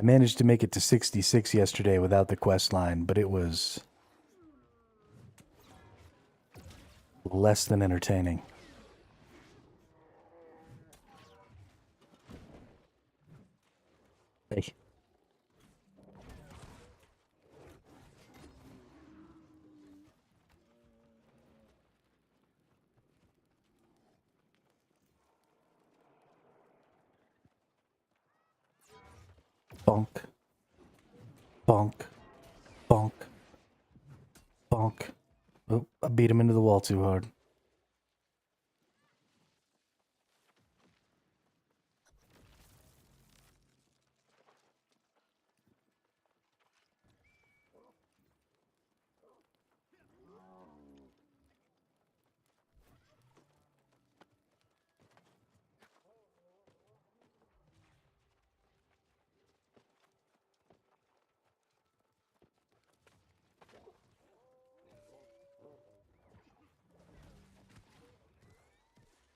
I managed to make it to 66 yesterday without the quest line, but it was less than entertaining. Hey. Bonk. Bonk. Bonk. Bonk. Oh, I beat him into the wall too hard.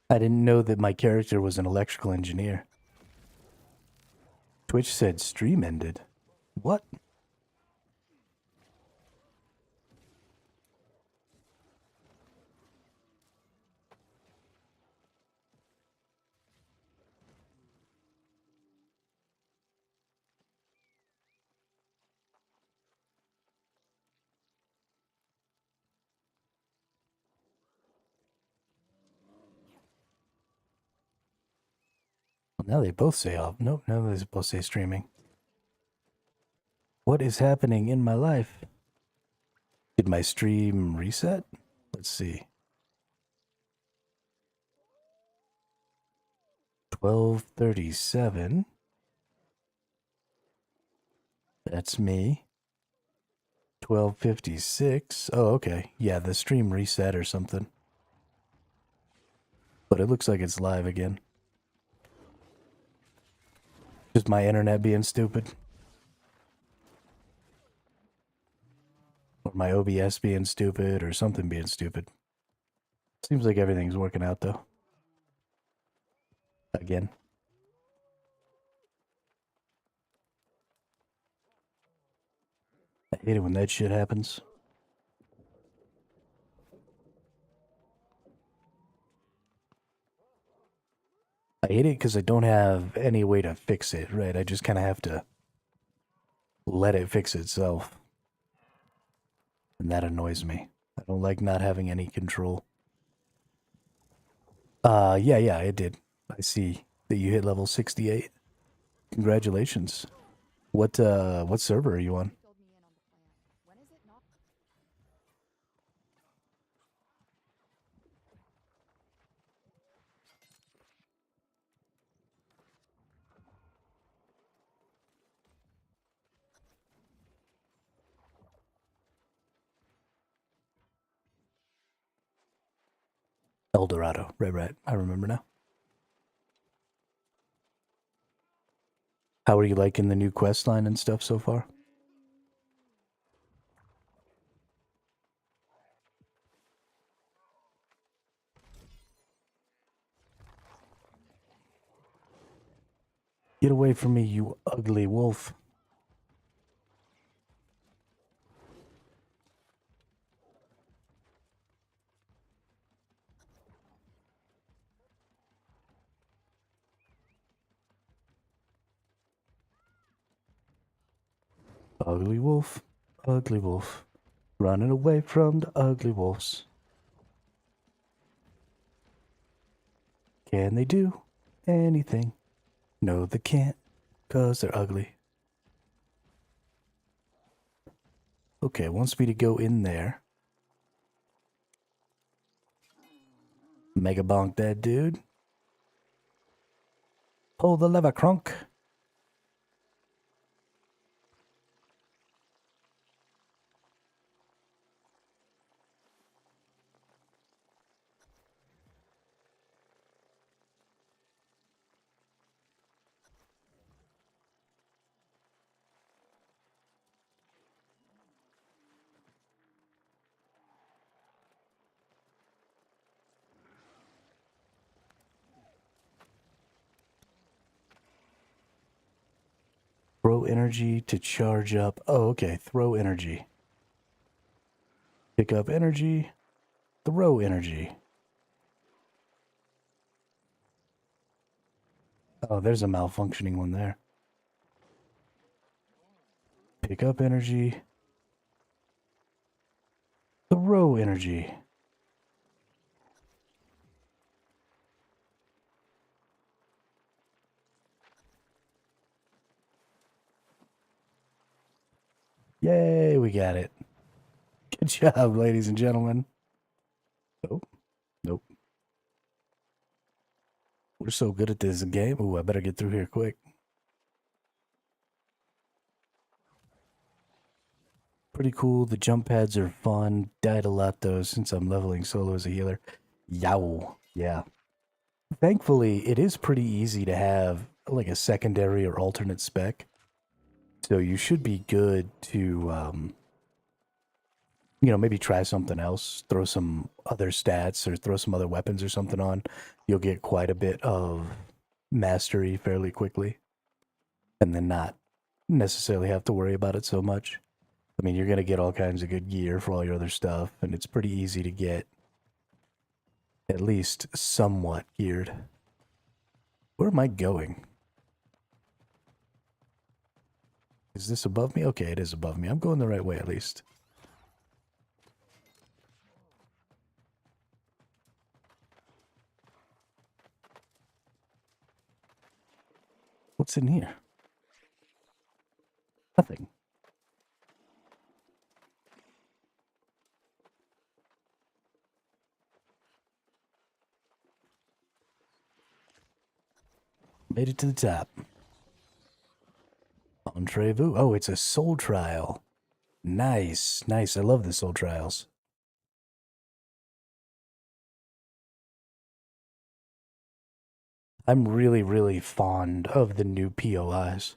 I didn't know that my character was an electrical engineer. Twitch said stream ended. What? Now they both say off. Nope, now they both say streaming. What is happening in my life? Did my stream reset? Let's see. 12:37. That's me. 12:56. Oh, okay. Yeah, the stream reset or something. But it looks like it's live again. Just my internet being stupid. Or my OBS being stupid or something being stupid. Seems like everything's working out though. Again. I hate it when that shit happens. I hate it because I don't have any way to fix it, right? I just kind of have to let it fix itself. And that annoys me. I don't like not having any control. Yeah, it did. I see that you hit level 68. Congratulations. What server are you on? El Dorado. Right. I remember now. How are you liking the new quest line and stuff so far? Get away from me, you ugly wolf. Ugly wolf. Ugly wolf. Running away from the ugly wolves. Can they do anything? No, they can't, 'cause they're ugly. Okay, wants me to go in there. Mega bonk that dude. Pull the lever, crunk. Throw energy to charge up. Oh, okay. Throw energy. Pick up energy. Throw energy. Oh, there's a malfunctioning one there. Pick up energy. Throw energy. Yay, we got it. Good job, ladies and gentlemen. Oh, nope. We're so good at this game. Ooh, I better get through here quick. Pretty cool. The jump pads are fun. Died a lot though since I'm leveling solo as a healer. Yow. Yeah. Thankfully, it is pretty easy to have like a secondary or alternate spec. So you should be good to, maybe try something else. Throw some other stats or throw some other weapons or something on. You'll get quite a bit of mastery fairly quickly. And then not necessarily have to worry about it so much. I mean, you're going to get all kinds of good gear for all your other stuff, and it's pretty easy to get at least somewhat geared. Where am I going? Is this above me? Okay, it is above me. I'm going the right way at least. What's in here? Nothing. Made it to the top. Entrez-vous. Oh, it's a soul trial. Nice, nice. I love the soul trials. I'm really, really fond of the new POIs.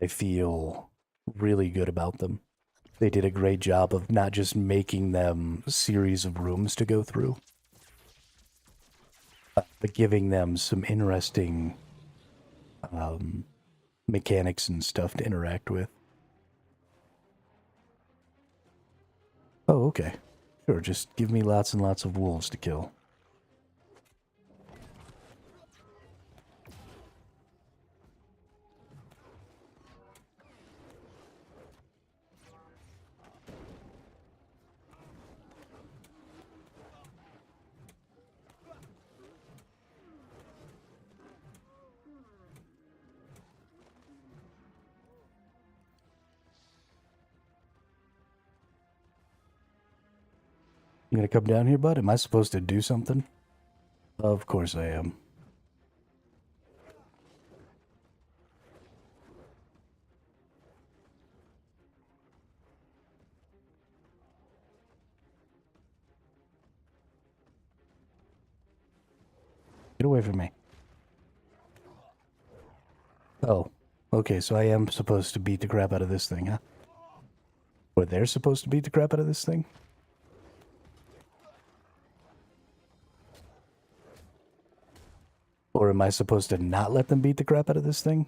I feel really good about them. They did a great job of not just making them a series of rooms to go through, but giving them some interesting mechanics and stuff to interact with. Oh, okay. Sure, just give me lots and lots of wolves to kill. You gonna come down here, bud? Am I supposed to do something? Of course I am. Get away from me. Oh, okay, so I am supposed to beat the crap out of this thing, huh? Or they're supposed to beat the crap out of this thing? Or am I supposed to not let them beat the crap out of this thing?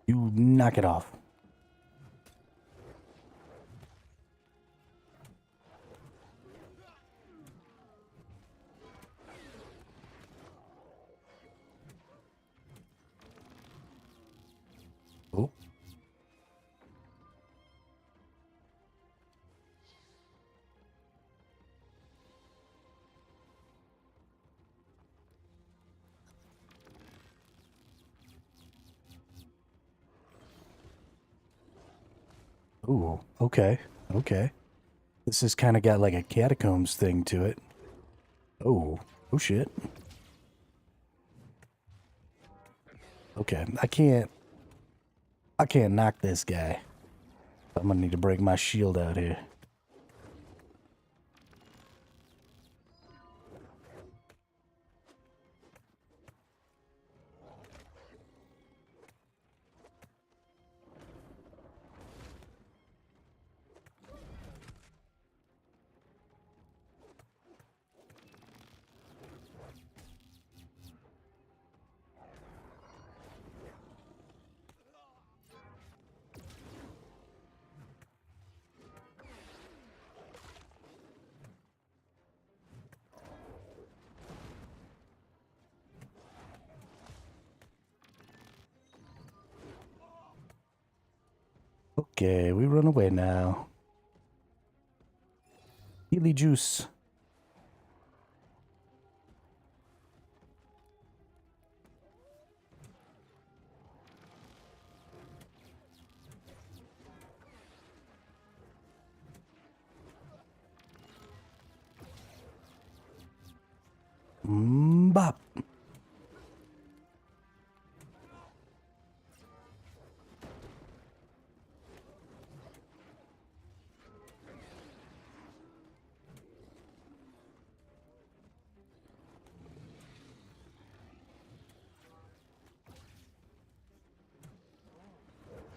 You knock it off. Oh. Ooh, okay, okay. This has kind of got like a catacombs thing to it. Oh, oh shit. Okay, I can't knock this guy. I'm gonna need to break my shield out here. Okay, we run away now. Healy juice. Bop.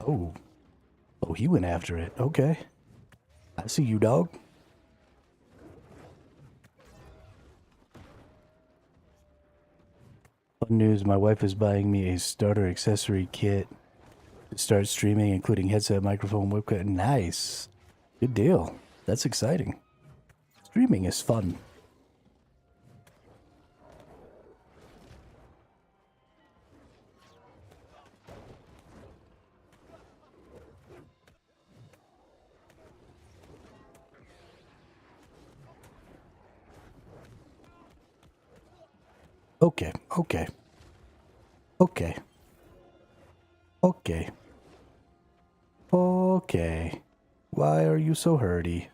Oh. Oh, he went after it. Okay. I see you, dog. Fun news, my wife is buying me a starter accessory kit to start streaming, including headset, microphone, webcam. Nice. Good deal. That's exciting. Streaming is fun. Okay, okay. Okay. Okay. Okay. Why are you so hurty?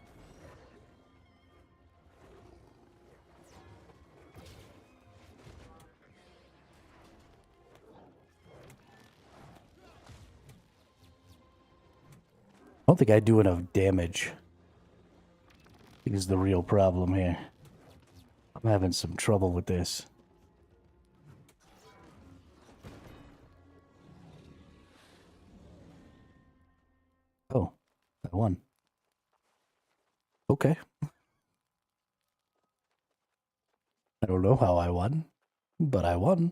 I don't think I do enough damage. Is the real problem here. I'm having some trouble with this. Oh, I won. Okay. I don't know how I won, but I won.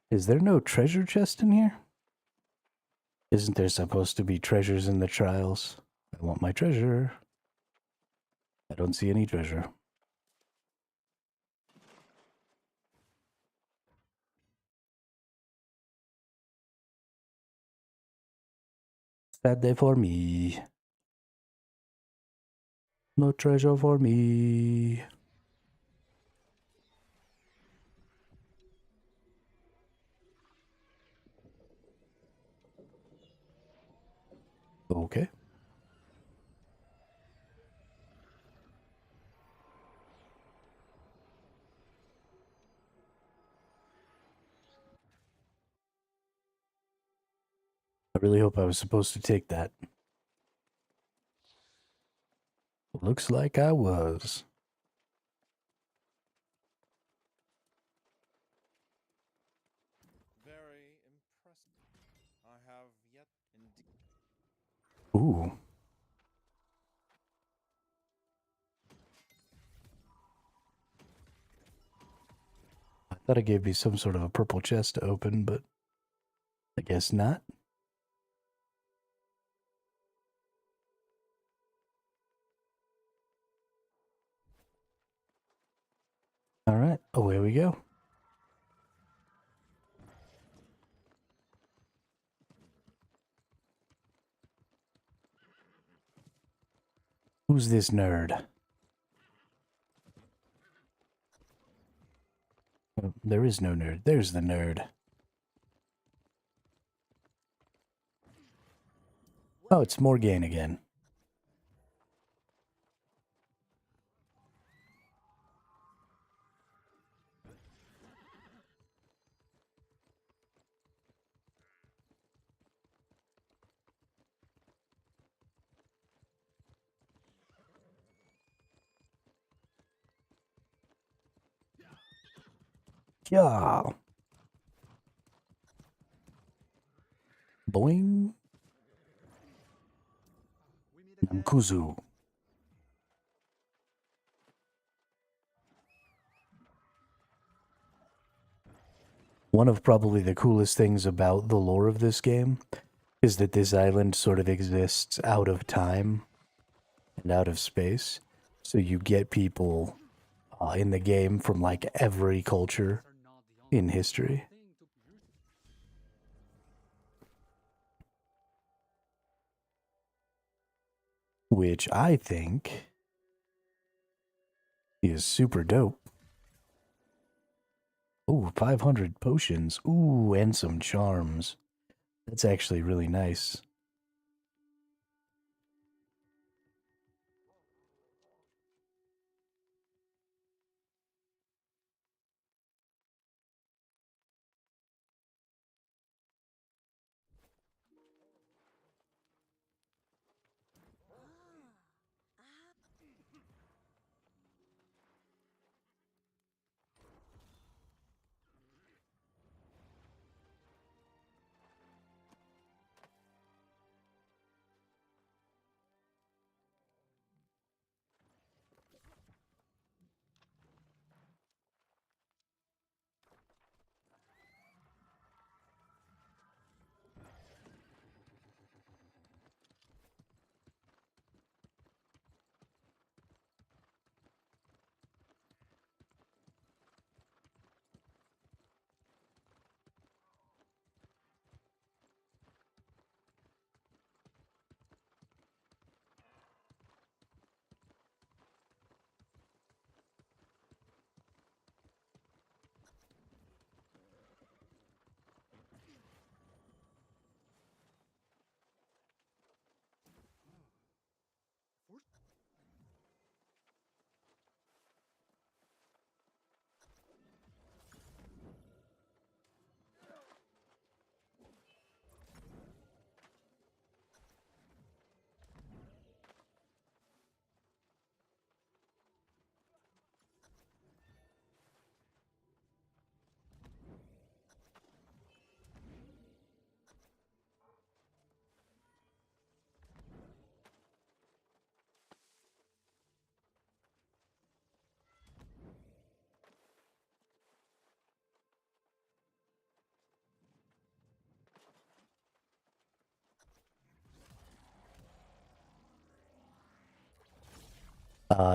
Is there no treasure chest in here? Isn't there supposed to be treasures in the trials? I want my treasure. I don't see any treasure. Sad day for me. No treasure for me. Okay. I really hope I was supposed to take that. Looks like I was. Very impressive. I have yet indeed. Ooh. I thought it gave me some sort of a purple chest to open, but I guess not. All right, away we go. Who's this nerd? Oh, there is no nerd. There's the nerd. Oh, it's Morgane again. Yeah. Boing. Namkuzu. One of probably the coolest things about the lore of this game is that this island sort of exists out of time and out of space. So you get people in the game from like every culture in history. Which I think is super dope. Ooh, 500 potions. Ooh, and some charms. That's actually really nice.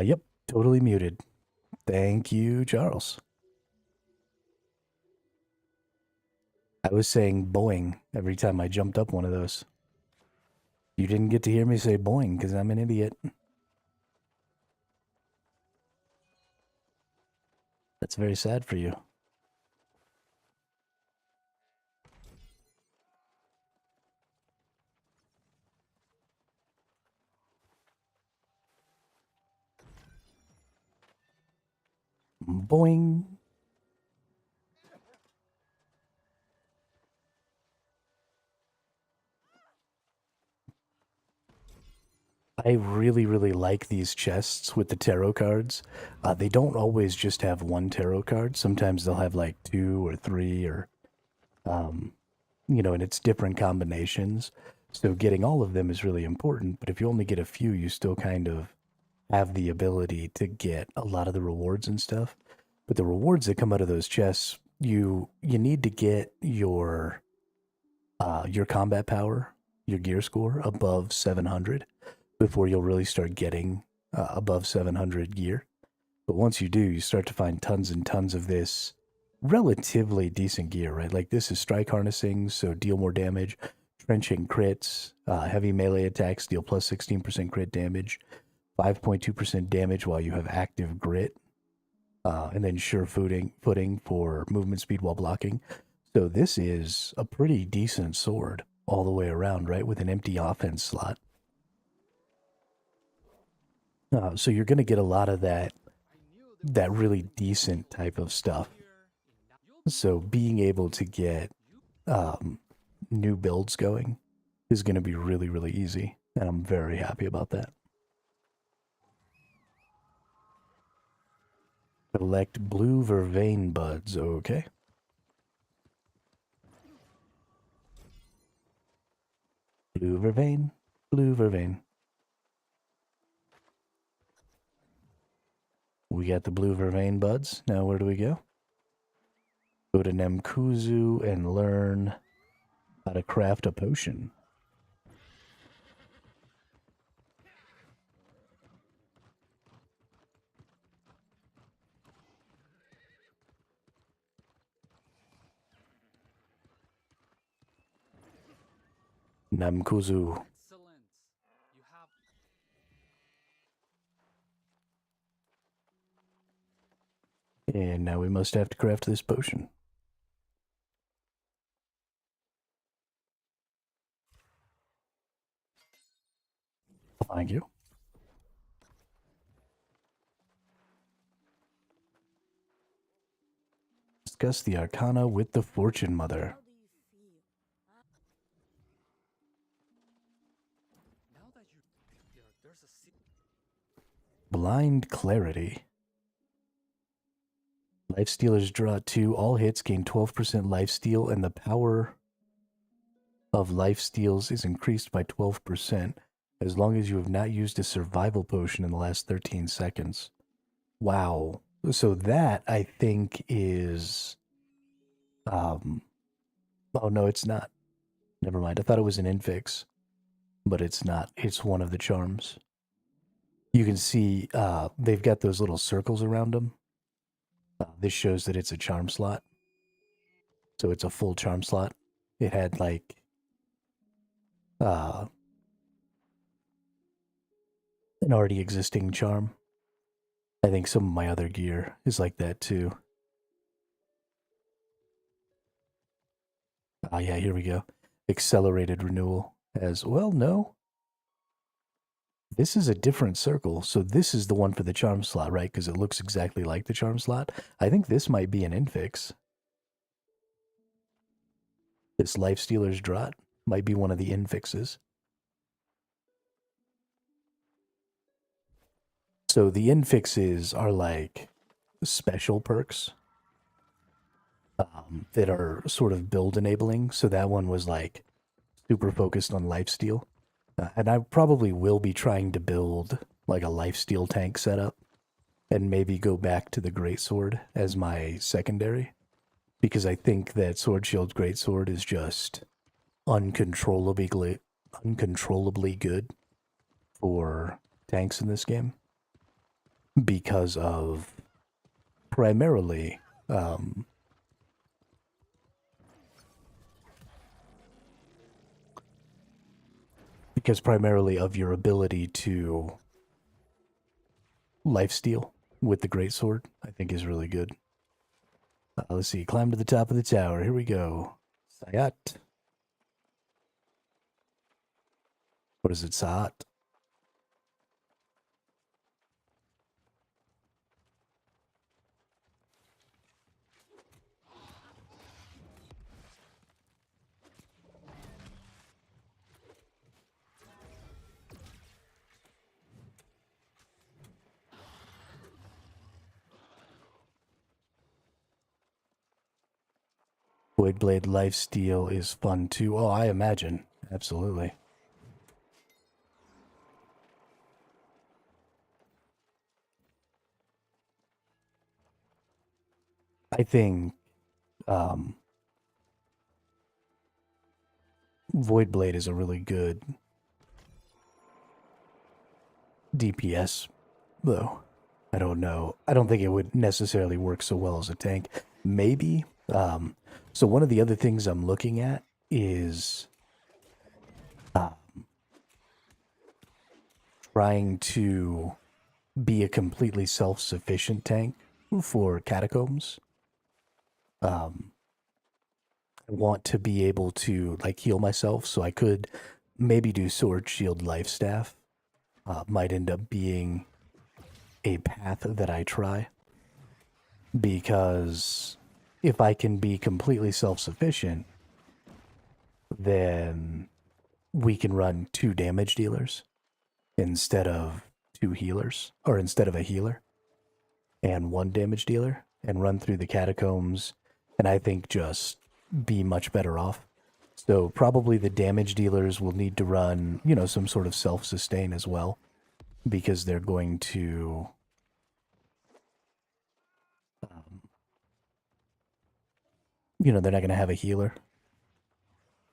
Yep, totally muted. Thank you, Charles. I was saying boing every time I jumped up one of those. You didn't get to hear me say boing because I'm an idiot. That's very sad for you. Boing. I really, really like these chests with the tarot cards. They don't always just have one tarot card. Sometimes they'll have like 2 or 3 or, and it's different combinations. So getting all of them is really important. But if you only get a few, you still kind of have the ability to get a lot of the rewards and stuff. But the rewards that come out of those chests, you need to get your combat power, your gear score above 700 before you'll really start getting above 700 gear. But once you do, you start to find tons and tons of this relatively decent gear, right? Like this is strike harnessing, so deal more damage, trenching crits, heavy melee attacks deal plus 16% crit damage, 5.2% damage while you have active grit, and then sure footing for movement speed while blocking. So this is a pretty decent sword all the way around, right? With an empty offense slot. So you're going to get a lot of that really decent type of stuff. So being able to get new builds going is going to be really, really easy. And I'm very happy about that. Collect blue vervain buds, okay. Blue vervain, blue vervain. We got the blue vervain buds. Now where do we go? Go to Nemkuzu and learn how to craft a potion. Namkuzu. Excellent. You have And now we must have to craft this potion. Thank you. Discuss the Arcana with the Fortune Mother. How do you feel? now that you there's a Blind Clarity. Lifestealers draw 2. All hits gain 12% lifesteal, and the power of lifesteals is increased by 12% as long as you have not used a survival potion in the last 13 seconds. Wow. So that, I think, is... Oh, no, it's not. Never mind. I thought it was an infix, but it's not. It's one of the charms. You can see they've got those little circles around them. This shows that it's a charm slot. So it's a full charm slot. It had like an already existing charm. I think some of my other gear is like that too. Yeah, here we go. Accelerated renewal as well. No. This is a different circle. So this is the one for the charm slot, right? Because it looks exactly like the charm slot. I think this might be an infix. This Lifestealer's Draught might be one of the infixes. So the infixes are like special perks that are sort of build enabling. So that one was like super focused on lifesteal. And I probably will be trying to build like a lifesteal tank setup and maybe go back to the greatsword as my secondary, because I think that Sword Shield Greatsword is just uncontrollably good for tanks in this game because of primarily of your ability to lifesteal with the greatsword. I think is really good. Let's see, climb to the top of the tower. Here we go. Sayat. What is it, Saat? Voidblade lifesteal is fun too. Oh, I imagine. Absolutely. I think Voidblade is a really good DPS, though. I don't know. I don't think it would necessarily work so well as a tank. Maybe. So one of the other things I'm looking at is trying to be a completely self-sufficient tank for catacombs. I want to be able to like heal myself, so I could maybe do sword, shield, life staff. Might end up being a path that I try, because if I can be completely self-sufficient, then we can run 2 damage dealers instead of 2 healers, or instead of a healer and 1 damage dealer, and run through the catacombs, and I think just be much better off. So probably the damage dealers will need to run, you know, some sort of self-sustain as well, because they're going to you know, they're not going to have a healer.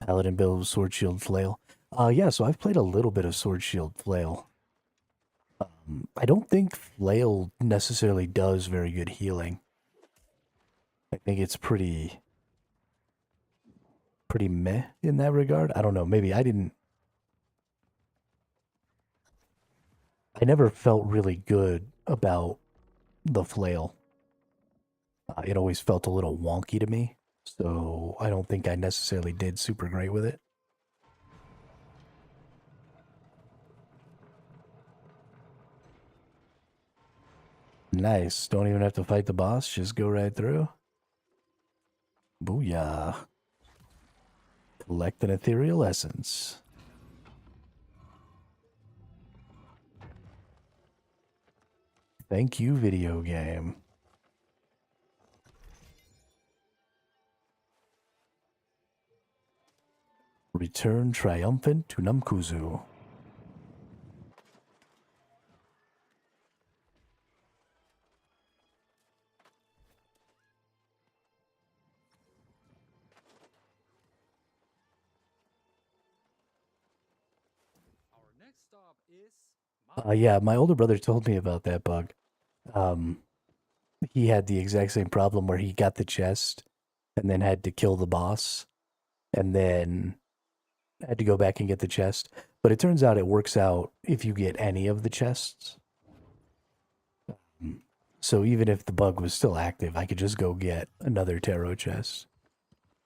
Paladin build, Sword Shield Flail. Yeah, so I've played a little bit of Sword Shield Flail. I don't think Flail necessarily does very good healing. I think it's pretty pretty meh in that regard. I don't know. Maybe I never felt really good about the flail. It always felt a little wonky to me. So I don't think I necessarily did super great with it. Nice. Don't even have to fight the boss. Just go right through. Booyah. Collect an ethereal essence. Thank you, video game. Return triumphant to Namkuzu. Our next stop is Yeah, my older brother told me about that bug. He had the exact same problem where he got the chest and then had to kill the boss and then had to go back and get the chest. But it turns out it works out if you get any of the chests. So even if the bug was still active, I could just go get another tarot chest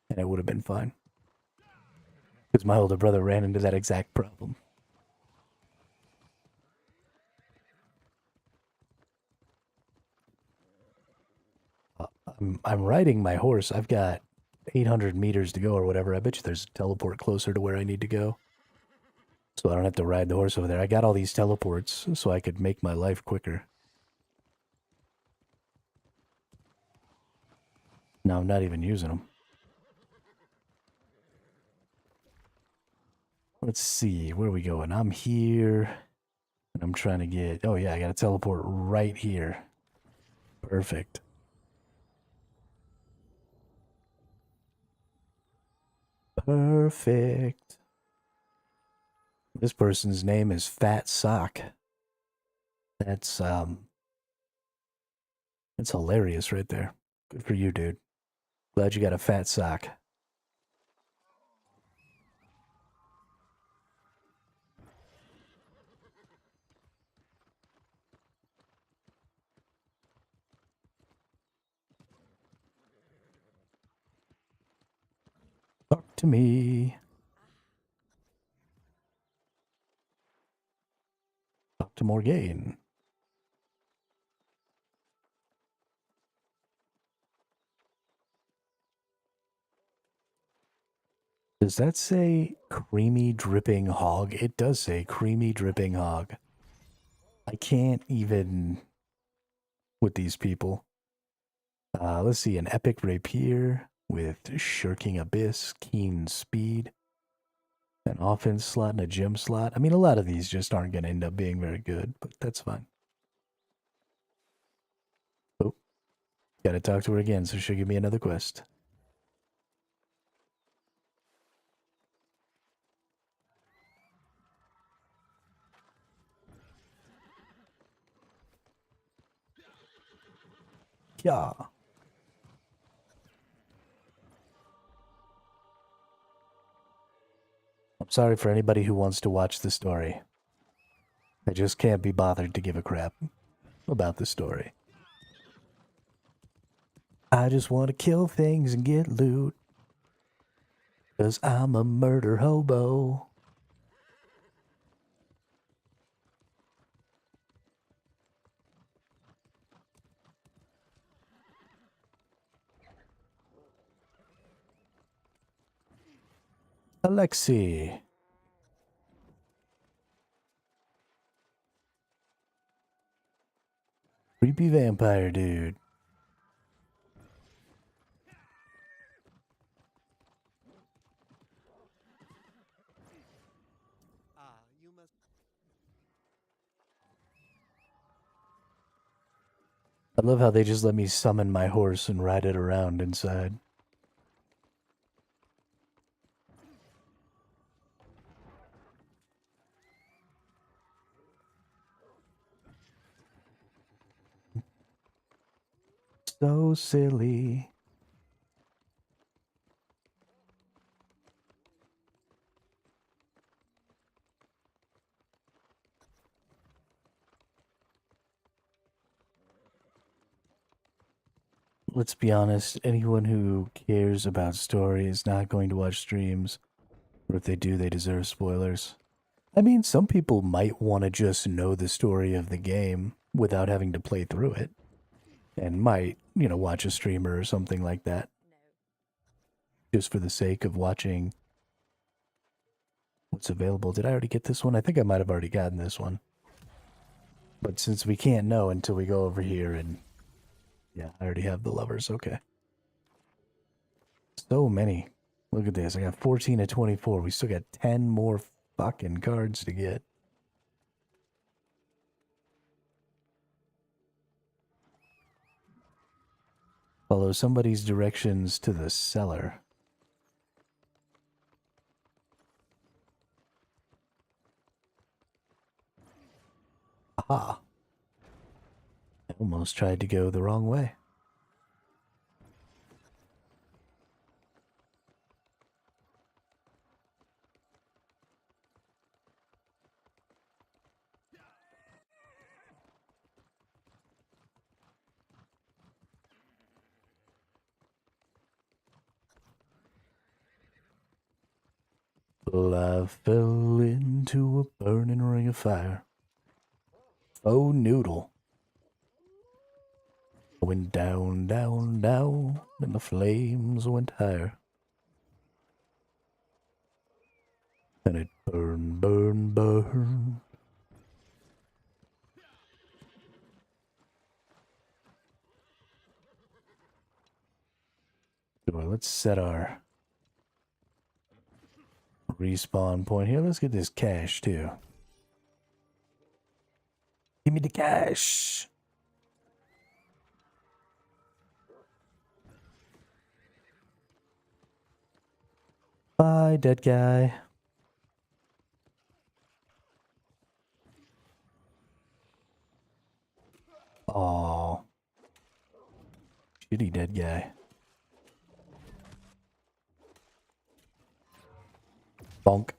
and it would have been fine. Because my older brother ran into that exact problem. I'm riding my horse. I've got 800 meters to go or whatever. I bet you there's a teleport closer to where I need to go. So I don't have to ride the horse over there. I got all these teleports so I could make my life quicker. No, I'm not even using them. Let's see. Where are we going? I'm here. And I'm trying to get... Oh, yeah. I got to teleport right here. Perfect. Perfect. This person's name is Fat Sock. That's hilarious right there. Good for you, dude. Glad you got a fat sock. Talk to me. Talk to Morgaine. Does that say creamy dripping hog? It does say creamy dripping hog. I can't even with these people. Let's see, an epic rapier with shirking abyss, keen speed, an offense slot and a gem slot. I mean, a lot of these just aren't going to end up being very good, but that's fine. Oh, gotta talk to her again, so she'll give me another quest. Yeah. I'm sorry for anybody who wants to watch the story. I just can't be bothered to give a crap about the story. I just want to kill things and get loot. 'Cause I'm a murder hobo. Alexi. Creepy vampire dude. You must. I love how they just let me summon my horse and ride it around inside. So silly. let's be honest, anyone who cares about story is not going to watch streams, or if they do, they deserve spoilers. I mean, some people might want to just know the story of the game without having to play through it, and might, watch a streamer or something like that, just for the sake of watching what's available. Did I already get this one? I think I might have already gotten this one. But since we can't know until we go over here and... Yeah, I already have the lovers, okay. So many. Look at this, I got 14 of 24. We still got 10 more fucking cards to get. Follow somebody's directions to the cellar. Aha. I almost tried to go the wrong way. Well, I fell into a burning ring of fire. Oh, noodle. I went down, down, down, and the flames went higher. And it burned, burned, burned. Sure, let's set our respawn point here. Let's get this cash too. Give me the cash. Bye, dead guy. Aw. Shitty dead guy. Bonk.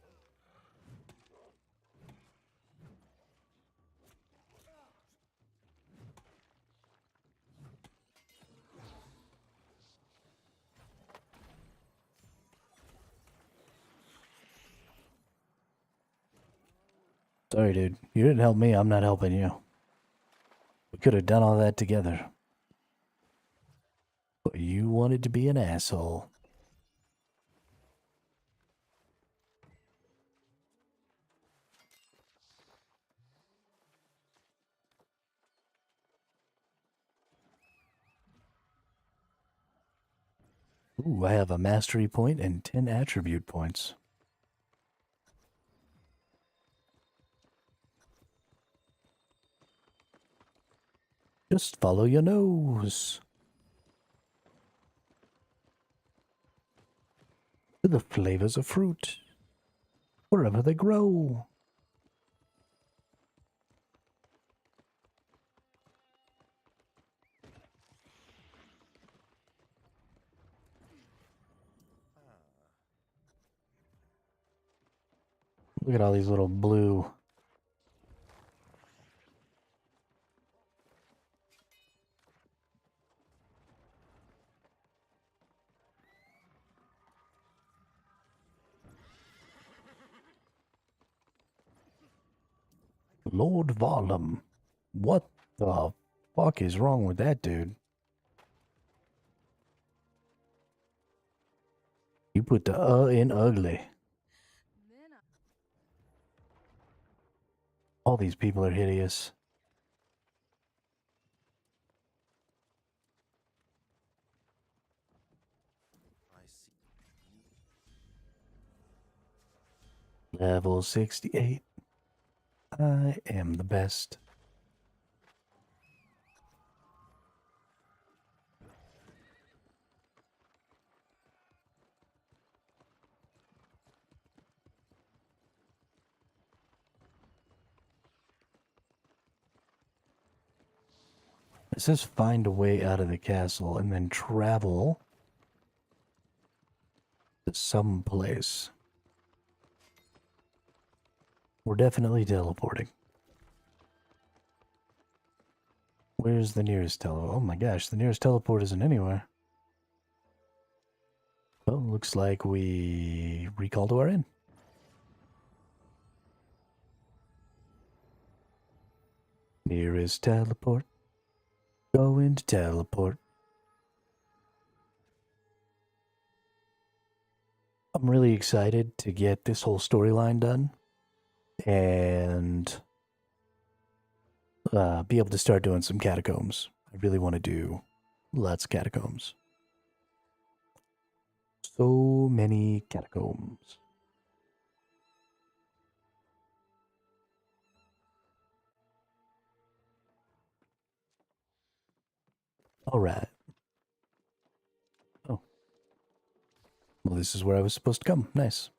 Sorry, dude. You didn't help me, I'm not helping you. We could have done all that together. But you wanted to be an asshole. Ooh, I have a mastery point and 10 attribute points. Just follow your nose. To the flavors of fruit, wherever they grow. Look at all these little blue. Lord Vollum. What the fuck is wrong with that dude? You put the in ugly. All these people are hideous. I see. Level 68. I am the best. It says find a way out of the castle and then travel to some place. We're definitely teleporting. Where's the nearest teleport? Oh my gosh, the nearest teleport isn't anywhere. Well, looks like we recall to our inn. Nearest teleport. Going to teleport. I'm really excited to get this whole storyline done and be able to start doing some catacombs. I really want to do lots of catacombs. So many catacombs. All right. Oh. Well, this is where I was supposed to come. Nice.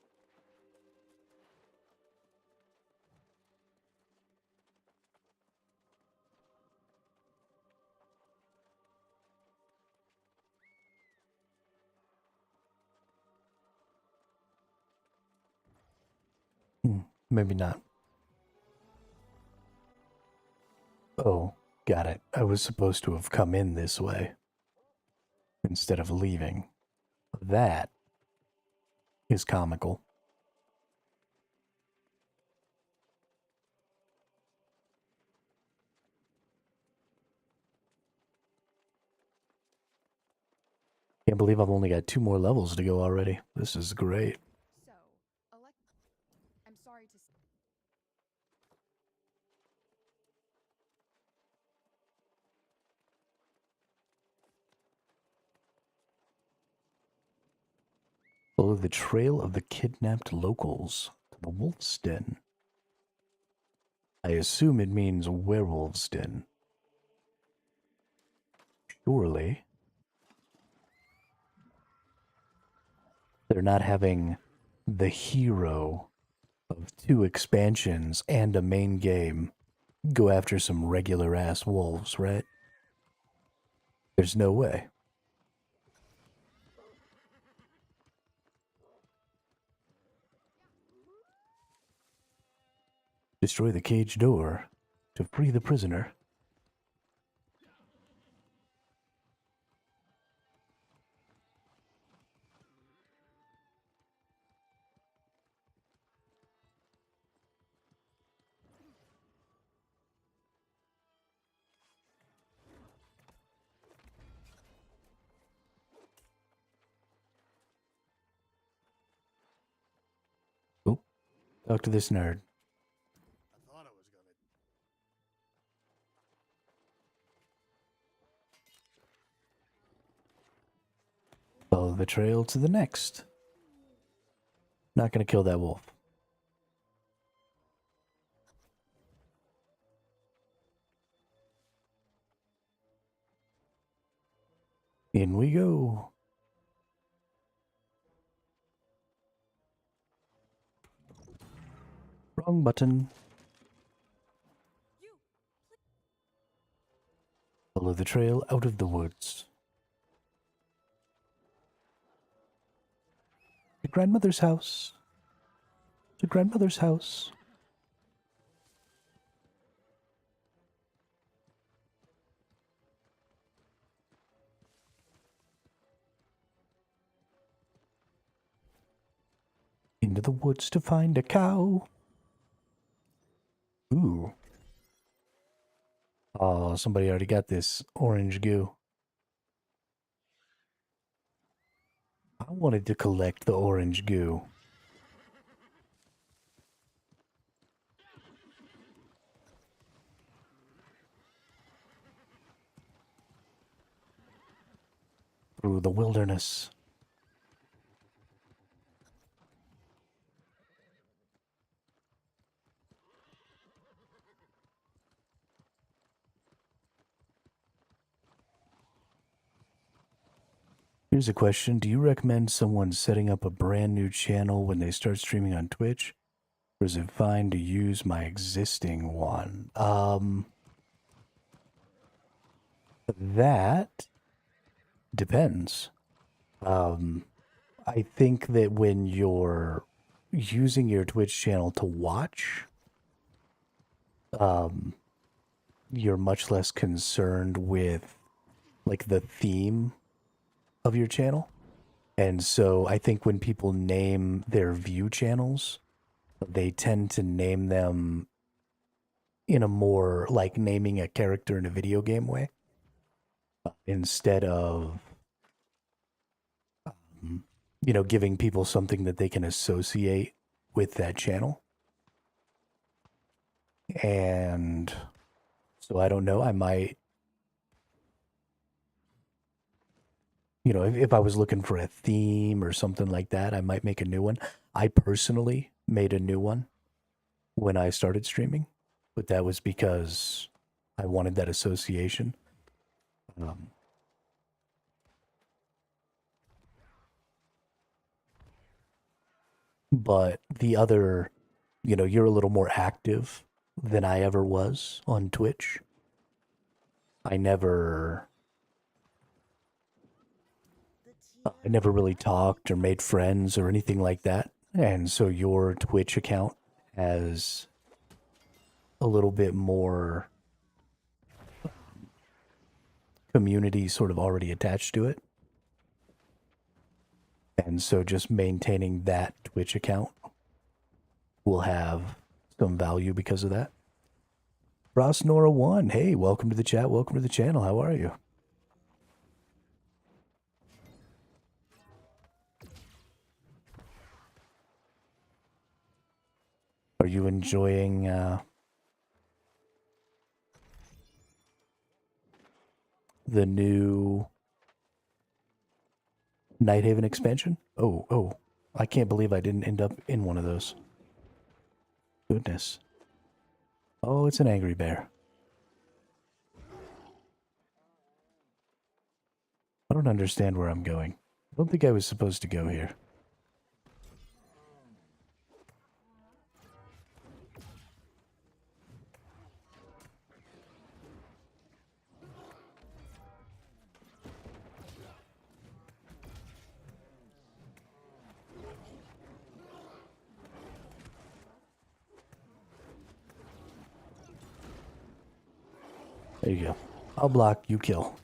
Maybe not. Oh, got it. I was supposed to have come in this way instead of leaving. That is comical. Can't believe I've only got 2 more levels to go already. This is great. So, I'm sorry to. Follow the trail of the kidnapped locals to the wolf's den. I assume it means werewolf's den. Surely. They're not having the hero of 2 expansions and a main game go after some regular ass wolves, right? There's no way. Destroy the cage door to free the prisoner. Oh, talk to this nerd. I thought I was gonna. Follow the trail to the next. Not gonna kill that wolf. In we go. Wrong button. Follow the trail out of the woods. To grandmother's house. To grandmother's house. Into the woods to find a cow. Ooh. Oh, somebody already got this orange goo. I wanted to collect the orange goo. Through the wilderness. Here's a question. Do you recommend someone setting up a brand new channel when they start streaming on Twitch? Or is it fine to use my existing one? That depends. I think that when you're using your Twitch channel to watch, you're much less concerned with like the theme of your channel. And so I think when people name their view channels, they tend to name them in a more like naming a character in a video game way instead of giving people something that they can associate with that channel. And so I don't know, I might, if I was looking for a theme or something like that, I might make a new one. I personally made a new one when I started streaming, but that was because I wanted that association. But the other, you're a little more active than I ever was on Twitch. I never really talked or made friends or anything like that. And so your Twitch account has a little bit more community sort of already attached to it. And so just maintaining that Twitch account will have some value because of that. Ross Nora 1, hey, welcome to the chat, welcome to the channel. How are you? Are you enjoying the new Nighthaven expansion? Oh, I can't believe I didn't end up in one of those. Goodness. Oh, it's an angry bear. I don't understand where I'm going. I don't think I was supposed to go here. There you go. I'll block, you kill.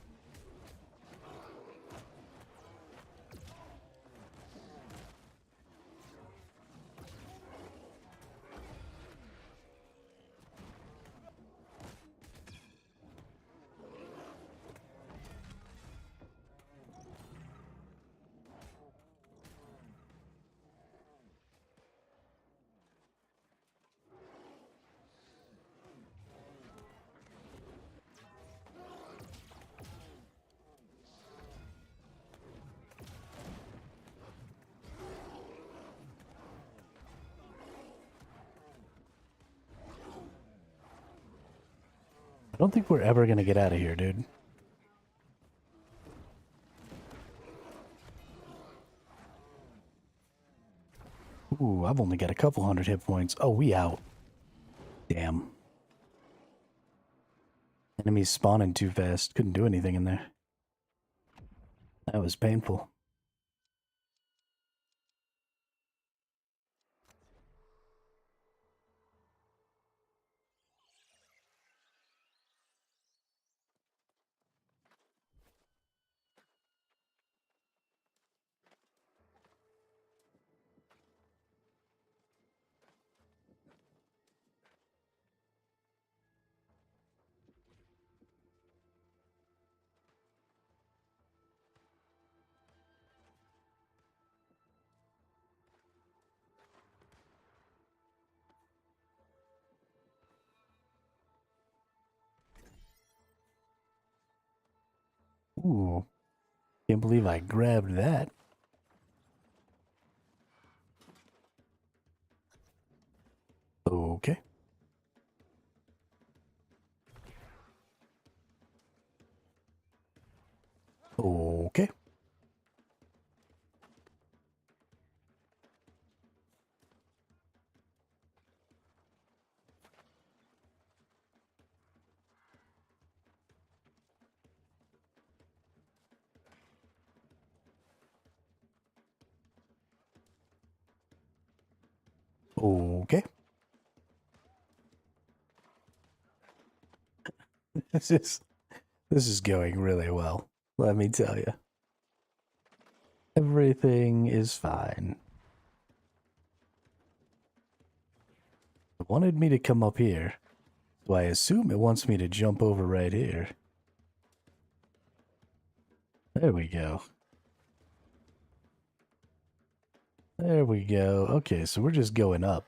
I don't think we're ever gonna get out of here, dude. Ooh, I've only got a couple hundred hit points. Oh, we out. Damn. Enemies spawning too fast. Couldn't do anything in there. That was painful. Ooh. Can't believe I grabbed that. Okay. Okay. Okay. This is going really well. Let me tell you. Everything is fine. It wanted me to come up here, so I assume it wants me to jump over right here. There we go. There we go. Okay, so we're just going up.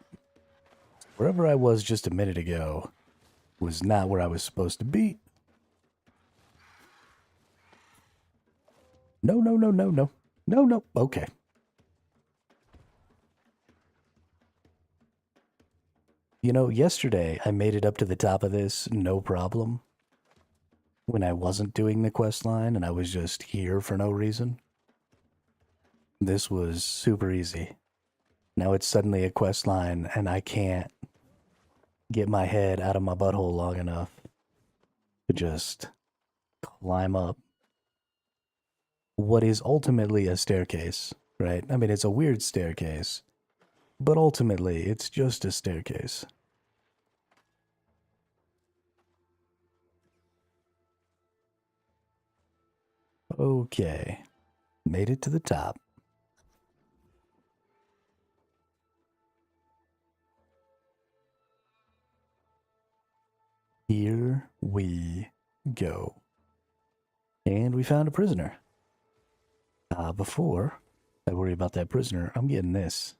Wherever I was just a minute ago was not where I was supposed to be. No, no, no, no, no. No, no. Okay. You know, yesterday I made it up to the top of this, no problem. When I wasn't doing the quest line and I was just here for no reason. This was super easy. Now it's suddenly a quest line and I can't get my head out of my butthole long enough to just climb up what is ultimately a staircase, right? I mean, it's a weird staircase, but ultimately it's just a staircase. Okay, made it to the top. Here we go. And we found a prisoner. Before I worry about that prisoner, I'm getting this.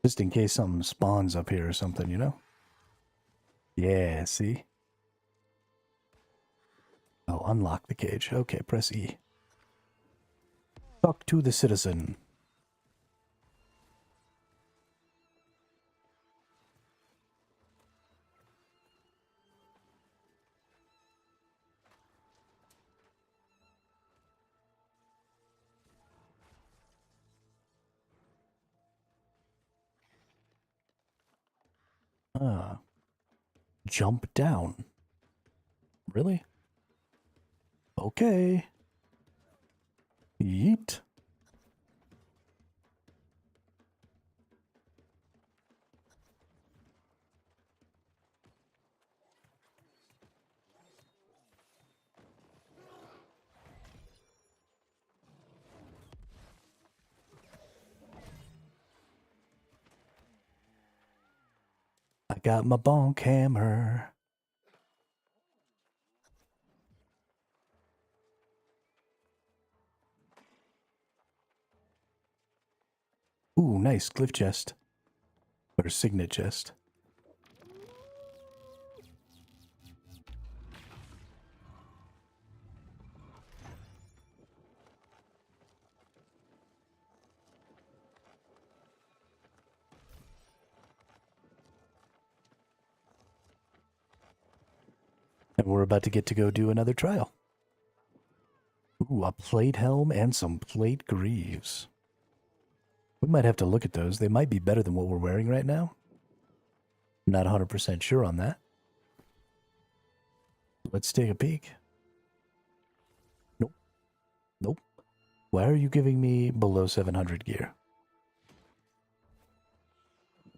Just in case something spawns up here or something, you know? Yeah, see? Oh, unlock the cage. Okay, press E. Talk to the citizen. Jump down. Really? Okay. Yeet. I got my bonk hammer. Ooh, nice glyph chest. Or signet chest. And we're about to get to go do another trial. Ooh, a plate helm and some plate greaves. We might have to look at those. They might be better than what we're wearing right now. Not 100% sure on that. Let's take a peek. Nope. Nope. Why are you giving me below 700 gear?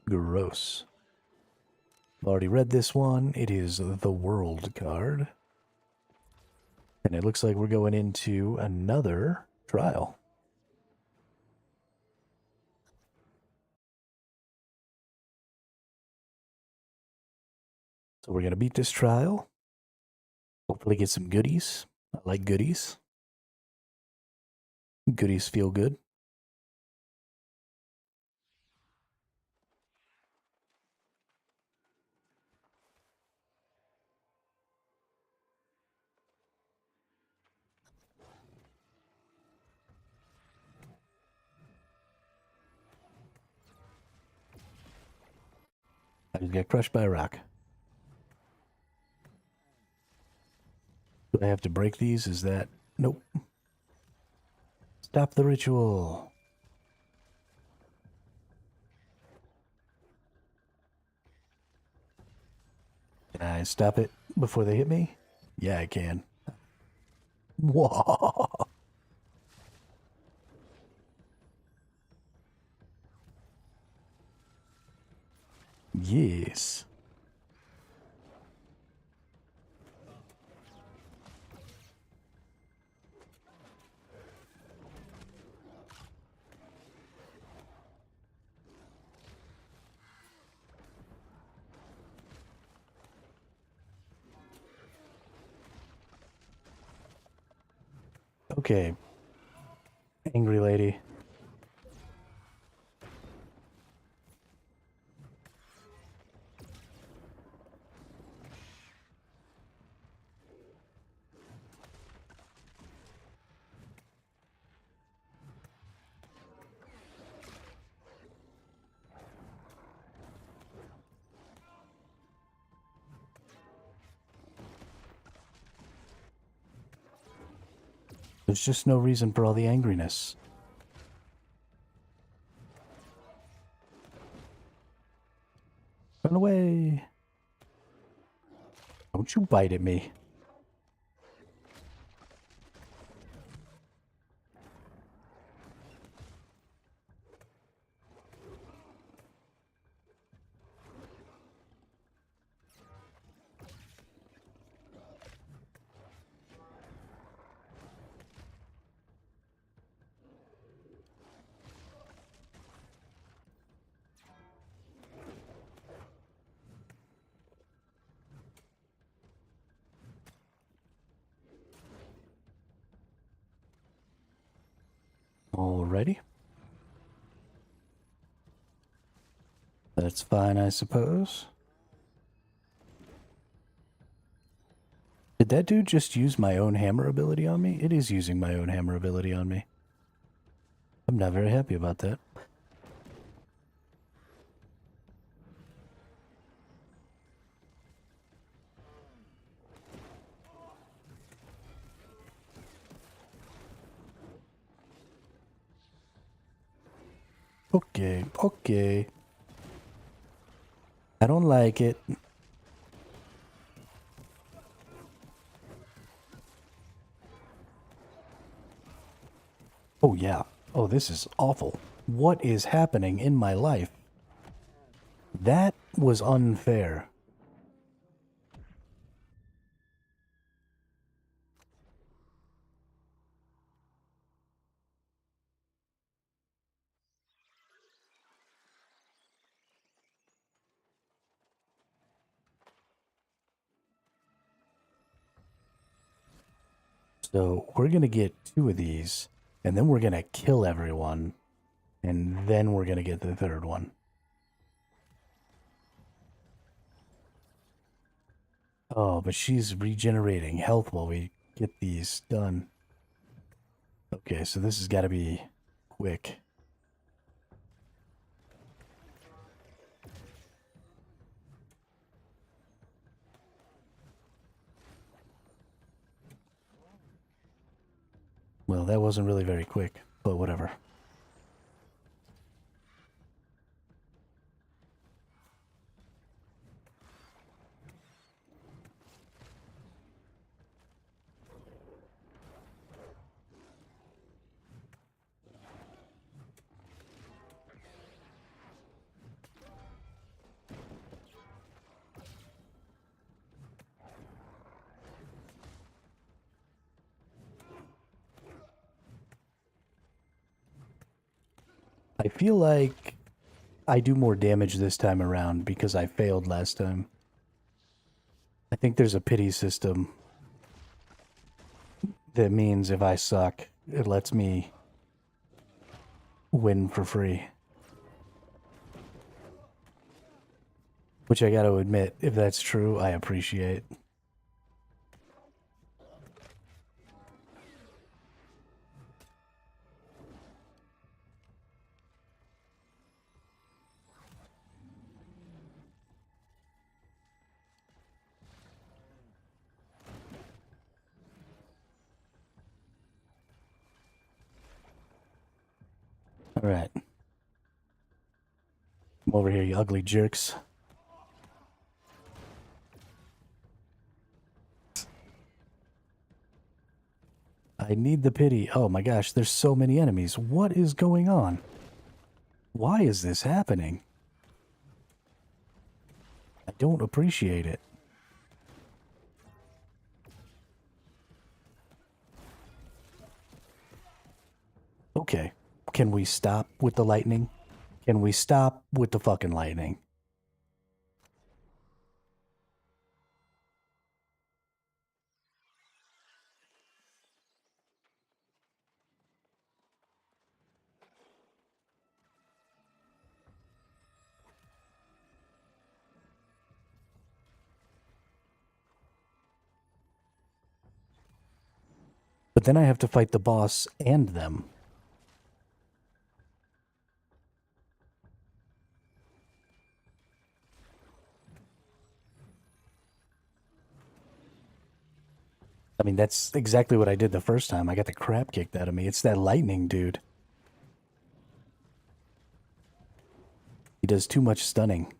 Gross. I've already read this one. It is the world card. And it looks like we're going into another trial. So we're going to beat this trial. Hopefully get some goodies. I like goodies. Goodies feel good. I just got crushed by a rock. Do I have to break these? Is that... Nope. Stop the ritual. Can I stop it before they hit me? Yeah, I can. Whoa. Yes. Okay. Angry lady. There's just no reason for all the angriness. Run away. Don't you bite at me. Alrighty. That's fine, I suppose. Did that dude just use my own hammer ability on me? It is using my own hammer ability on me. I'm not very happy about that. Okay, okay. I don't like it. Oh yeah. Oh, this is awful. What is happening in my life? That was unfair. So we're going to get 2 of these, and then we're going to kill everyone, and then we're going to get the 3rd one. Oh, but she's regenerating health while we get these done. Okay, so this has got to be quick. Well, that wasn't really very quick, but whatever. I feel like I do more damage this time around because I failed last time. I think there's a pity system that means if I suck, it lets me win for free. Which I gotta admit, if that's true, I appreciate. Alright. Come over here, you ugly jerks. I need the pity. Oh my gosh, there's so many enemies. What is going on? Why is this happening? I don't appreciate it. Okay. Can we stop with the lightning? Can we stop with the fucking lightning? But then I have to fight the boss and them. I mean, that's exactly what I did the first time. I got the crap kicked out of me. It's that lightning dude. He does too much stunning.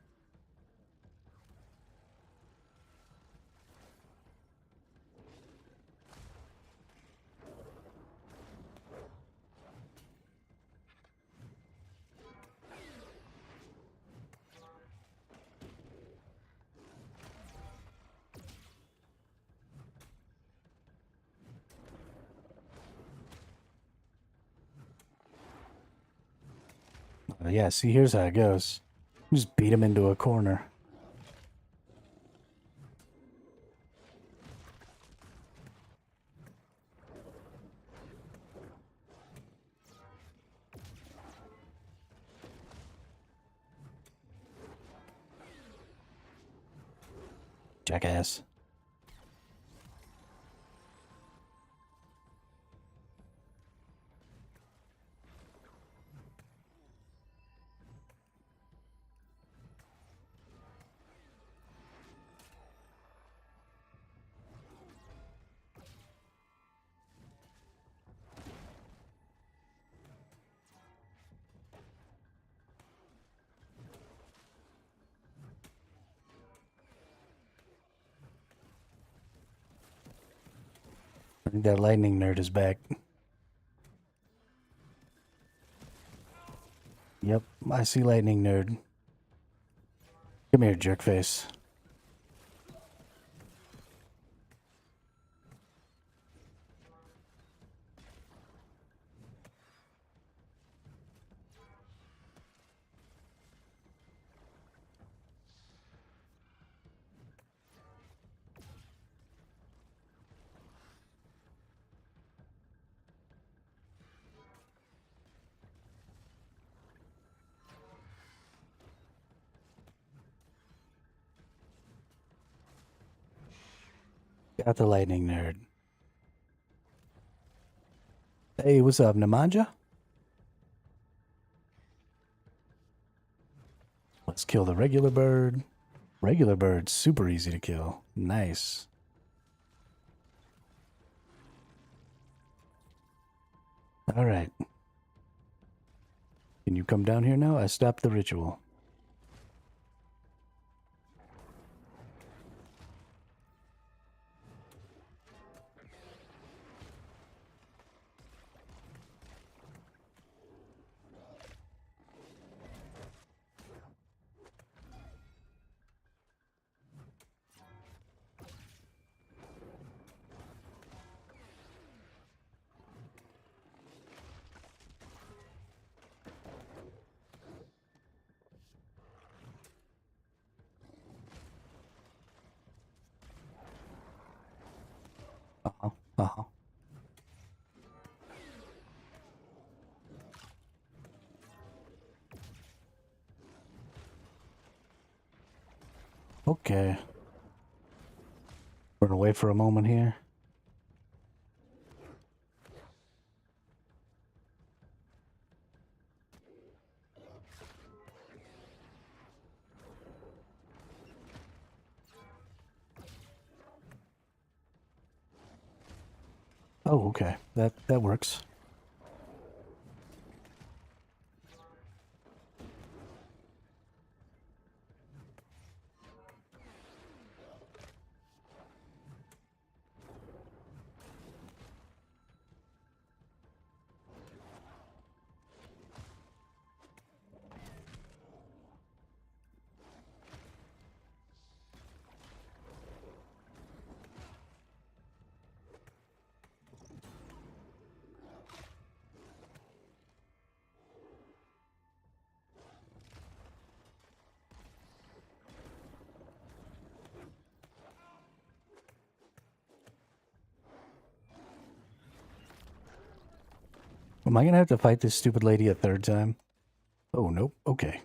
Yeah, see, here's how it goes. Just beat him into a corner. Jackass. I think that lightning nerd is back. Yep, I see lightning nerd. Come here, jerkface. Got the lightning nerd. Hey, what's up, Nemanja? Let's kill the regular bird. Regular bird's super easy to kill. Nice. Alright. Can you come down here now? I stopped the ritual. Uh-huh. Uh-huh. Okay. Run away for a moment here. Oh, okay. That works. Am I gonna have to fight this stupid lady a third time? Oh, nope. Okay.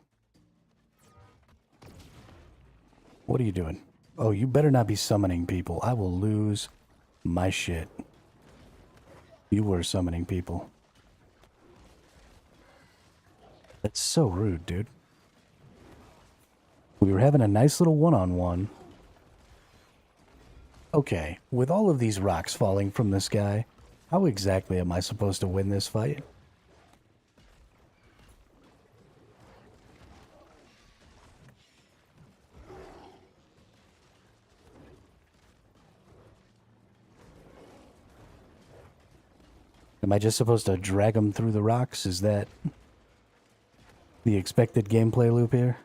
What are you doing? Oh, you better not be summoning people. I will lose my shit. You were summoning people. That's so rude, dude. We were having a nice little one-on-one. Okay, with all of these rocks falling from the sky, how exactly am I supposed to win this fight? Am I just supposed to drag them through the rocks? Is that the expected gameplay loop here?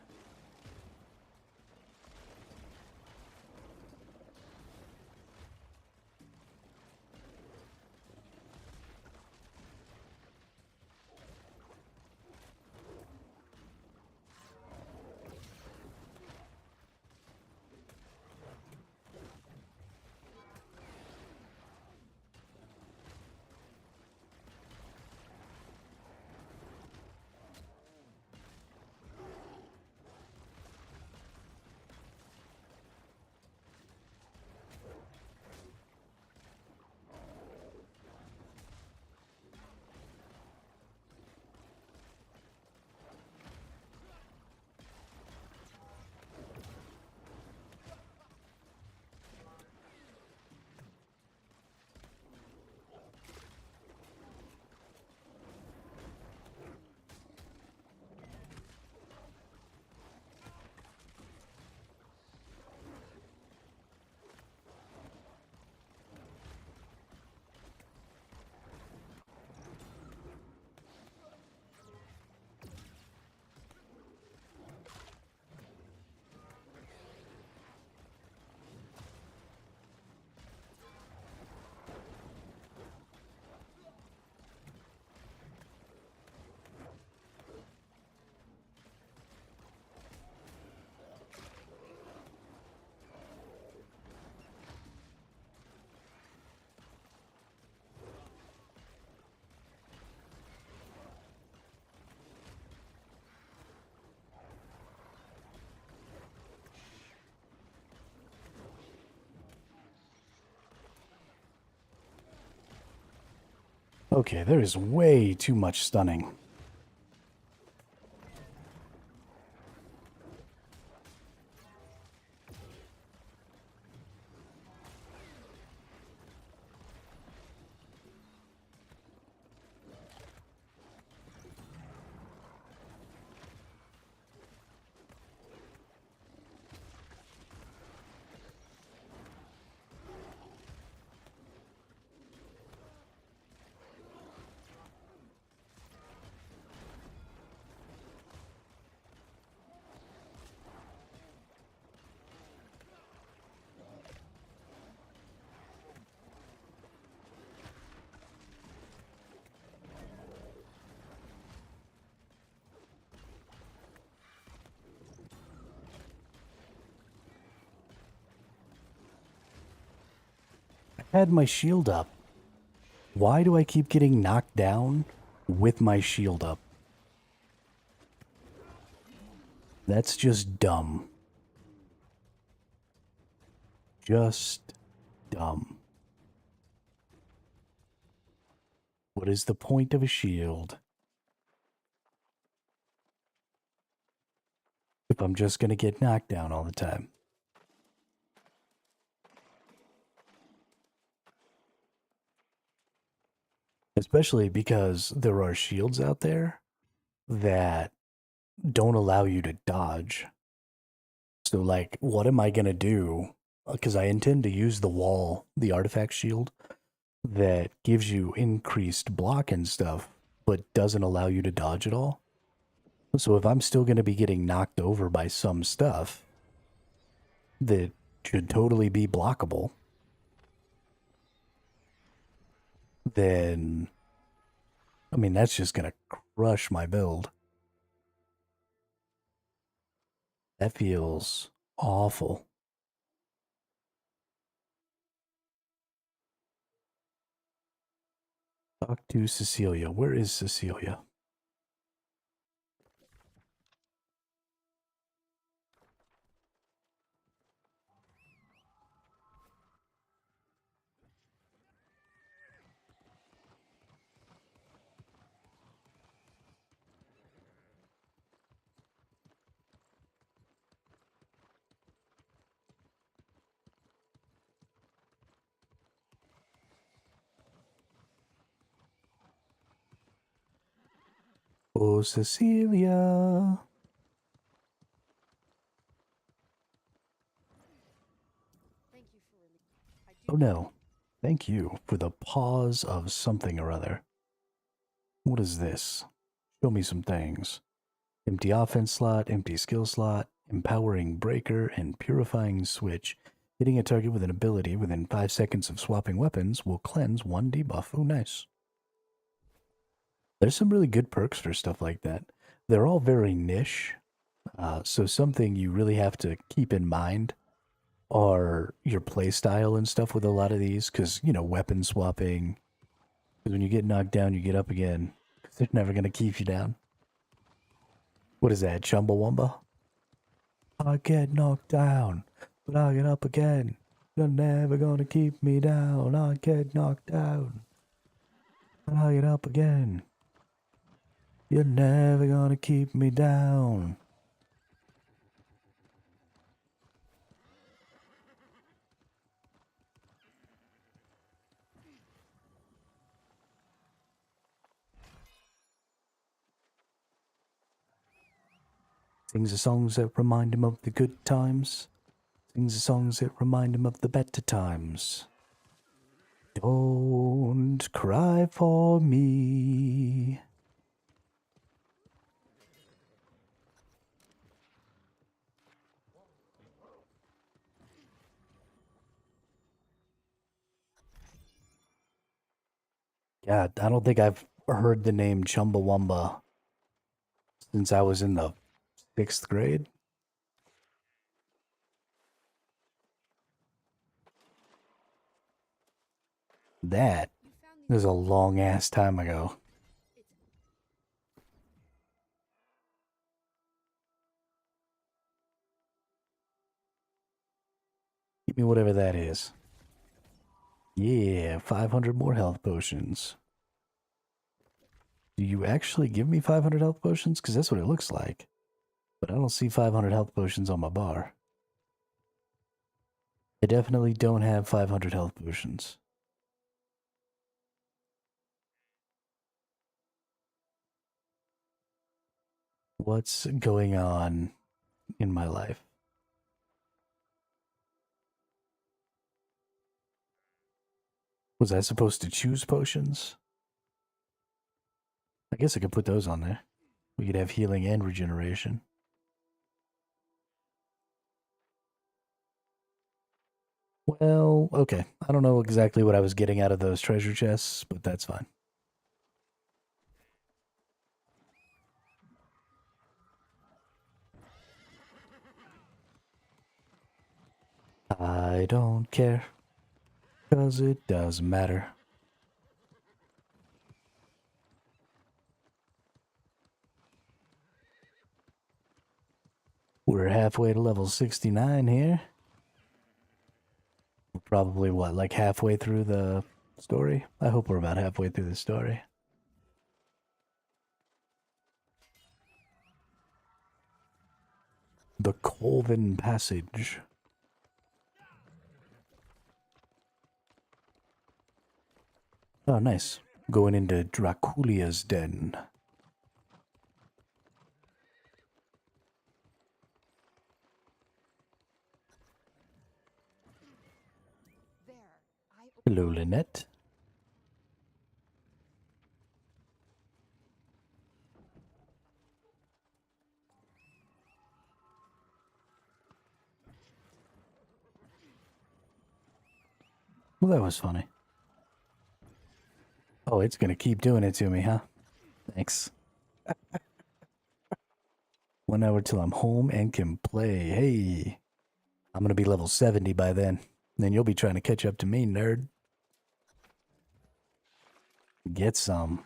Okay, there is way too much stunning. I had my shield up. Why do I keep getting knocked down with my shield up? That's just dumb. Just dumb. What is the point of a shield if I'm just gonna get knocked down all the time? Especially because there are shields out there that don't allow you to dodge. So, like, what am I gonna do? Because I intend to use the wall, the artifact shield, that gives you increased block and stuff, but doesn't allow you to dodge at all. So if I'm still gonna be getting knocked over by some stuff that should totally be blockable, then, I mean, that's just gonna crush my build. That feels awful. Talk to Cecilia. Where is Cecilia? Oh, Cecilia. Thank you for relief. I do Oh no. Thank you for the pause of something or other. What is this? Show me some things. Empty offense slot, empty skill slot, empowering breaker, and purifying switch. Hitting a target with an ability within 5 seconds of swapping weapons will cleanse 1 debuff. Oh, nice. There's some really good perks for stuff like that. They're all very niche. So something you really have to keep in mind are your play style and stuff with a lot of these, because, you know, weapon swapping. Because when you get knocked down, you get up again. Because they're never going to keep you down. What is that, Chumbawamba? I get knocked down, but I get up again. You're never going to keep me down. I get knocked down, but I get up again. You're never going to keep me down. Sings the songs that remind him of the good times. Sings the songs that remind him of the better times. Don't cry for me. God, I don't think I've heard the name Chumbawamba since I was in the 6th grade. That You found the was a long ass time ago. Give me whatever that is. Yeah, 500 more health potions. Do you actually give me 500 health potions? Because that's what it looks like. But I don't see 500 health potions on my bar. I definitely don't have 500 health potions. What's going on in my life? Was I supposed to choose potions? I guess I could put those on there. We could have healing and regeneration. Well, okay. I don't know exactly what I was getting out of those treasure chests, but that's fine. I don't care, 'cause it doesn't matter. We're halfway to level 69 here. We're probably, what, like halfway through the story? I hope we're about halfway through the story. The Colvin Passage. Oh, nice. Going into Draculia's den. there. I Hello, Lynette. Well, that was funny. Oh, it's gonna keep doing it to me, huh? Thanks. 1 hour till I'm home and can play. Hey, I'm gonna be level 70 by then. Then you'll be trying to catch up to me, nerd. Get some.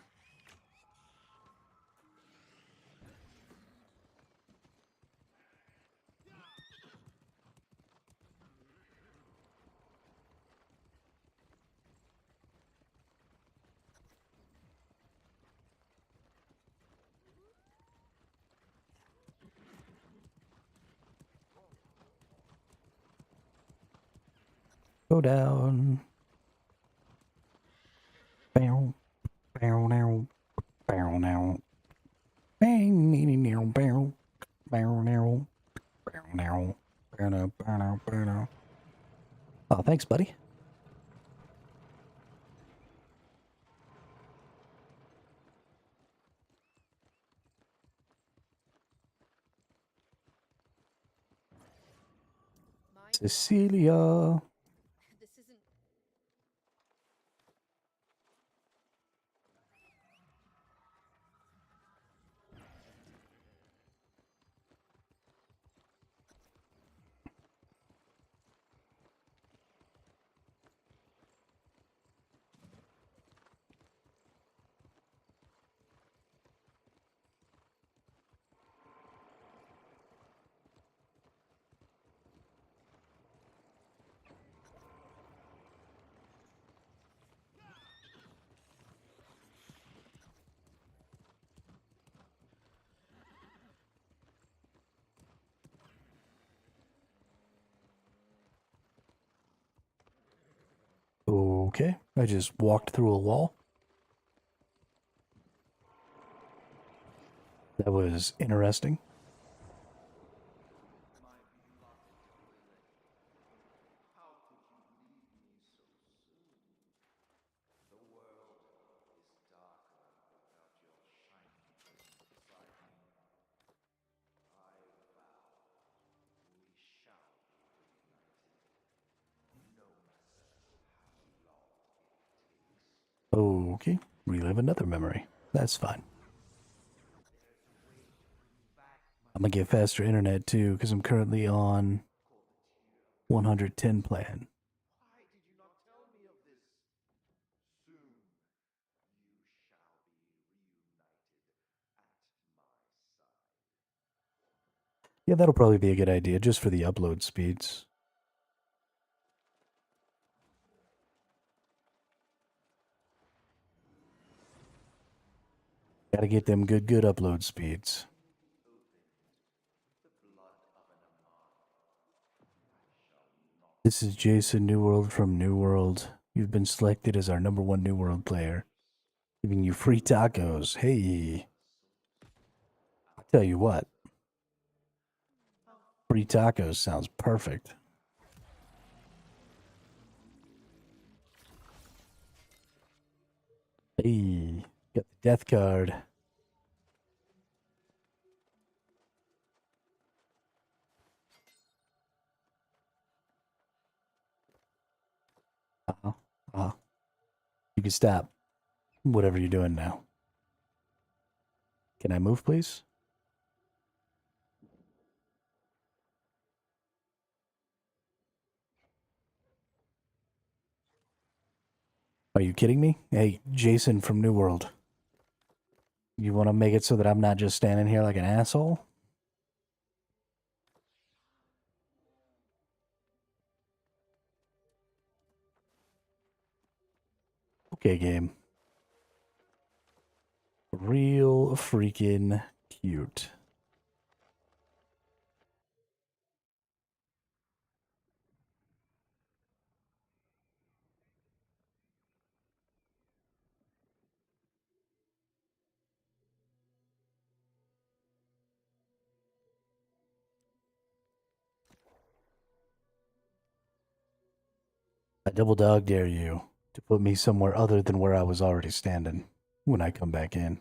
Go down. Bow, bow, now, bow, now. Oh, thanks, buddy. My Cecilia. this isn't. Okay, I just walked through a wall. That was interesting. Okay, relive another memory. That's fine. I'm gonna get faster internet too, because I'm currently on 110 plan. Yeah, that'll probably be a good idea, just for the upload speeds. Gotta get them good upload speeds. This is Jason Newworld from New World. You've been selected as our #1 New World player. Giving you free tacos. Hey. I'll tell you what. Free tacos sounds perfect. Hey. Got the death card. Uh-huh. Uh-huh. You can stop whatever you're doing now. Can I move, please? Are you kidding me? Hey, Jason from New World. You want to make it so that I'm not just standing here like an asshole? Okay, game. Real freaking cute. I double dog dare you to put me somewhere other than where I was already standing when I come back in.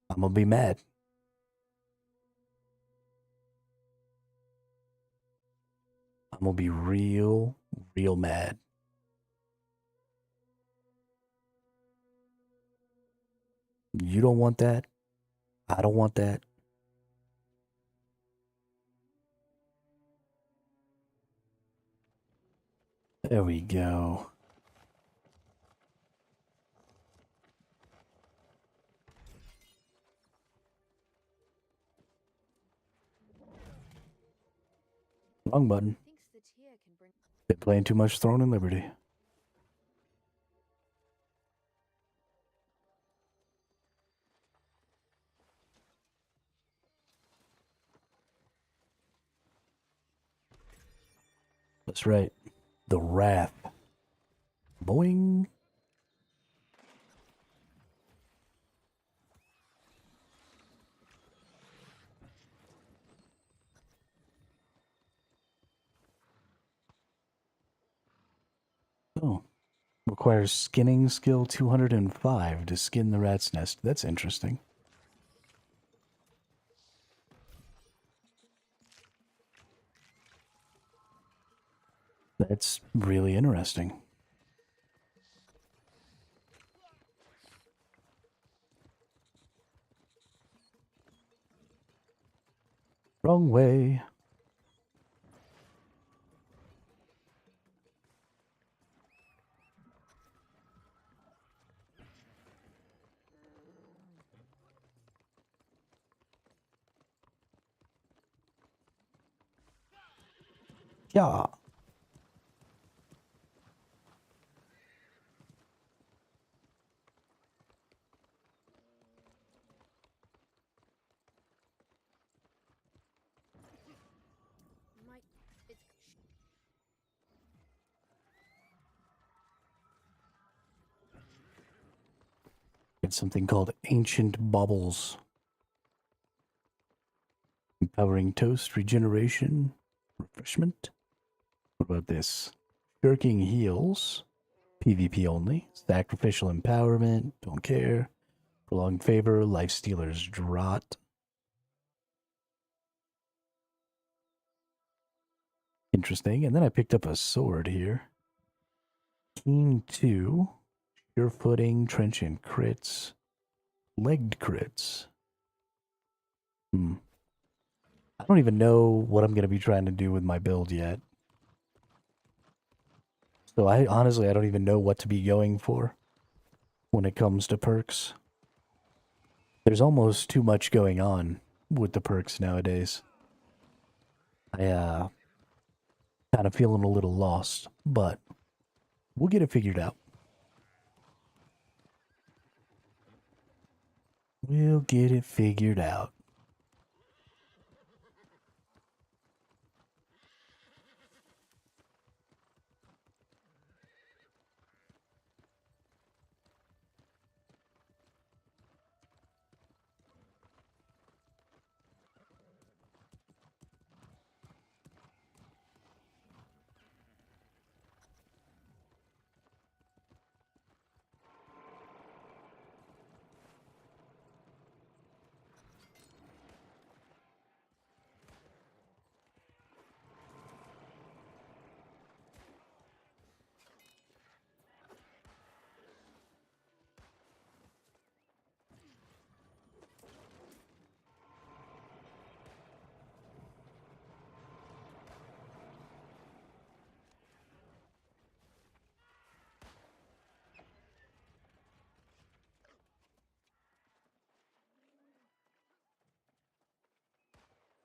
I'm gonna be mad. I'm gonna be real mad. You don't want that. I don't want that. There we go. Wrong button. Thinks the tear can bring. Been playing too much Throne and Liberty. That's right. The Wrath. Boing. Oh. Requires skinning skill 205 to skin the rat's nest. That's interesting. That's really interesting. Wrong way. Yeah. My, it's It's something called Ancient Baubles. Empowering toast, regeneration, refreshment. What about this? Shirking heals. PvP only. Sacrificial empowerment. Don't care. Prolonged favor. Life stealer's draught. Interesting. And then I picked up a sword here. Keen 2. Sure footing. Trenchant crits. Legged crits. I don't even know what I'm going to be trying to do with my build yet. So I don't even know what to be going for when it comes to perks. There's almost too much going on with the perks nowadays. I kind of feeling a little lost, but we'll get it figured out. We'll get it figured out.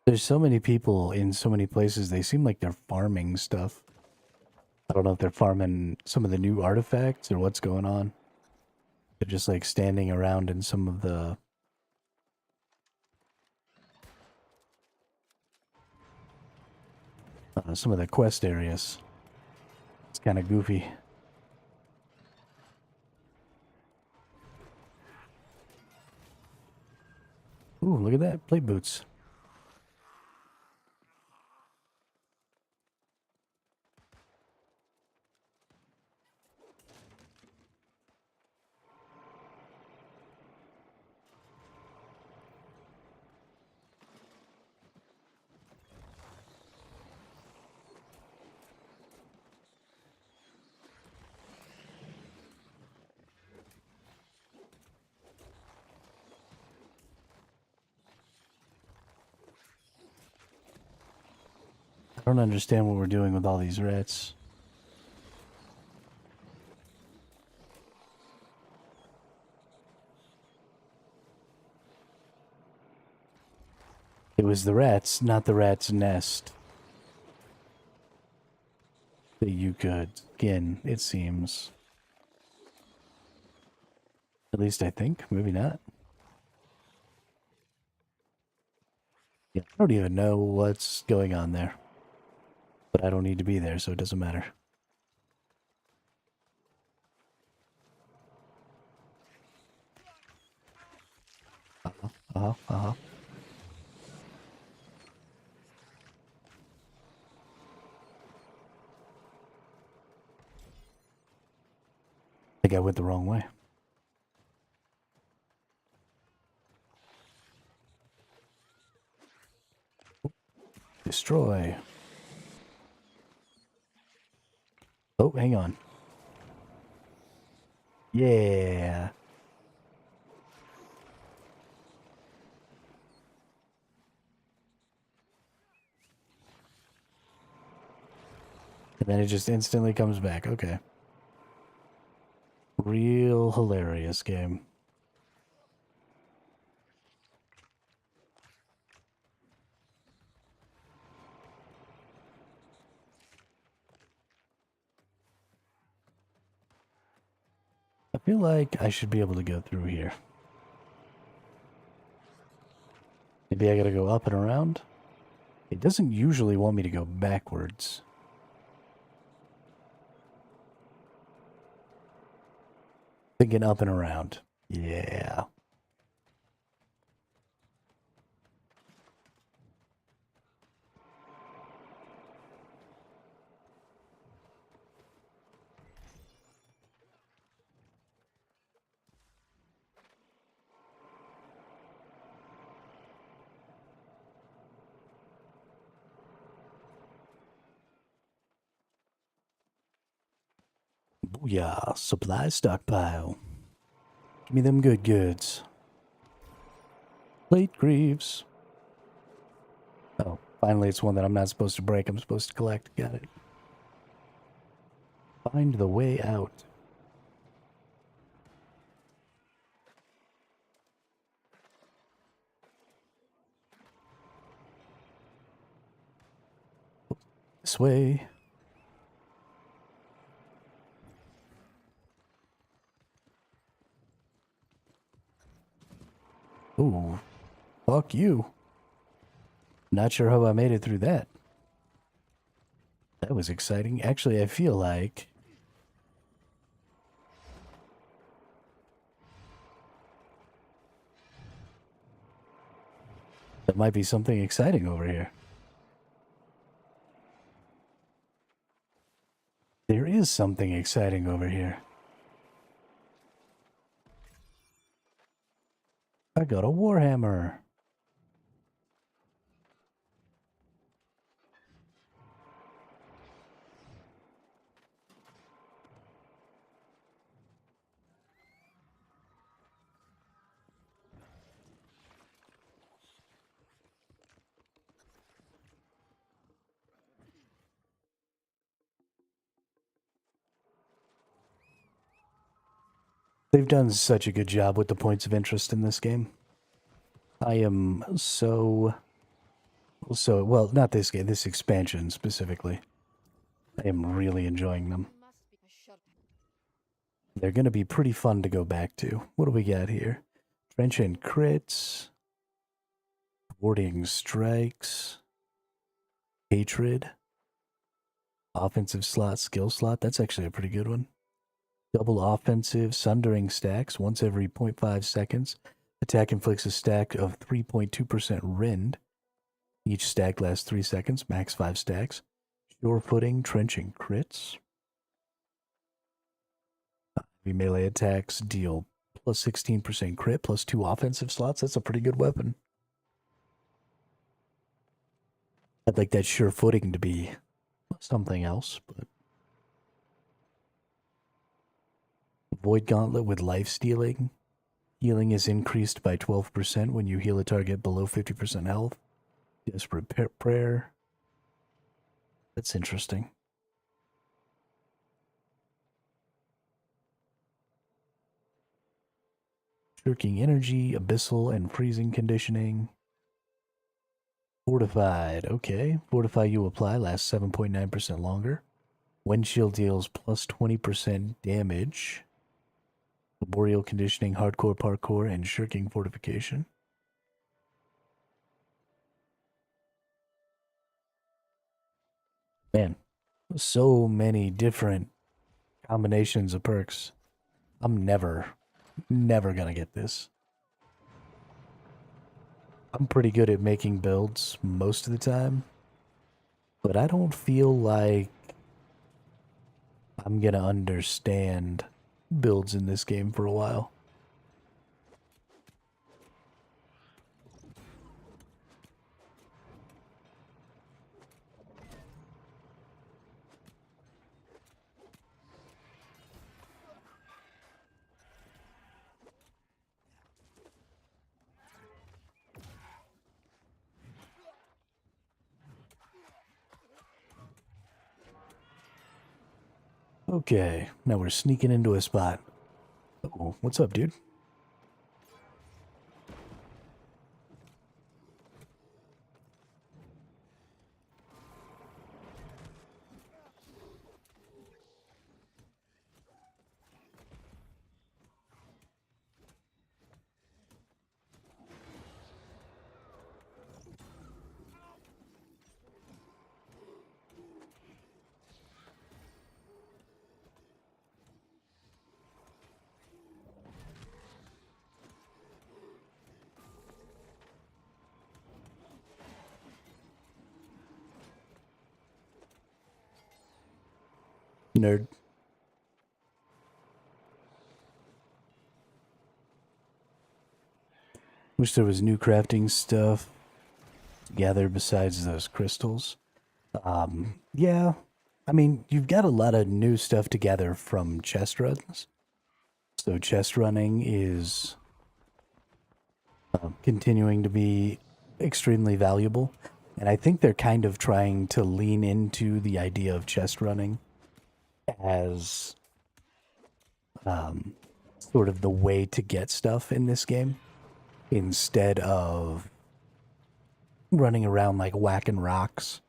There's so many people in so many places, they seem like they're farming stuff. I don't know if they're farming some of the new artifacts or what's going on. They're just like standing around in some of the quest areas. It's kind of goofy. Ooh, look at that. Plate boots. I don't understand what we're doing with all these rats. It was the rats, not the rat's nest, that you could skin, it seems. At least I think. Maybe not. Yeah, I don't even know what's going on there. But I don't need to be there, so it doesn't matter. Uh-huh. think I went the wrong way. Destroy. Oh, hang on. Yeah. And then it just instantly comes back. Okay. Real hilarious game. I feel like I should be able to go through here. Maybe I gotta go up and around? It doesn't usually want me to go backwards. Thinking up and around. Yeah. Booyah, supply stockpile. Give me them good goods. Plate greaves. Oh, finally it's one that I'm not supposed to break. I'm supposed to collect. Got it. Find the way out. This way. Ooh, fuck you. Not sure how I made it through that. That was exciting. Actually, I feel like there might be something exciting over here. There is something exciting over here. I got a warhammer. They've done such a good job with the points of interest in this game. I am well, not this game, this expansion specifically. I am really enjoying them. Must be a shut. They're going to be pretty fun to go back to. What do we got here? Trench and crits. Warding strikes. Hatred. Offensive slot, skill slot. That's actually a pretty good one. Double offensive, sundering stacks once every 0.5 seconds. Attack inflicts a stack of 3.2% rend. Each stack lasts 3 seconds, max 5 stacks. Sure footing, trenching crits. Heavy melee attacks deal plus 16% crit, plus 2 offensive slots. That's a pretty good weapon. I'd like that sure footing to be something else, but Void Gauntlet with life stealing. Healing is increased by 12% when you heal a target below 50% health. Desperate Prayer. That's interesting. Shirking Energy, Abyssal, and Freezing Conditioning. Fortified. Okay. Fortify you apply lasts 7.9% longer. Windshield deals plus 20% damage. Arboreal Conditioning, Hardcore Parkour, and Shirking Fortification. Man, so many different combinations of perks. I'm never gonna get this. I'm pretty good at making builds most of the time, but I don't feel like I'm gonna understand builds in this game for a while. Okay, now we're sneaking into a spot. Oh, what's up, dude? Nerd. Wish there was new crafting stuff to gather besides those crystals. Yeah. I mean, you've got a lot of new stuff to gather from chest runs. So chest running is continuing to be extremely valuable. And I think they're kind of trying to lean into the idea of chest running as sort of the way to get stuff in this game instead of running around like whacking rocks.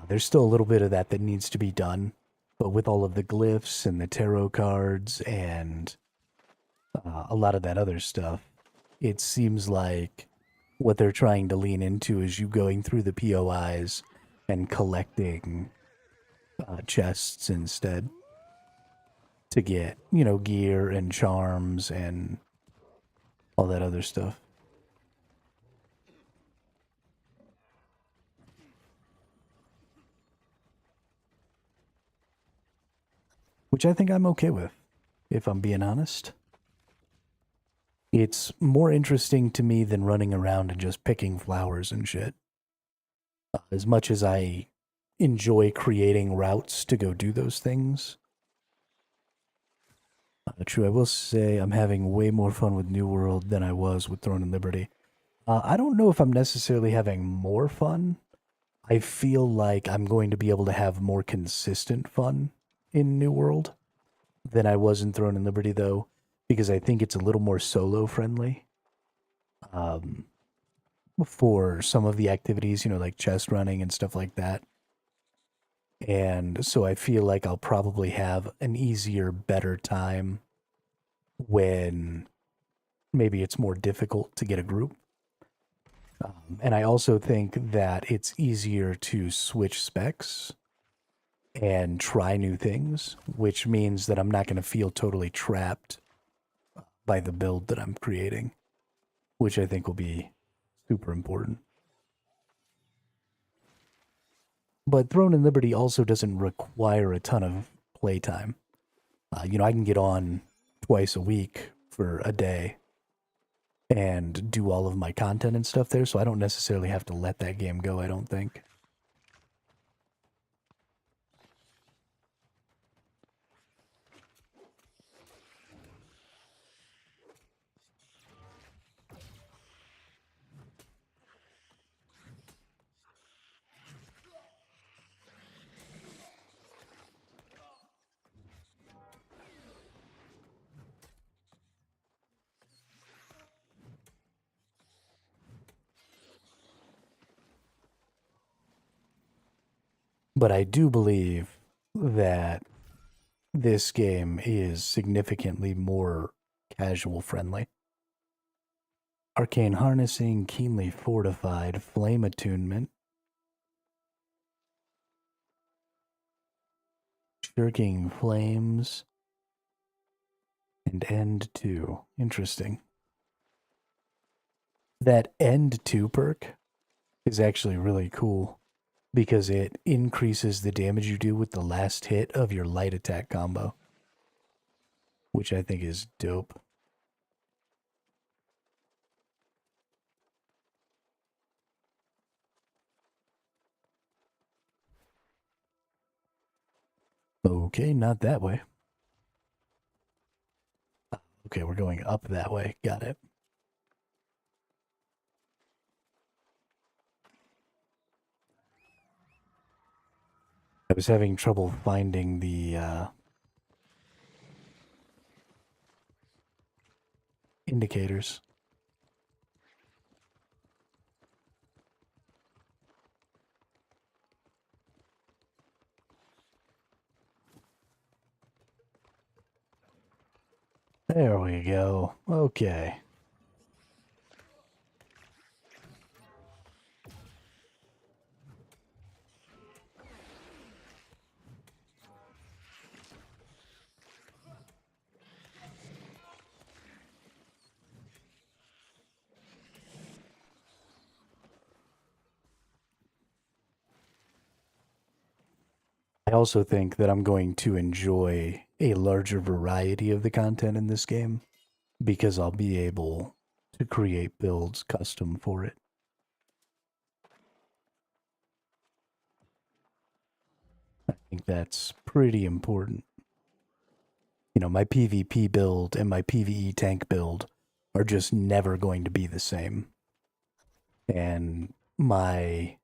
There's still a little bit of that that needs to be done, but with all of the glyphs and the tarot cards and a lot of that other stuff, it seems like what they're trying to lean into is you going through the POIs and collecting chests instead to get, you know, gear and charms and all that other stuff. Which I think I'm okay with, if I'm being honest. It's more interesting to me than running around and just picking flowers and shit. As much as I enjoy creating routes to go do those things. True, I will say I'm having way more fun with New World than I was with Throne and Liberty. I don't know if I'm necessarily having more fun. I feel like I'm going to be able to have more consistent fun in New World than I was in Throne and Liberty, though, because I think it's a little more solo friendly for some of the activities, you know, like chest running and stuff like that. And so I feel like I'll probably have an easier, better time when maybe it's more difficult to get a group. And I also think that it's easier to switch specs and try new things, which means that I'm not going to feel totally trapped by the build that I'm creating, which I think will be super important. But Throne and Liberty also doesn't require a ton of playtime. You know, I can get on twice a week for a day and do all of my content and stuff there, so I don't necessarily have to let that game go, I don't think. But I do believe that this game is significantly more casual friendly. Arcane harnessing, keenly fortified, flame attunement, shirking flames, and end 2. Interesting. That end 2 perk is actually really cool because it increases the damage you do with the last hit of your light attack combo. which I think is dope. Okay, not that way. Okay, we're going up that way. Got it. I was having trouble finding the indicators. There we go. Okay. I also think that I'm going to enjoy a larger variety of the content in this game because I'll be able to create builds custom for it. I think that's pretty important. You know, my PvP build and my PvE tank build are just never going to be the same. And my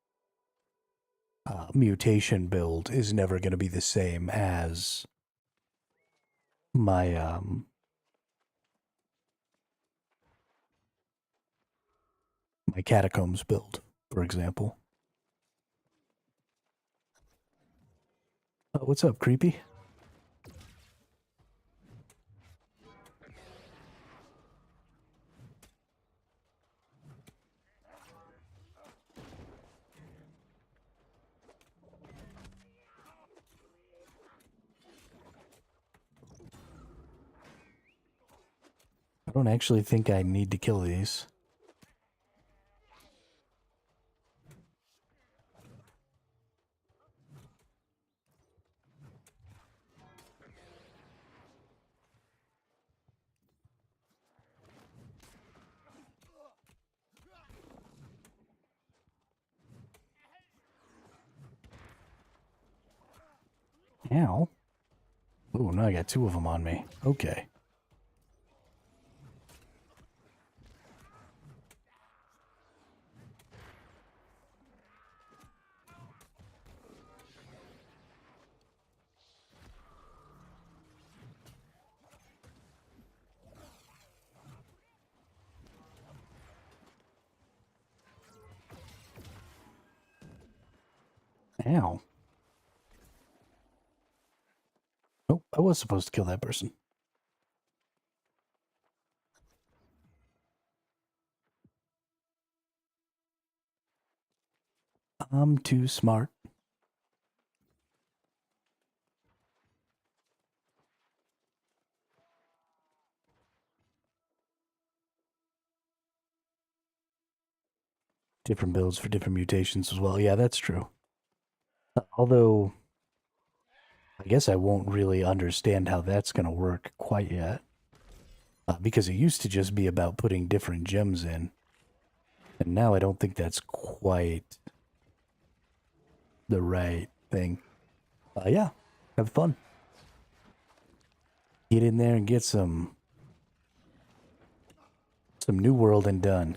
mutation build is never going to be the same as my my catacombs build, for example. What's up, creepy? I don't actually think I need to kill these. Ow. Ooh, now I got two of them on me. Okay. Ow. Oh, I was supposed to kill that person. I'm too smart. Different builds for different mutations as well. Yeah, that's true. Although, I guess I won't really understand how that's going to work quite yet. Because it used to just be about putting different gems in. And now I don't think that's quite the right thing. Yeah, have fun. Get in there and get some New World and done.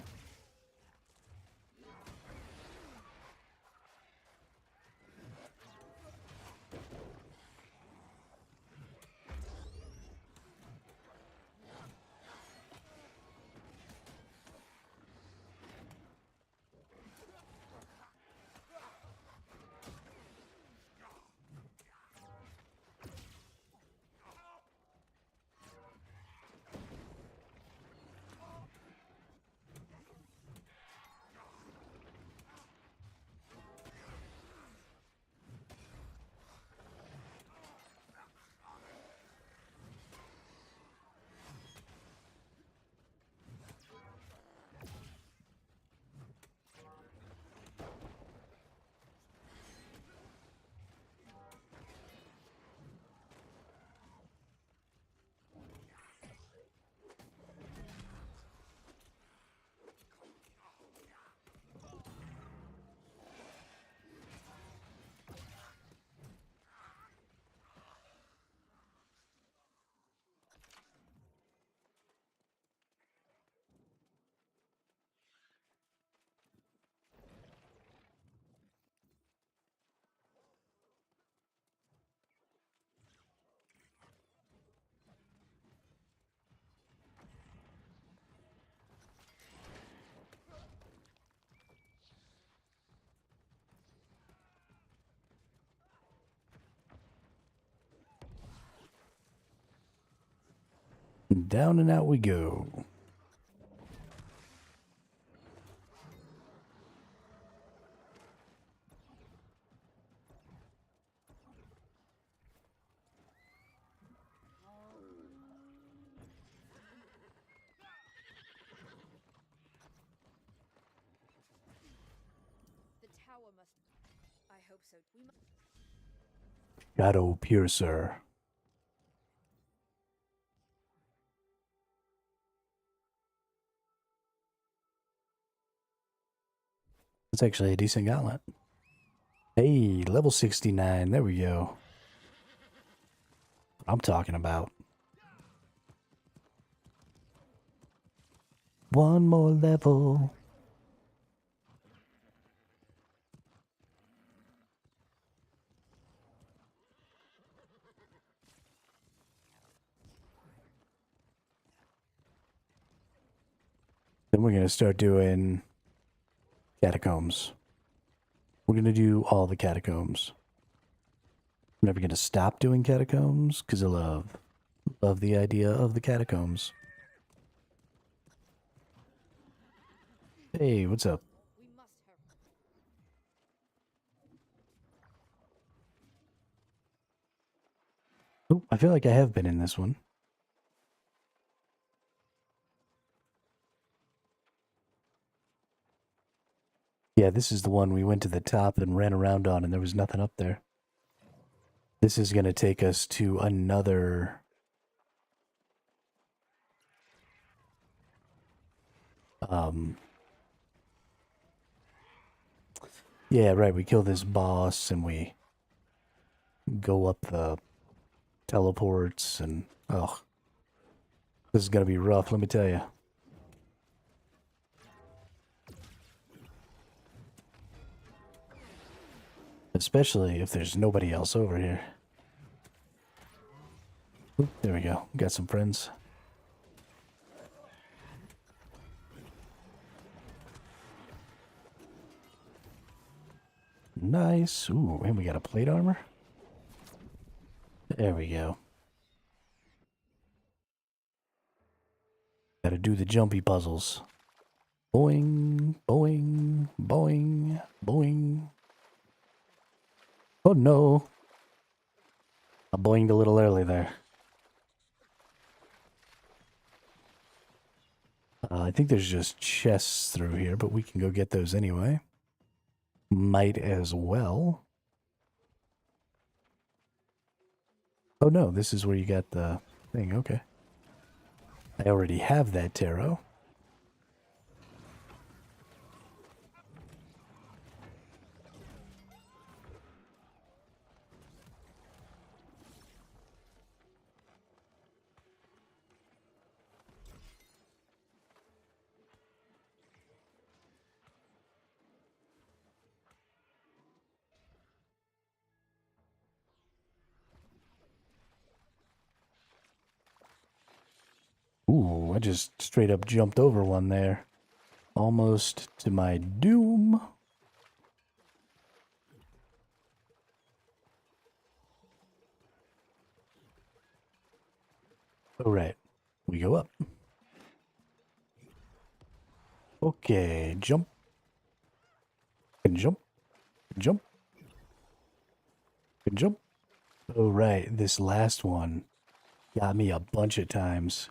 Down and out we go. The tower must. I hope so. We must. Shadow Piercer. That's actually a decent gauntlet. Hey, level 69. There we go. I'm talking about. One more level. Then we're going to start doing catacombs. We're going to do all the catacombs. I'm never going to stop doing catacombs because I love the idea of the catacombs. Hey, what's up? We must hurry. Oh, I feel like I have been in this one. Yeah, this is the one we went to the top and ran around on and there was nothing up there. This is going to take us to another... Yeah, right, we kill this boss and we go up the teleports and... Oh, this is going to be rough, let me tell you. Especially if there's nobody else over here. Oop, there we go. Got some friends. Nice. Ooh, and we got a plate armor. There we go. Gotta do the jumpy puzzles. Boing, boing, boing, boing. Oh no. I boinged a little early there. I think there's just chests through here, but we can go get those anyway. Might as well. Oh no, this is where you got the thing, okay. I already have that tarot. Ooh, I just straight up jumped over one there. Almost to my doom. Alright, we go up. Okay, jump. And jump. Jump. And jump. Alright, this last one got me a bunch of times.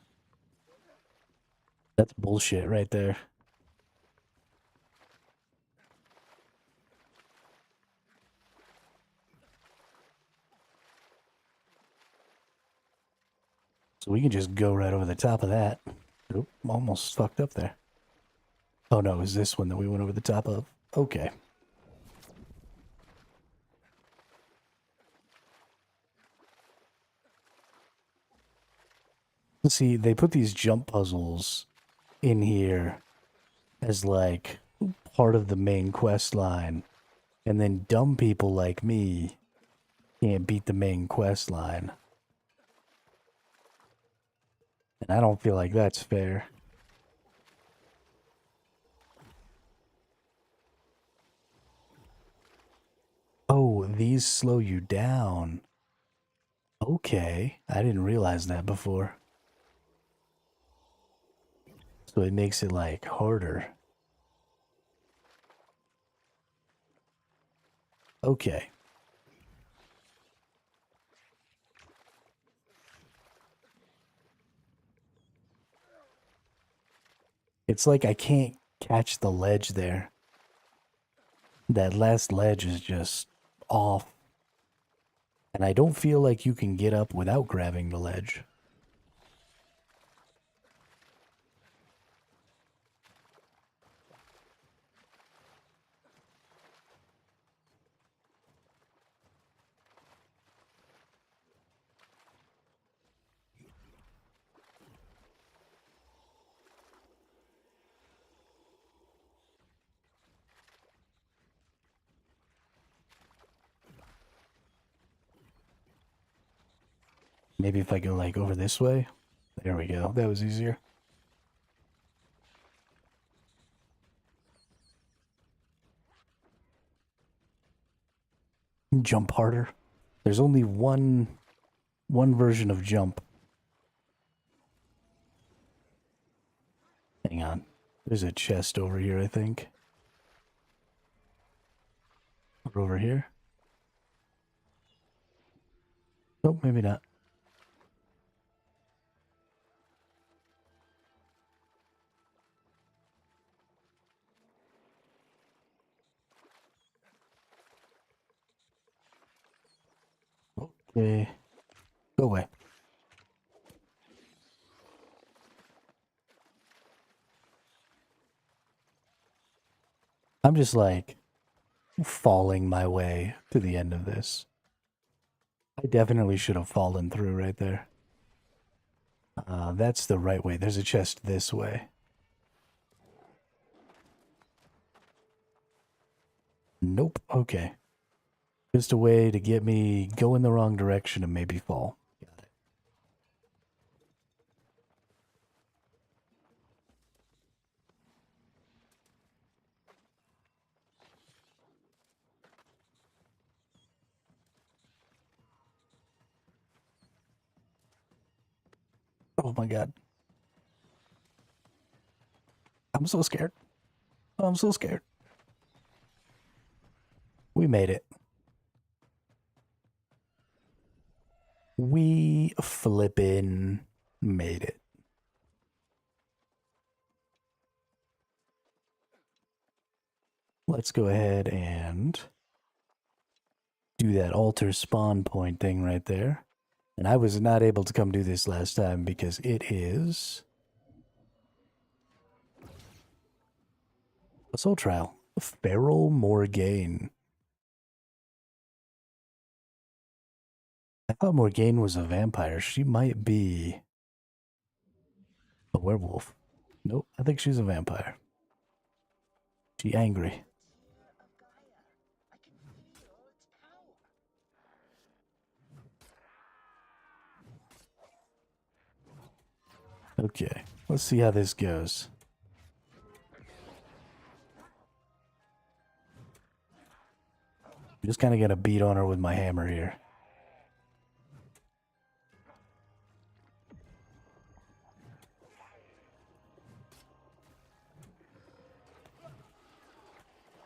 That's bullshit right there. So we can just go right over the top of that. Oop, almost fucked up there. Oh no, is this one that we went over the top of? Okay. See, they put these jump puzzles in here as like part of the main quest line. And then dumb people like me can't beat the main quest line. And I don't feel like that's fair. Oh, these slow you down. Okay, I didn't realize that before. So it makes it like harder. Okay. It's like I can't catch the ledge there. That last ledge is just off. And I don't feel like you can get up without grabbing the ledge. Maybe if I go like over this way. There we go. That was easier. Jump harder. There's only one version of jump. Hang on. There's a chest over here, I think. Or over here. Oh, maybe not. Okay. Go away. I'm just like falling my way to the end of this. I definitely should have fallen through right there. That's the right way. There's a chest this way. Nope. Okay. Just a way to get me go in the wrong direction and maybe fall. Got it. Oh my god. I'm so scared. I'm so scared. We made it. We flippin' made it. Let's go ahead and do that altar spawn point thing right there. And I was not able to come do this last time because it is a soul trial. Feral Morgaine. I thought Morgaine was a vampire. She might be a werewolf. Nope, I think she's a vampire. She angry. Okay, let's see how this goes. I'm just kind of gonna beat on her with my hammer here.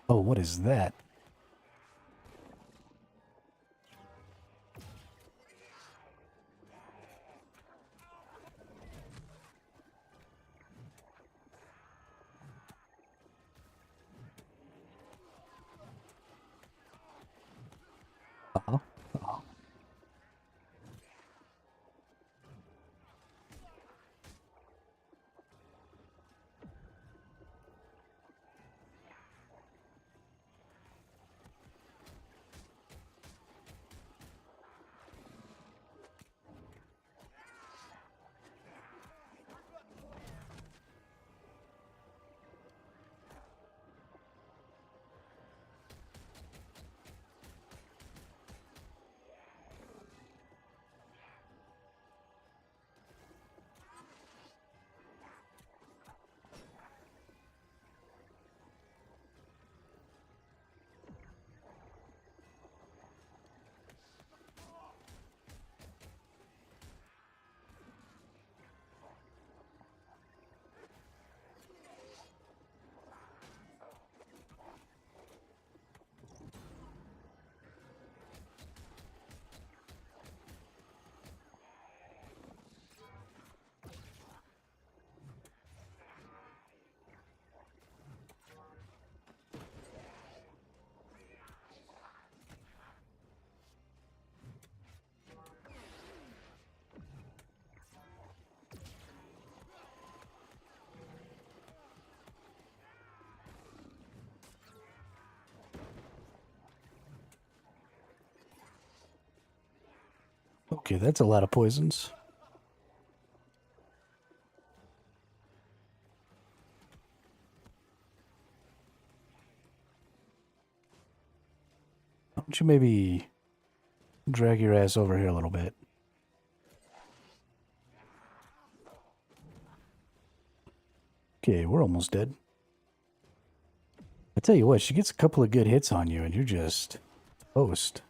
Oh, what is that? Uh-huh. Uh-huh. Okay, that's a lot of poisons. Why don't you maybe drag your ass over here a little bit? Okay, we're almost dead. I tell you what, she gets a couple of good hits on you and you're just toast.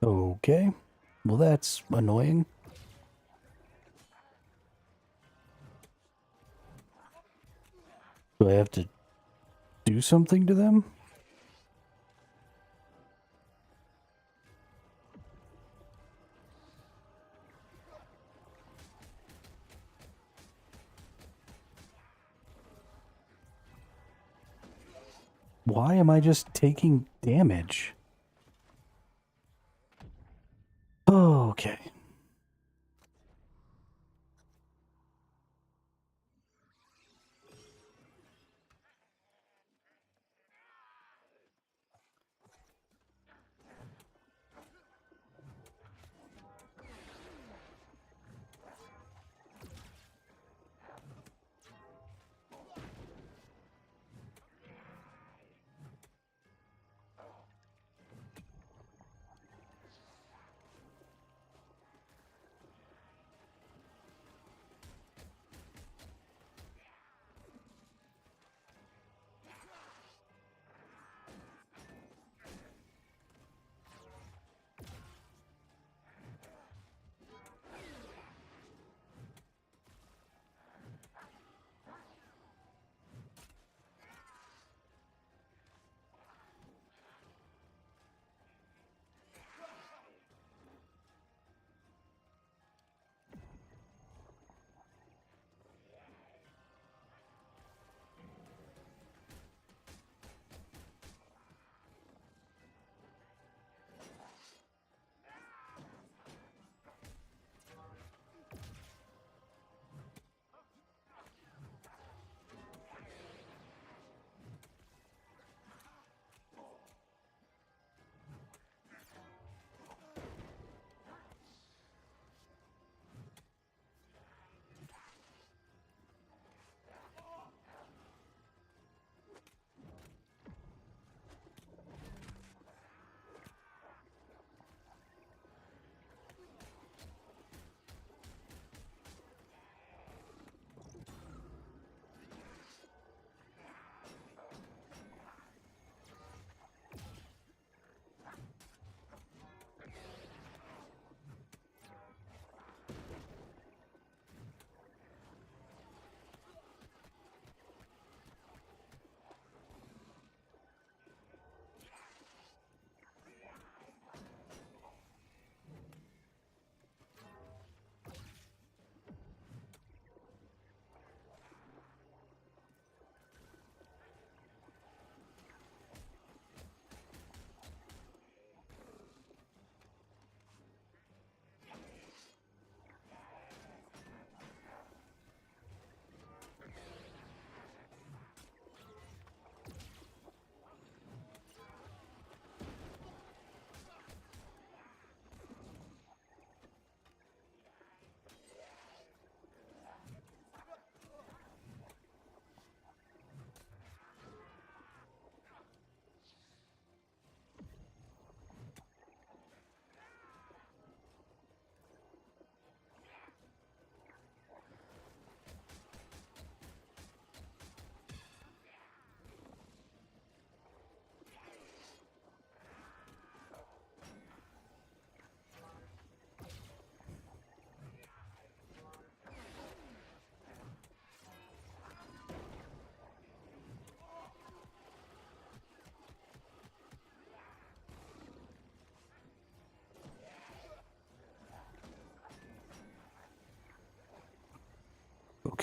Okay, well that's annoying. Do I have to do something to them? Why am I just taking damage? Okay.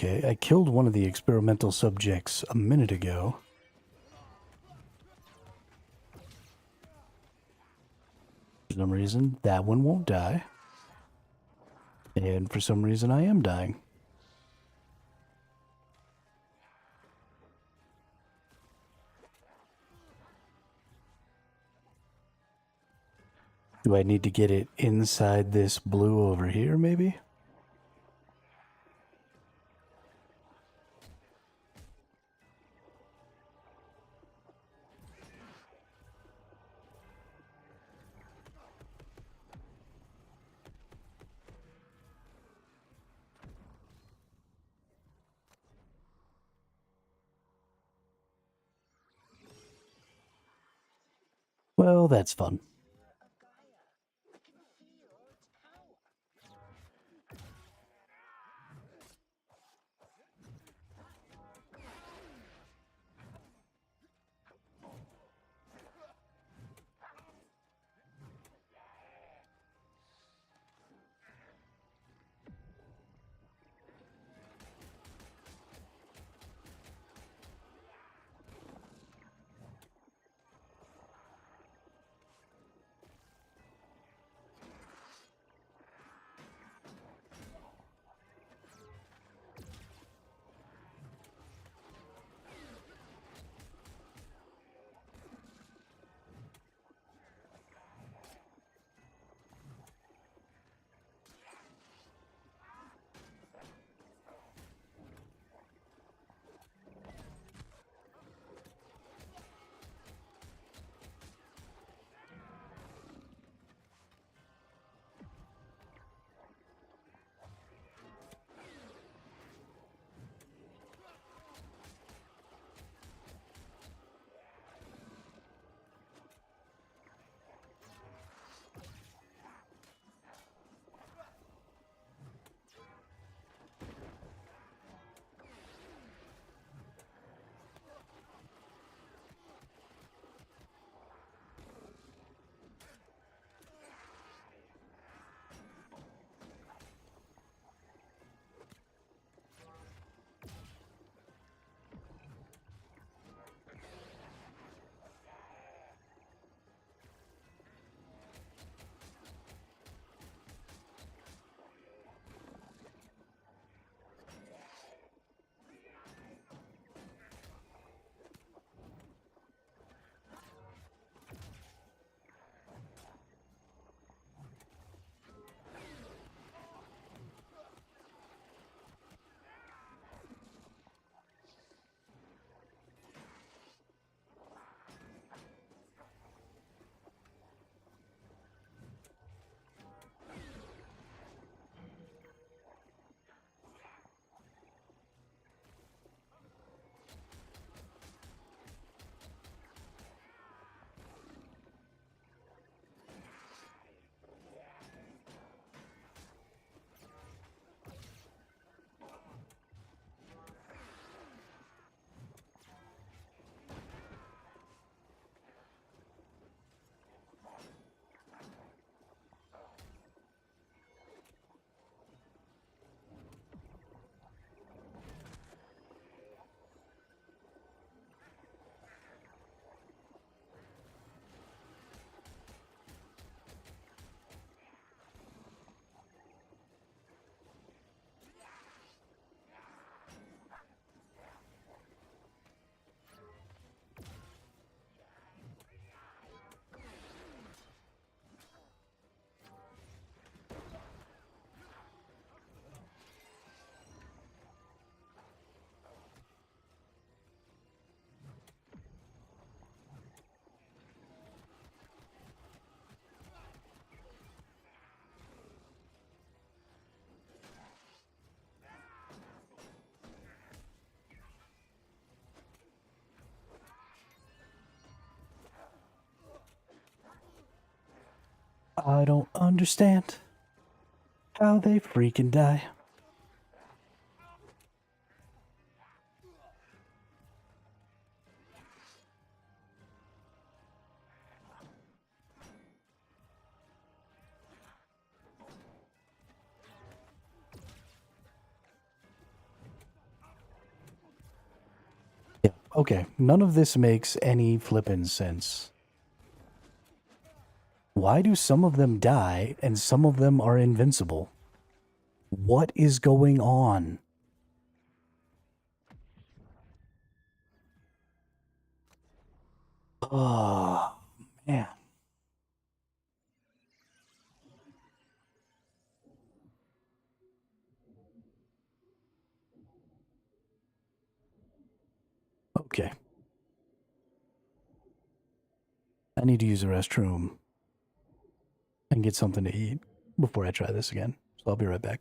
Okay, I killed one of the experimental subjects a minute ago. For some reason, that one won't die. And for some reason, I am dying. Do I need to get it inside this blue over here, maybe? Well, that's fun. I don't understand how they freaking die. Okay, none of this makes any flippin' sense. Why do some of them die and some of them are invincible? What is going on? Oh, man. Okay. I need to use the restroom and get something to eat before I try this again. So I'll be right back.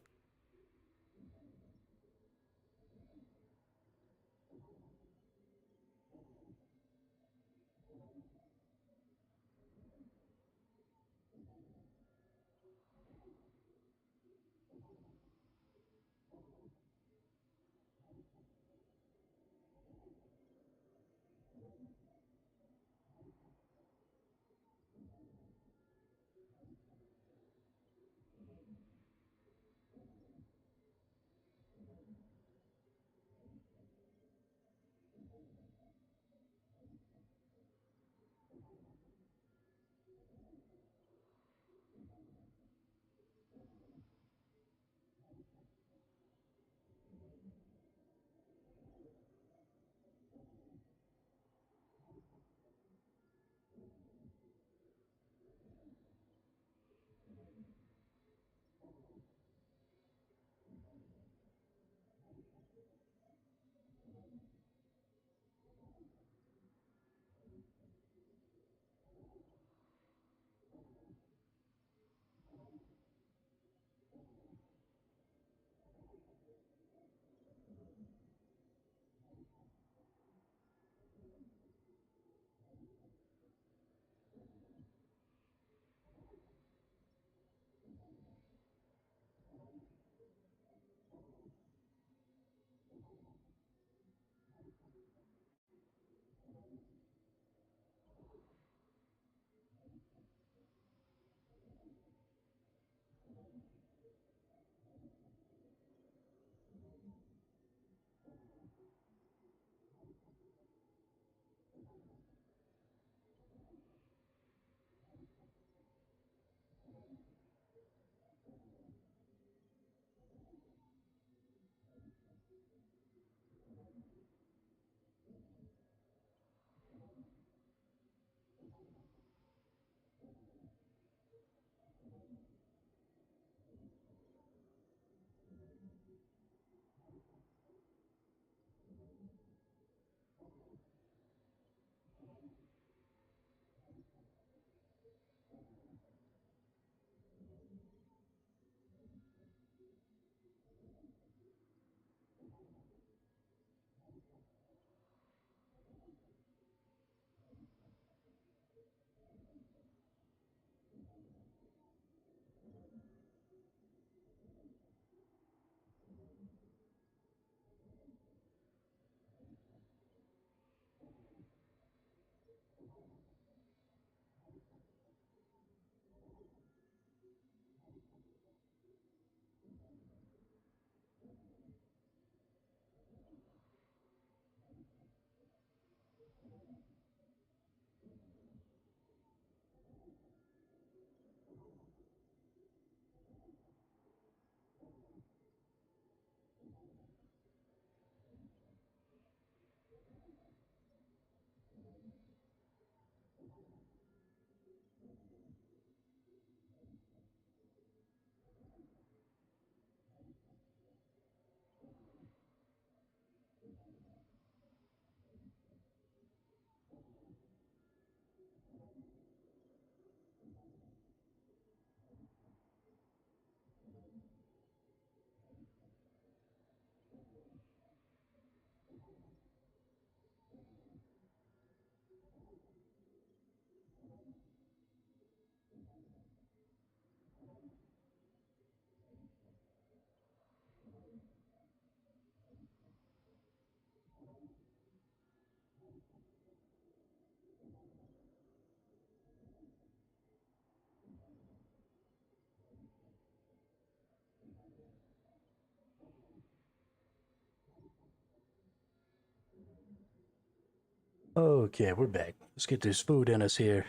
Okay, we're back. Let's get this food in us here.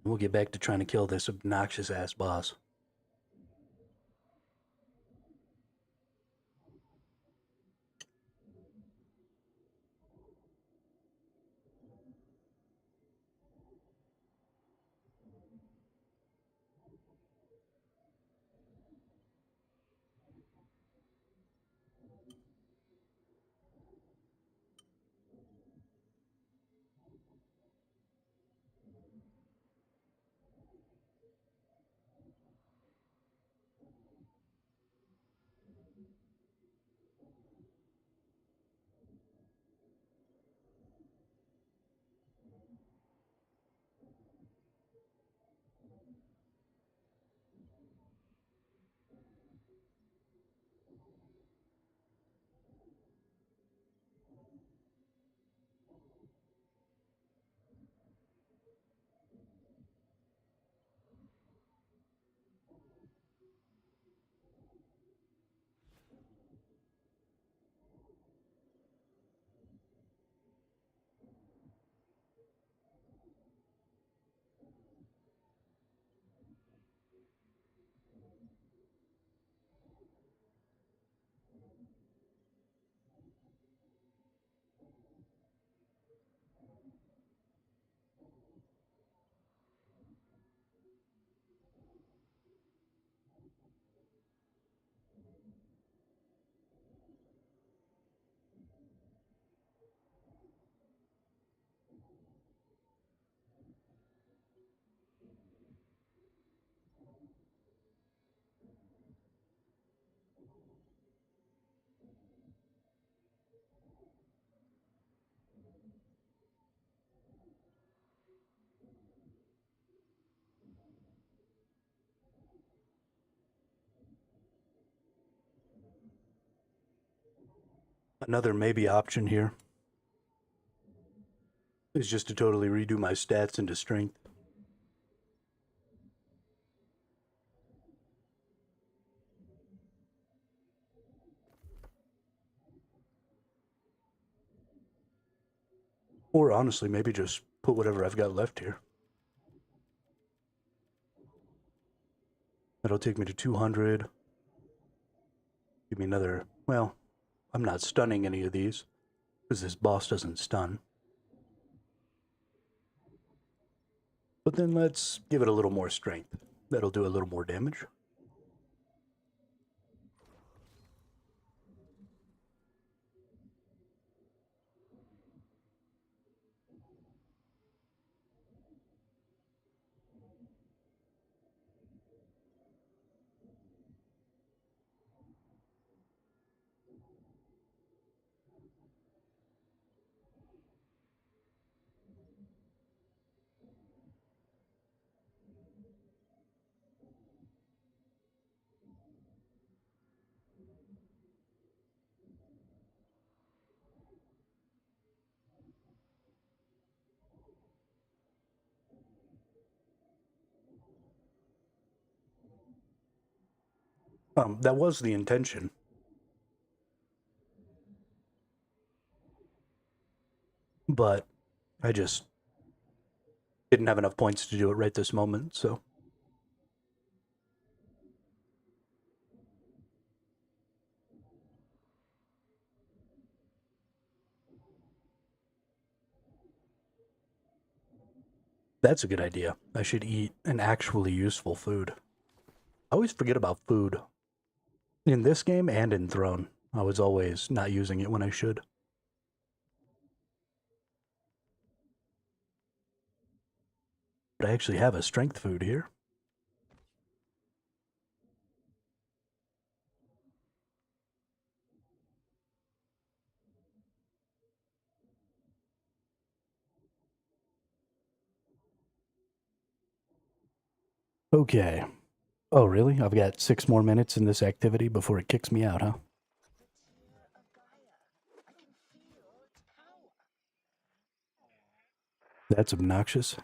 We'll get back to trying to kill this obnoxious ass boss. Another maybe option here is just to totally redo my stats into strength. Or honestly, maybe just put whatever I've got left here. That'll take me to 200. Give me another, well, I'm not stunning any of these, because this boss doesn't stun. But then let's give it a little more strength. That'll do a little more damage. That was the intention. But I just didn't have enough points to do it right this moment, so. That's a good idea. I should eat an actually useful food. I always forget about food. In this game and in Throne, I was always not using it when I should. But I actually have a strength food here. Okay. Oh, really? I've got 6 more minutes in this activity before it kicks me out, huh? That's obnoxious.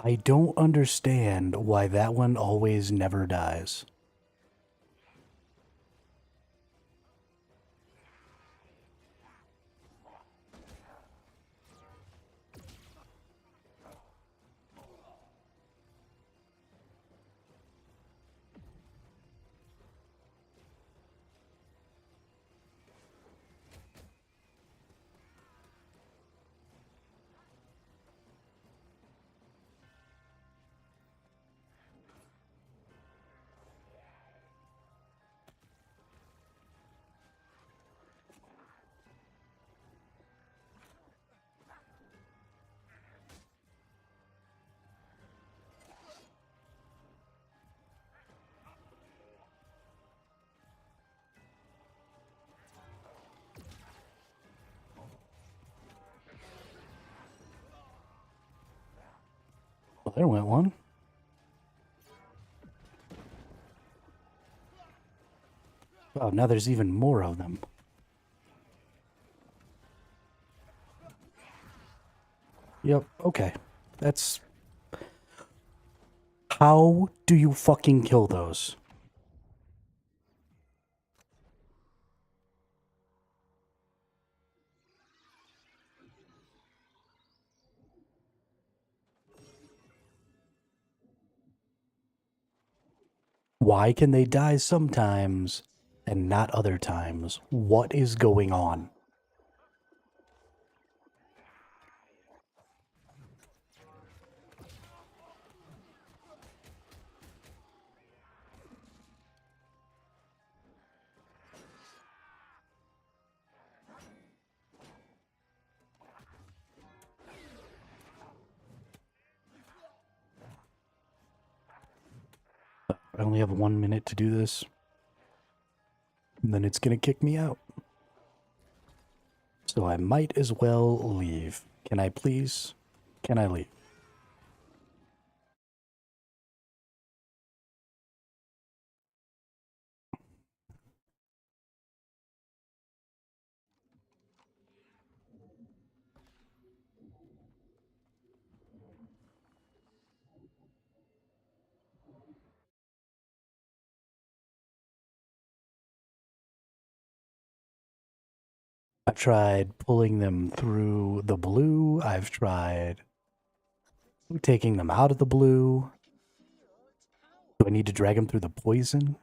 I don't understand why that one always never dies. Well, there went one. Oh, now there's even more of them. Yep, okay. That's... How do you fucking kill those? Why can they die sometimes and not other times? What is going on? I only have 1 minute to do this. And then it's gonna kick me out. So I might as well leave. Can I please? Can I leave? I've tried pulling them through the blue. I've tried taking them out of the blue. Do I need to drag them through the poison?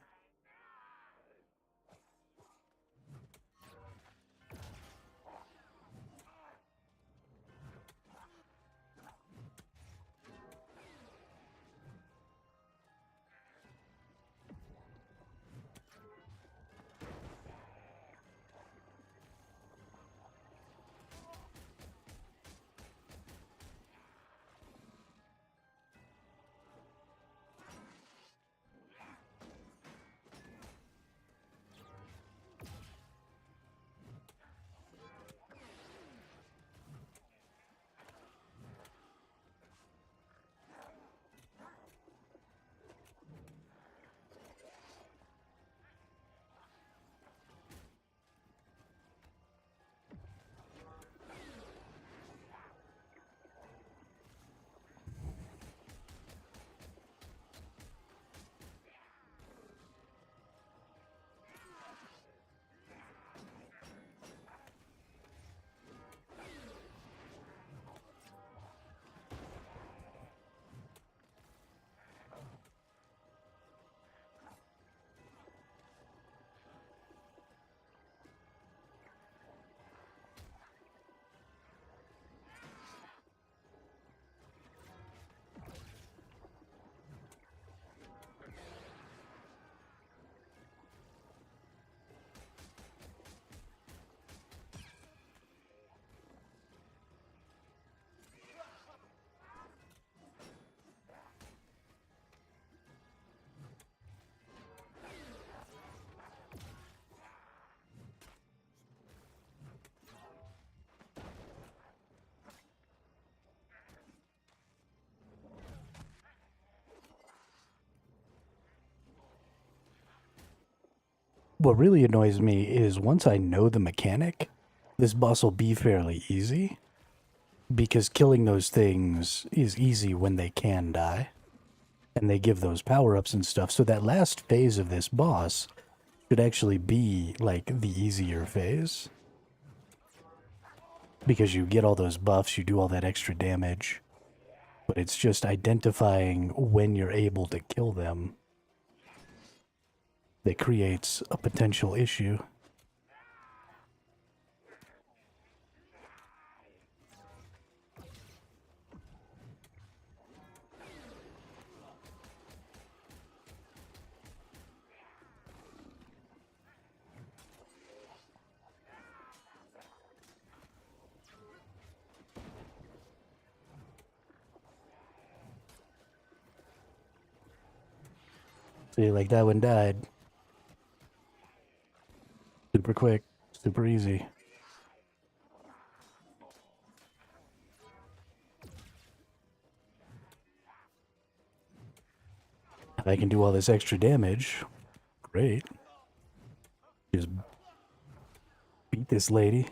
What really annoys me is once I know the mechanic, this boss will be fairly easy. because killing those things is easy when they can die. And they give those power-ups and stuff. So that last phase of this boss should actually be, like, the easier phase. Because you get all those buffs, you do all that extra damage. But it's just identifying when you're able to kill them that creates a potential issue. See, like that one died. Super quick, super easy. I can do all this extra damage. Great. Just beat this lady.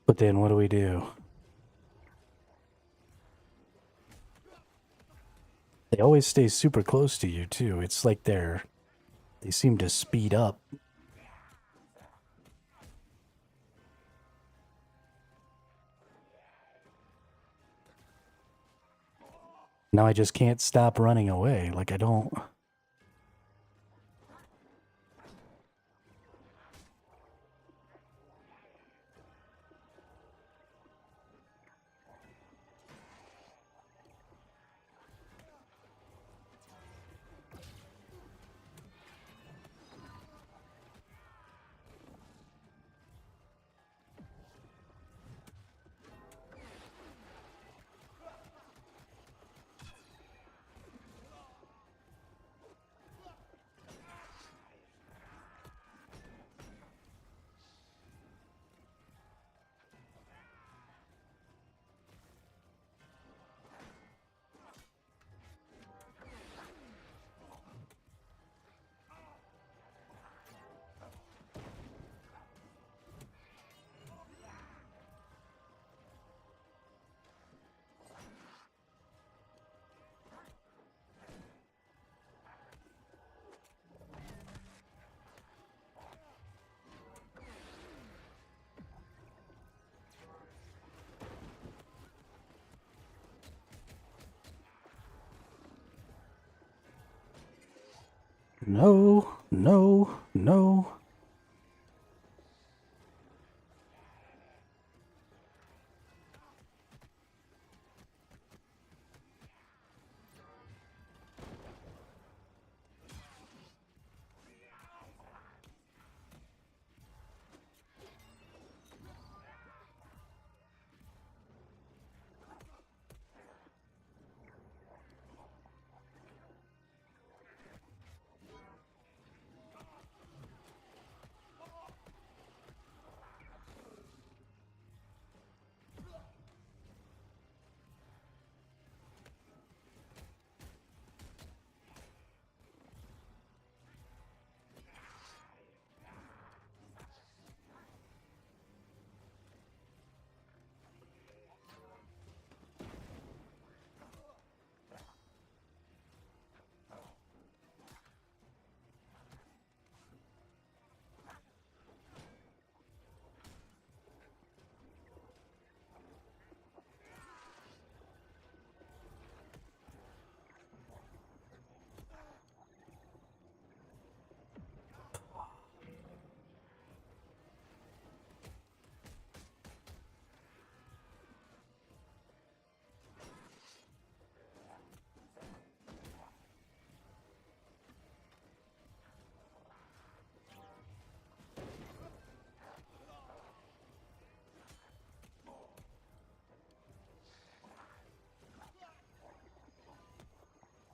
But then what do we do? They always stay super close to you too. It's like they seem to speed up. Now I just can't stop running away. Like I don't... No, no, no.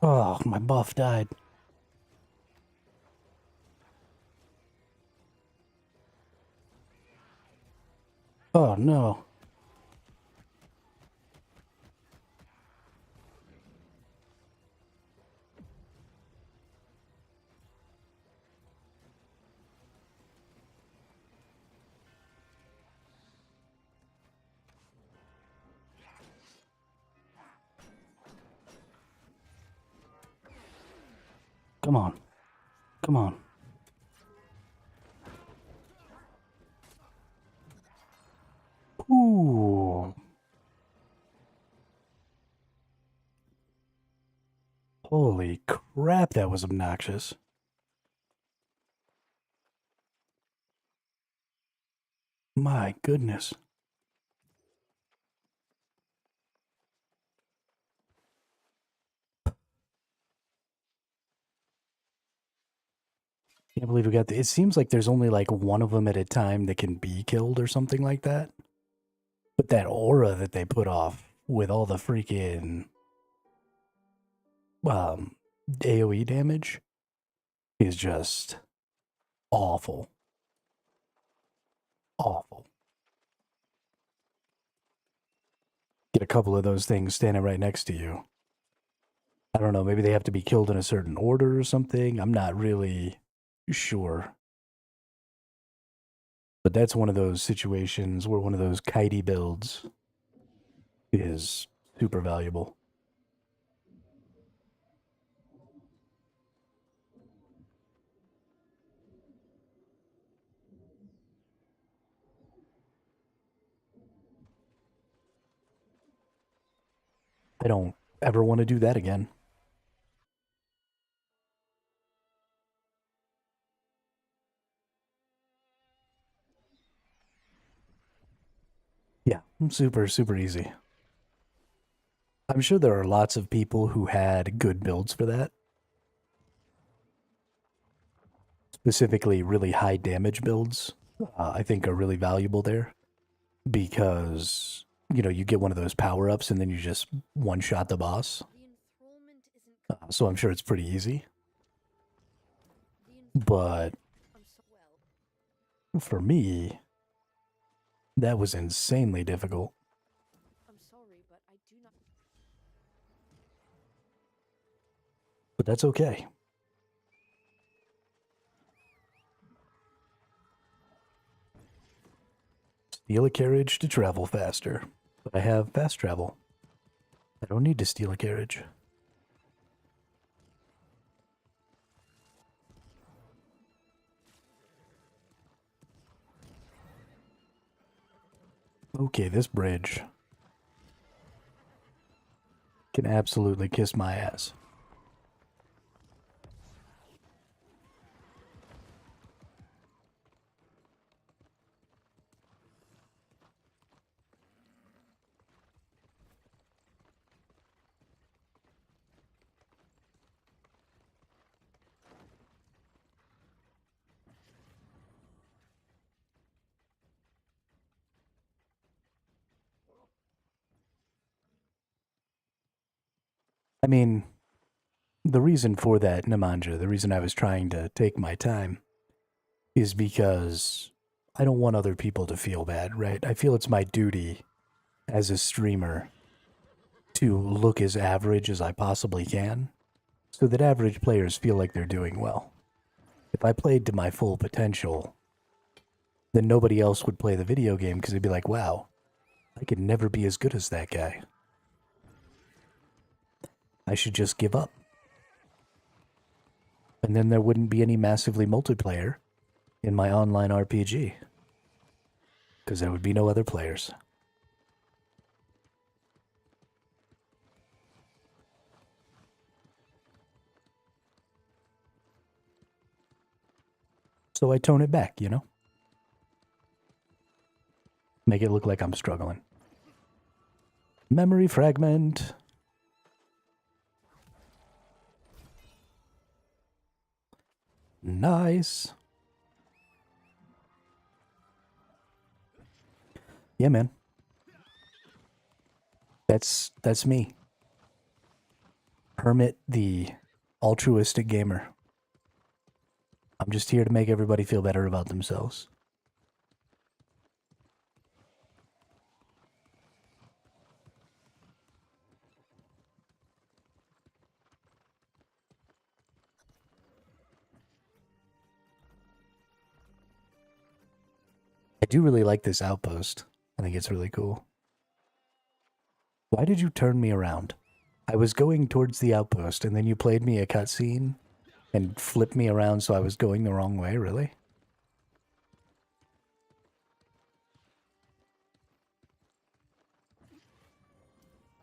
Oh, my buff died. Oh, no. Come on. Come on. Ooh. Holy crap, that was obnoxious. My goodness. Can't believe we got it seems like there's only like one of them at a time that can be killed or something like that. But that aura that they put off with all the freaking AoE damage is just awful. Awful. Get a couple of those things standing right next to you. I don't know, maybe they have to be killed in a certain order or something. I'm not really sure. But that's one of those situations where one of those kitey builds is super valuable. I don't ever want to do that again. Yeah, super, super easy. I'm sure there are lots of people who had good builds for that. Specifically, really high damage builds, I think are really valuable there. Because, you know, you get one of those power-ups and then you just one-shot the boss. The enthrallment isn't. So I'm sure it's pretty easy. But I'm so well. for me, that was insanely difficult. I'm sorry, but I do not. But that's okay. Steal a carriage to travel faster. But I have fast travel. I don't need to steal a carriage. Okay, this bridge can absolutely kiss my ass. I mean, the reason for that, Nemanja, the reason I was trying to take my time is because I don't want other people to feel bad, right? I feel it's my duty as a streamer to look as average as I possibly can so that average players feel like they're doing well. If I played to my full potential, then nobody else would play the video game because they'd be like, wow, I could never be as good as that guy. I should just give up. And then there wouldn't be any massively multiplayer in my online RPG. Because there would be no other players. So I tone it back, you know? Make it look like I'm struggling. Memory fragment. Nice. Yeah, man. That's me. Hermit the altruistic gamer. I'm just here to make everybody feel better about themselves. I do really like this outpost. I think it's really cool. Why did you turn me around? I was going towards the outpost, and then you played me a cutscene, And flip me around so I was going the wrong way, really?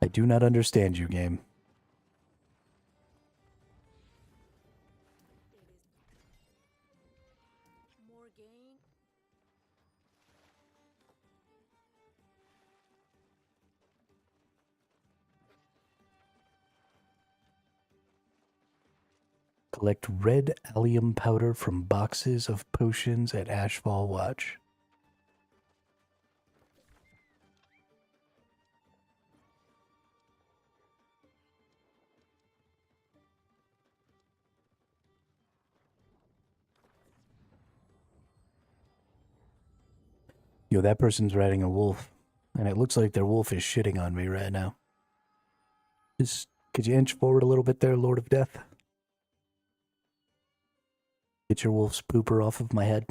I do not understand you, game. More gain. Collect red allium powder from boxes of potions at Ashfall Watch. Yo, that person's riding a wolf, and it looks like their wolf is shitting on me right now. Just, could you inch forward a little bit there, Lord of Death? Get your wolf's pooper off of my head.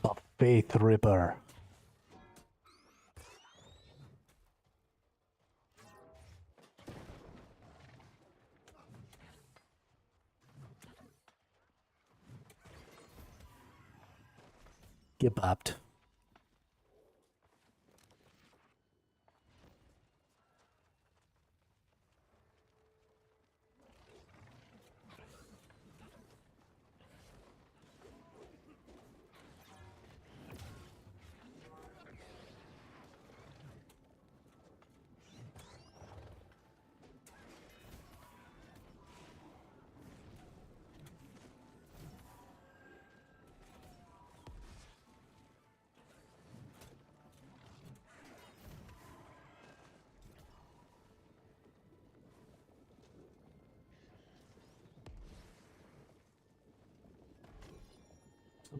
A Faith Ripper. Get bopped.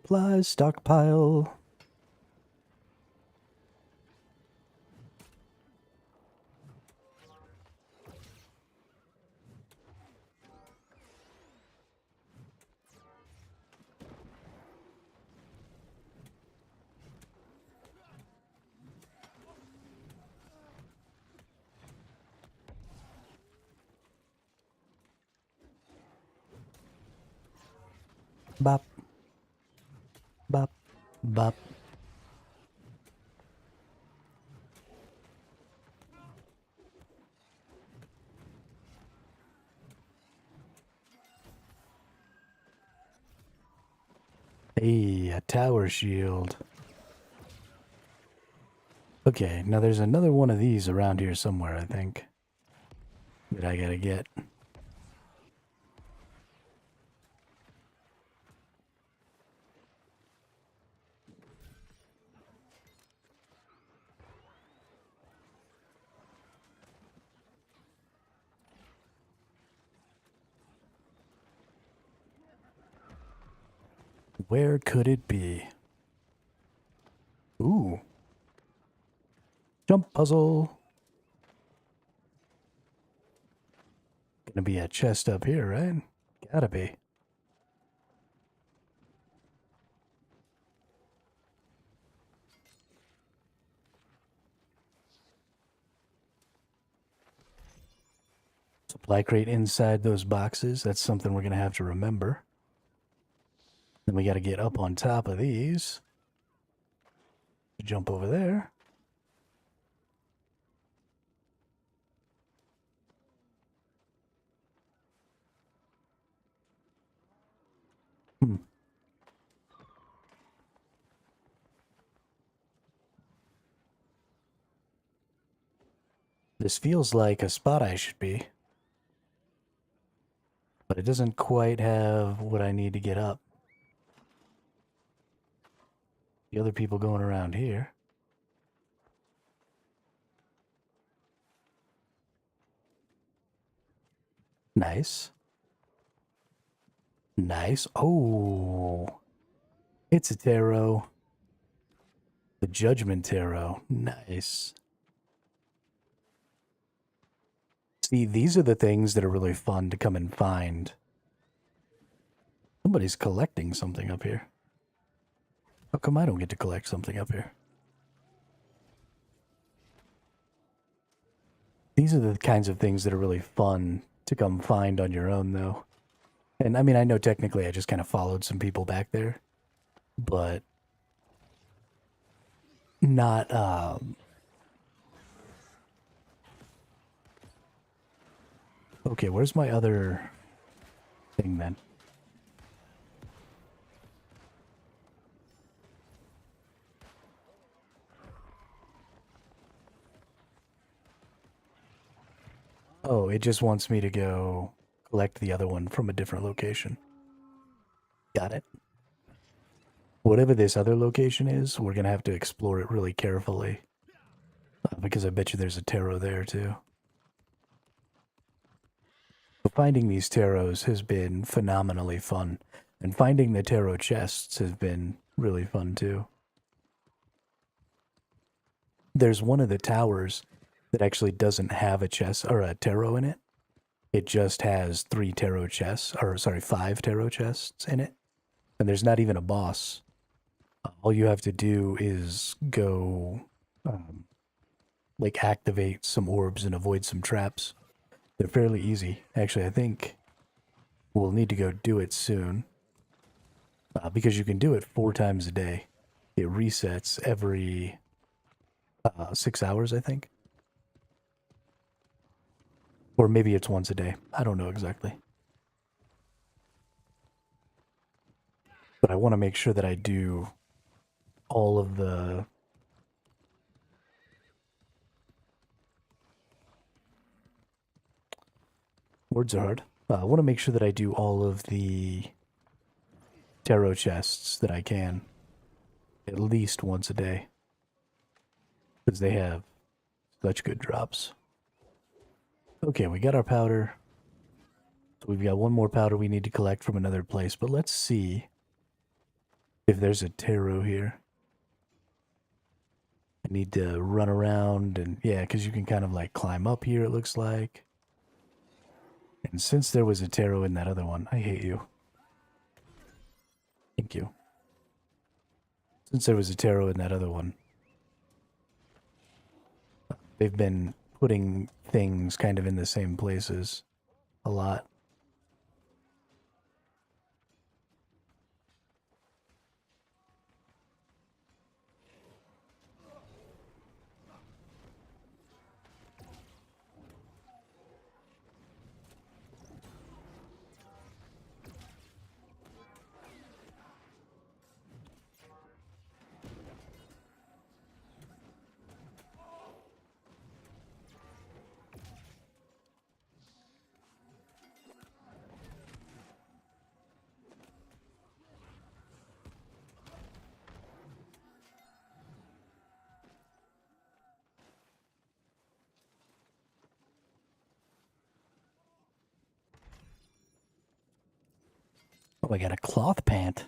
Supplies stockpile. Bop. Bop. Bop. Hey, a tower shield. Okay, now there's another one of these around here somewhere, I think, that I gotta get. Where could it be? Ooh. Jump puzzle. Gonna be a chest up here, right? Gotta be. Supply crate inside those boxes. That's something we're gonna have to remember. Then we gotta get up on top of these. Jump over there. Hmm. This feels like a spot I should be. But it doesn't quite have what I need to get up. The other people going around here. Nice. Nice. Oh. It's a tarot. The Judgment Tarot. Nice. See, these are the things that are really fun to come and find. Somebody's collecting something up here. How come I don't get to collect something up here? These are the kinds of things that are really fun to come find on your own, though. And I mean, I know technically I just kind of followed some people back there, but not, okay, where's my other thing then? Oh, it just wants me to go collect the other one from a different location. Got it. Whatever this other location is, we're going to have to explore it really carefully. Because I bet you there's a tarot there, too. But finding these tarots has been phenomenally fun. And finding the tarot chests has been really fun, too. There's one of the towers that actually doesn't have a chest or a tarot in it. It just has 3 tarot chests, or sorry, 5 tarot chests in it. And there's not even a boss. All you have to do is go, like, activate some orbs and avoid some traps. They're fairly easy. Actually, I think we'll need to go do it soon. Because you can do it 4 times a day. It resets every 6 hours, I think. Or maybe it's once a day. I don't know exactly. But I want to make sure that I do all of the... Words are hard. I want to make sure that I do all of the tarot chests that I can. At least once a day. Because they have such good drops. Okay, we got our powder. So we've got one more powder we need to collect from another place. But let's see if there's a tarot here. I need to run around and... Yeah, because you can kind of like climb up here, it looks like. And since there was a tarot in that other one... I hate you. Thank you. Since there was a tarot in that other one... They've been putting things kind of in the same places a lot. Oh, I got a cloth pant.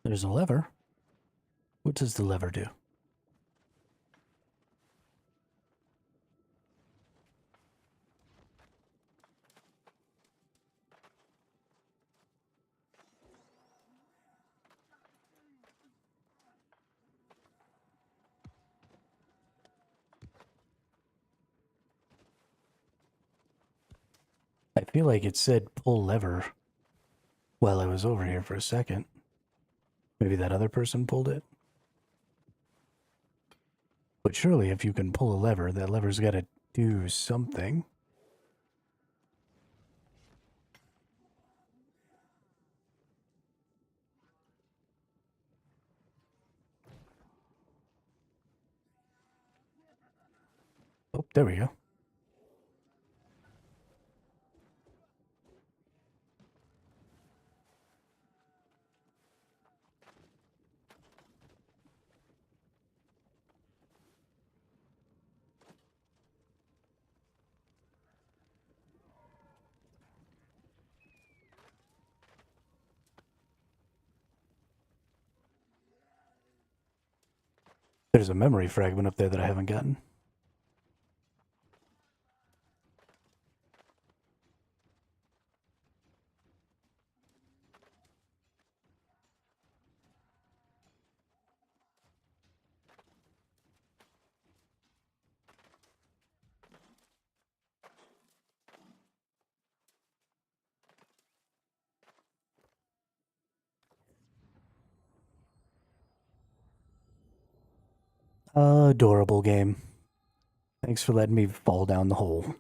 There's a lever. What does the lever do? feel like it said pull lever while I was over here for a second. Maybe that other person pulled it? But surely if you can pull a lever, that lever's got to do something. Oh, there we go. There's a memory fragment up there that I haven't gotten. Adorable game. Thanks for letting me fall down the hole.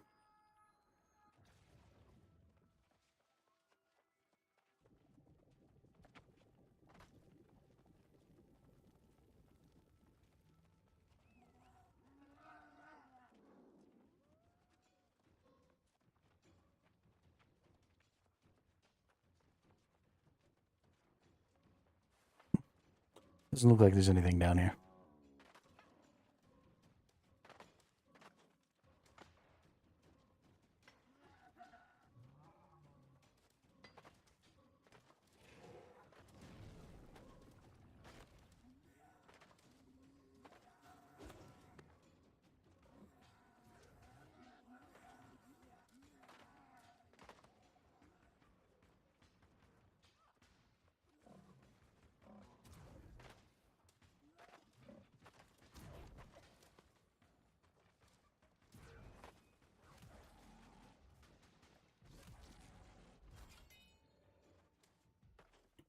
Doesn't look like there's anything down here.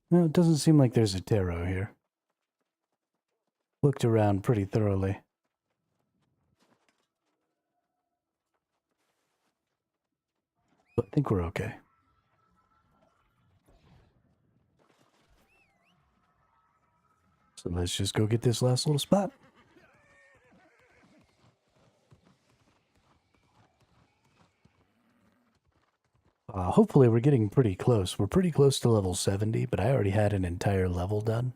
No, it doesn't seem like there's a tarot here. Looked around pretty thoroughly. But I think we're okay. So let's just go get this last little spot. Hopefully we're getting pretty close. We're pretty close to level 70, but I already had an entire level done.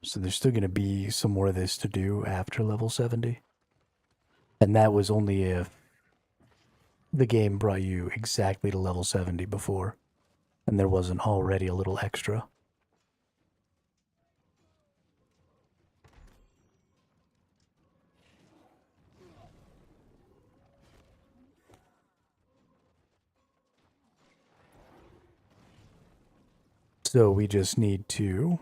So there's still going to be some more of this to do after level 70. And that was only if the game brought you exactly to level 70 before, and there wasn't already a little extra. So we just need to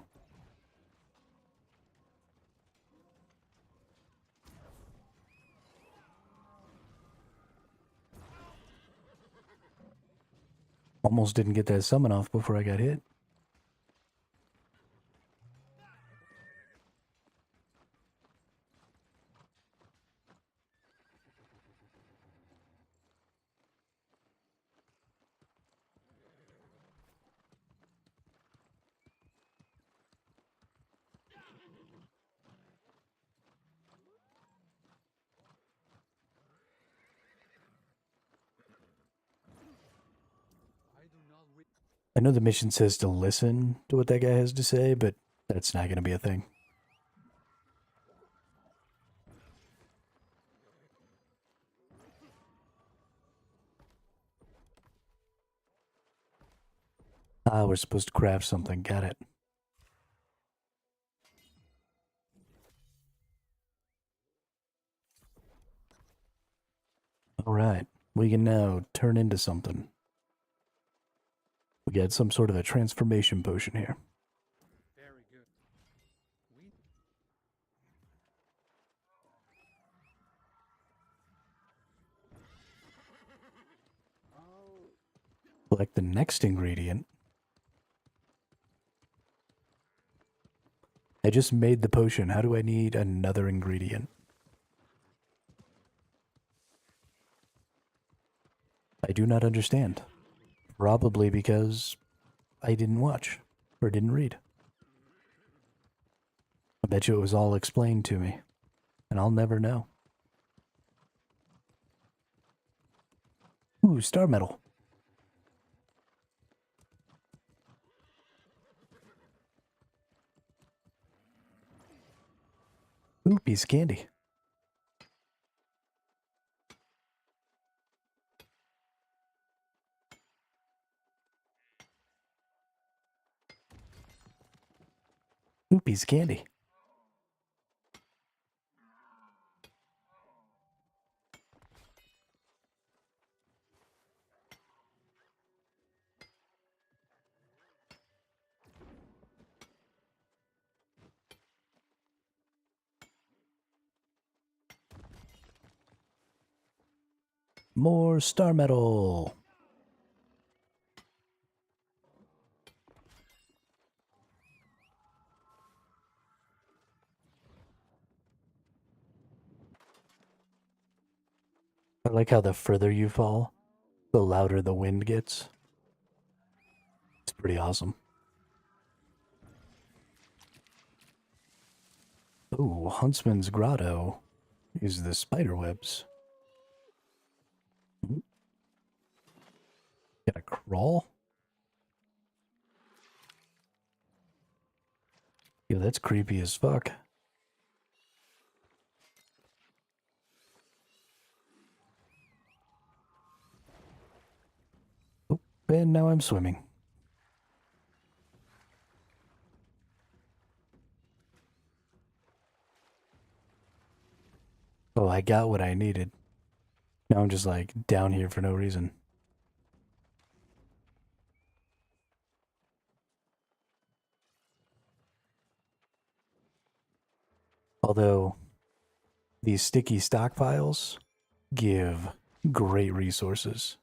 almost didn't get that summon off before I got hit. I know the mission says to listen to what that guy has to say, but that's not going to be a thing. Ah, we're supposed to craft something. Got it. All right. We can now turn into something. We got some sort of a transformation potion here. Very good. We Oh, Select the next ingredient. I just made the potion. How do I need another ingredient? I do not understand. Probably because I didn't watch or didn't read. I bet you it was all explained to me, and I'll never know. Ooh, star metal. Ooh, piece of candy. Ooh, piece of candy. More star metal. I like how the further you fall, the louder the wind gets. It's pretty awesome. Ooh, Huntsman's Grotto is the spider webs. Gotta crawl? Yo, that's creepy as fuck. Oh, and now I'm swimming. Oh, I got what I needed. Now I'm just like down here for no reason. Although these sticky stockpiles give great resources.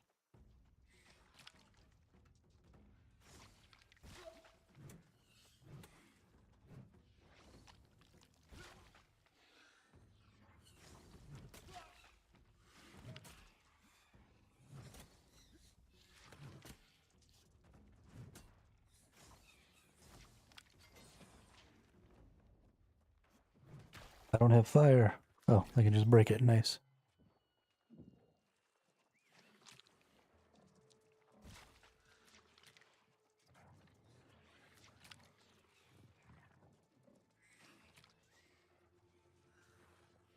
I don't have fire. Oh, I can just break it. Nice.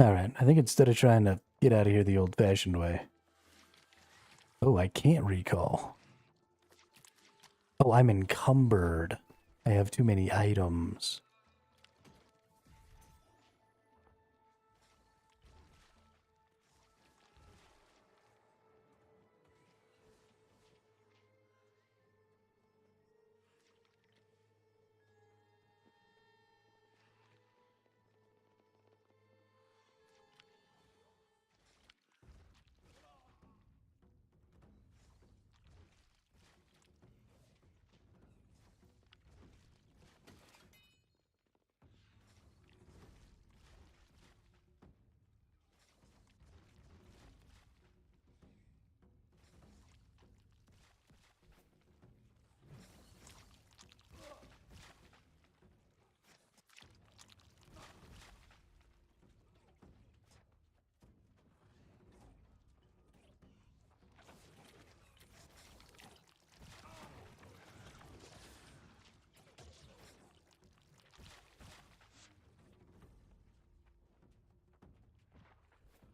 Alright, I think instead of trying to get out of here the old-fashioned way... Oh, I can't recall. Oh, I'm encumbered. I have too many items.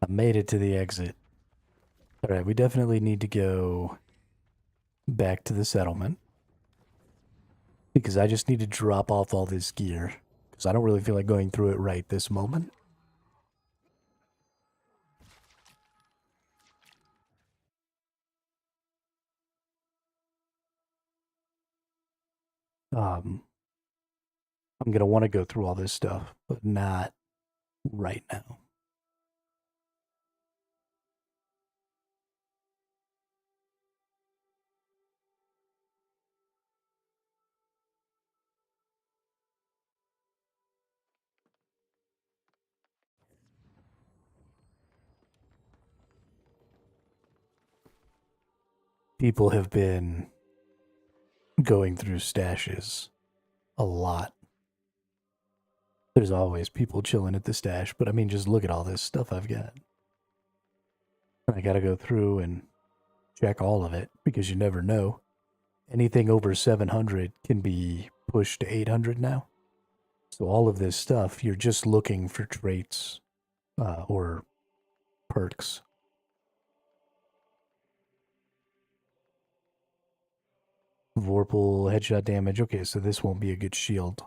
I made it to the exit. Alright, we definitely need to go back to the settlement. Because I just need to drop off all this gear. Because I don't really feel like going through it right this moment. I'm gonna want to go through all this stuff, but not right now. people have been going through stashes a lot. There's always people chilling at the stash, but I mean, just look at all this stuff I've got. I gotta go through and check all of it because you never know. Anything over 700 can be pushed to 800 now. So all of this stuff, you're just looking for traits or perks. Vorpal headshot damage. Okay, so this won't be a good shield.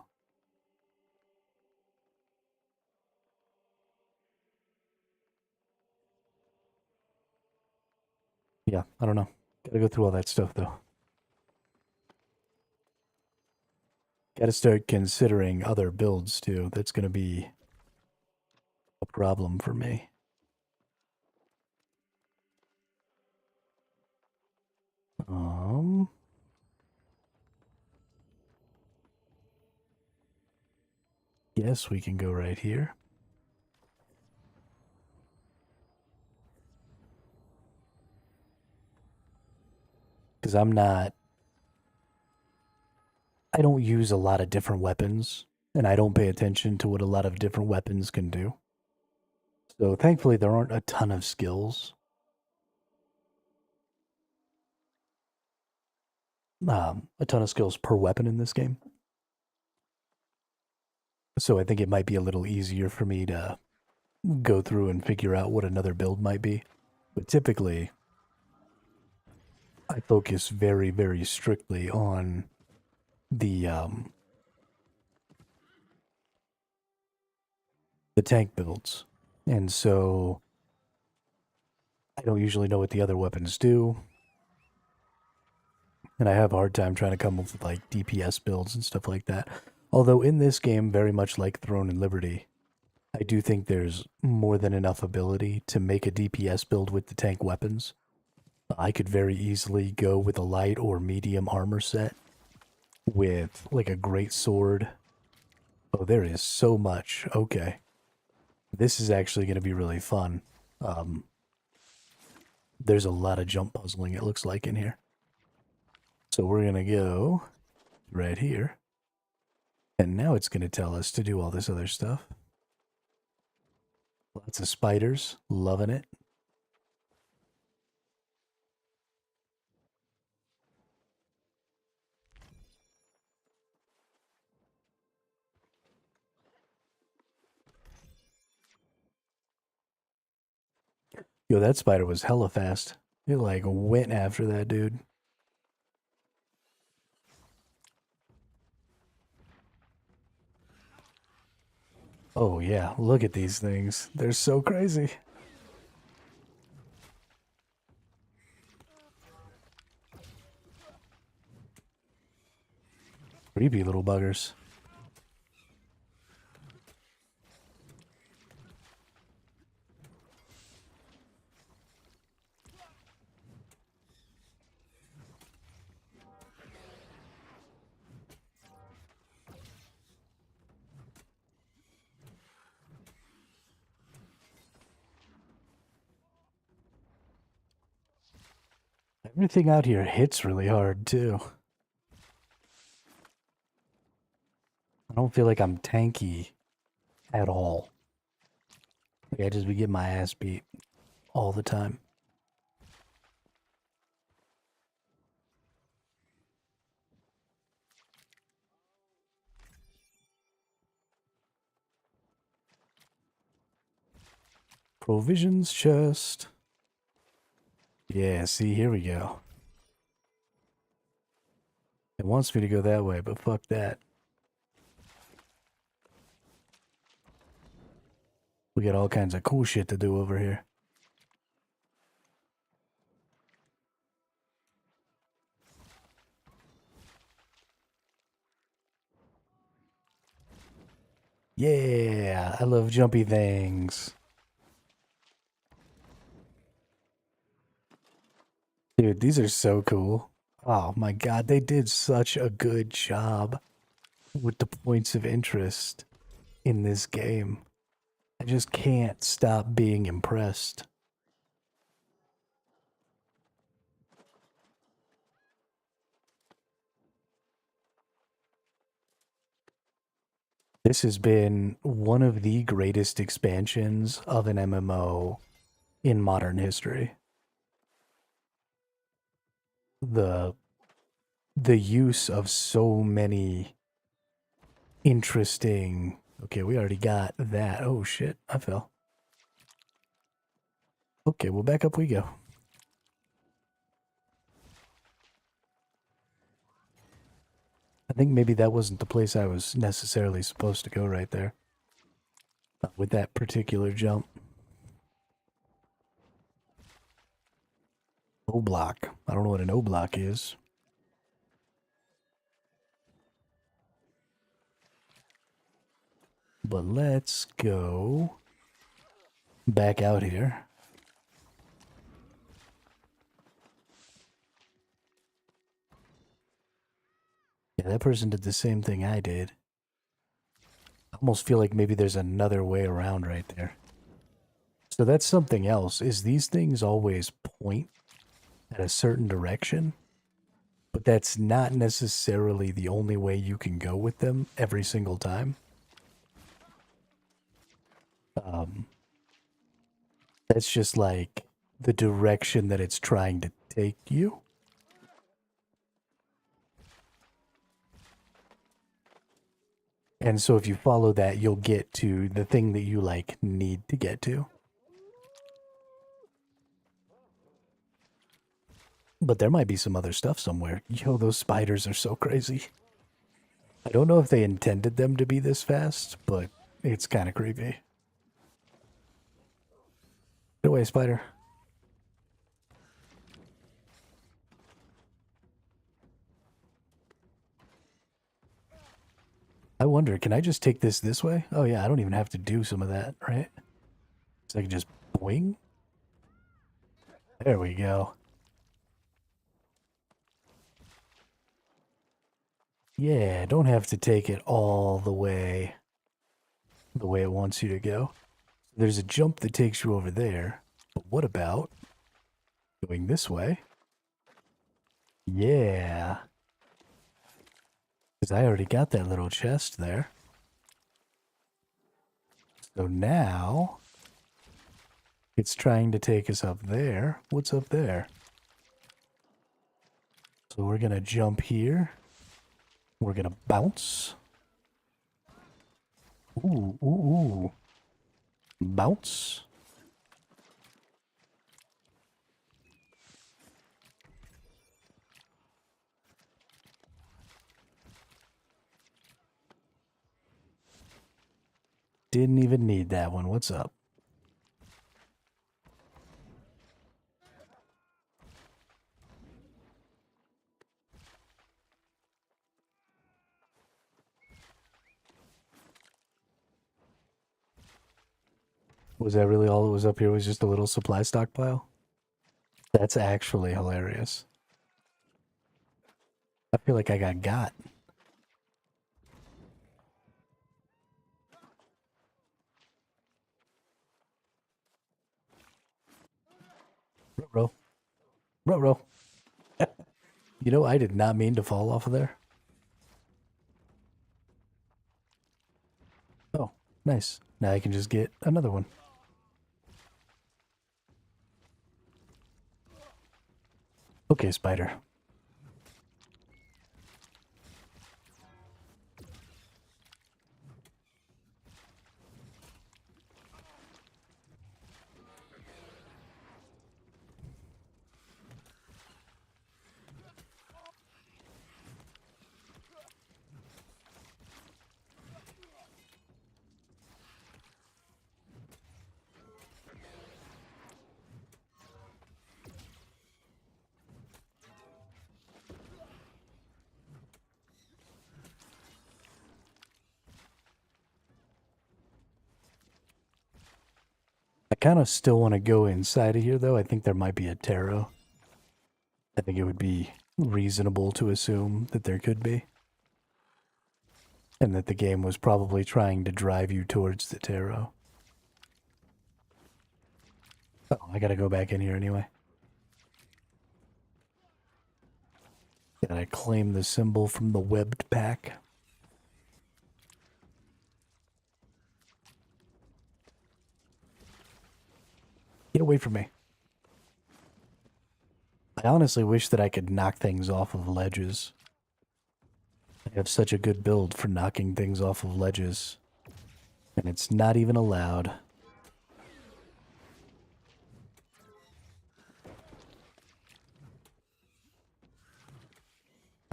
Yeah, I don't know. Gotta go through all that stuff though. Gotta start considering other builds too. That's gonna be a problem for me. Yes, we can go right here. Because I don't use a lot of different weapons, and I don't pay attention to what a lot of different weapons can do. So thankfully there aren't a ton of skills. A ton of skills per weapon in this game. So I think it might be a little easier for me to go through and figure out what another build might be. But typically, I focus very, very strictly on the tank builds. And so I don't usually know what the other weapons do. And I have a hard time trying to come up with like DPS builds and stuff like that. Although in this game, very much like Throne and Liberty, I do think there's more than enough ability to make a DPS build with the tank weapons. I could very easily go with a light or medium armor set with like a great sword. Oh, there is so much. Okay. This is actually going to be really fun. There's a lot of jump puzzling, it looks like, in here. So we're going to go right here. And now it's going to tell us to do all this other stuff. Lots of spiders. Loving it. Yo, that spider was hella fast. It like went after that dude. Oh yeah, look at these things. They're so crazy. Creepy little buggers. Everything out here hits really hard, too. I don't feel like I'm tanky at all. Like I just be getting my ass beat all the time. Provisions chest. Yeah, see, here we go. It wants me to go that way, but fuck that. We got all kinds of cool shit to do over here. Yeah, I love jumpy things. Dude, these are so cool. Oh my god, they did such a good job with the points of interest in this game. I just can't stop being impressed. This has been one of the greatest expansions of an MMO in modern history. The use of so many interesting... Okay, we already got that. Oh shit, I fell. Okay, well back up we go. I think maybe that wasn't the place I was necessarily supposed to go right there. Not with that particular jump. O-block. I don't know what an O-block is. But let's go back out here. Yeah, that person did the same thing I did. I almost feel like maybe there's another way around right there. So that's something else, is these things always point at a certain direction, but that's not necessarily the only way you can go with them every single time. That's just like the direction that it's trying to take you. And so if you follow that, you'll get to the thing that you like need to get to. But there might be some other stuff somewhere. Yo, those spiders are so crazy. I don't know if they intended them to be this fast, but it's kind of creepy. Get away, spider. I wonder, can I just take this way? Oh yeah, I don't even have to do some of that, right? So I can just boing? There we go. Yeah, don't have to take it all the way it wants you to go. There's a jump that takes you over there. But what about going this way? Yeah. Because I already got that little chest there. So now it's trying to take us up there. What's up there? So we're going to jump here. We're going to bounce. Ooh, ooh, ooh. Bounce. Didn't even need that one. What's up? Was that really all that was up here? Was just a little supply stockpile? That's actually hilarious. I feel like I got. Ruh-roh. Ruh-roh. You know, I did not mean to fall off of there. Oh, nice. Now I can just get another one. Okay, spider. I kind of still want to go inside of here, though. I think there might be a tarot. I think it would be reasonable to assume that there could be. And that the game was probably trying to drive you towards the tarot. Oh, I gotta go back in here anyway. Gotta claim the symbol from the webbed pack. away from me. I honestly wish that I could knock things off of ledges. I have such a good build for knocking things off of ledges. And it's not even allowed.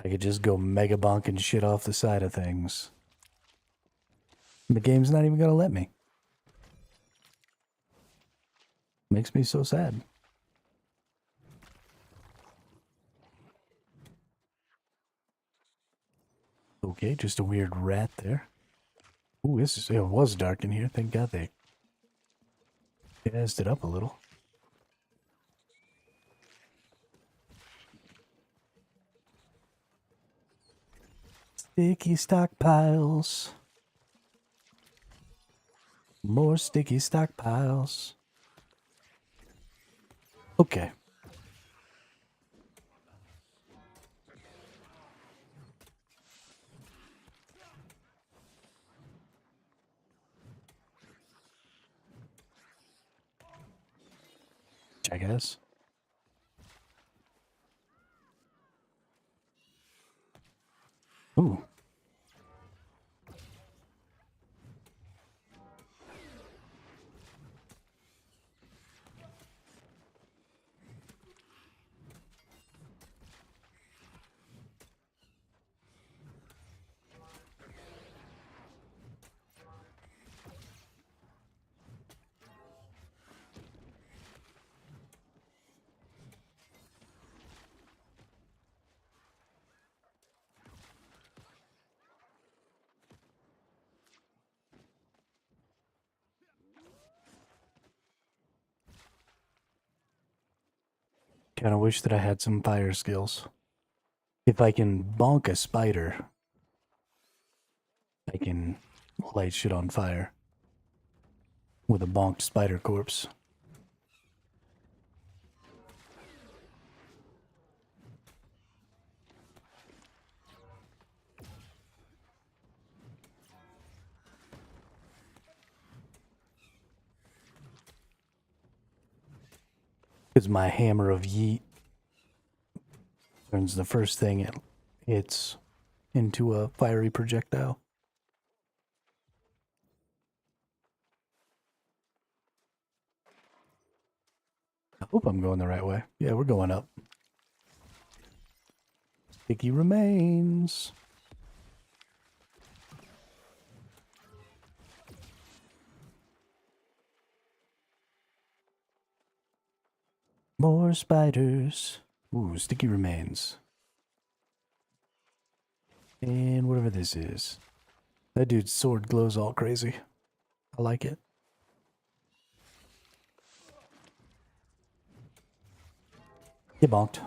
I could just go mega bonking shit off the side of things. The game's not even gonna let me. Makes me so sad. Okay, just a weird rat there. Ooh, it was dark in here. Thank God they gassed it up a little. Sticky stockpiles. More sticky stockpiles. Okay. I guess. Ooh. Kinda wish that I had some fire skills. If I can bonk a spider, I can light shit on fire with a bonked spider corpse. Because my hammer of yeet turns the first thing it hits into a fiery projectile. I hope I'm going the right way. Yeah, we're going up. Sticky remains. More spiders. Ooh, sticky remains. And whatever this is. That dude's sword glows all crazy. I like it. Get bonked.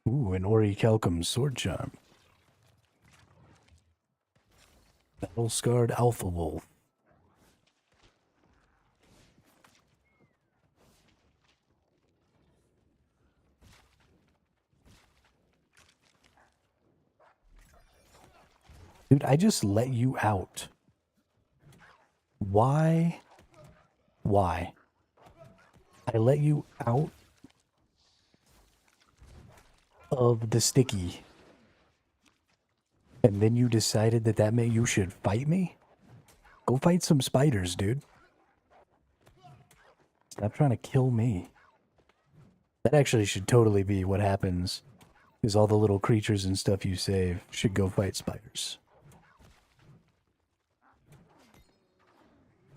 Ooh, an Orichalcum sword charm. Battle scarred alpha wolf. Dude, I just let you out. Why? Why? I let you out of the sticky. And then you decided that meant you should fight me? Go fight some spiders, dude. Stop trying to kill me. That actually should totally be what happens. Is all the little creatures and stuff you save should go fight spiders.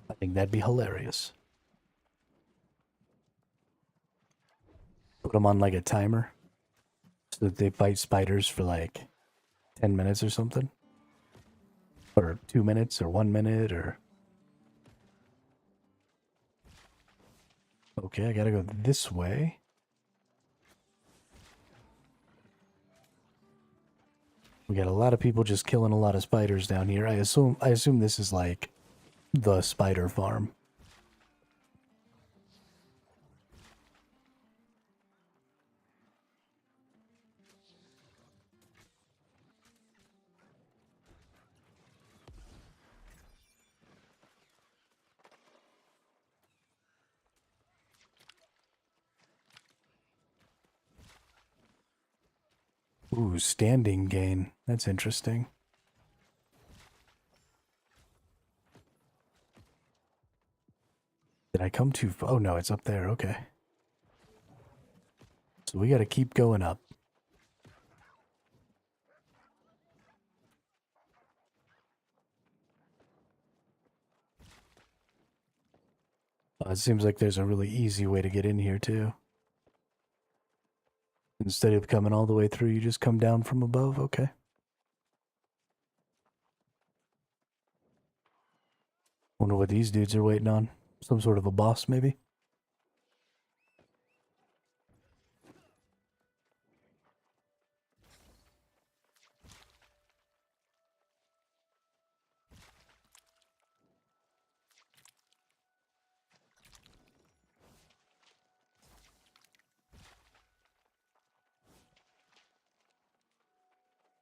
I think that'd be hilarious. Put them on like a timer so that they fight spiders for like 10 minutes or something. Or 2 minutes or 1 minute or... Okay, I gotta go this way. We got a lot of people just killing a lot of spiders down here. I assume this is like the spider farm. Ooh, standing gain. That's interesting. Did I come too far? Oh, no, it's up there. Okay. So we got to keep going up. It seems like there's a really easy way to get in here, too. Instead of coming all the way through, you just come down from above. Okay. Wonder what these dudes are waiting on. Some sort of a boss, maybe?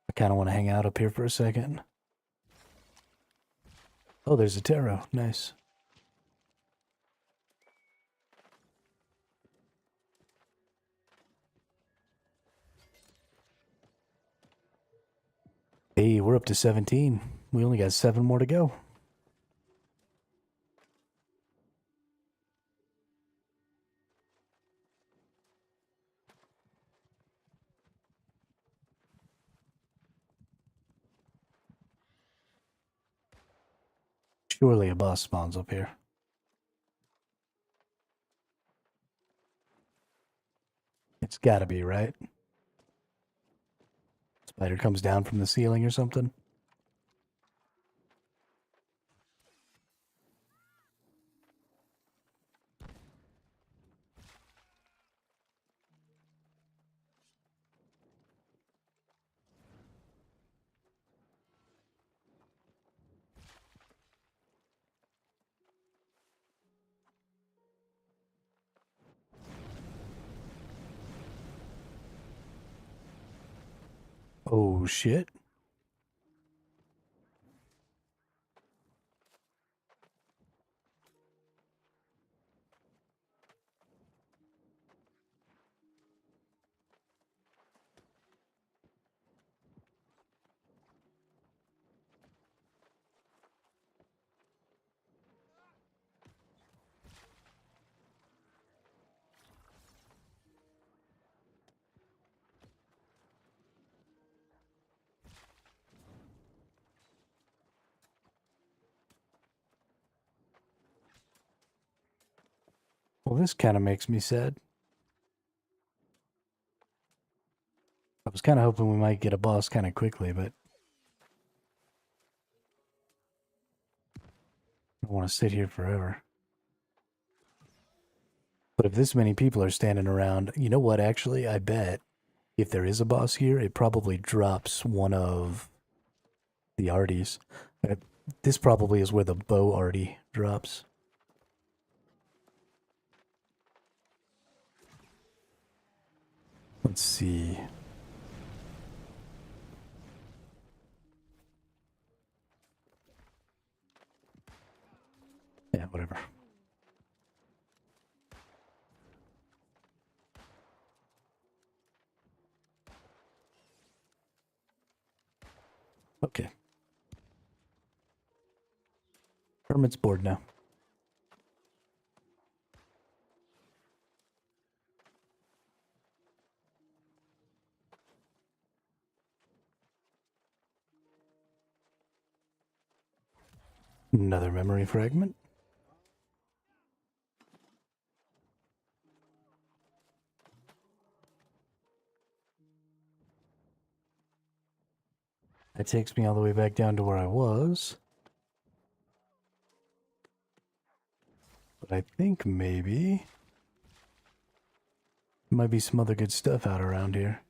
I kind of want to hang out up here for a second. Oh, there's a tarot. Nice. Hey, we're up to 17. We only got 7 more to go. Surely a boss spawns up here. It's gotta be, right? Spider comes down from the ceiling or something. Oh, shit. Well, this kind of makes me sad. I was kind of hoping we might get a boss kind of quickly, but I don't want to sit here forever. But if this many people are standing around, you know what, actually? I bet if there is a boss here, it probably drops one of the arties. This probably is where the bow arty drops. Let's see. Yeah, whatever. Okay. Hermit's bored now. Another memory fragment. That takes me all the way back down to where I was. But I think maybe there might be some other good stuff out around here.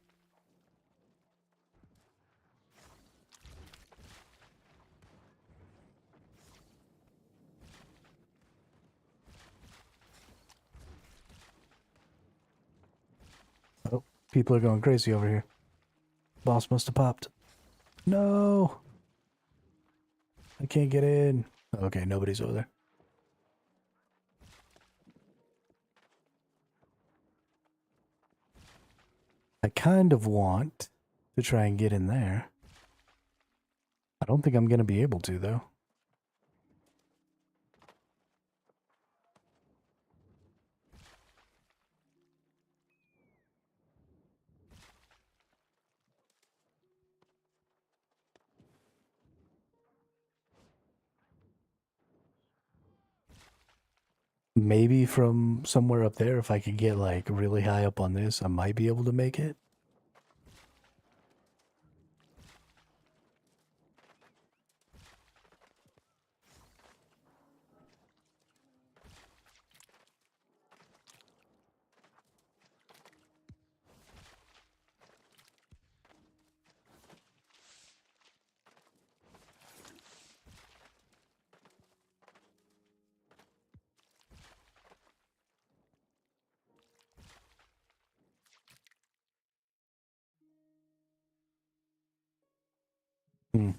People are going crazy over here. Boss must have popped. No! I can't get in. Okay, nobody's over there. I kind of want to try and get in there. I don't think I'm going to be able to, though. Maybe from somewhere up there, if I could get like really high up on this, I might be able to make it. Hmm.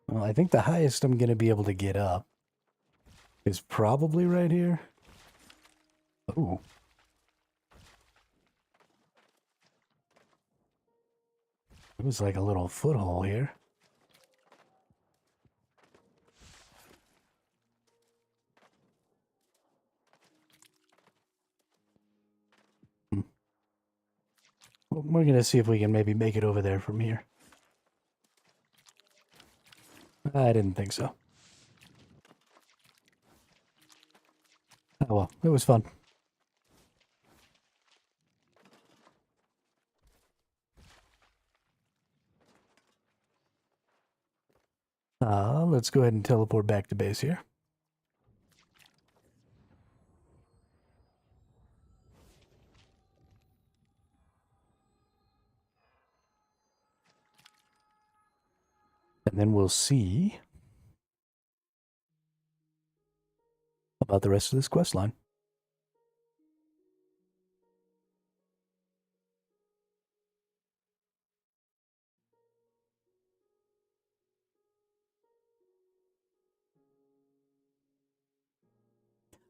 Well, I think the highest I'm going to be able to get up is probably right here. Oh. It was like a little foothole here. Hmm. Well, we're going to see if we can maybe make it over there from here. I didn't think so. Oh well, it was fun. Let's go ahead and teleport back to base here. And then we'll see about the rest of this quest line.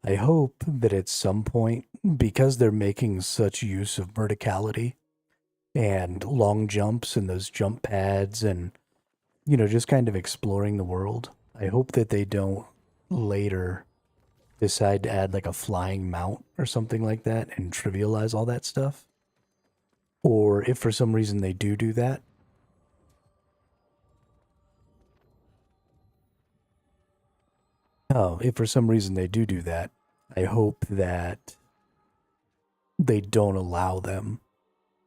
I hope that at some point, because they're making such use of verticality and long jumps and those jump pads and, you know, just kind of exploring the world, I hope that they don't later decide to add like a flying mount or something like that and trivialize all that stuff. Or if for some reason they do that, if for some reason they do that, I hope that they don't allow them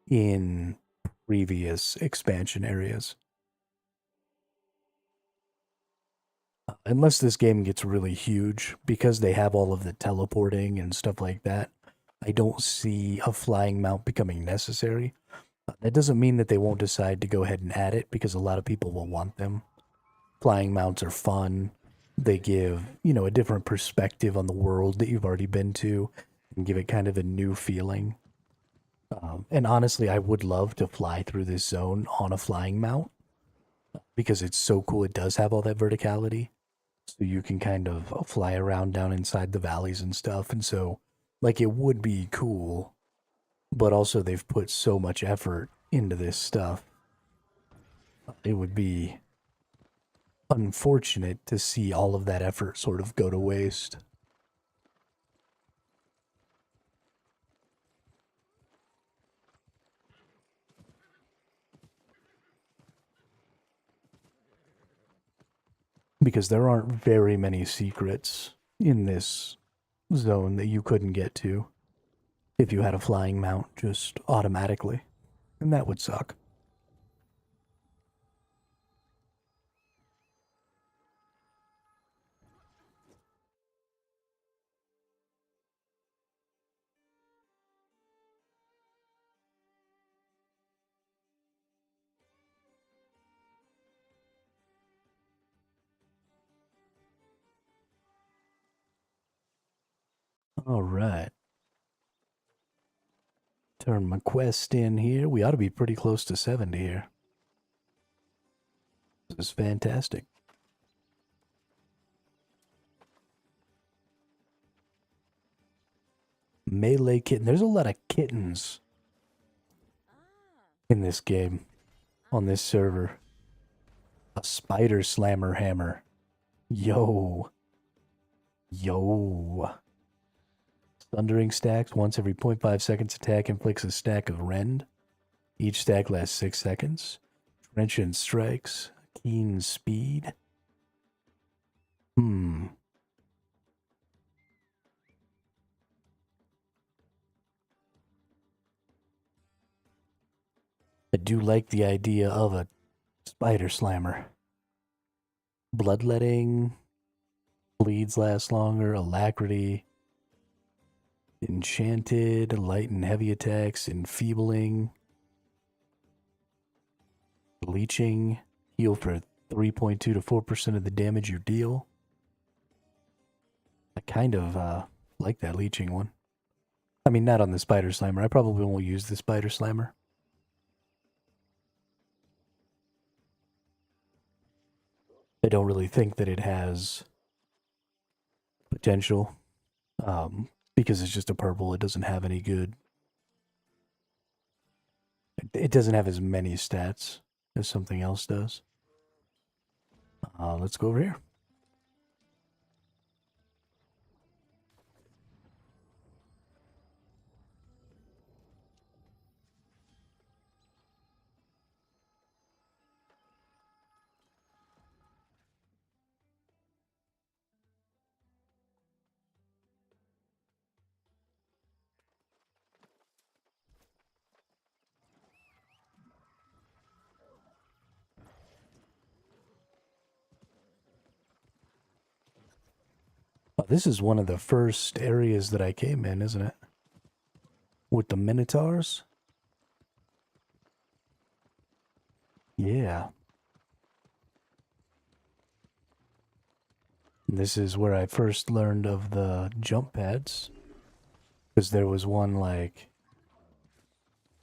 in previous expansion areas. Unless this game gets really huge, because they have all of the teleporting and stuff like that, I don't see a flying mount becoming necessary. That doesn't mean that they won't decide to go ahead and add it, because a lot of people will want them. Flying mounts are fun. They give, you know, a different perspective on the world that you've already been to and give it kind of a new feeling. And honestly, I would love to fly through this zone on a flying mount because it's so cool. It does have all that verticality. So you can kind of fly around down inside the valleys and stuff. And so, like, it would be cool, but also they've put so much effort into this stuff. It would be unfortunate to see all of that effort sort of go to waste. Because there aren't very many secrets in this zone that you couldn't get to if you had a flying mount just automatically. And that would suck. All right. Turn my quest in here. We ought to be pretty close to 70 here. This is fantastic. Melee kitten. There's a lot of kittens in this game, on this server. A spider slammer hammer. Yo. Yo. Thundering stacks. Once every 0.5 seconds, attack inflicts a stack of rend. Each stack lasts 6 seconds. Trenchant strikes. Keen speed. I do like the idea of a spider slammer. Bloodletting. Bleeds last longer. Alacrity. Enchanted. Light and heavy attacks. Enfeebling. Leeching. Heal for 3.2 to 4% of the damage you deal. I kind of like that leeching one. I mean, not on the spider slammer. I probably won't use the spider slammer. I don't really think that it has potential. Because it's just a purple. It doesn't have any good. It doesn't have as many stats as something else does. Let's go over here. Oh, this is one of the first areas that I came in, isn't it? With the Minotaurs? Yeah. This is where I first learned of the jump pads. Because there was one, like,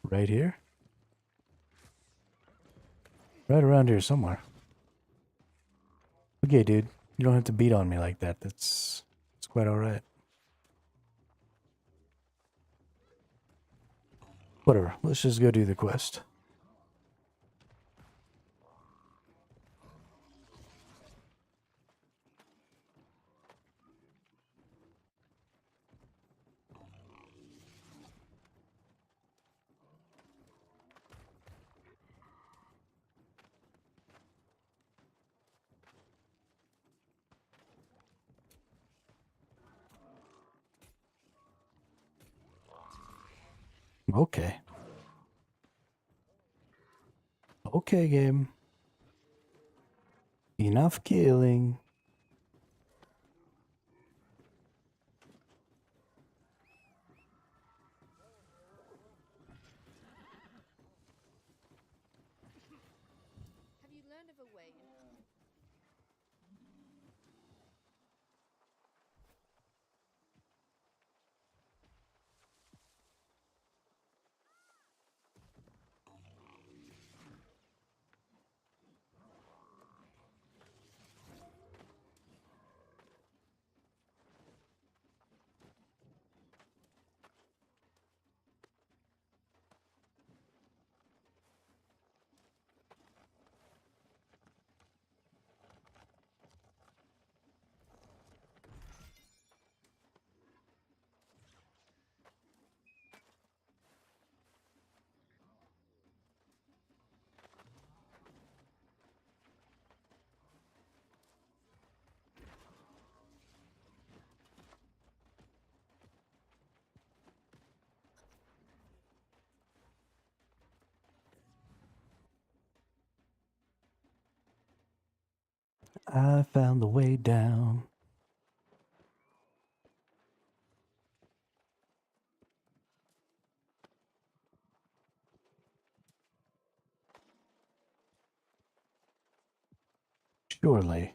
right here? Right around here somewhere. Okay, dude. You don't have to beat on me like that. That's quite alright. Whatever. Let's just go do the quest. Okay. Okay, game. Enough killing. Have you learned of a way? I found the way down. Surely.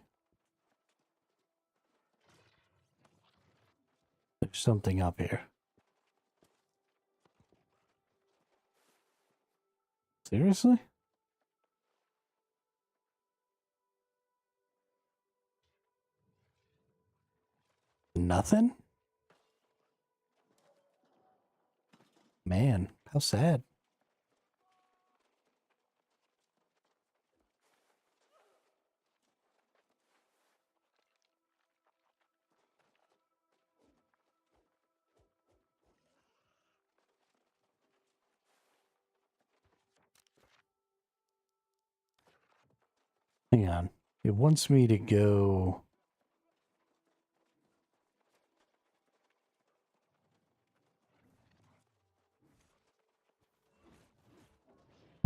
There's something up here. Seriously? Nothing? Man, how sad. Hang on. It wants me to go...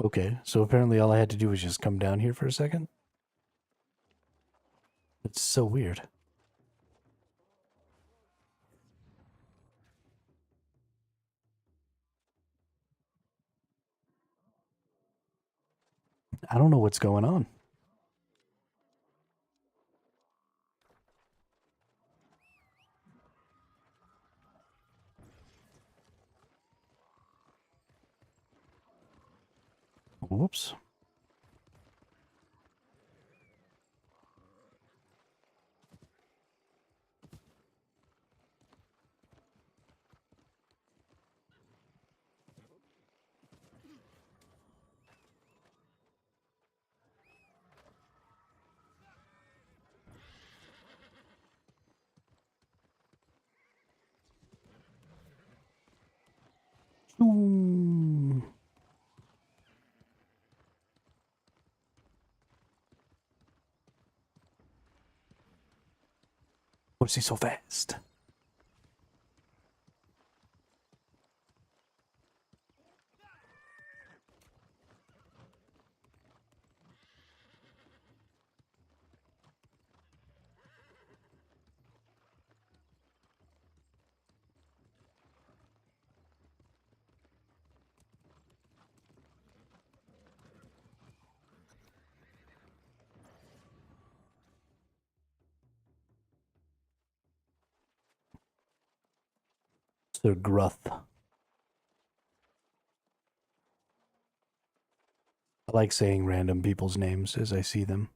Okay, so apparently all I had to do was just come down here for a second? It's so weird. I don't know what's going on. Whoops. Ooh. What's he so fast? Sir Gruth. I like saying random people's names as I see them.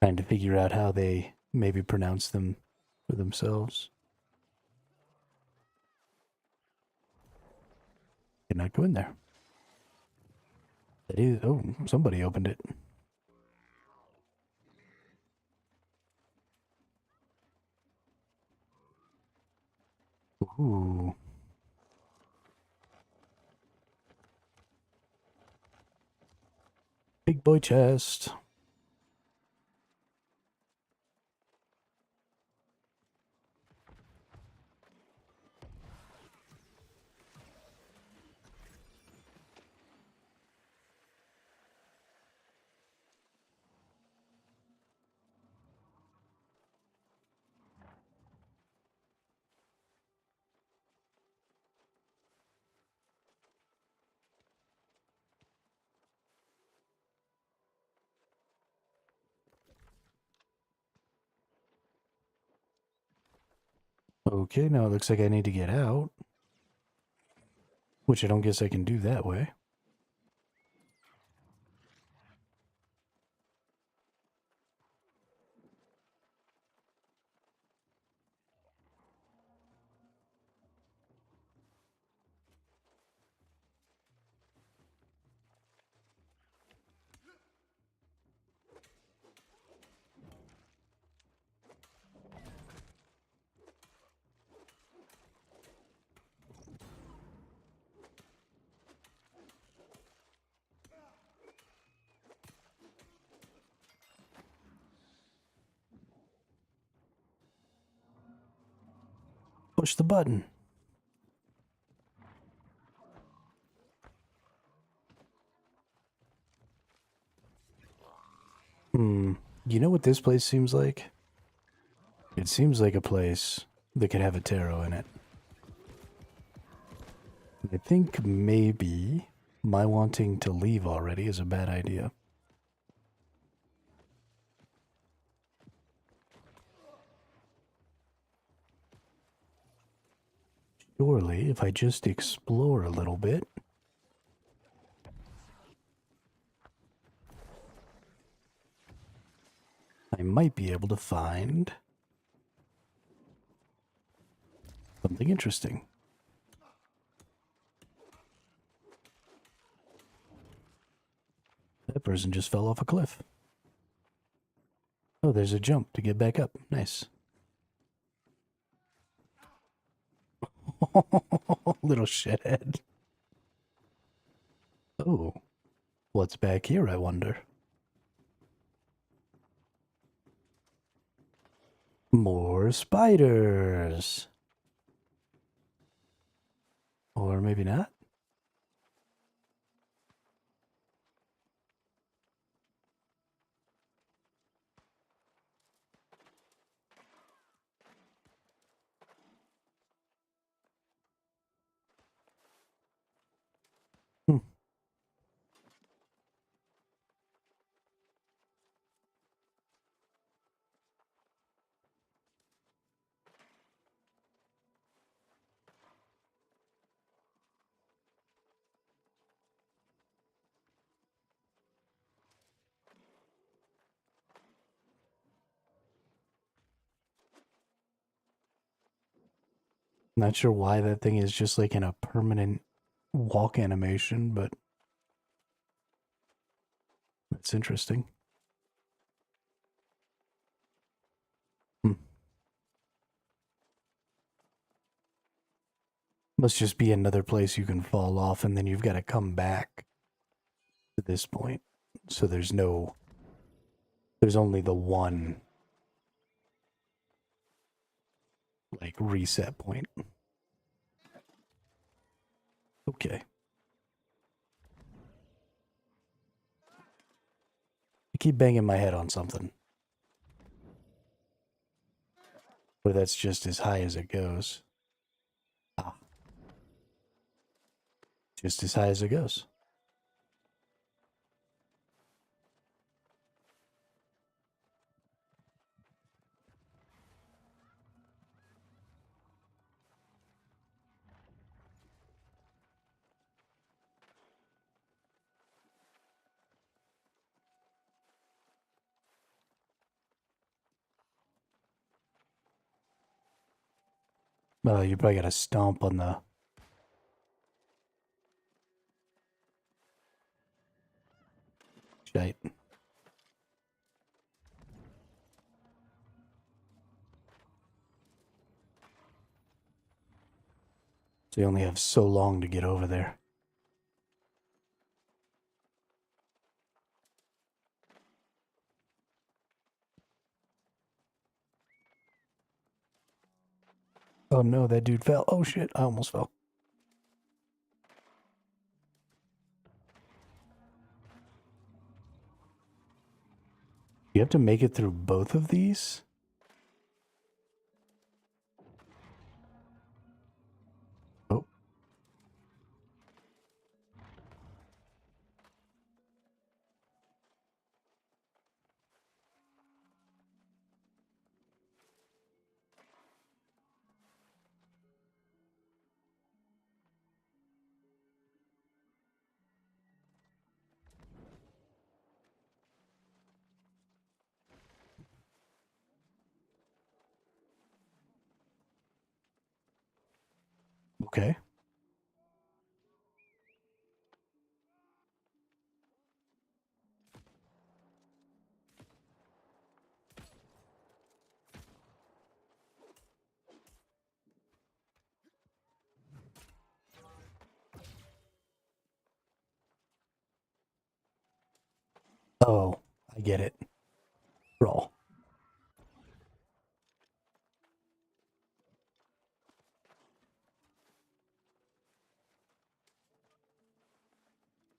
Trying to figure out how they maybe pronounce them for themselves. Cannot go in there. That is... Oh, somebody opened it. Ooh. Big boy chest. Okay, now it looks like I need to get out. Which I don't guess I can do that way. Push the button. You know what this place seems like? It seems like a place that could have a tarot in it. I think maybe my wanting to leave already is a bad idea. Surely, if I just explore a little bit, I might be able to find something interesting. That person just fell off a cliff. Oh, there's a jump to get back up. Nice. Little shithead. Oh, what's back here, I wonder? More spiders. Or maybe not. Hmm. Not sure why that thing is just like in a permanent walk animation, but that's interesting. Hmm. Must just be another place you can fall off and then you've got to come back to this point. So there's only the one, like, reset point. Okay. I keep banging my head on something. Or that's just as high as it goes. Ah. Just as high as it goes. Oh, you probably gotta stomp on the... shite. So you only have so long to get over there. Oh no, that dude fell. Oh shit, I almost fell. You have to make it through both of these? Oh. Okay. Oh, I get it. Roll.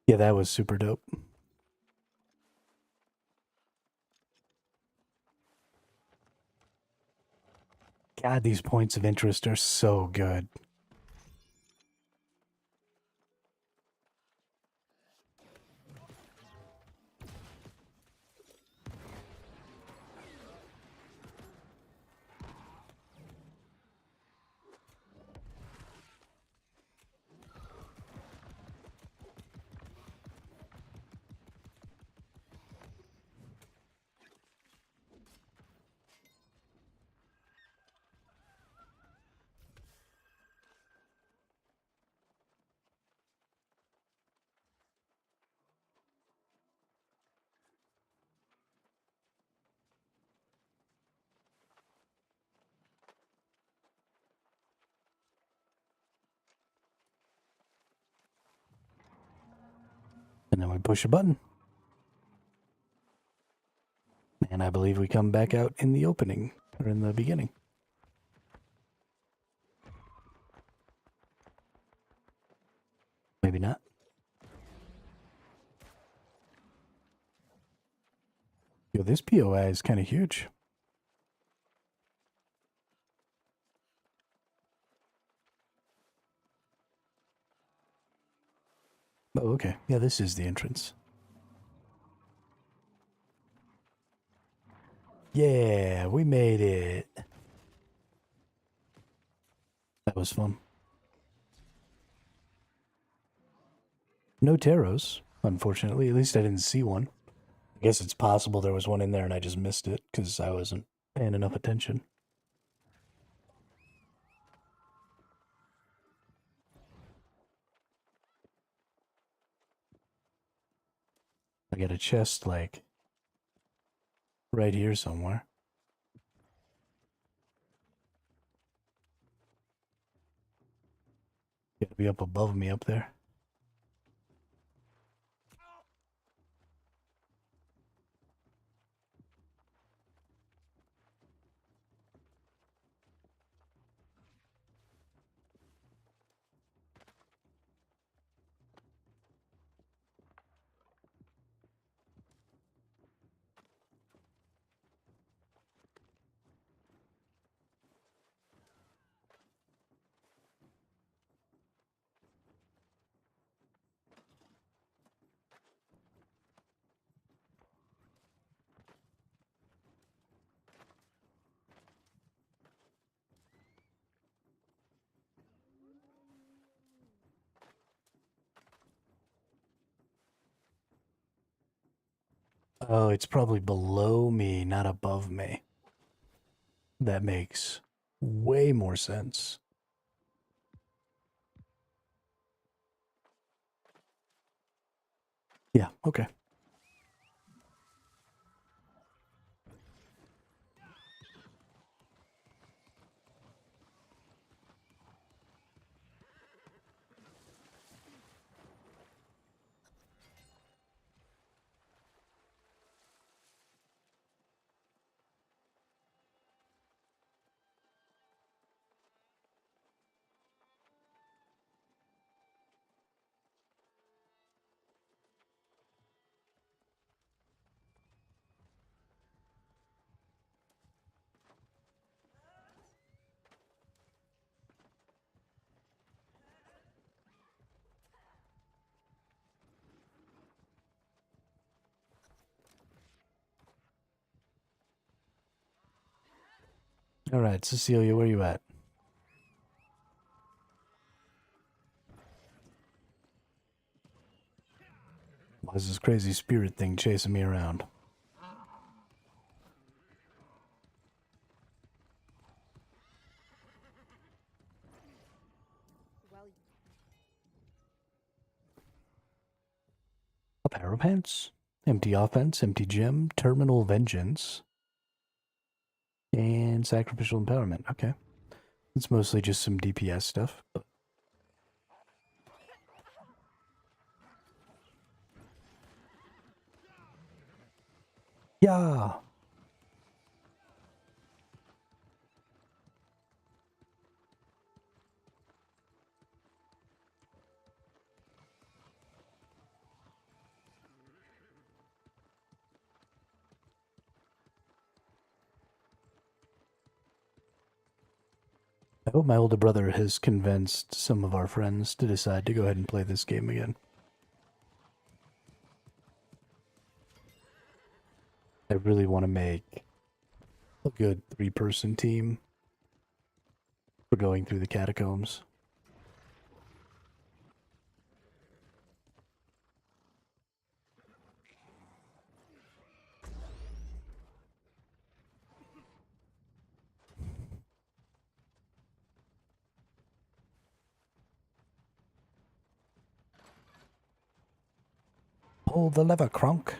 Yeah, that was super dope. God, these points of interest are so good. And then we push a button. And I believe we come back out in the opening, or in the beginning. Maybe not. Yo, this POI is kind of huge. Oh, okay. Yeah, this is the entrance. Yeah, we made it. That was fun. No taros, unfortunately. At least I didn't see one. I guess it's possible there was one in there and I just missed it because I wasn't paying enough attention. I got a chest, like, right here somewhere. Gotta be up above me up there. Oh, it's probably below me, not above me. That makes way more sense. Yeah, okay. All right, Cecilia, where you at? Why is this crazy spirit thing chasing me around? Well, A pair of pants. Empty offense, empty gem, terminal vengeance, and sacrificial empowerment. Okay. It's mostly just some DPS stuff. But yeah. I hope my older brother has convinced some of our friends to decide to go ahead and play this game again. I really want to make a good 3-person team for going through the catacombs. Pull the lever, Kronk.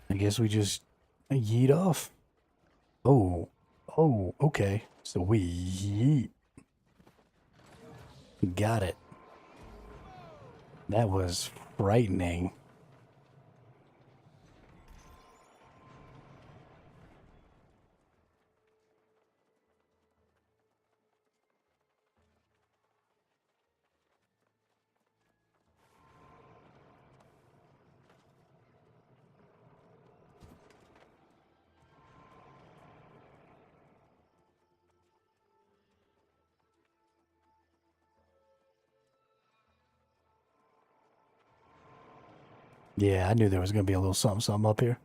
I guess we just yeet off. Oh, okay. So we yeet. Got it. That was frightening. Yeah, I knew there was going to be a little something up here.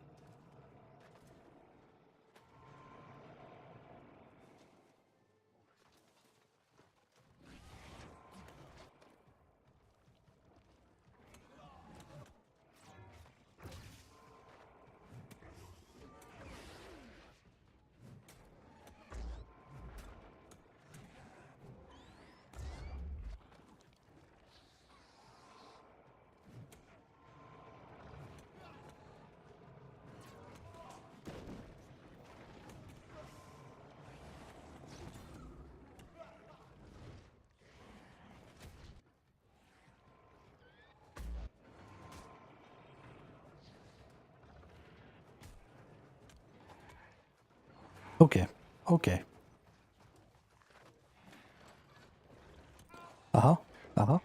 Okay. Okay. Uh-huh. Uh-huh.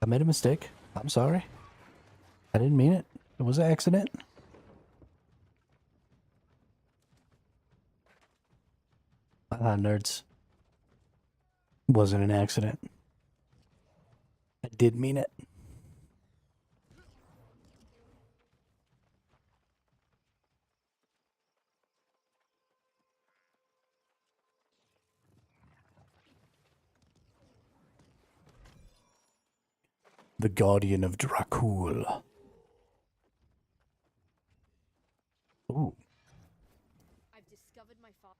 I made a mistake. I'm sorry. I didn't mean it. It was an accident. Nerds. It wasn't an accident. I did mean it. The Guardian of Dracul. Ooh. I've discovered my father.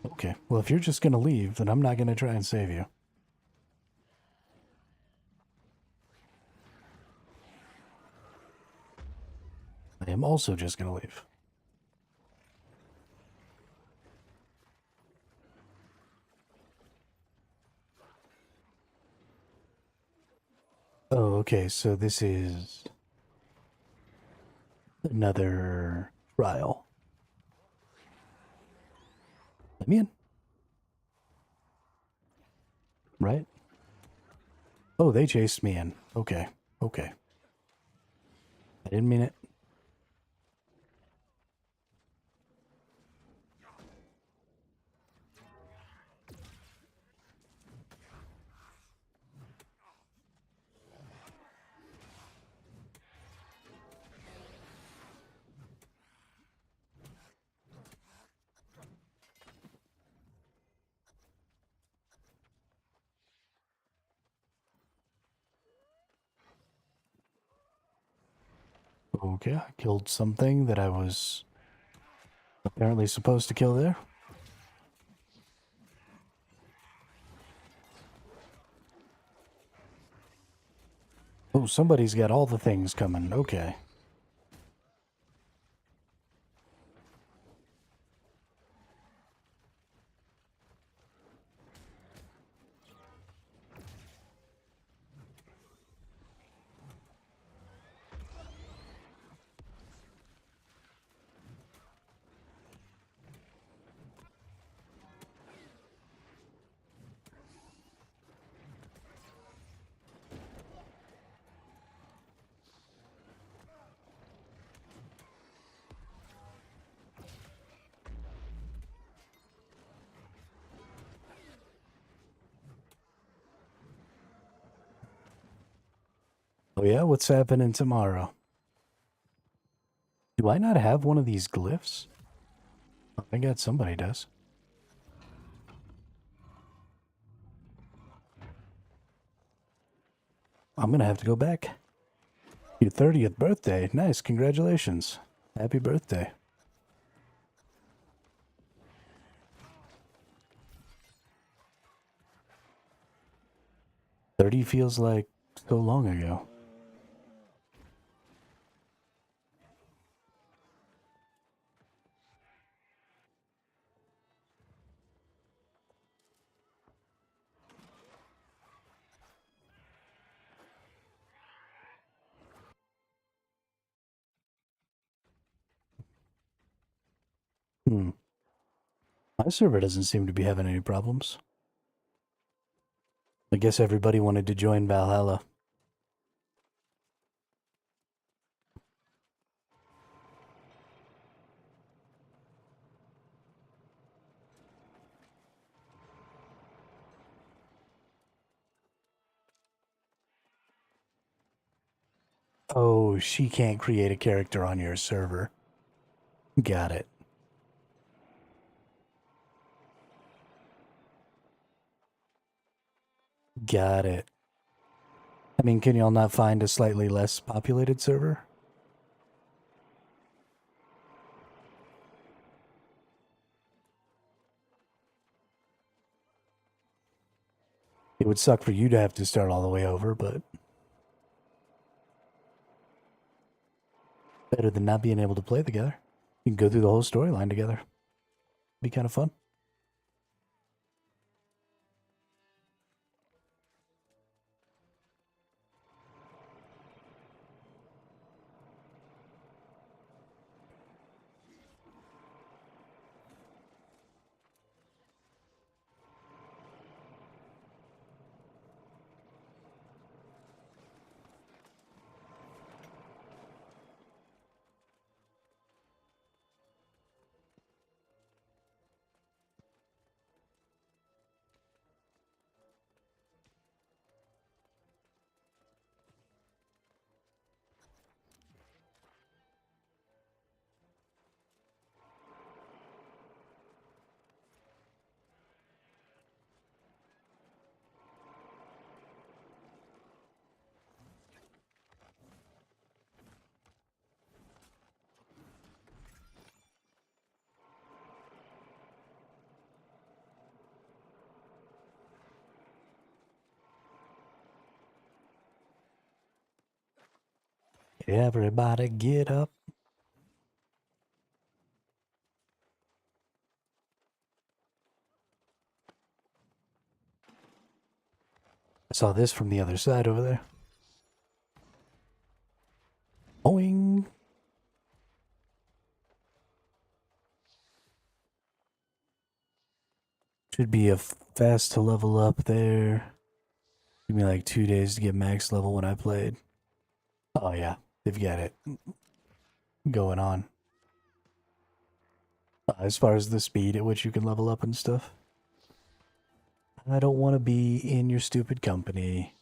Okay. Well, if you're just going to leave, then I'm not going to try and save you. I am also just going to leave. Oh, okay, so this is another trial. Let me in. Right? Oh, they chased me in. Okay, okay. I didn't mean it. Okay, I killed something that I was apparently supposed to kill there. Oh, somebody's got all the things coming. Okay. Oh yeah, what's happening tomorrow? Do I not have one of these glyphs? I think somebody does. I'm gonna have to go back. Your 30th birthday. Nice, congratulations. Happy birthday. "30 feels like so long ago." Hmm. My server doesn't seem to be having any problems. I guess everybody wanted to join Valhalla. Oh, she can't create a character on your server. Got it. Got it. I mean, can y'all not find a slightly less populated server? It would suck for you to have to start all the way over, but better than not being able to play together. You can go through the whole storyline together. Be kind of fun. Everybody get up. I saw this from the other side over there. Should be a fast to level up there. Give me like 2 days to get max level when I played. Oh yeah, they've got it going on. As far as the speed at which you can level up and stuff. I don't want to be in your stupid company.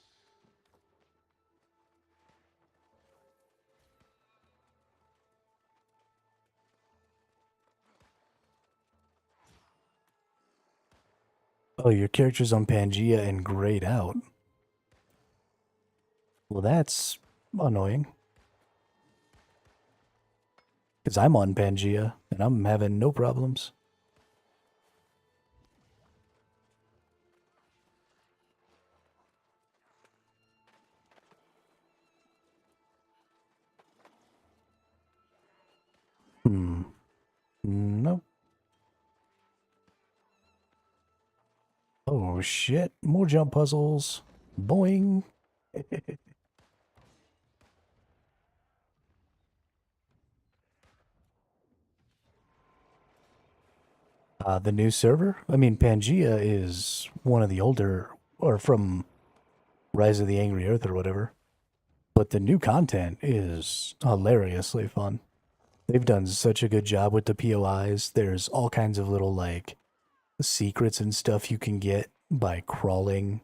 Oh, your character's on Pangea and grayed out. Well, that's annoying. Because I'm on Pangea and I'm having no problems. Nope. Oh shit, more jump puzzles. Boing. The new server? I mean, Pangea is one of the older, or from Rise of the Angry Earth or whatever. But the new content is hilariously fun. They've done such a good job with the POIs. There's all kinds of little, like, secrets and stuff you can get by crawling.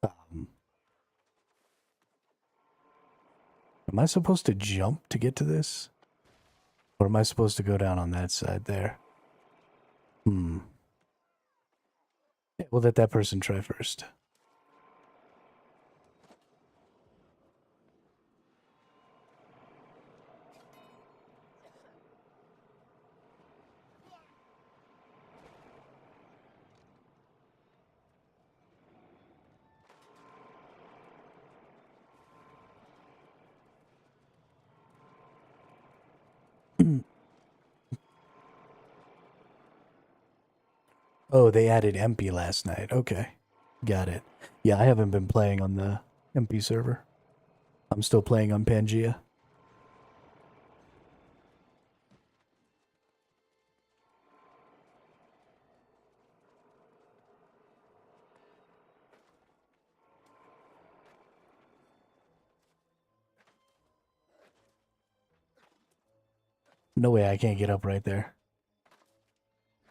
Am I supposed to jump to get to this? Or am I supposed to go down on that side there? Yeah, we'll let that person try first. Oh, they added MP last night. Okay. Got it. Yeah, I haven't been playing on the MP server. I'm still playing on Pangea. No way I can't get up right there.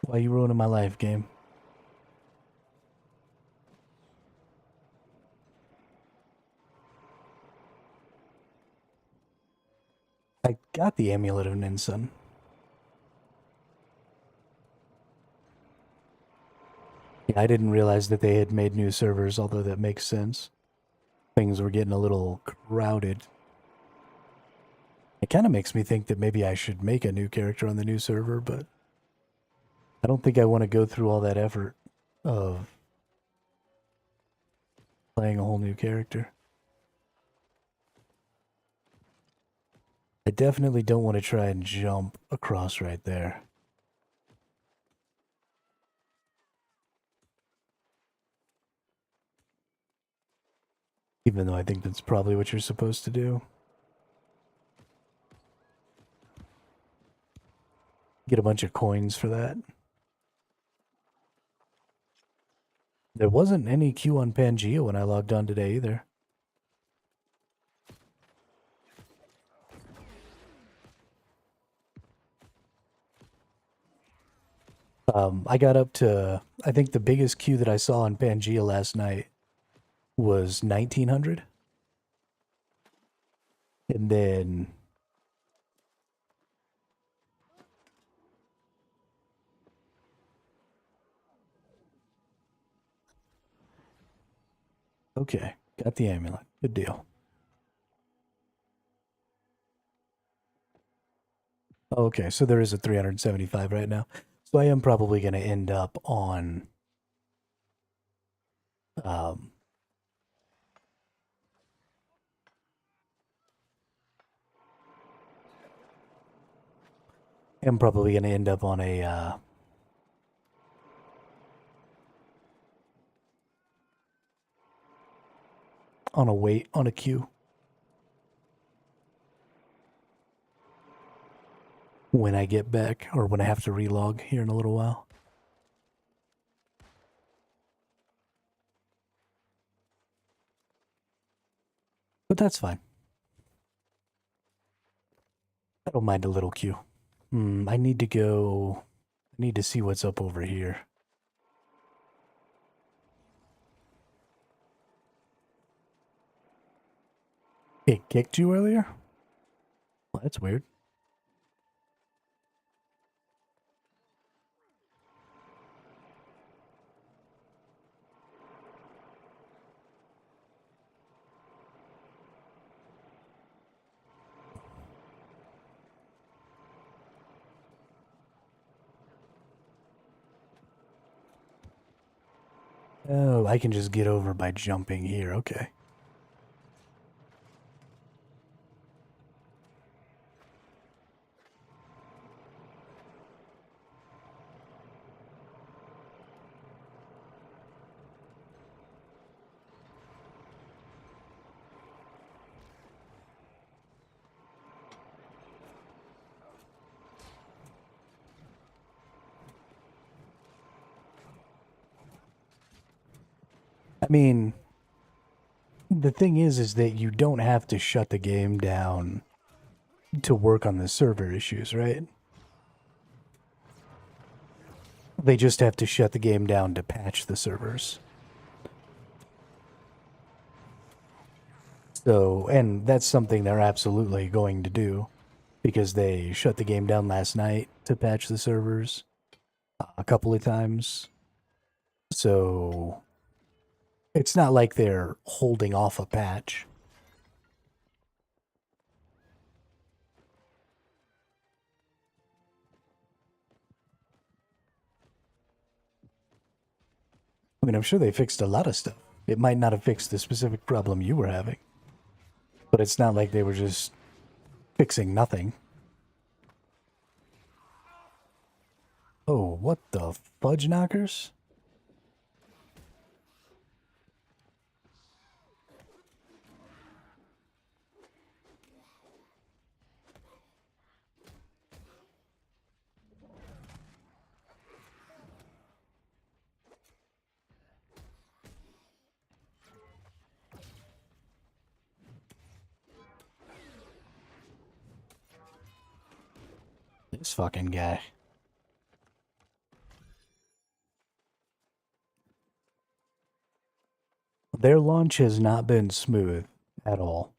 Why are you ruining my life, game? I got the Amulet of Ninsun. Yeah, I didn't realize that they had made new servers, although that makes sense. Things were getting a little crowded. It kind of makes me think that maybe I should make a new character on the new server, but I don't think I want to go through all that effort of playing a whole new character. I definitely don't want to try and jump across right there. Even though I think that's probably what you're supposed to do. Get a bunch of coins for that. There wasn't any queue on Pangea when I logged on today either. I got up to, I think the biggest queue that I saw on Pangea last night was 1900. And then okay, got the amulet. Good deal. Okay, so there is a 375 right now. So I am probably going to end up on I'm probably going to end up on a wait on a queue when I get back, or when I have to relog here in a little while. But that's fine. I don't mind a little queue. I need to go... I need to see what's up over here. It kicked you earlier? Well, that's weird. Oh, I can just get over by jumping here. Okay. I mean, the thing is that you don't have to shut the game down to work on the server issues, right? They just have to shut the game down to patch the servers. So, and that's something they're absolutely going to do, because they shut the game down last night to patch the servers a couple of times. So, it's not like they're holding off a patch. I mean, I'm sure they fixed a lot of stuff. It might not have fixed the specific problem you were having, but it's not like they were just fixing nothing. Oh, what the fudge knockers? This fucking guy. Their launch has not been smooth at all.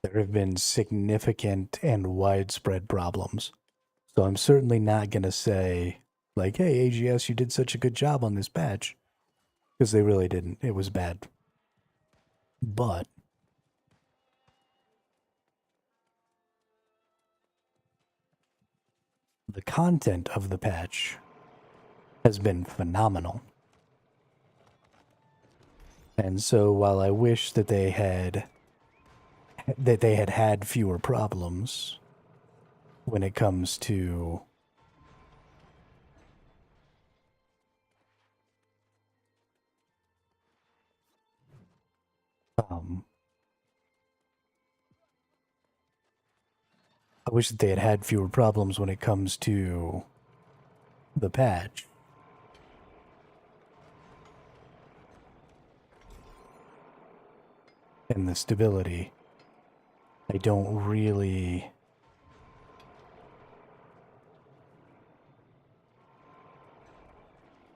There have been significant and widespread problems. So I'm certainly not going to say, like, hey, AGS, you did such a good job on this patch. Because they really didn't. It was bad. But the content of the patch has been phenomenal. And so while I wish that they had had fewer problems when it comes to I wish that they had had fewer problems when it comes to the patch. And the stability. I don't really...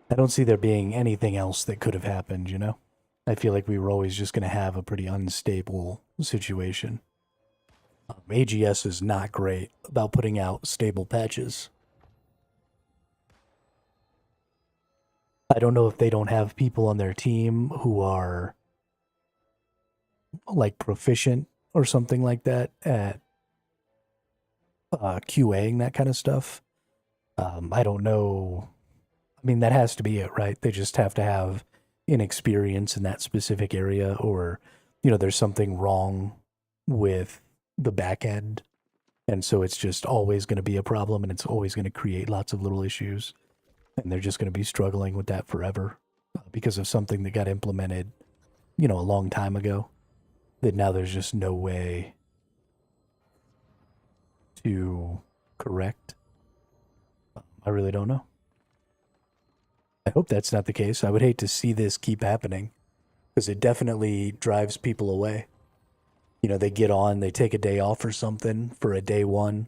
I don't see there being anything else that could have happened, you know? I feel like we were always just going to have a pretty unstable situation. AGS is not great about putting out stable patches. I don't know if they don't have people on their team who are like proficient or something like that at QAing that kind of stuff. I don't know. I mean, that has to be it, right? They just have to have inexperience in that specific area, or, you know, there's something wrong with the back end, and so it's just always going to be a problem, and it's always going to create lots of little issues, and they're just going to be struggling with that forever because of something that got implemented, you know, a long time ago, that now there's just no way to correct. I really don't know. I hope that's not the case. I would hate to see this keep happening, because it definitely drives people away. You know, they get on, they take a day off or something for a day one.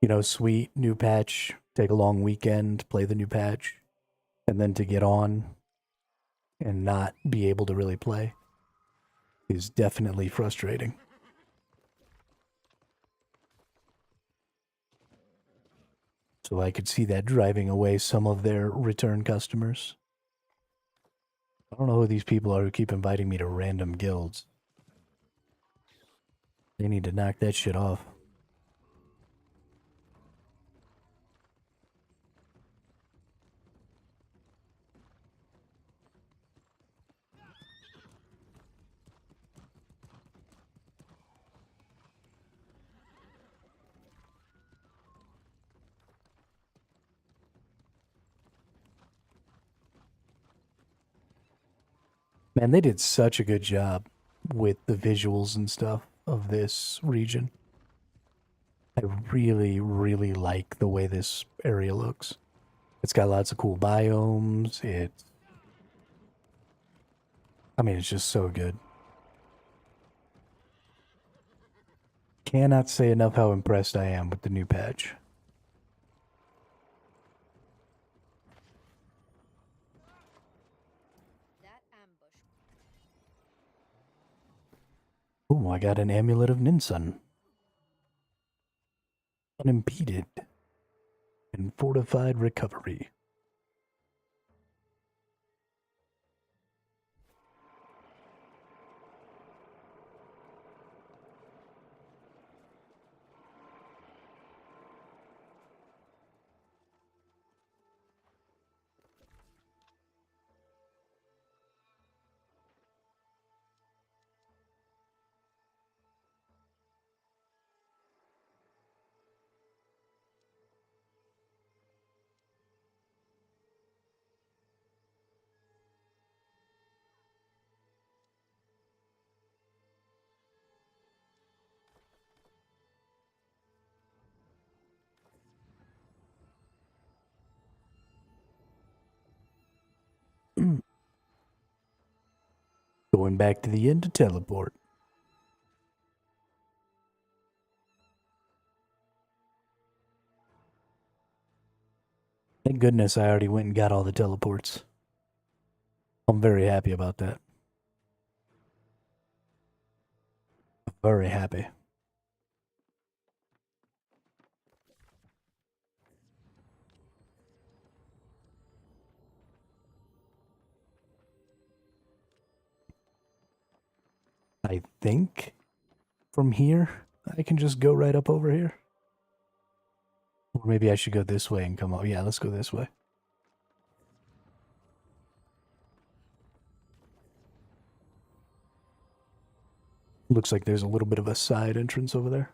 You know, sweet, new patch, take a long weekend, play the new patch, and then to get on and not be able to really play is definitely frustrating. So I could see that driving away some of their return customers. I don't know who these people are who keep inviting me to random guilds. They need to knock that shit off. Man, they did such a good job with the visuals and stuff of this region. I really, really like the way this area looks. It's got lots of cool biomes. I mean, it's just so good. Cannot say enough how impressed I am with the new patch. That ambush. Oh, I got an amulet of Ninsun. Unimpeded and fortified recovery. Going back to the inn to teleport. Thank goodness I already went and got all the teleports. I'm very happy about that. Very happy. I think from here, I can just go right up over here. Or maybe I should go this way and come up. Yeah, let's go this way. Looks like there's a little bit of a side entrance over there.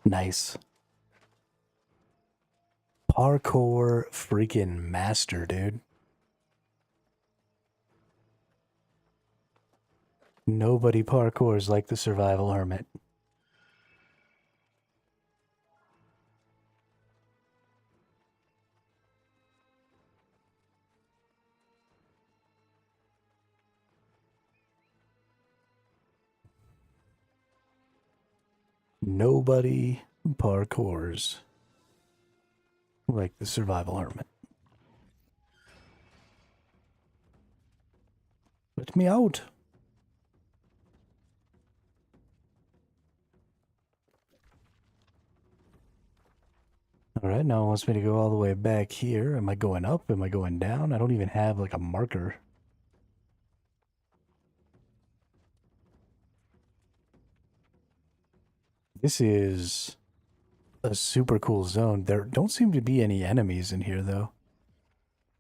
Nice. Parkour freaking master, dude. Nobody parkours like the survival hermit. Nobody parkours like the survival hermit. Let me out. Alright, now it wants me to go all the way back here. Am I going up? Am I going down? I don't even have like a marker. This is a super cool zone. There don't seem to be any enemies in here though.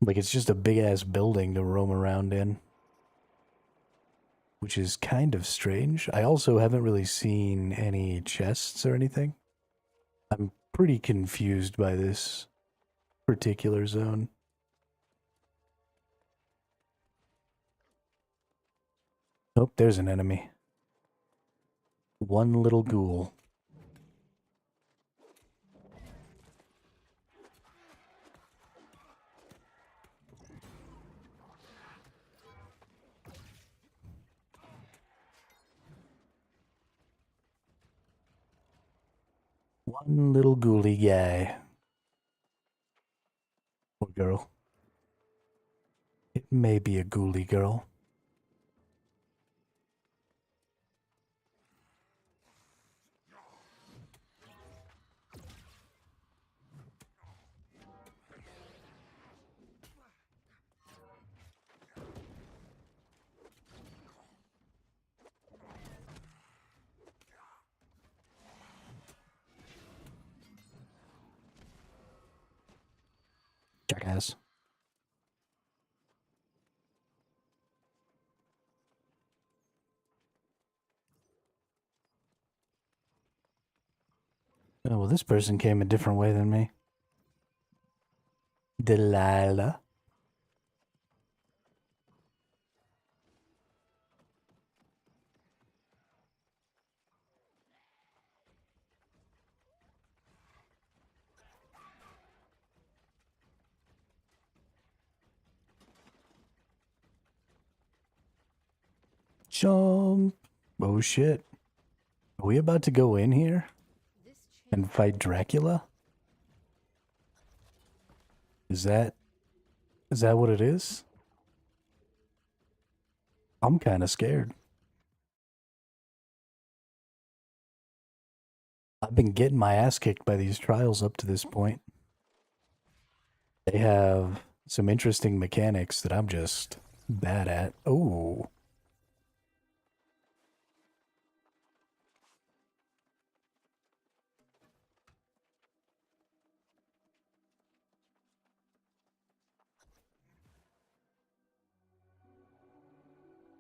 Like it's just a big ass building to roam around in. Which is kind of strange. I also haven't really seen any chests or anything. I'm pretty confused by this particular zone. Oh, there's an enemy. One little ghoul. One little ghouly guy. Or girl. It may be a ghouly girl. Jackass. Oh, well, this person came a different way than me. Delilah. Jump. Oh shit. Are we about to go in here This and fight Dracula? Is that what it is? I'm kind of scared. I've been getting my ass kicked by these trials up to this point. They have some interesting mechanics that I'm just bad at. Oh.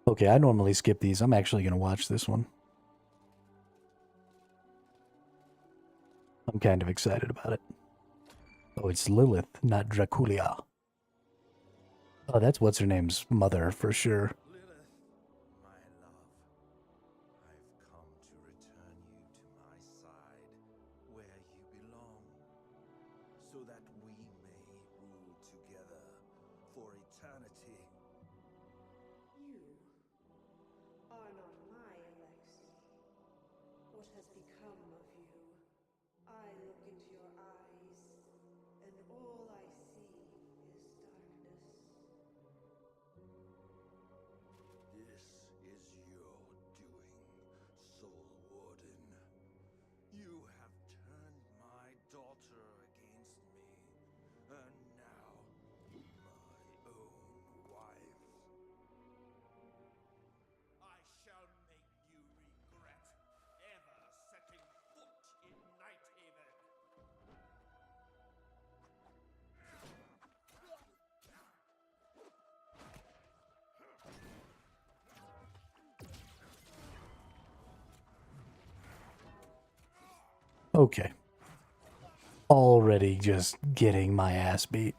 Okay, I normally skip these. I'm actually going to watch this one. I'm kind of excited about it. Oh, it's Lilith, not Draculia. Oh, that's what's her name's mother for sure. Lilith, my love, I've come to return you to my side, where you belong, so that we may rule together for eternity. You are not my Alexei. What has become of you? I look into your eyes, and all I see is darkness. This is your doing, Soul Warden. You have turned my daughter against me, and now my own wife. I shall make you regret ever setting foot in Nighthaven. Okay. Already just getting my ass beat.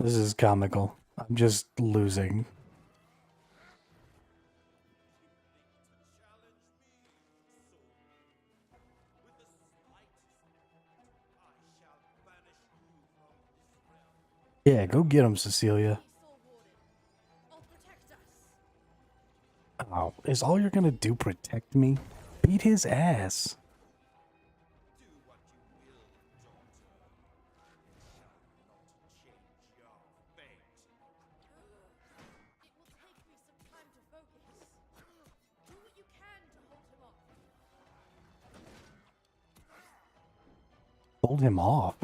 This is comical. I'm just losing. Yeah, go get him, Cecilia. I'll protect us. Oh, is all you're gonna do protect me? Beat his ass. Do what you will, daughter. It shall not change your fate. It will take me some time to focus. Do what you can to hold him off. Hold him off.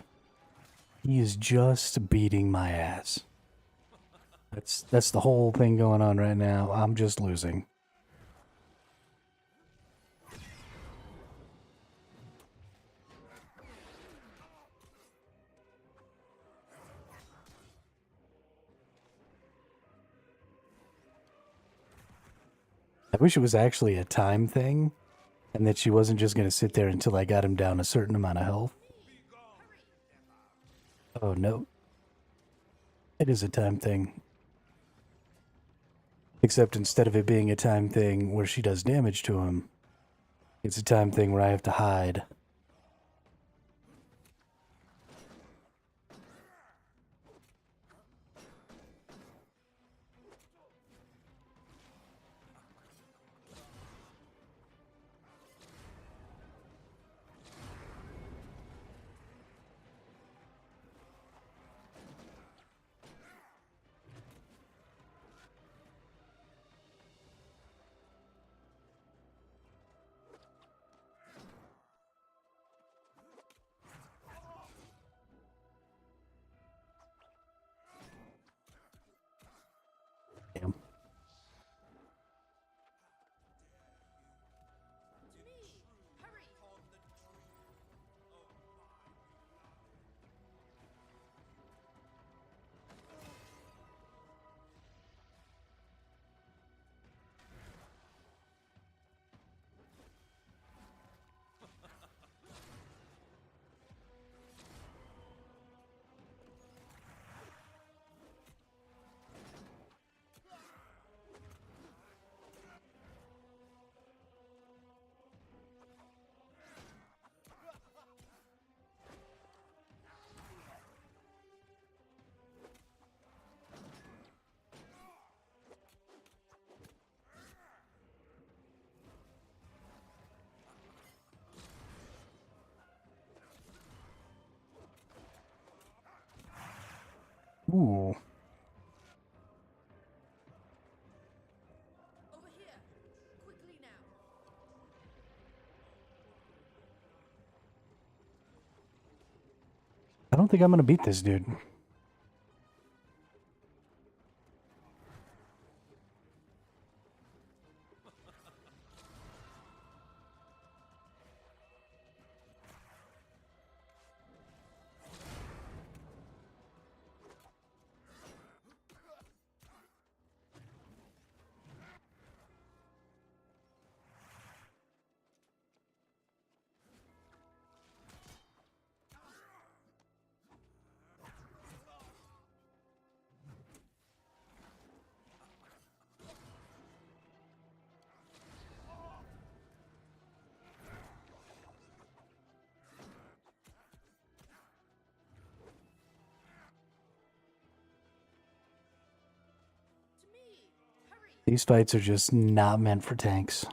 He is just beating my ass. That's the whole thing going on right now. I'm just losing. I wish it was actually a time thing, and that she wasn't just gonna sit there until I got him down a certain amount of health. Oh no. It is a time thing. Except instead of it being a time thing where she does damage to him, it's a time thing where I have to hide. Damn. To me! Hurry! Ooh. Over here! Quickly now! I don't think I'm gonna beat this dude. To me! Hurry! These fights are just not meant for tanks.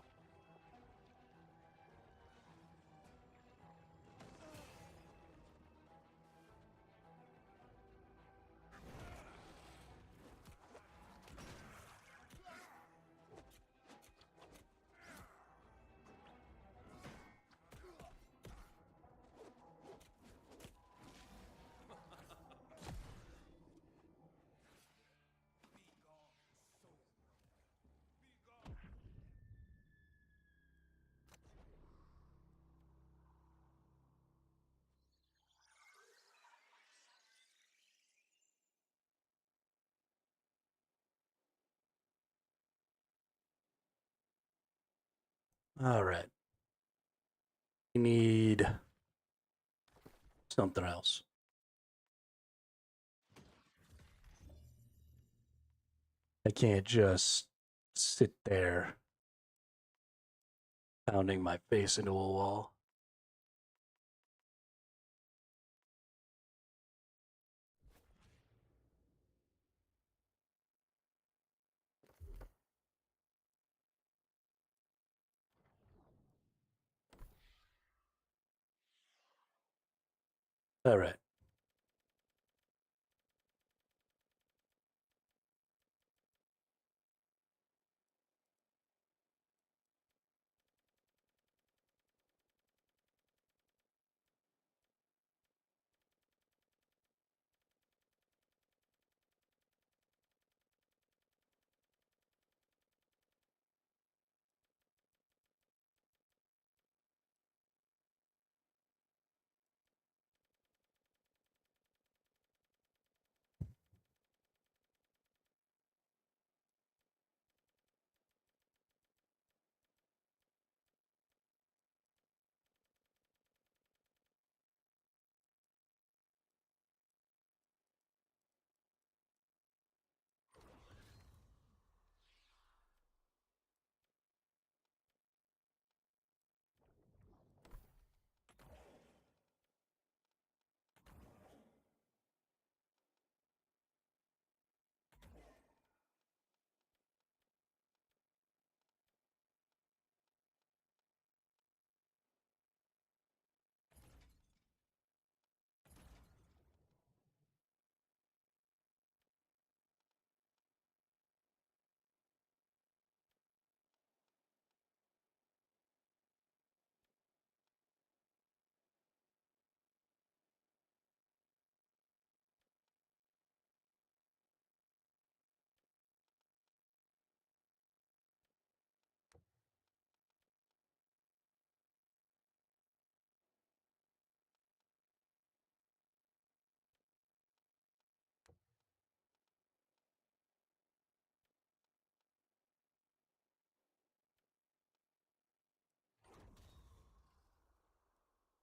All right. We need something else. I can't just sit there pounding my face into a wall. All right.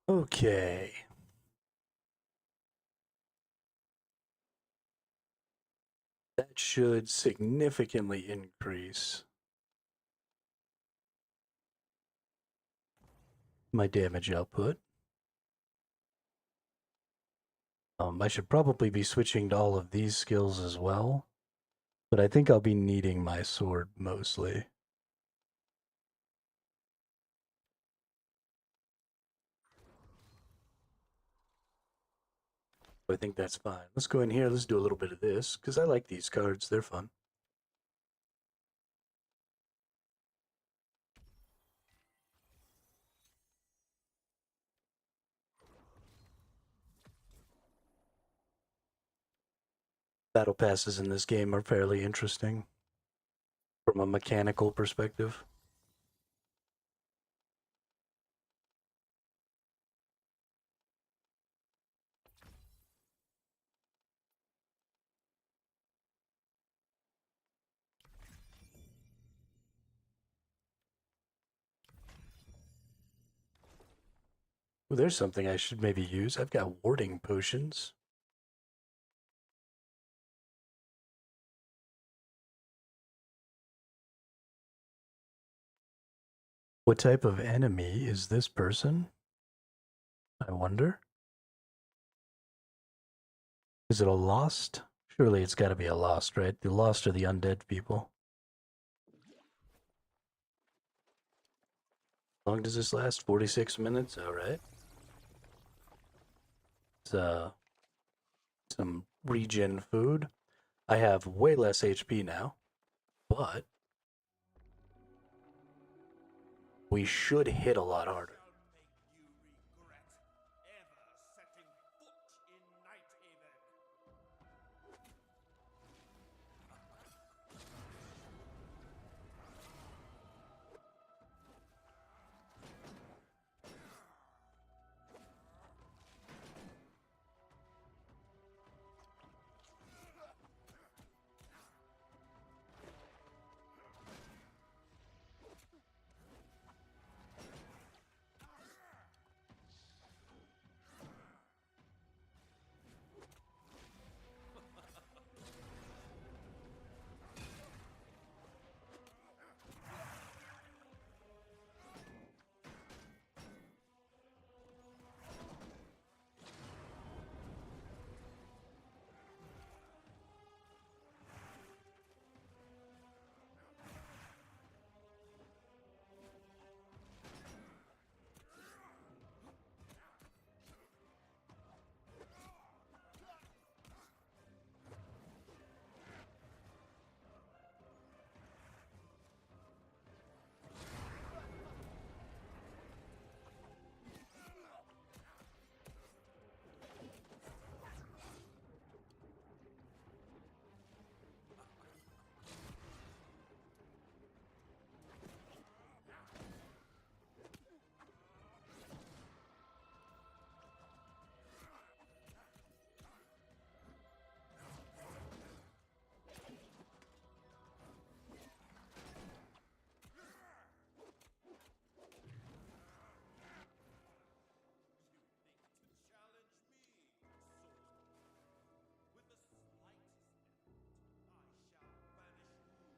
Okay. That should significantly increase my damage output. I should probably be switching to all of these skills as well, but I think I'll be needing my sword mostly. I think that's fine. Let's go in here. Let's do a little bit of this, because I like these cards. They're fun. Battle passes in this game are fairly interesting from a mechanical perspective. Well, there's something I should maybe use. I've got warding potions. What type of enemy is this person? I wonder. Is it a lost? Surely it's got to be a lost, right? The lost are the undead people. How long does this last? 46 minutes? Alright. It's some regen food. I have way less HP now, but we should hit a lot harder. Shall make you regret ever setting foot in Nighthaven.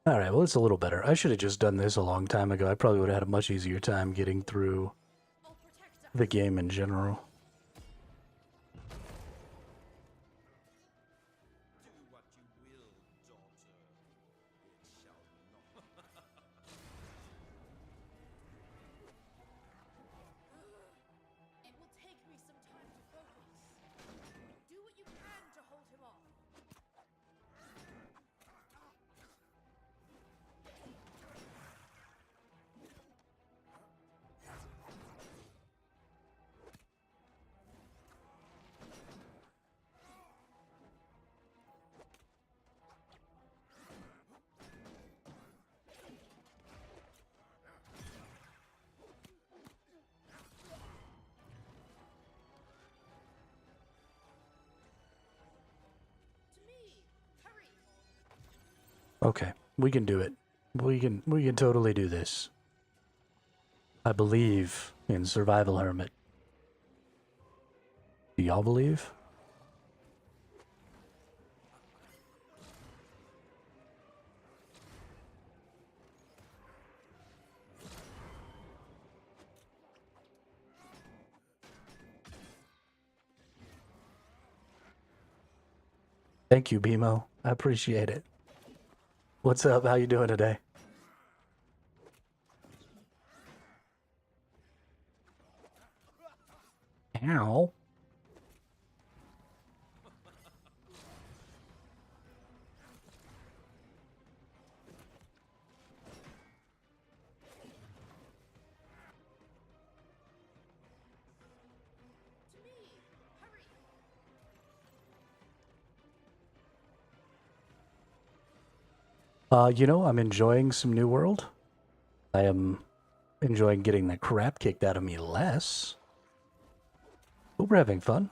Alright, well, it's a little better. I should have just done this a long time ago. I probably would have had a much easier time getting through I'll protect us. the game in general. Do what you will, daughter. It shall not. It will take me some time to focus. Do what you can to hold him off. To me, hurry. Okay, we can do it. We can totally do this. I believe in Survival Hermit. Do y'all believe? Thank you, BMO. I appreciate it. What's up? How you doing today? Ow. To me, hurry. You know, I'm enjoying some New World. I am enjoying getting the crap kicked out of me less. But we're having fun.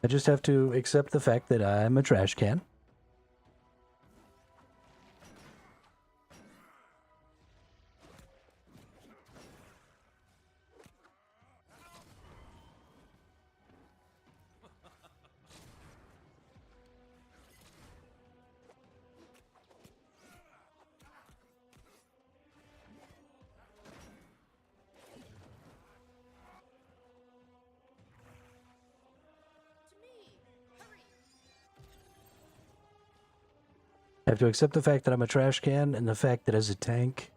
I just have to accept the fact that I'm a trash can. To me, hurry. I have to accept the fact that I'm a trash can and the fact that as a tank,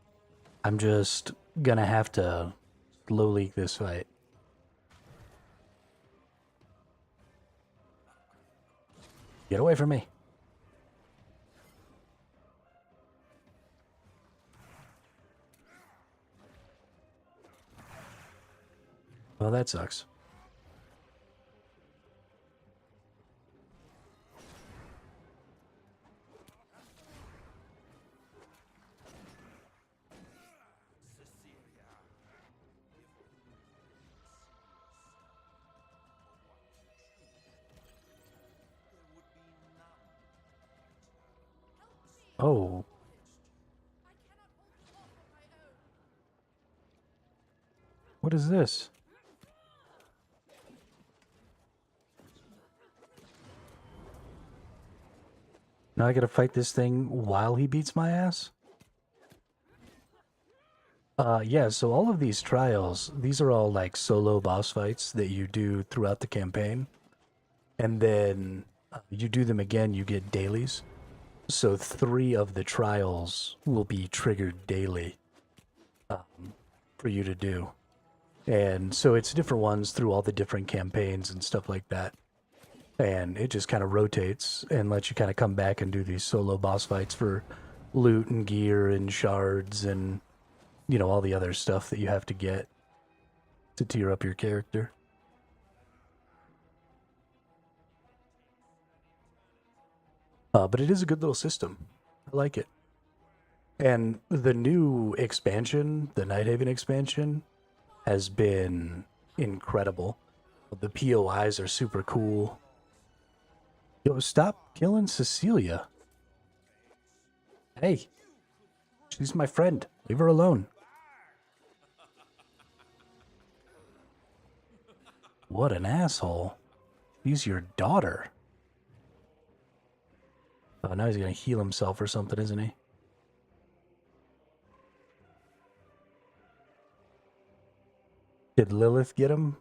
I'm just gonna have to slow leak this fight. Get away from me. Well, that sucks. Cecilia, if only there would be none to return. Help me. Oh, I cannot hold him off on my own. what is this? Now I gotta fight this thing while he beats my ass? Yeah, so all of these trials, these are all like solo boss fights that you do throughout the campaign. And then you do them again, you get dailies. So 3 of the trials will be triggered daily for you to do. And so it's different ones through all the different campaigns and stuff like that. And it just kind of rotates and lets you kind of come back and do these solo boss fights for loot and gear and shards and, you know, all the other stuff that you have to get to tier up your character. But it is a good little system. I like it. And the new expansion, the Nighthaven expansion, has been incredible. The POIs are super cool. Yo, stop killing Cecilia. Hey, she's my friend. Leave her alone. What an asshole. He's your daughter. Oh, now he's gonna heal himself or something, isn't he? Did Lilith get him?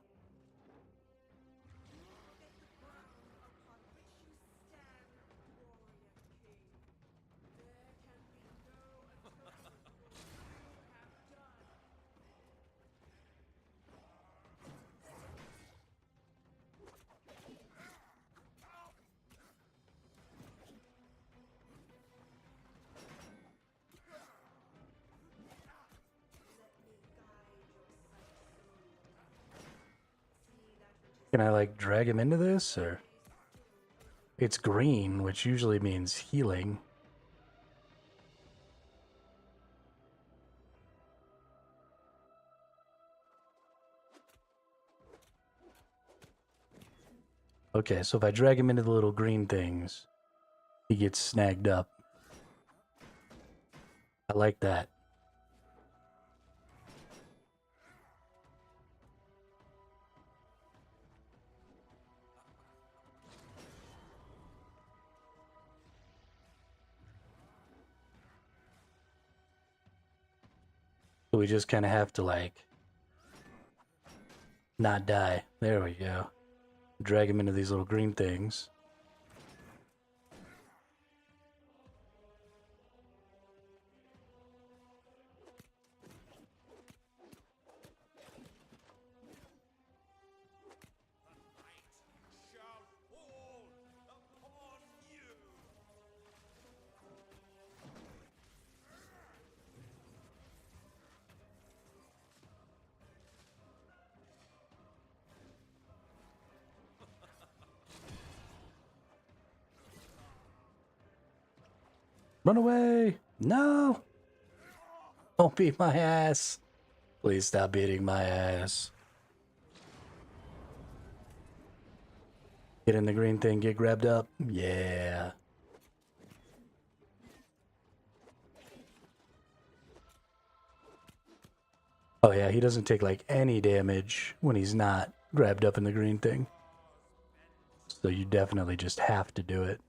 Can I, like, drag him into this, or? It's green, which usually means healing. Okay, so if I drag him into the little green things, he gets snagged up. I like that. So we just kind of have to, like, not die. There we go. Drag him into these little green things. shall fall upon you. Run away! No! Don't beat my ass. Please stop beating my ass. Get in the green thing, get grabbed up. Yeah. Oh yeah, he doesn't take like any damage when he's not grabbed up in the green thing. So you definitely just have to do it.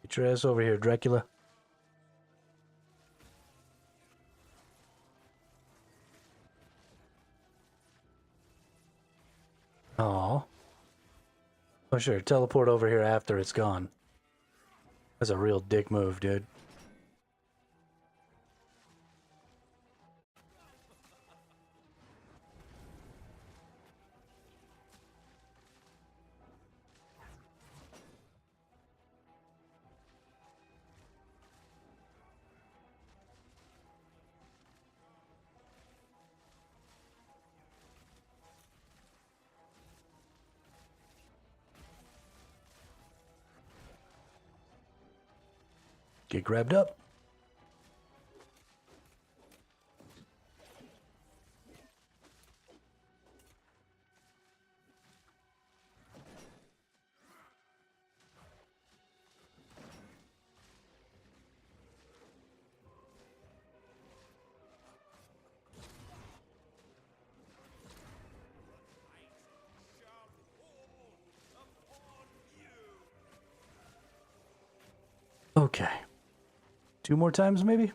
Get your ass over here, Dracula. Oh. Oh sure, teleport over here after it's gone. That's a real dick move, dude. Get grabbed up. Okay. 2 more times, maybe?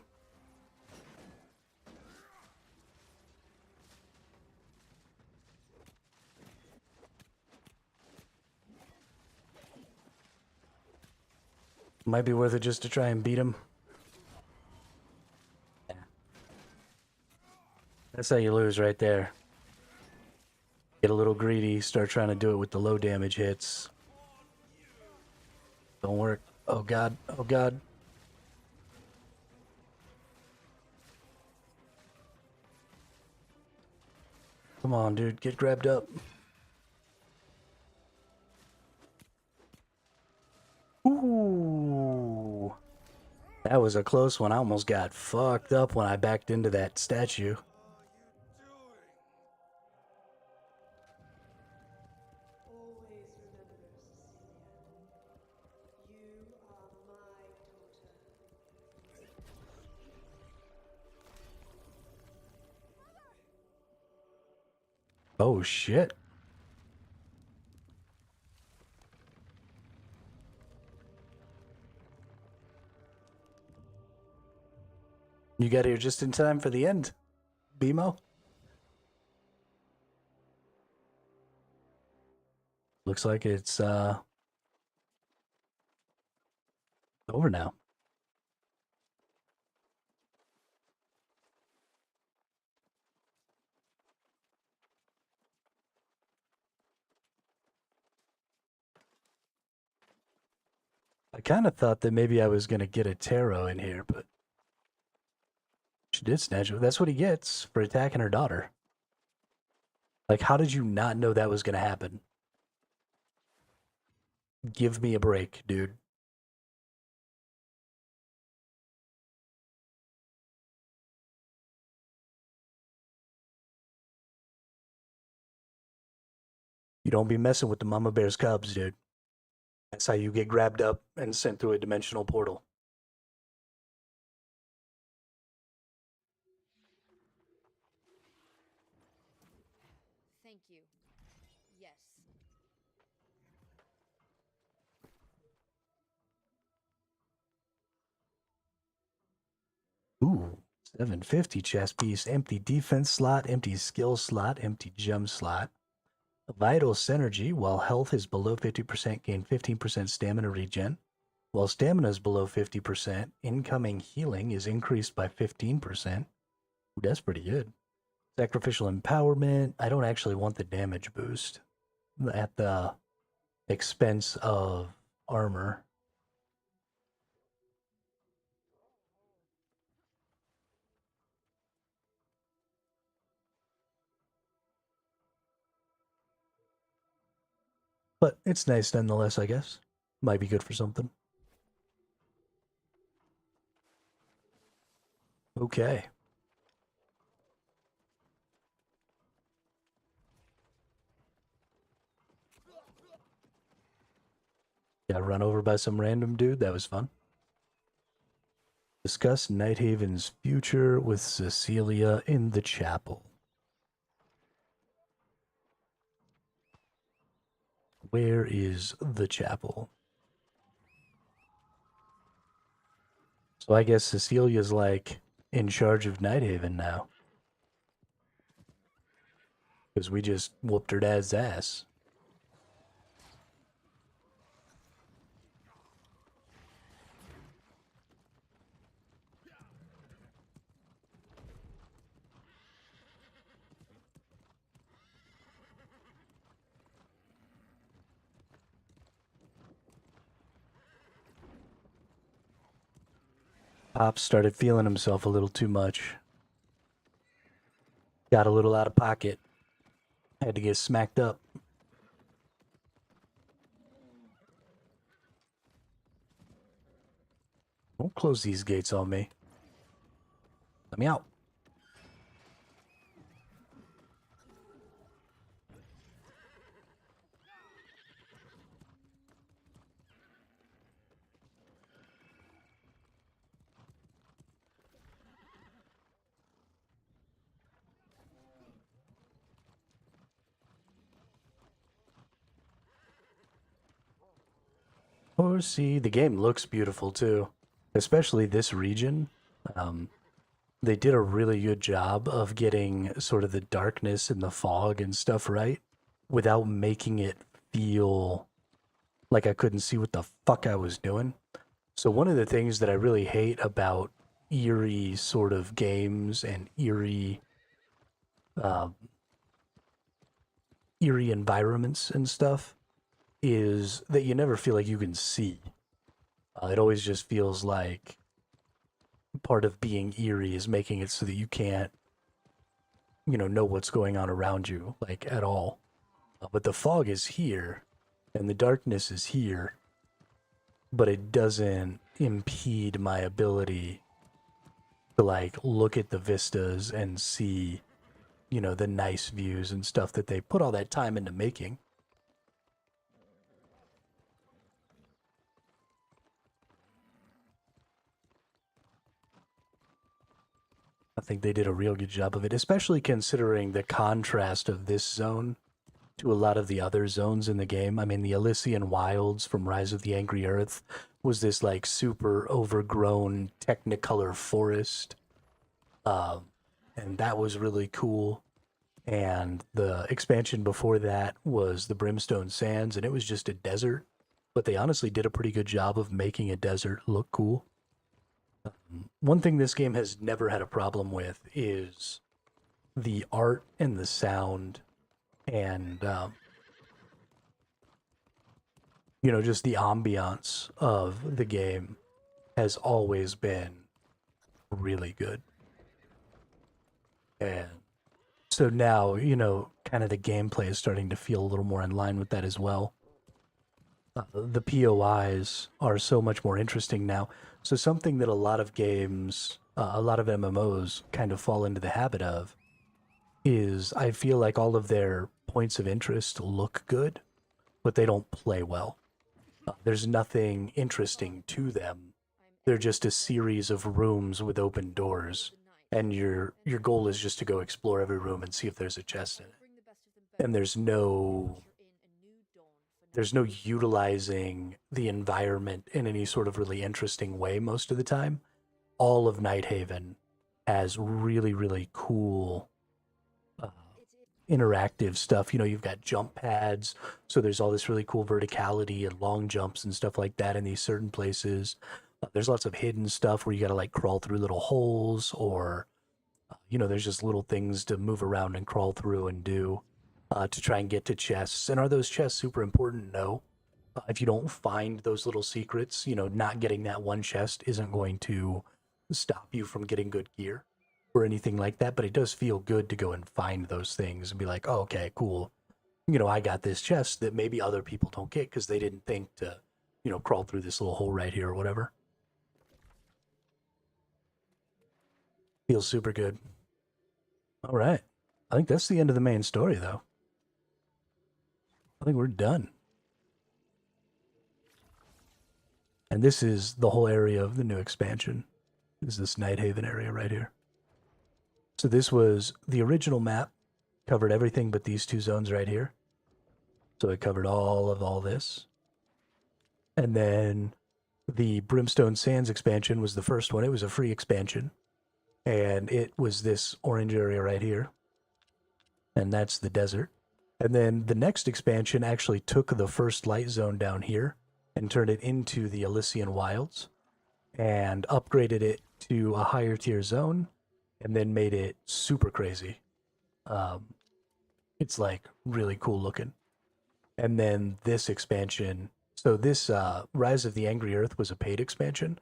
Might be worth it just to try and beat him. Yeah. That's how you lose right there. Get a little greedy, start trying to do it with the low damage hits. Don't work. Oh god, oh god. Come on, dude, get grabbed up. Ooh. That was a close one. I almost got fucked up when I backed into that statue. What are you doing? Oh, shit. You got here just in time for the end, BMO. Looks like it's over now. I kind of thought that maybe I was going to get a tarot in here, but she did snatch it. That's what he gets for attacking her daughter. Like, how did you not know that was going to happen? Give me a break, dude. You don't be messing with the mama bear's cubs, dude. That's how you get grabbed up and sent through a dimensional portal. Thank you. Yes. Ooh, 750 chest piece, empty defense slot, empty skill slot, empty gem slot. Vital synergy, while health is below 50%, gain 15% stamina regen. While stamina is below 50%, incoming healing is increased by 15%. Ooh, that's pretty good. Sacrificial empowerment. I don't actually want the damage boost at the expense of armor. But it's nice nonetheless, I guess. Might be good for something. Okay. Got run over by some random dude. That was fun. Discuss Nighthaven's future with Cecilia in the chapel. Where is the chapel? So I guess Cecilia's like in charge of Nighthaven now. Because we just whooped her dad's ass. Pop started feeling himself a little too much. Got a little out of pocket. Had to get smacked up. Don't close these gates on me. Let me out. Or see, the game looks beautiful too. Especially this region. They did a really good job of getting sort of the darkness and the fog and stuff right without making it feel like I couldn't see what the fuck I was doing. So one of the things that I really hate about eerie sort of games and um, eerie environments and stuff is that you never feel like you can see. It always just feels like part of being eerie is making it so that you can't, know what's going on around you, like at all. But the fog is here and the darkness is here, but it doesn't impede my ability to like look at the vistas and see, the nice views and stuff that they put all that time into making. think they did a real good job of it, especially considering the contrast of this zone to a lot of the other zones in the game. I mean, the Elysian Wilds from Rise of the Angry Earth was this like super overgrown Technicolor forest, and that was really cool. And the expansion before that was the Brimstone Sands, and it was just a desert. But they honestly did a pretty good job of making a desert look cool. One thing this game has never had a problem with is the art and the sound and, you know, just the ambiance of the game has always been really good. And so now, you know, kind of the gameplay is starting to feel a little more in line with that as well. The POIs are so much more interesting now. So something that a lot of games, a lot of MMOs kind of fall into the habit of is I feel like all of their points of interest look good, but they don't play well. There's nothing interesting to them. They're just a series of rooms with open doors, and your goal is just to go explore every room and see if there's a chest in it. And there's no utilizing the environment in any sort of really interesting way most of the time. All of Nighthaven has really, really cool interactive stuff. You know, you've got jump pads, so there's all this really cool verticality and long jumps and stuff like that in these certain places. There's lots of hidden stuff where you got to like crawl through little holes, or you know, there's just little things to move around and crawl through and do to try and get to chests. And are those chests super important? No. If you don't find those little secrets, you know, not getting that one chest isn't going to stop you from getting good gear or anything like that, but it does feel good to go and find those things and be like, oh, okay, cool. You know, I got this chest that maybe other people don't get because they didn't think to, you know, crawl through this little hole right here or whatever. Feels super good. All right. I think that's the end of the main story, though. I think we're done. And this is the whole area of the new expansion. This is this Nighthaven area right here. So this was the original map, covered everything but these two zones right here. So it covered all of all this. And then the Brimstone Sands expansion was the first one. It was a free expansion. And it was this orange area right here. And that's the desert. And then the next expansion actually took the first light zone down here and turned it into the Elysian Wilds and upgraded it to a higher tier zone and then made it super crazy. It's like really cool looking. And then this expansion, so this Rise of the Angry Earth was a paid expansion.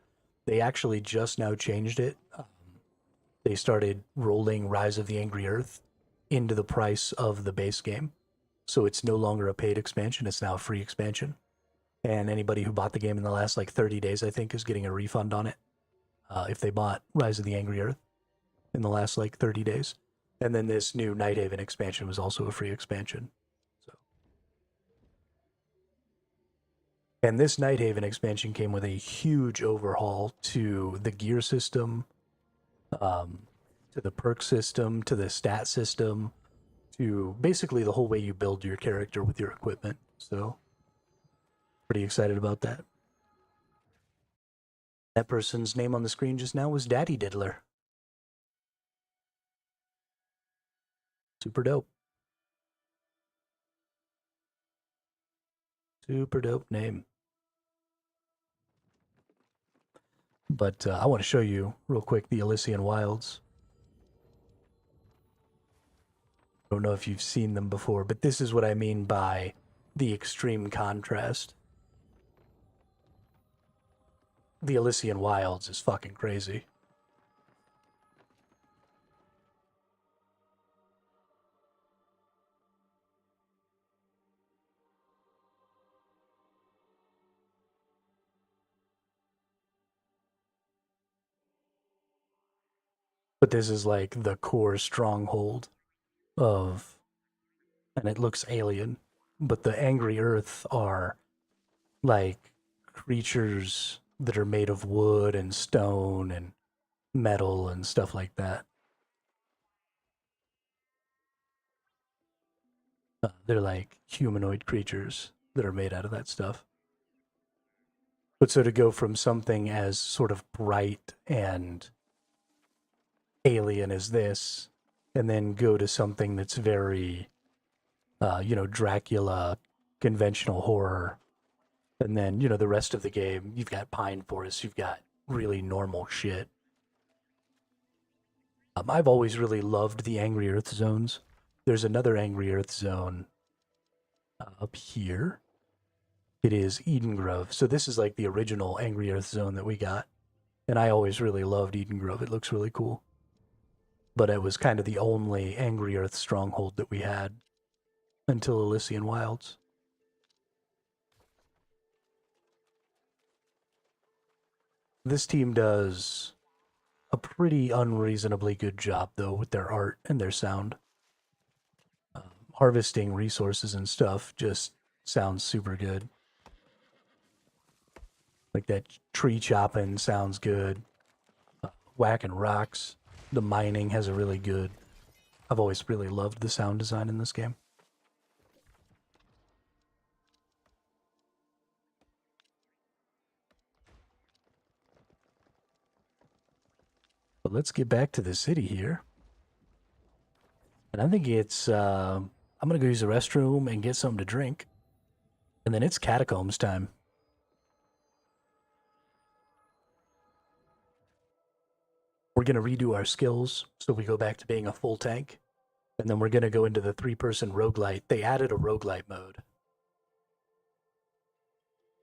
They actually just now changed it. They started rolling Rise of the Angry Earth into the price of the base game. So it's no longer a paid expansion, it's now a free expansion. And anybody who bought the game in the last like 30 days, I think, is getting a refund on it. If they bought Rise of the Angry Earth in the last like 30 days. And then this new Nighthaven expansion was also a free expansion. So, and this Nighthaven expansion came with a huge overhaul to the gear system, to the perk system, to the stat system, to basically the whole way you build your character with your equipment. So, pretty excited about that. That person's name on the screen just now was Daddy Diddler. Super dope. Super dope name. But I want to show you real quick the Elysian Wilds. I don't know if you've seen them before, but this is what I mean by the extreme contrast. The Elysian Wilds is fucking crazy. But this is like the core stronghold of, and it looks alien, but the Angry Earth are like creatures that are made of wood and stone and metal and stuff like that. They're like humanoid creatures that are made out of that stuff. But so to go from something as sort of bright and alien as this, and then go to something that's very, Dracula, conventional horror, and then, the rest of the game, you've got pine forests, you've got really normal shit. I've always really loved the Angry Earth zones. There's another Angry Earth zone up here. It is Eden Grove. So this is like the original Angry Earth zone that we got. And I always really loved Eden Grove. It looks really cool. But it was kind of the only Angry Earth stronghold that we had until Elysian Wilds. This team does a pretty unreasonably good job, though, with their art and their sound. Harvesting resources and stuff just sounds super good. Like that tree chopping sounds good. Whacking rocks. The mining has a really good... I've always really loved the sound design in this game. But let's get back to the city here. And I think it's... I'm going to go use the restroom and get something to drink. And then it's catacombs time. We're going to redo our skills so we go back to being a full tank. And then we're going to go into the 3-person roguelite. They added a roguelite mode.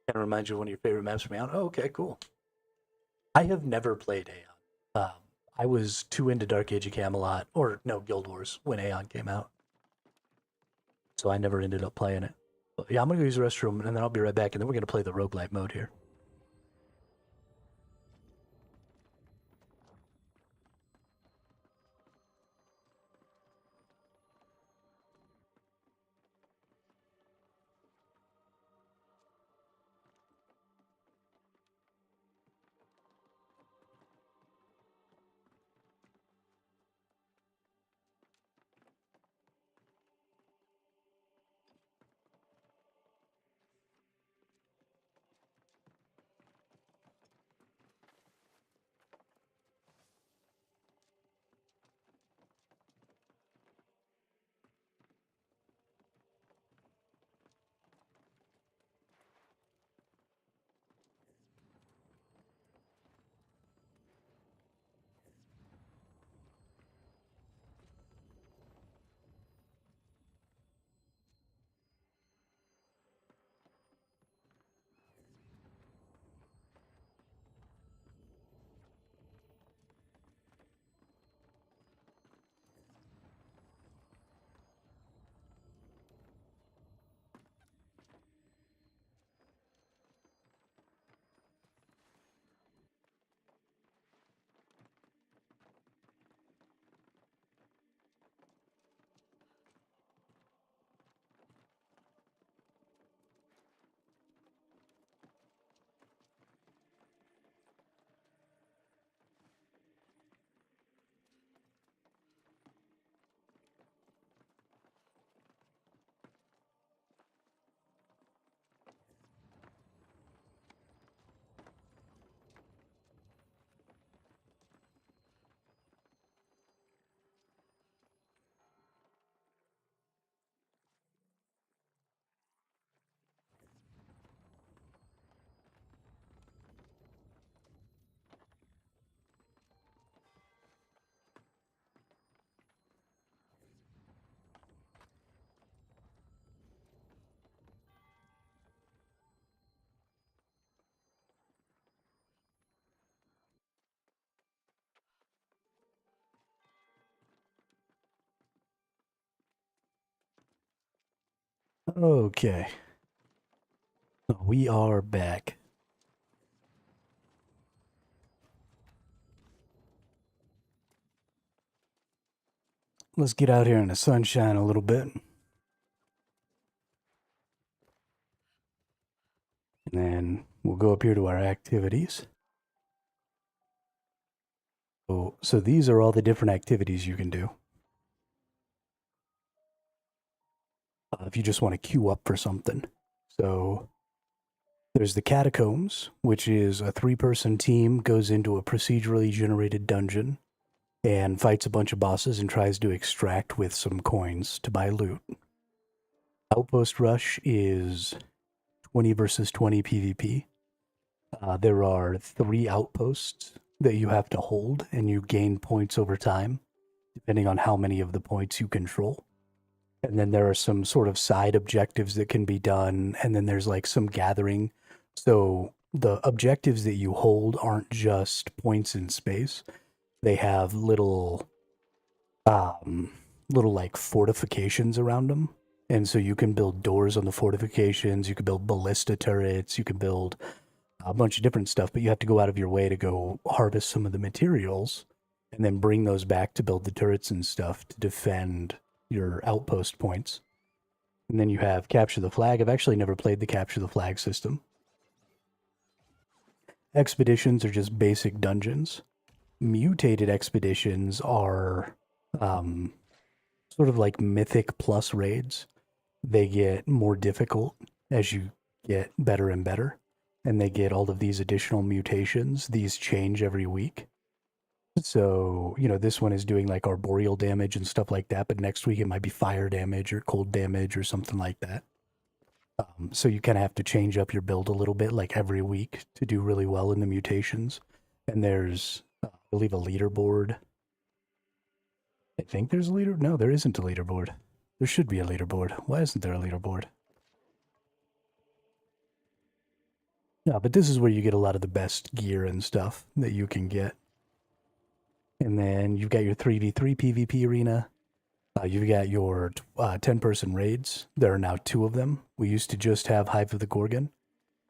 Kind of reminds you of one of your favorite maps from Aeon. Oh, okay, cool. I have never played Aeon. I was too into Dark Age of Camelot, or no, Guild Wars, when Aeon came out. So I never ended up playing it. But yeah, I'm going to go use the restroom, and then I'll be right back, and then we're going to play the roguelite mode here. Okay. We are back. Let's get out here in the sunshine a little bit. And then we'll go up here to our activities. So these are all the different activities you can do. if you just want to queue up for something. So there's the Catacombs, which is a 3-person team, goes into a procedurally generated dungeon and fights a bunch of bosses and tries to extract with some coins to buy loot. Outpost Rush is 20 versus 20 PvP. There are 3 outposts that you have to hold, and you gain points over time, depending on how many of the points you control. And then there are some sort of side objectives that can be done, and then there's like some gathering. So the objectives that you hold aren't just points in space. They have little like fortifications around them. And so you can build doors on the fortifications, you can build ballista turrets, you can build a bunch of different stuff, but you have to go out of your way to go harvest some of the materials and then bring those back to build the turrets and stuff to defend your outpost points. And then you have Capture the Flag. I've actually never played the Capture the Flag system. Expeditions are just basic dungeons. Mutated expeditions are sort of like mythic plus raids. They get more difficult as you get better and better, and they get all of these additional mutations. These change every week. So, you know, this one is doing like arboreal damage and stuff like that, but next week it might be fire damage or cold damage or something like that. So you kind of have to change up your build a little bit, like every week, to do really well in the mutations. And there's, I believe, a leaderboard. I think there's a leader. No, there isn't a leaderboard. There should be a leaderboard. Why isn't there a leaderboard? Yeah, but this is where you get a lot of the best gear and stuff that you can get. And then you've got your 3v3 PvP arena. You've got your 10-person raids. There are now 2 of them. We used to just have Hive of the Gorgon.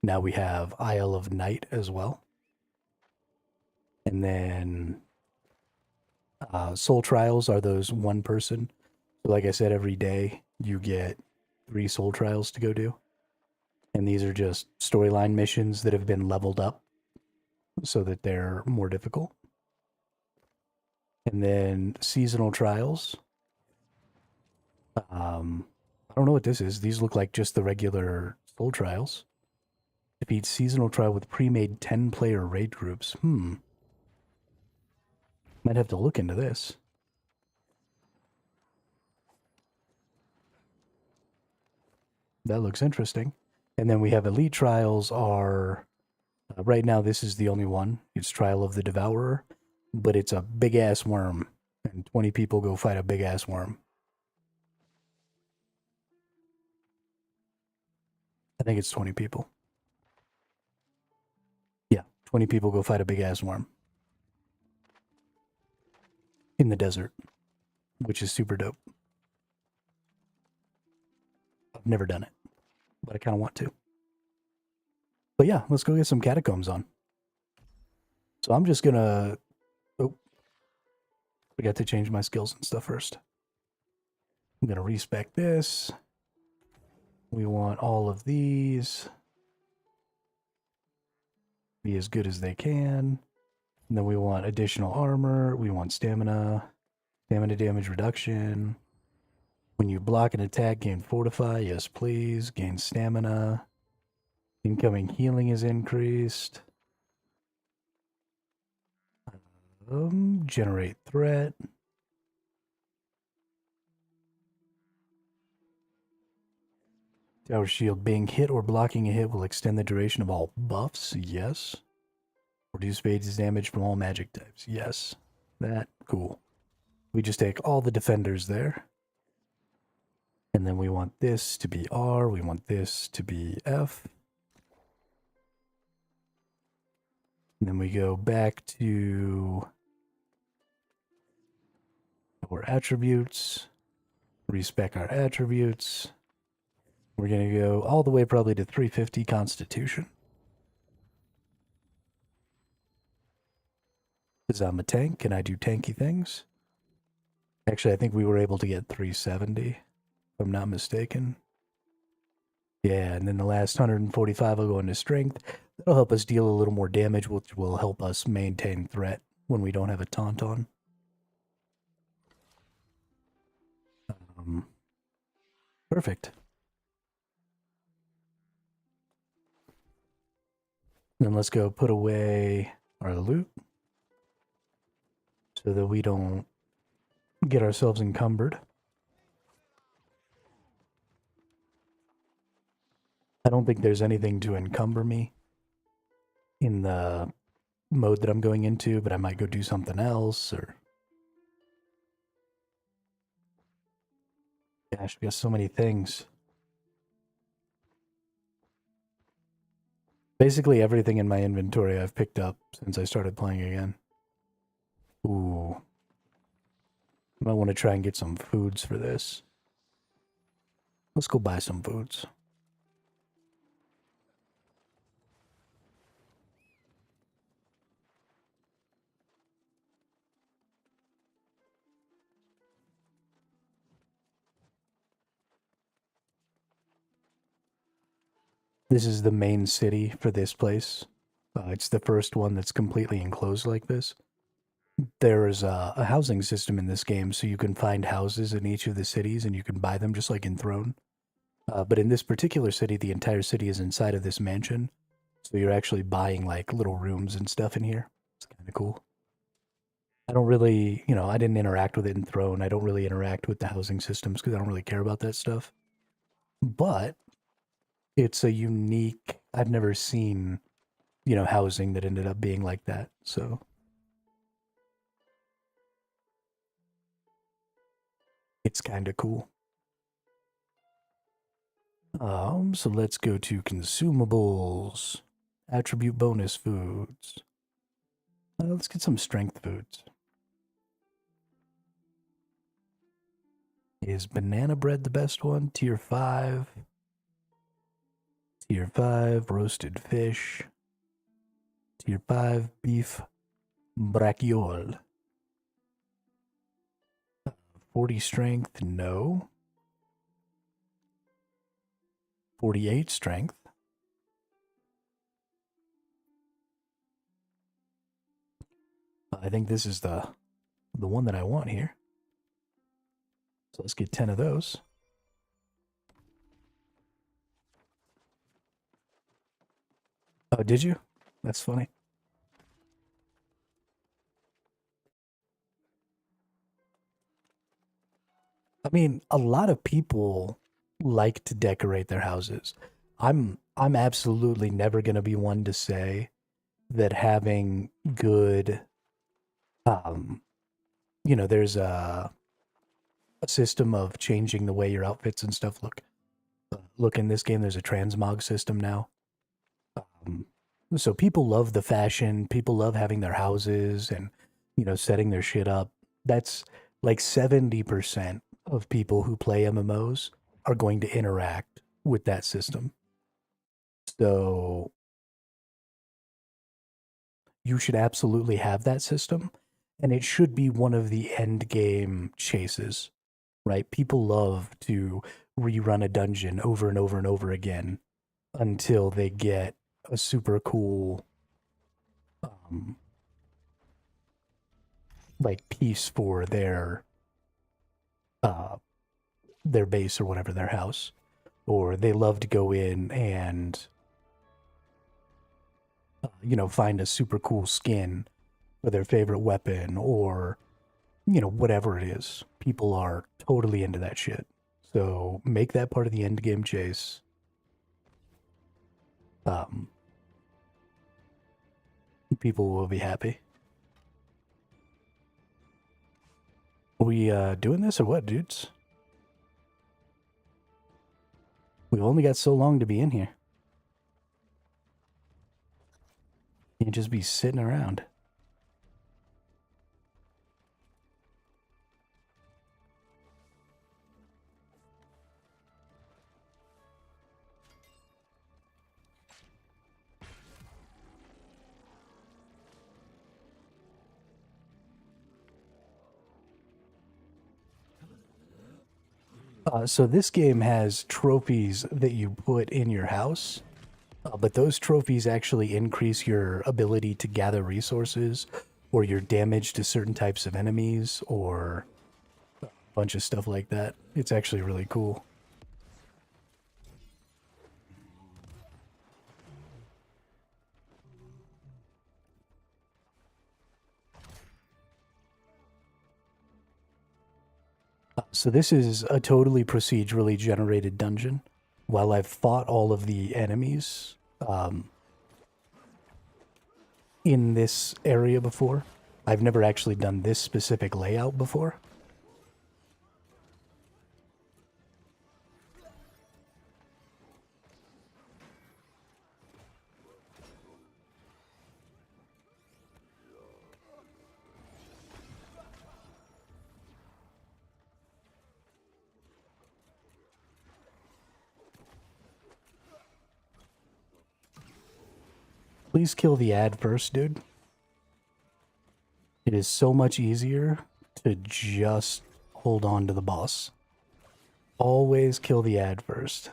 Now we have Isle of Night as well. And then Soul Trials are those 1-person. So like I said, every day you get 3 Soul Trials to go do. And these are just storyline missions that have been leveled up so that they're more difficult. And then Seasonal Trials. I don't know what this is. These look like just the regular Soul Trials. Defeat Seasonal Trial with pre-made 10-player raid groups. Might have to look into this. That looks interesting. And then we have Elite Trials are... right now, this is the only one. It's Trial of the Devourer. But it's a big-ass worm. And 20 people go fight a big-ass worm. I think it's 20 people. Yeah, 20 people go fight a big-ass worm. In the desert. Which is super dope. I've never done it. But I kind of want to. But yeah, let's go get some catacombs on. So I'm just gonna... Oh. Forgot to change my skills and stuff first. I'm gonna respec this. We want all of these. Be as good as they can. And then we want additional armor. We want stamina. Stamina damage reduction. When you block an attack, gain fortify. Yes, please. Gain stamina. Incoming healing is increased. Generate threat. Tower shield. Being hit or blocking a hit will extend the duration of all buffs. Yes. Reduce base damage from all magic types. Yes. That. Cool. We just take all the defenders there. And then we want this to be R. We want this to be F. And then we go back to our attributes. Respec our attributes. We're going to go all the way probably to 350 Constitution. Because I'm a tank and I do tanky things. Actually, I think we were able to get 370, if I'm not mistaken. Yeah, and then the last 145 will go into strength. That'll help us deal a little more damage, which will help us maintain threat when we don't have a taunt on. Perfect. Then let's go put away our loot so that we don't get ourselves encumbered. I don't think there's anything to encumber me in the mode that I'm going into, but I might go do something else or... Gosh, we got so many things. Basically everything in my inventory I've picked up since I started playing again. Ooh. I might want to try and get some foods for this. Let's go buy some foods. This is the main city for this place. It's the first one that's completely enclosed like this. There is a housing system in this game, so you can find houses in each of the cities and you can buy them just like in Throne. But in this particular city, the entire city is inside of this mansion. So you're actually buying like little rooms and stuff in here. It's kind of cool. I don't really, I didn't interact with it in Throne. I don't really interact with the housing systems because I don't really care about that stuff. But it's a unique, I've never seen, housing that ended up being like that. So it's kind of cool. So let's go to consumables, attribute bonus foods. Let's get some strength foods. Is banana bread the best one? Tier 5. Tier 5, roasted fish. Tier 5, beef brachiole. 40 strength, no. 48 strength. I think this is the one that I want here. So let's get 10 of those. Oh, did you? That's funny. I mean, a lot of people like to decorate their houses. I'm absolutely never going to be one to say that having good there's a system of changing the way your outfits and stuff look in this game. There's a transmog system now. So people love the fashion, people love having their houses and setting their shit up. That's like 70% of people who play MMOs are going to interact with that system. So you should absolutely have that system, and it should be one of the end game chases, right? People love to rerun a dungeon over and over and over again until they get a super cool like piece for their base or whatever, their house. Or they love to go in and find a super cool skin for their favorite weapon, or whatever it is. People are totally into that shit. So make that part of the end game chase. People will be happy. Are we doing this or what, dudes? We've only got so long to be in here. Can't just be sitting around. So this game has trophies that you put in your house, but those trophies actually increase your ability to gather resources, or your damage to certain types of enemies, or a bunch of stuff like that. It's actually really cool. So this is a totally procedurally generated dungeon. While I've fought all of the enemies in this area before, I've never actually done this specific layout before. Please kill the ad first, dude. It is so much easier to just hold on to the boss. Always kill the ad first.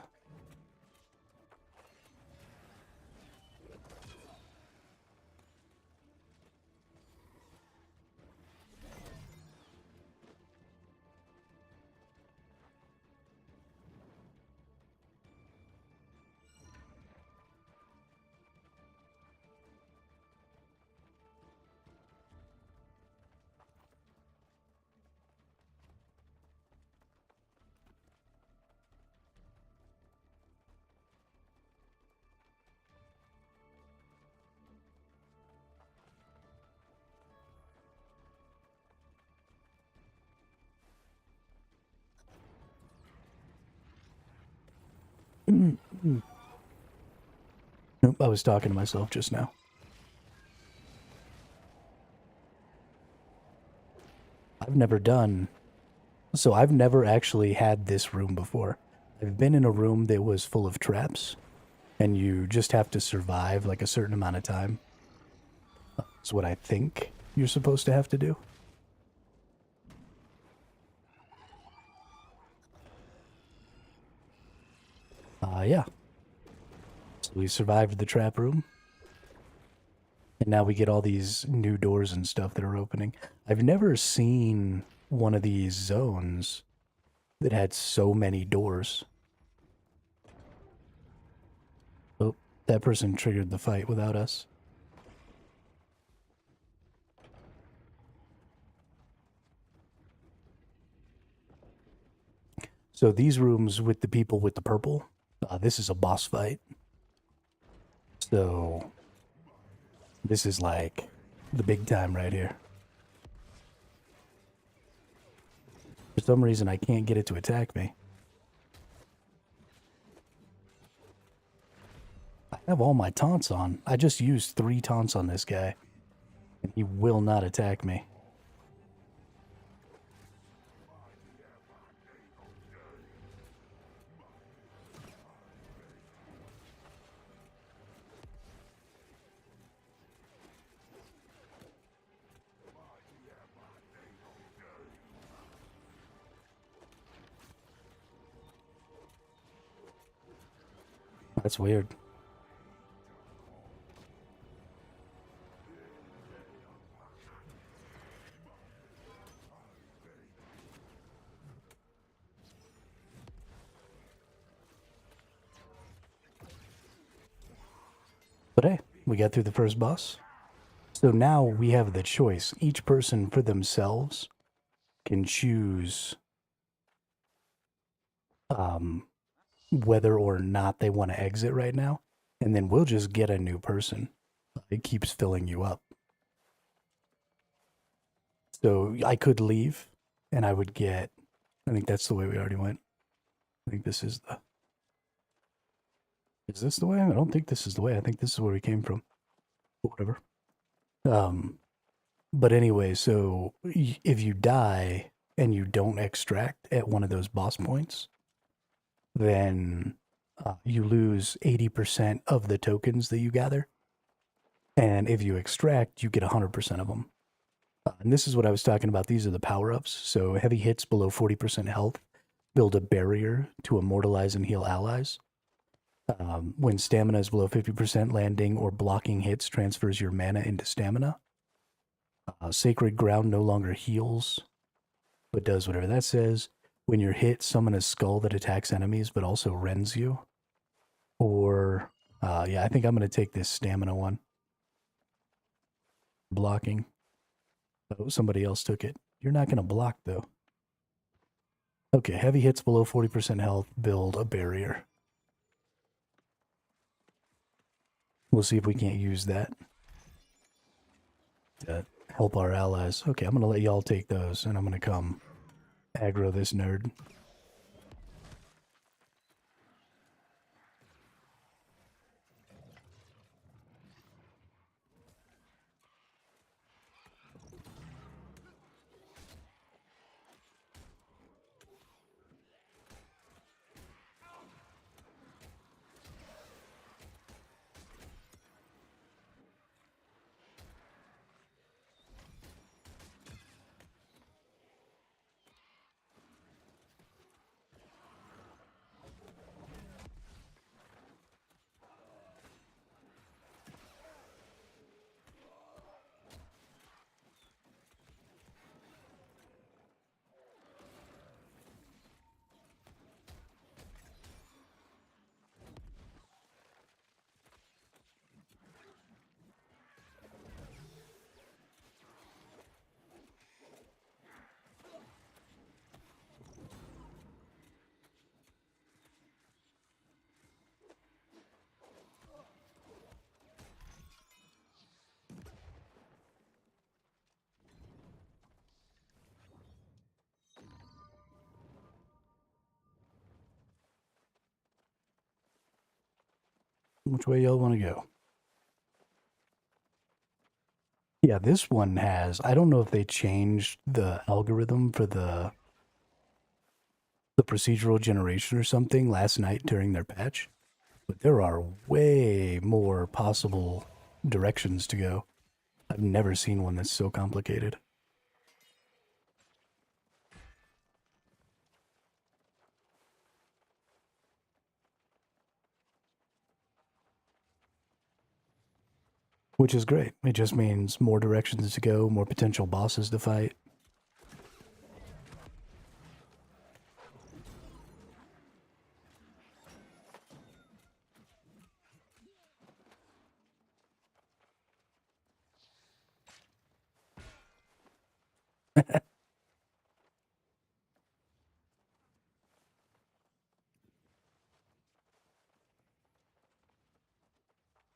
Nope, I was talking to myself just now. I've never actually had this room before. I've been in a room that was full of traps, and you just have to survive like a certain amount of time. That's what I think you're supposed to have to do. Yeah. So we survived the trap room. And now we get all these new doors and stuff that are opening. I've never seen one of these zones that had so many doors. Oh, that person triggered the fight without us. So these rooms with the people with the purple, this is a boss fight. So this is like the big time right here. For some reason, I can't get it to attack me. I have all my taunts on. I just used 3 taunts on this guy, and he will not attack me. That's weird. But hey, we got through the first boss. So now we have the choice. Each person for themselves can choose whether or not they want to exit right now. And then we'll just get a new person. It keeps filling you up. So I could leave and I would get, I think that's the way we already went. I think this is the, is this the way? I don't think this is the way. I think this is where we came from. Whatever. But anyway, so if you die and you don't extract at one of those boss points, then you lose 80% of the tokens that you gather. And if you extract, you get 100% of them. And this is what I was talking about. These are the power-ups. So heavy hits below 40% health build a barrier to immortalize and heal allies. When stamina is below 50%, landing or blocking hits transfers your mana into stamina. Sacred Ground no longer heals, but does whatever that says. When you're hit, summon a skull that attacks enemies, but also rends you. Or, yeah, I think I'm going to take this stamina one. Blocking. Oh, somebody else took it. You're not going to block, though. Okay, heavy hits below 40% health build a barrier. We'll see if we can't use that to help our allies. Okay, I'm going to let y'all take those, and I'm going to come aggro this nerd. Which way y'all want to go? Yeah, this one has, I don't know if they changed the algorithm for the procedural generation or something last night during their patch, but there are way more possible directions to go. I've never seen one that's so complicated. Which is great. It just means more directions to go, more potential bosses to fight.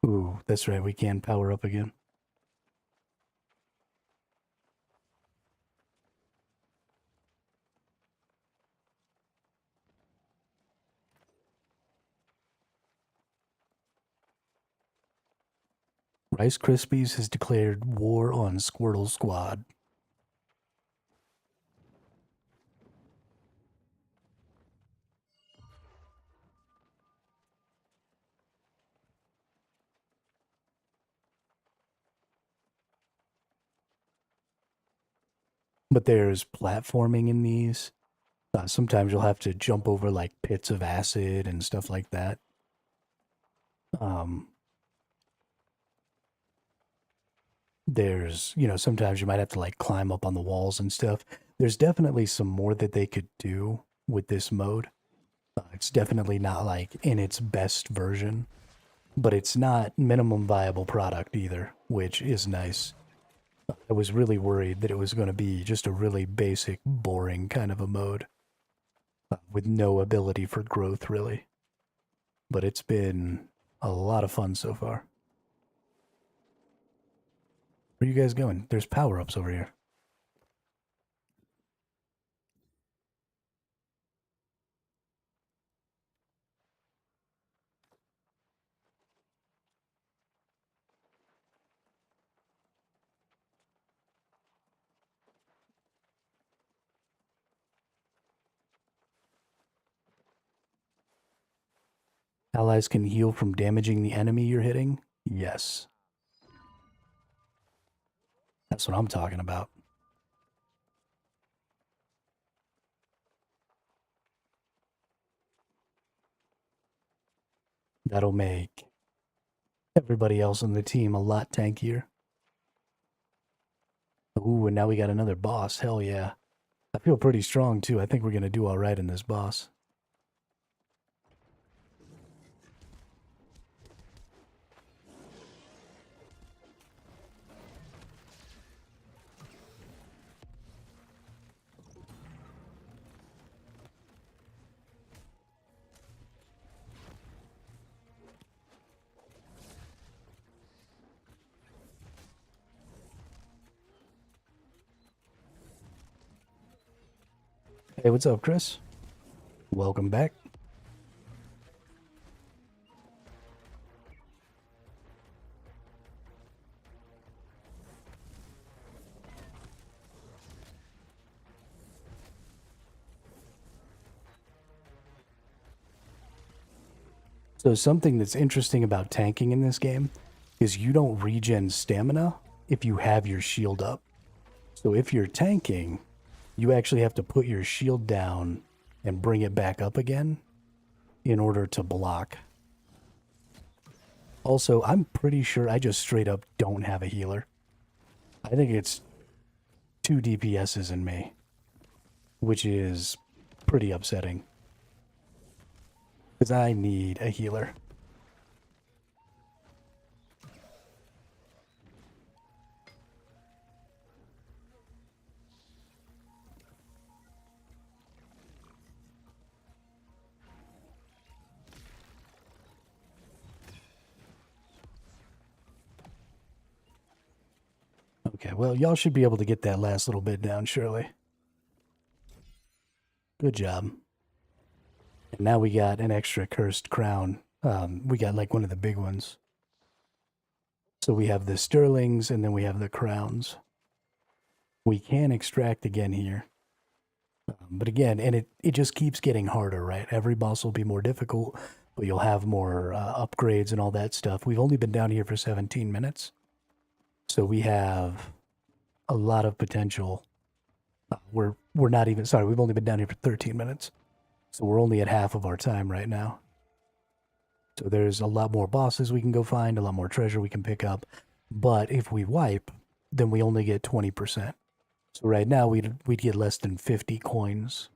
Ooh, that's right, we can power up again. Rice Krispies has declared war on Squirtle Squad. But there's platforming in these. Sometimes you'll have to jump over like pits of acid and stuff like that. There's, sometimes you might have to like climb up on the walls and stuff. There's definitely some more that they could do with this mode. It's definitely not like in its best version, but it's not minimum viable product either, which is nice. I was really worried that it was going to be just a really basic, boring kind of a mode with no ability for growth, really. But it's been a lot of fun so far. Where are you guys going? There's power-ups over here. Allies can heal from damaging the enemy you're hitting? Yes. That's what I'm talking about. That'll make everybody else on the team a lot tankier. Ooh, and now we got another boss. Hell yeah. I feel pretty strong too. I think we're going to do all right in this boss. Hey, what's up, Chris? Welcome back. So something that's interesting about tanking in this game is you don't regen stamina if you have your shield up. So if you're tanking, you actually have to put your shield down and bring it back up again in order to block. Also, I'm pretty sure I just straight up don't have a healer. I think it's 2 DPSs in me, which is pretty upsetting. Because I need a healer. Okay, well, y'all should be able to get that last little bit down, surely. Good job. And now we got an extra cursed crown. We got like one of the big ones. So we have the sterlings and then we have the crowns. We can extract again here. But again, and it just keeps getting harder, right? Every boss will be more difficult, but you'll have more upgrades and all that stuff. We've only been down here for 17 minutes. So we have a lot of potential. We're not even, sorry, we've only been down here for 13 minutes. So we're only at half of our time right now. So there's a lot more bosses we can go find, a lot more treasure we can pick up. But if we wipe, then we only get 20%. So right now we'd get less than 50 coins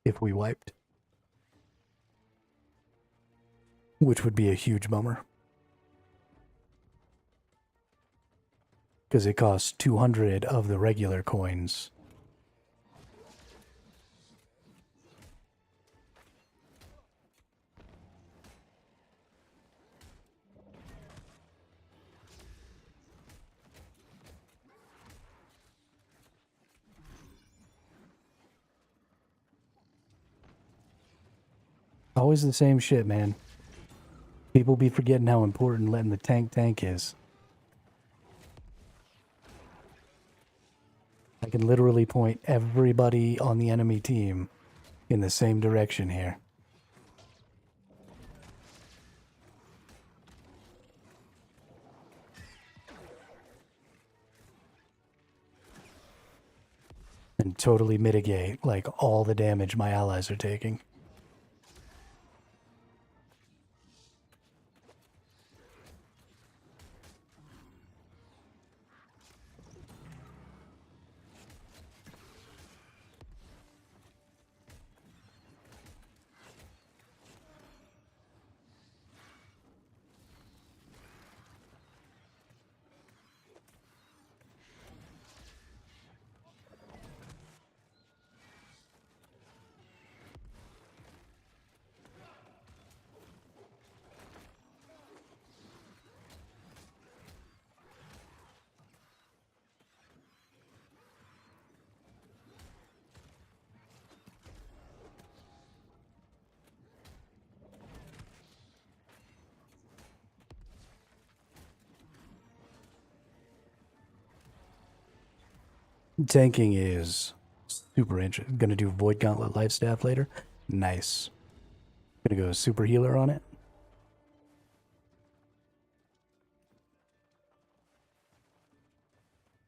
if we wiped. Which would be a huge bummer. Because it costs 200 of the regular coins. Always the same shit, man. People be forgetting how important letting the tank is. I can literally point everybody on the enemy team in the same direction here. And totally mitigate, like, all the damage my allies are taking. Tanking is super interesting. Gonna do Void Gauntlet Life Staff later. Nice. Gonna go super healer on it.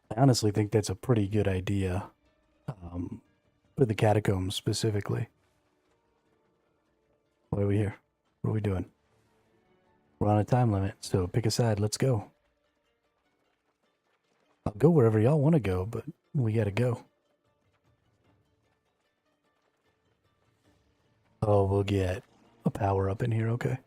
I honestly think that's a pretty good idea. For the catacombs specifically. Why are we here? What are we doing? We're on a time limit, so pick a side. Let's go. I'll go wherever y'all want to go, but we gotta go. Oh, we'll get a power up in here, okay.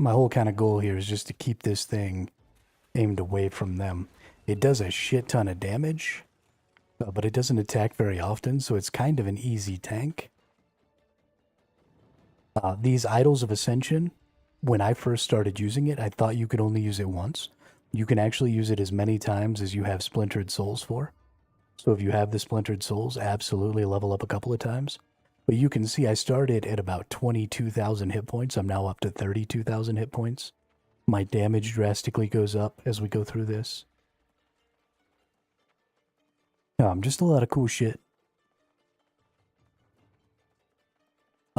my whole kind of goal here is just to keep this thing aimed away from them. It does a shit ton of damage, but it doesn't attack very often, so it's kind of an easy tank. These Idols of Ascension, when I first started using it, I thought you could only use it once. You can actually use it as many times as you have Splintered Souls for. So if you have the Splintered Souls, absolutely level up a couple of times. But you can see I started at about 22,000 hit points. I'm now up to 32,000 hit points. My damage drastically goes up as we go through this. Just a lot of cool shit.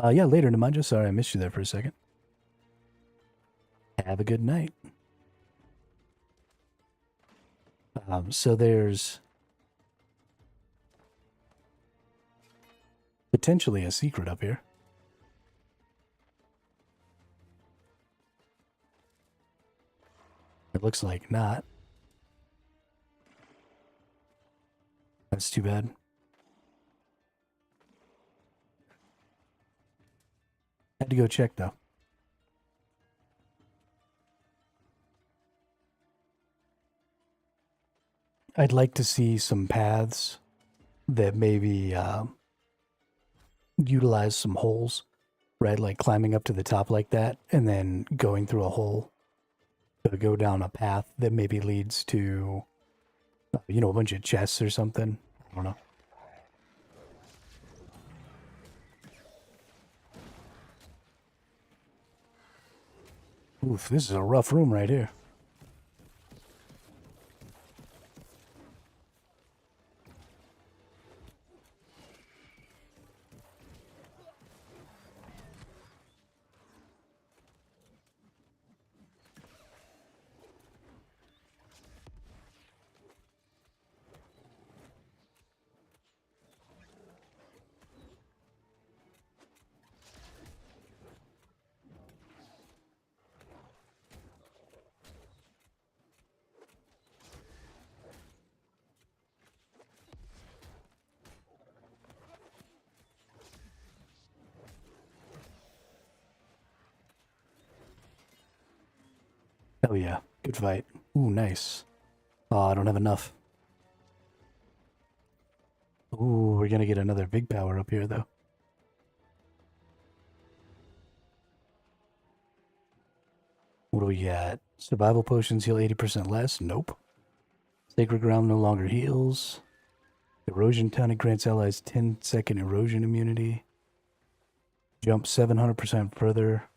Yeah, later, Nemanja. Sorry I missed you there for a second. Have a good night. So there's potentially a secret up here. It looks like not. That's too bad. Had to go check though. I'd like to see some paths that maybe utilize some holes, right? Like climbing up to the top like that and then going through a hole to go down a path that maybe leads to, you know, a bunch of chests or something. I don't know. Oof, this is a rough room right here. Oh yeah, good fight. Ooh, nice. Oh, I don't have enough. Ooh, we're gonna get another big power up here, though. What do we got? Survival potions heal 80% less? Nope. Sacred Ground no longer heals. Erosion Tonic grants allies 10-second erosion immunity. Jump 700% further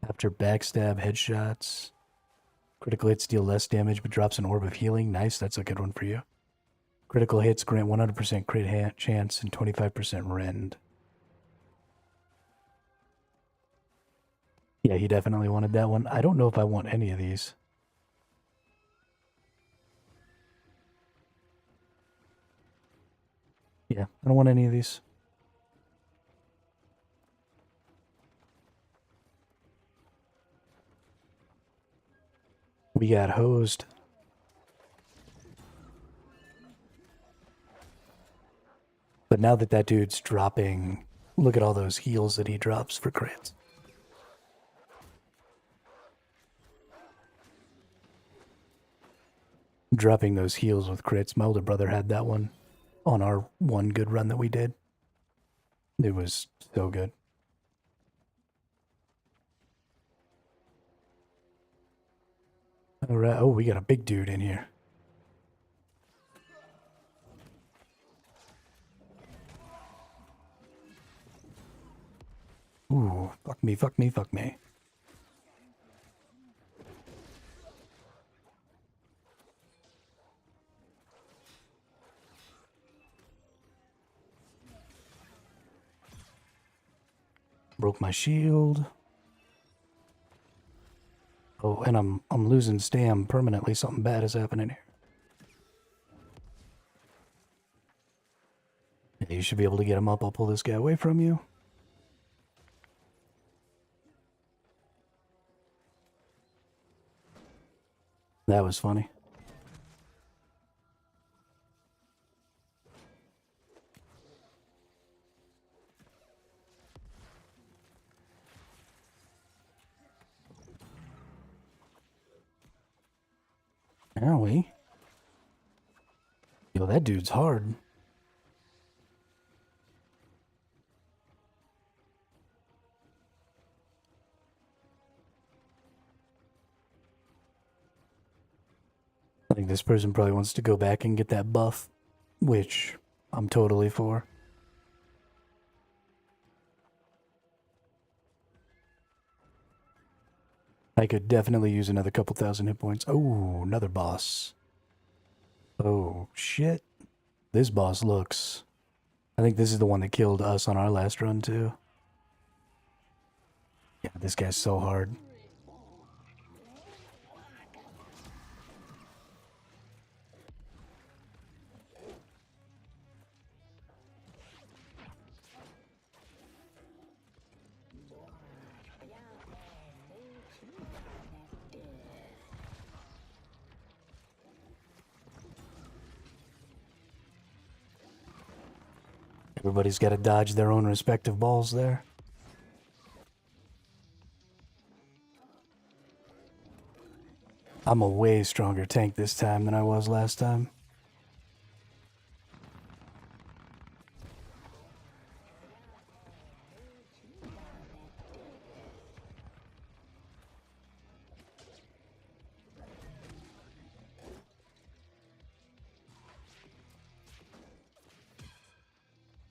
after backstab headshots. Critical hits deal less damage but drops an orb of healing. Nice, that's a good one for you. Critical hits grant 100% crit chance and 25% rend. Yeah, he definitely wanted that one. I don't know if I want any of these. Yeah, I don't want any of these. We got hosed. But now that dude's dropping, look at all those heals that he drops for crits. Dropping those heals with crits. My older brother had that one on our one good run that we did. It was so good. All right. Oh, we got a big dude in here. Ooh, fuck me, fuck me, fuck me. Broke my shield. Oh, and I'm losing stam permanently. Something bad is happening here. Yeah, you should be able to get him up. I'll pull this guy away from you. That was funny. Are we? Yo, that dude's hard. I think this person probably wants to go back and get that buff, which I'm totally for. I could definitely use another couple thousand hit points. Oh, another boss. Oh, shit. This boss looks... I think this is the one that killed us on our last run, too. Yeah, this guy's so hard. Everybody's got to dodge their own respective balls there. I'm a way stronger tank this time than I was last time.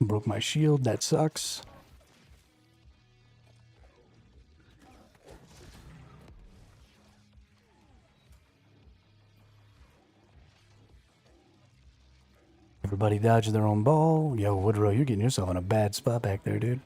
Broke my shield, that sucks. Everybody dodge their own ball. Yo, Woodrow, you're getting yourself in a bad spot back there, dude.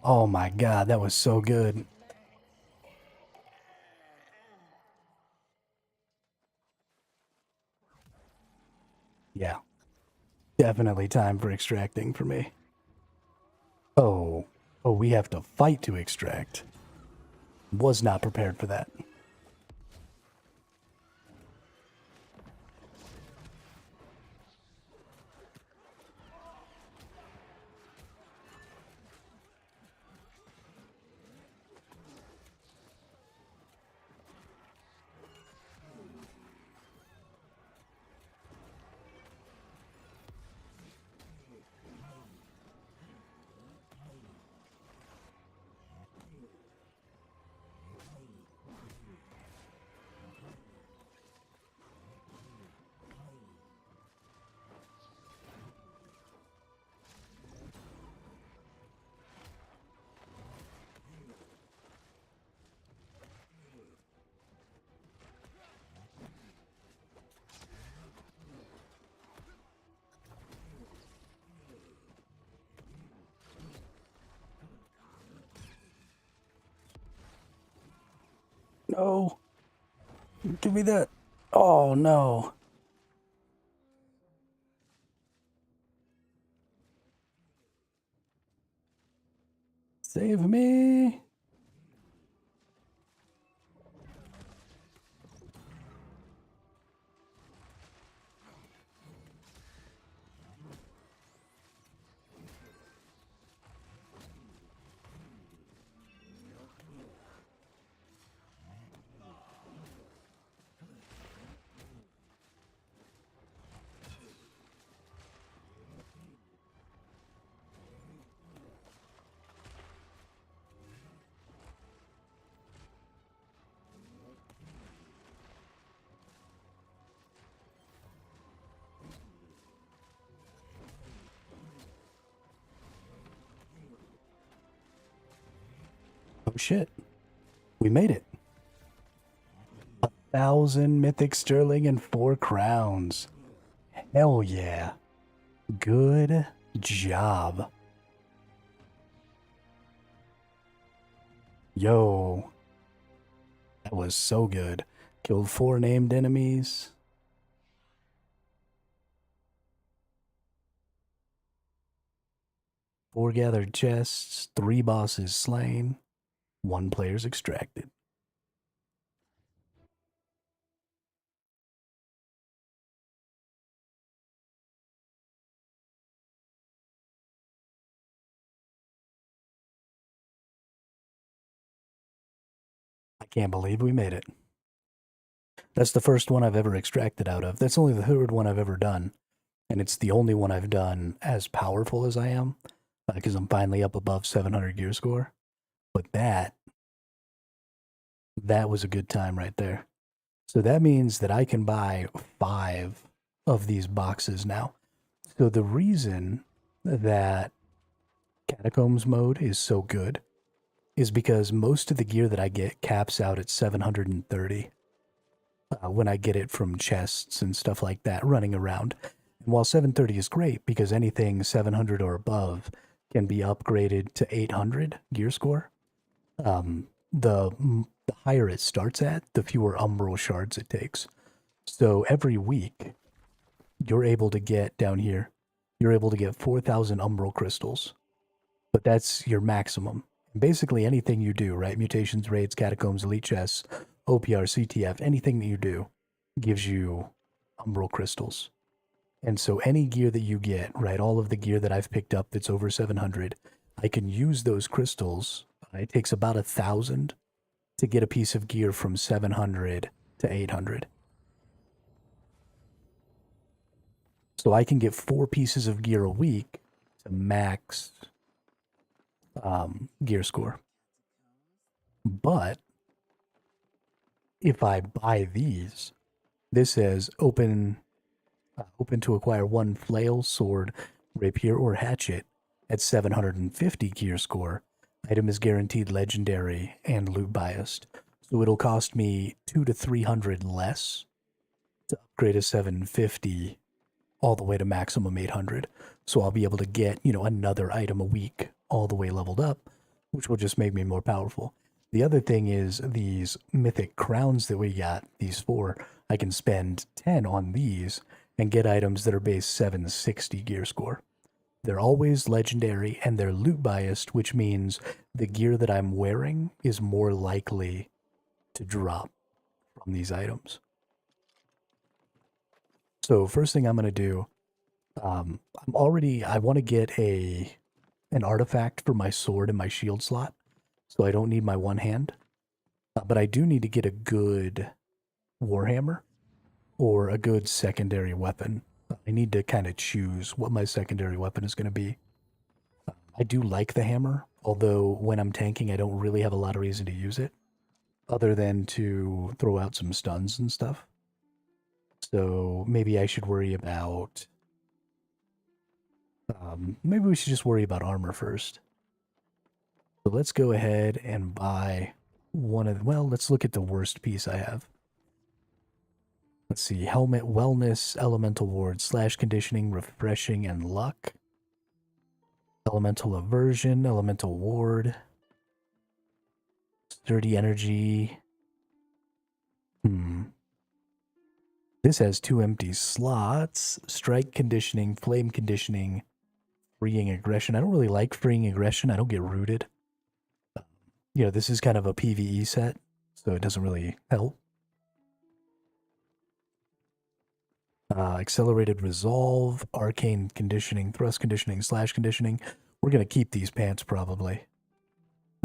Oh my god, that was so good. Yeah. Definitely time for extracting for me. Oh. Oh, we have to fight to extract. Was not prepared for that. No. Give me that. Oh, no. Save me. Oh shit. We made it. 1,000 mythic sterling and 4 crowns. Hell yeah. Good job. Yo. That was so good. Killed 4 named enemies. Four gathered chests, 3 bosses slain, 1 player's extracted. I can't believe we made it. That's the first one I've ever extracted out of. That's only the 3rd one I've ever done. And it's the only one I've done as powerful as I am. Because I'm finally up above 700 gear score. But that was a good time right there. So that means that I can buy 5 of these boxes now. So the reason that Catacombs mode is so good is because most of the gear that I get caps out at 730 when I get it from chests and stuff like that running around. And while 730 is great because anything 700 or above can be upgraded to 800 gear score, the higher it starts at, the fewer umbral shards it takes. So every week, you're able to get down here, you're able to get 4,000 umbral crystals. But that's your maximum. Basically anything you do, right? Mutations, raids, catacombs, elite chests, OPR, CTF, anything that you do gives you umbral crystals. And so any gear that you get, right, all of the gear that I've picked up that's over 700, I can use those crystals. It takes about 1,000 to get a piece of gear from 700 to 800. So I can get 4 pieces of gear a week to max gear score. But if I buy these, this says open to acquire 1 flail, sword, rapier, or hatchet at 750 gear score. Item is guaranteed legendary and loot biased. So it'll cost me 200 to 300 less to upgrade a 750 all the way to maximum 800. So I'll be able to get, another item a week all the way leveled up, which will just make me more powerful. The other thing is these mythic crowns that we got, these 4, I can spend 10 on these and get items that are base 760 gear score. They're always legendary and they're loot biased, which means the gear that I'm wearing is more likely to drop from these items. So first thing I'm going to do, I want to get an artifact for my sword and my shield slot, so I don't need my one hand. But I do need to get a good warhammer or a good secondary weapon. I need to kind of choose what my secondary weapon is going to be. I do like the hammer, although when I'm tanking, I don't really have a lot of reason to use it, other than to throw out some stuns and stuff. So maybe I should worry about... maybe we should just worry about armor first. So let's go ahead and buy one of... Well, let's look at the worst piece I have. Let's see. Helmet, wellness, elemental ward, slash conditioning, refreshing, and luck. Elemental aversion, elemental ward. Sturdy energy. This has 2 empty slots. Strike conditioning, flame conditioning, freeing aggression. I don't really like freeing aggression. I don't get rooted. You know, this is kind of a PvE set, so it doesn't really help. Accelerated resolve, arcane conditioning, thrust conditioning, slash conditioning. We're going to keep these pants probably.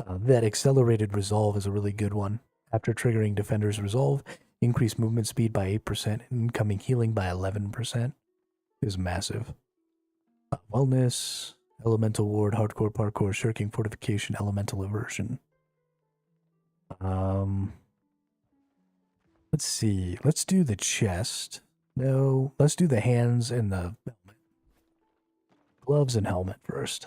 That accelerated resolve is a really good one. After triggering defender's resolve, increase movement speed by 8%, incoming healing by 11% is massive. Wellness, elemental ward, hardcore parkour, shirking, fortification, elemental aversion. Let's see. Let's do the chest. No, let's do the hands and the helmet. Gloves and helmet first.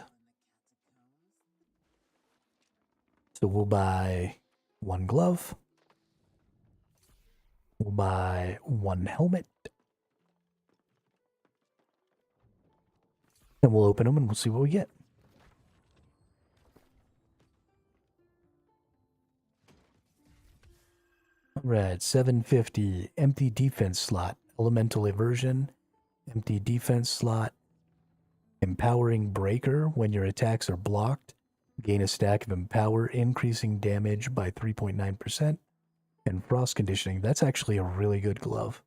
So we'll buy 1 glove. We'll buy 1 helmet. And we'll open them and we'll see what we get. Alright, 750. Empty defense slot. Elemental aversion. Empty defense slot. Empowering breaker. When your attacks are blocked, gain a stack of empower, increasing damage by 3.9%. And frost conditioning. That's actually a really good glove.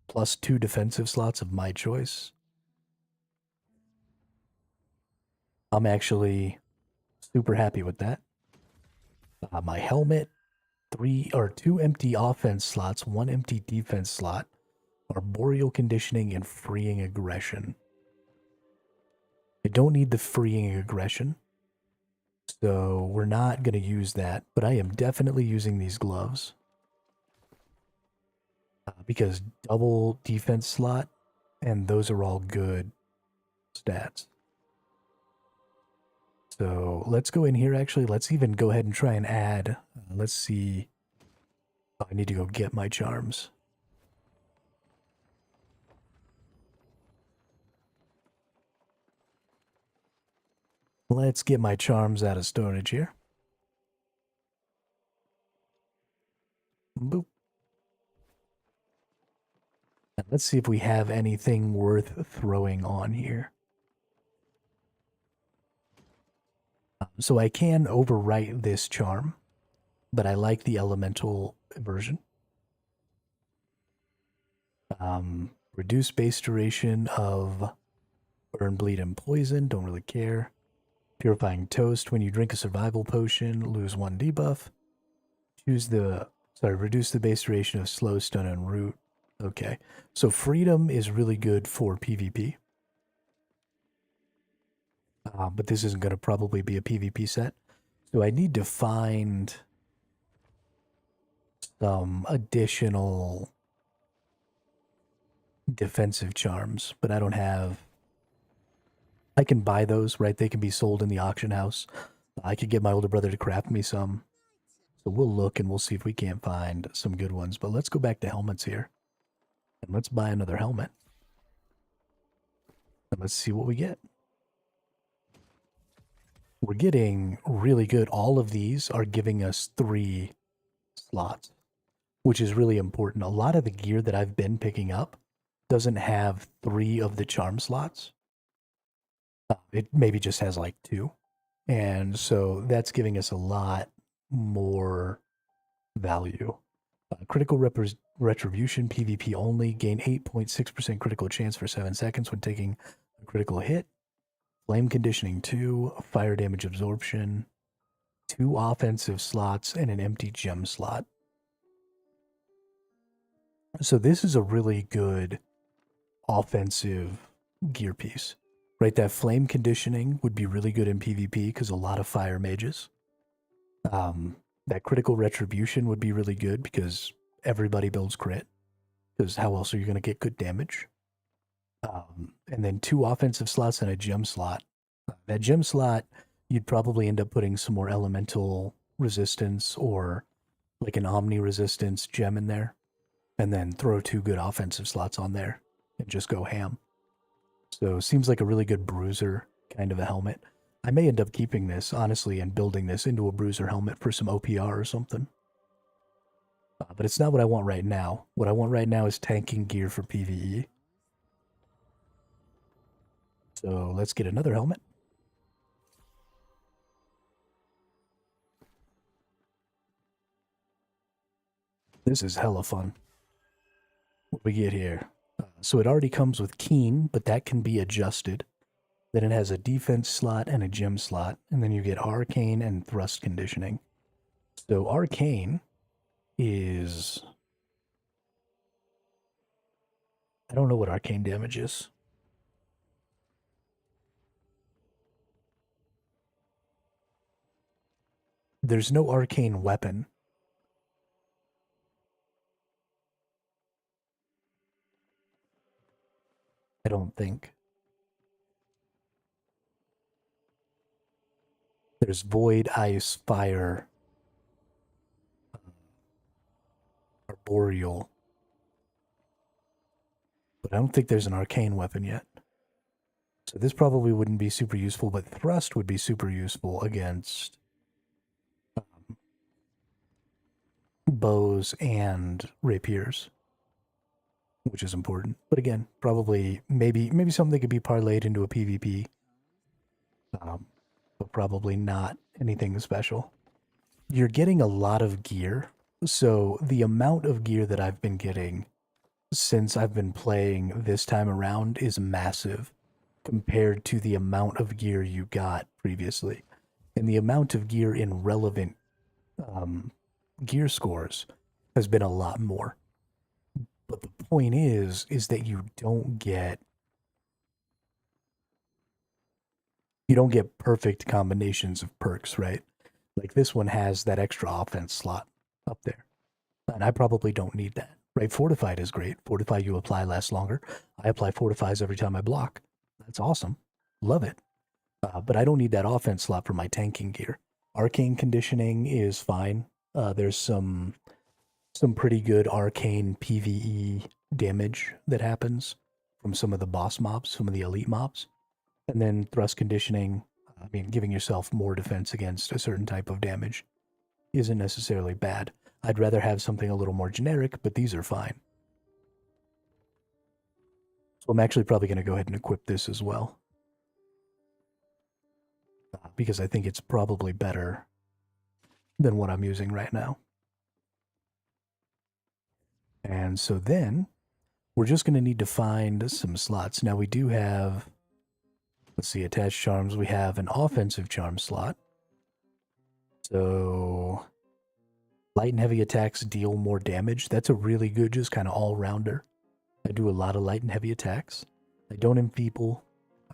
Plus 2 defensive slots of my choice. I'm actually super happy with that. My helmet, 2 empty offense slots, 1 empty defense slot, arboreal conditioning, and freeing aggression. I don't need the freeing aggression, so we're not going to use that, but I am definitely using these gloves. Because double defense slot, and those are all good stats. So let's go in here, actually. Let's even go ahead and try and add. Let's see. Oh, I need to go get my charms. Let's get my charms out of storage here. Boop. And let's see if we have anything worth throwing on here. So I can overwrite this charm, but I like the elemental version. Reduce base duration of burn, bleed, and poison. Don't really care. Purifying toast. When you drink a survival potion, lose 1 debuff. Reduce the base duration of slow, stun, and root. Okay. So freedom is really good for PvP. But this isn't going to probably be a PvP set. So I need to find some additional defensive charms, but I don't have... I can buy those, right? They can be sold in the auction house. I could get my older brother to craft me some. So we'll look and we'll see if we can't find some good ones. But let's go back to helmets here. And let's buy another helmet. And let's see what we get. We're getting really good. All of these are giving us 3 slots, which is really important. A lot of the gear that I've been picking up doesn't have 3 of the charm slots. It maybe just has like 2. And so that's giving us a lot more value. Critical retribution, PvP only, gain 8.6% critical chance for 7 seconds when taking a critical hit. Flame conditioning 2, fire damage absorption, 2 offensive slots, and an empty gem slot. So this is a really good offensive gear piece, right? That flame conditioning would be really good in PvP because a lot of fire mages. That critical retribution would be really good because everybody builds crit, because how else are you going to get good damage? And then 2 offensive slots and a gem slot. That gem slot, you'd probably end up putting some more elemental resistance or like an omni resistance gem in there, and then throw 2 good offensive slots on there and just go ham. So seems like a really good bruiser kind of a helmet. I may end up keeping this, honestly, and building this into a bruiser helmet for some OPR or something. But it's not what I want right now. What I want right now is tanking gear for PvE. So let's get another helmet. This is hella fun. What we get here? So it already comes with Keen, but that can be adjusted. Then it has a defense slot and a gem slot. And then you get Arcane and Thrust Conditioning. So Arcane is... I don't know what Arcane damage is. There's no Arcane weapon. I don't think. There's Void, Ice, Fire, Arboreal. But I don't think there's an arcane weapon yet. So this probably wouldn't be super useful, but Thrust would be super useful against bows and rapiers, which is important. But again, probably maybe something that could be parlayed into a PvP, but probably not anything special. You're getting a lot of gear, so the amount of gear that I've been getting since I've been playing this time around is massive compared to the amount of gear you got previously. And the amount of gear in relevant gear scores has been a lot more. But the point is that you don't get perfect combinations of perks, right? Like this one has that extra offense slot up there. And I probably don't need that, right? Fortified is great. Fortify you apply lasts longer. I apply Fortifies every time I block. That's awesome. Love it. But I don't need that offense slot for my tanking gear. Arcane conditioning is fine. There's some pretty good arcane PvE damage that happens from some of the boss mobs, some of the elite mobs. And then thrust conditioning, I mean, giving yourself more defense against a certain type of damage isn't necessarily bad. I'd rather have something a little more generic, but these are fine. So I'm actually probably going to go ahead and equip this as well, because I think it's probably better than what I'm using right now. And so then we're just going to need to find some slots. Now we do have, let's see, attached charms. We have an offensive charm slot. So light and heavy attacks deal more damage. That's a really good, just kind of all-rounder. I do a lot of light and heavy attacks. I don't enfeeble.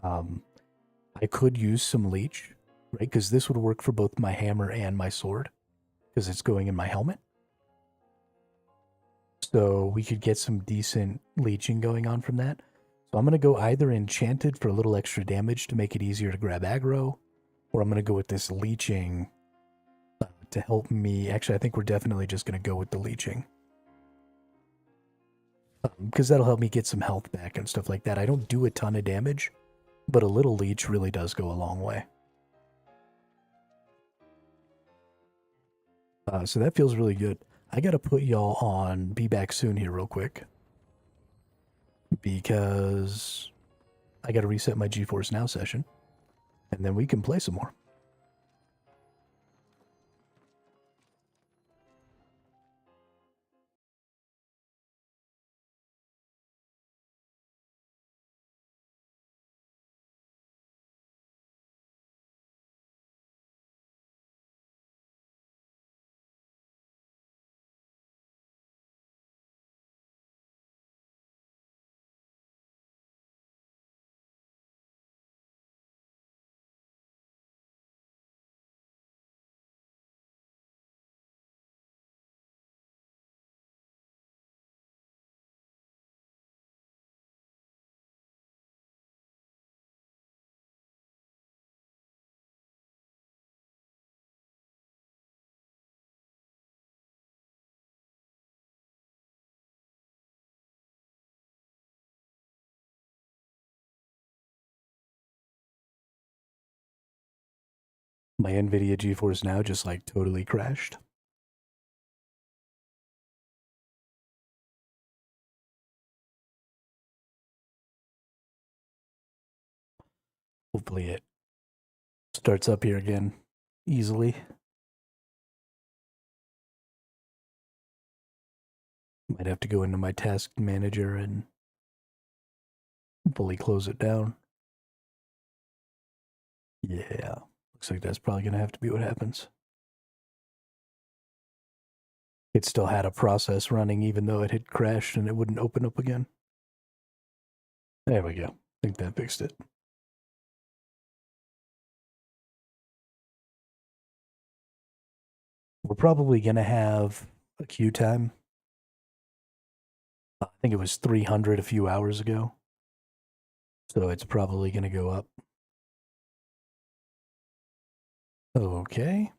I could use some leech, right? Because this would work for both my hammer and my sword, because it's going in my helmet. So we could get some decent leeching going on from that. So I'm going to go either enchanted for a little extra damage to make it easier to grab aggro, or I'm going to go with this leeching to help me. Actually, I think we're definitely just going to go with the leeching, because that'll help me get some health back and stuff like that. I don't do a ton of damage, but a little leech really does go a long way. So that feels really good. I got to put y'all on Be Back Soon here real quick, because I got to reset my GeForce Now session. And then we can play some more. My NVIDIA GeForce Now just like totally crashed. Hopefully it starts up here again easily. Might have to go into my task manager and fully close it down. Yeah, looks like that's probably going to have to be what happens. It still had a process running even though it had crashed and it wouldn't open up again. There we go. I think that fixed it. We're probably going to have a queue time. I think it was 300 a few hours ago. So it's probably going to go up. Okay.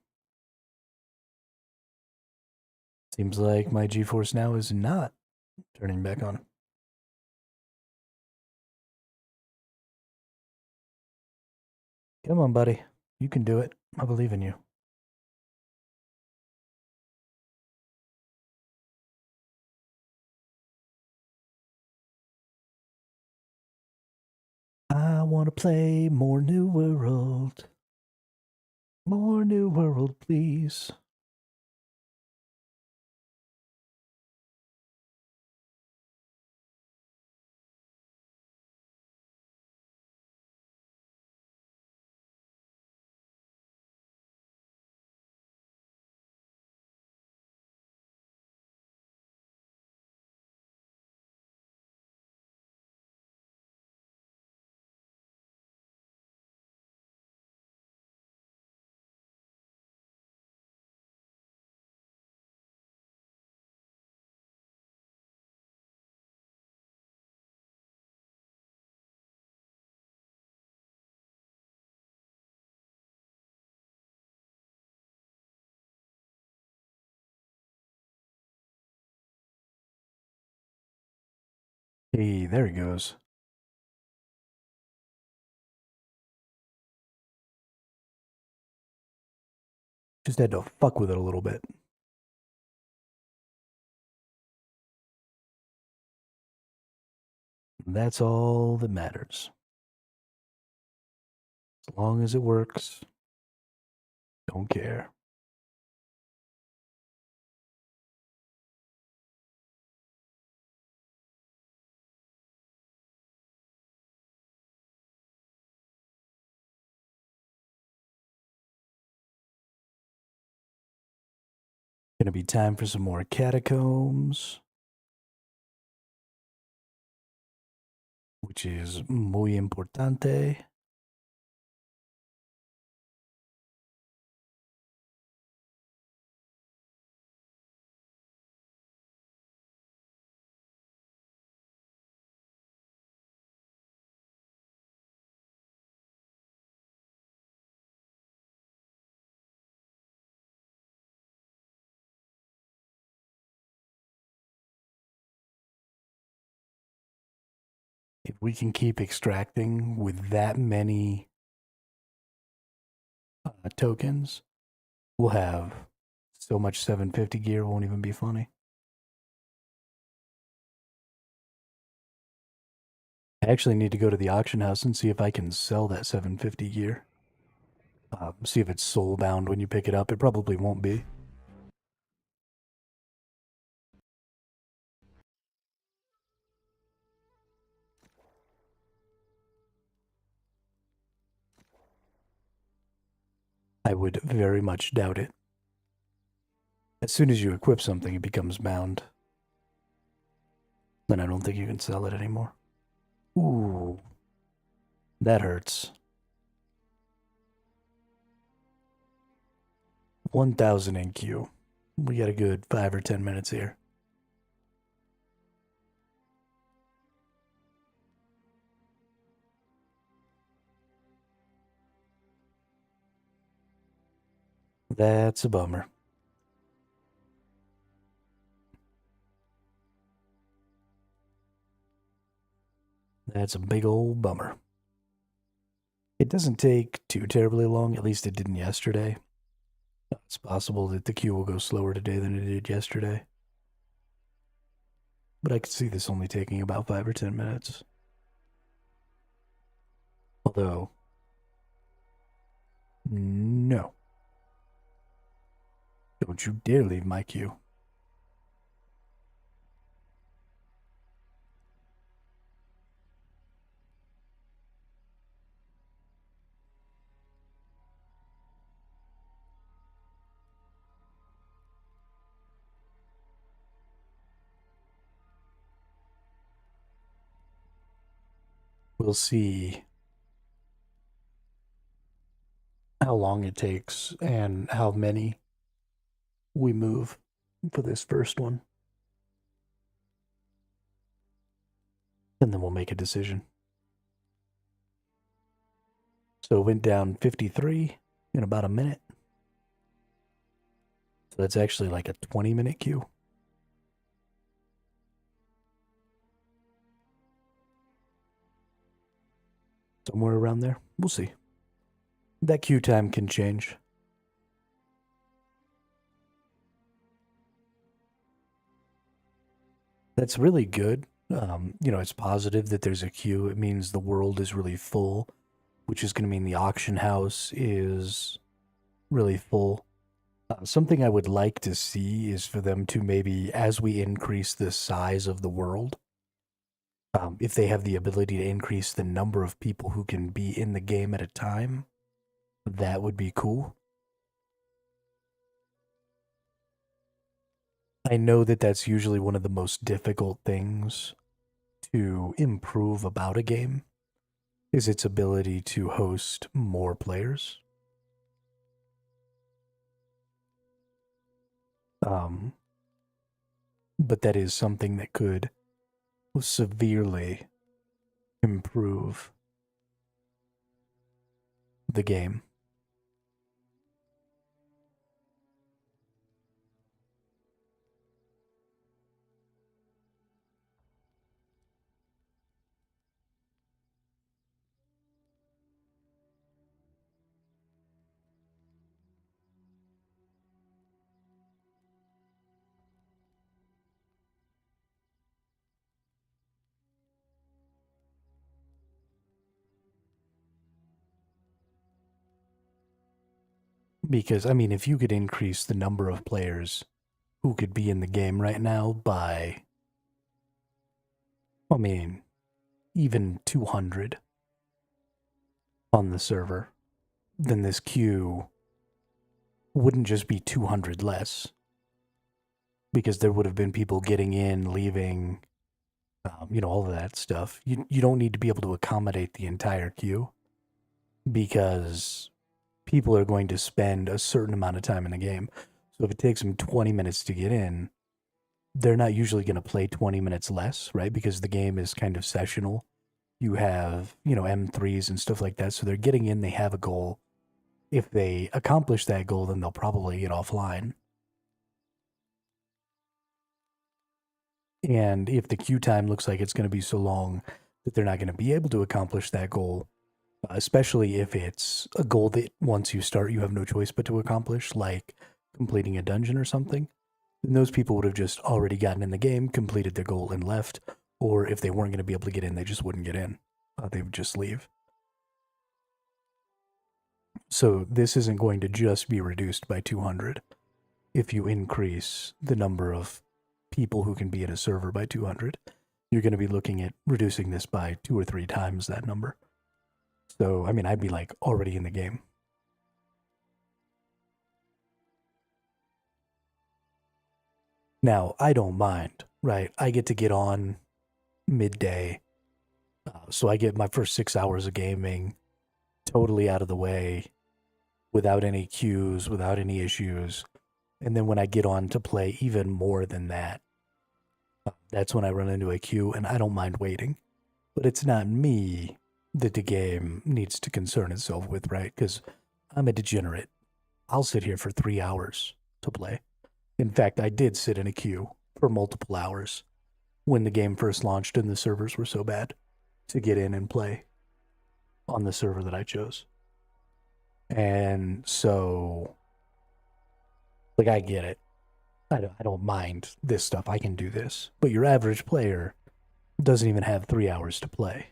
Seems like my GeForce Now is not turning back on. Come on, buddy. You can do it. I believe in you. I want to play more New World. More New World, please. Hey, there he goes. Just had to fuck with it a little bit. That's all that matters. As long as it works, don't care. Gonna be time for some more catacombs, which is muy importante. If we can keep extracting with that many tokens, we'll have so much 750 gear, won't even be funny. I actually need to go to the auction house and see if I can sell that 750 gear. See if it's soul-bound when you pick it up. It probably won't be. I would very much doubt it. As soon as you equip something, it becomes bound. Then I don't think you can sell it anymore. Ooh. That hurts. 1,000 NQ. We got a good 5 or 10 minutes here. That's a bummer. That's a big old bummer. It doesn't take too terribly long, at least it didn't yesterday. It's possible that the queue will go slower today than it did yesterday. But I could see this only taking about 5 or 10 minutes. Although, no. Don't you dare leave my queue. We'll see how long it takes and how many we move for this first one. And then we'll make a decision. So it went down 53 in about a minute. So that's actually like a 20-minute queue. Somewhere around there. We'll see. That queue time can change. That's really good. You know, it's positive that there's a queue. It means the world is really full, which is going to mean the auction house is really full. Something I would like to see is for them to maybe, as we increase the size of the world, if they have the ability to increase the number of people who can be in the game at a time, that would be cool. I know that that's usually one of the most difficult things to improve about a game, is its ability to host more players. But that is something that could severely improve the game. Because, I mean, if you could increase the number of players who could be in the game right now by, I mean, even 200 on the server, then this queue wouldn't just be 200 less. Because there would have been people getting in, leaving, you know, all of that stuff. You don't need to be able to accommodate the entire queue, because people are going to spend a certain amount of time in the game. So if it takes them 20 minutes to get in, they're not usually going to play 20 minutes less, right? Because the game is kind of sessional. You have, you know, M3s and stuff like that. So they're getting in, they have a goal. If they accomplish that goal, then they'll probably get offline. And if the queue time looks like it's going to be so long that they're not going to be able to accomplish that goal, especially if it's a goal that once you start, you have no choice but to accomplish, like completing a dungeon or something, then those people would have just already gotten in the game, completed their goal, and left. Or if they weren't going to be able to get in, they just wouldn't get in. They would just leave. So this isn't going to just be reduced by 200 if you increase the number of people who can be at a server by 200. You're going to be looking at reducing this by 2 or 3 times that number. So, I mean, I'd be like already in the game. Now, I don't mind, right? I get to get on midday. So I get my first 6 hours of gaming totally out of the way without any queues, without any issues. And then when I get on to play even more than that, that's when I run into a queue, and I don't mind waiting. But it's not me that the game needs to concern itself with, right? Because I'm a degenerate. I'll sit here for 3 hours to play. In fact, I did sit in a queue for multiple hours when the game first launched and the servers were so bad to get in and play on the server that I chose. And so, like, I get it. I don't mind this stuff. I can do this. But your average player doesn't even have 3 hours to play.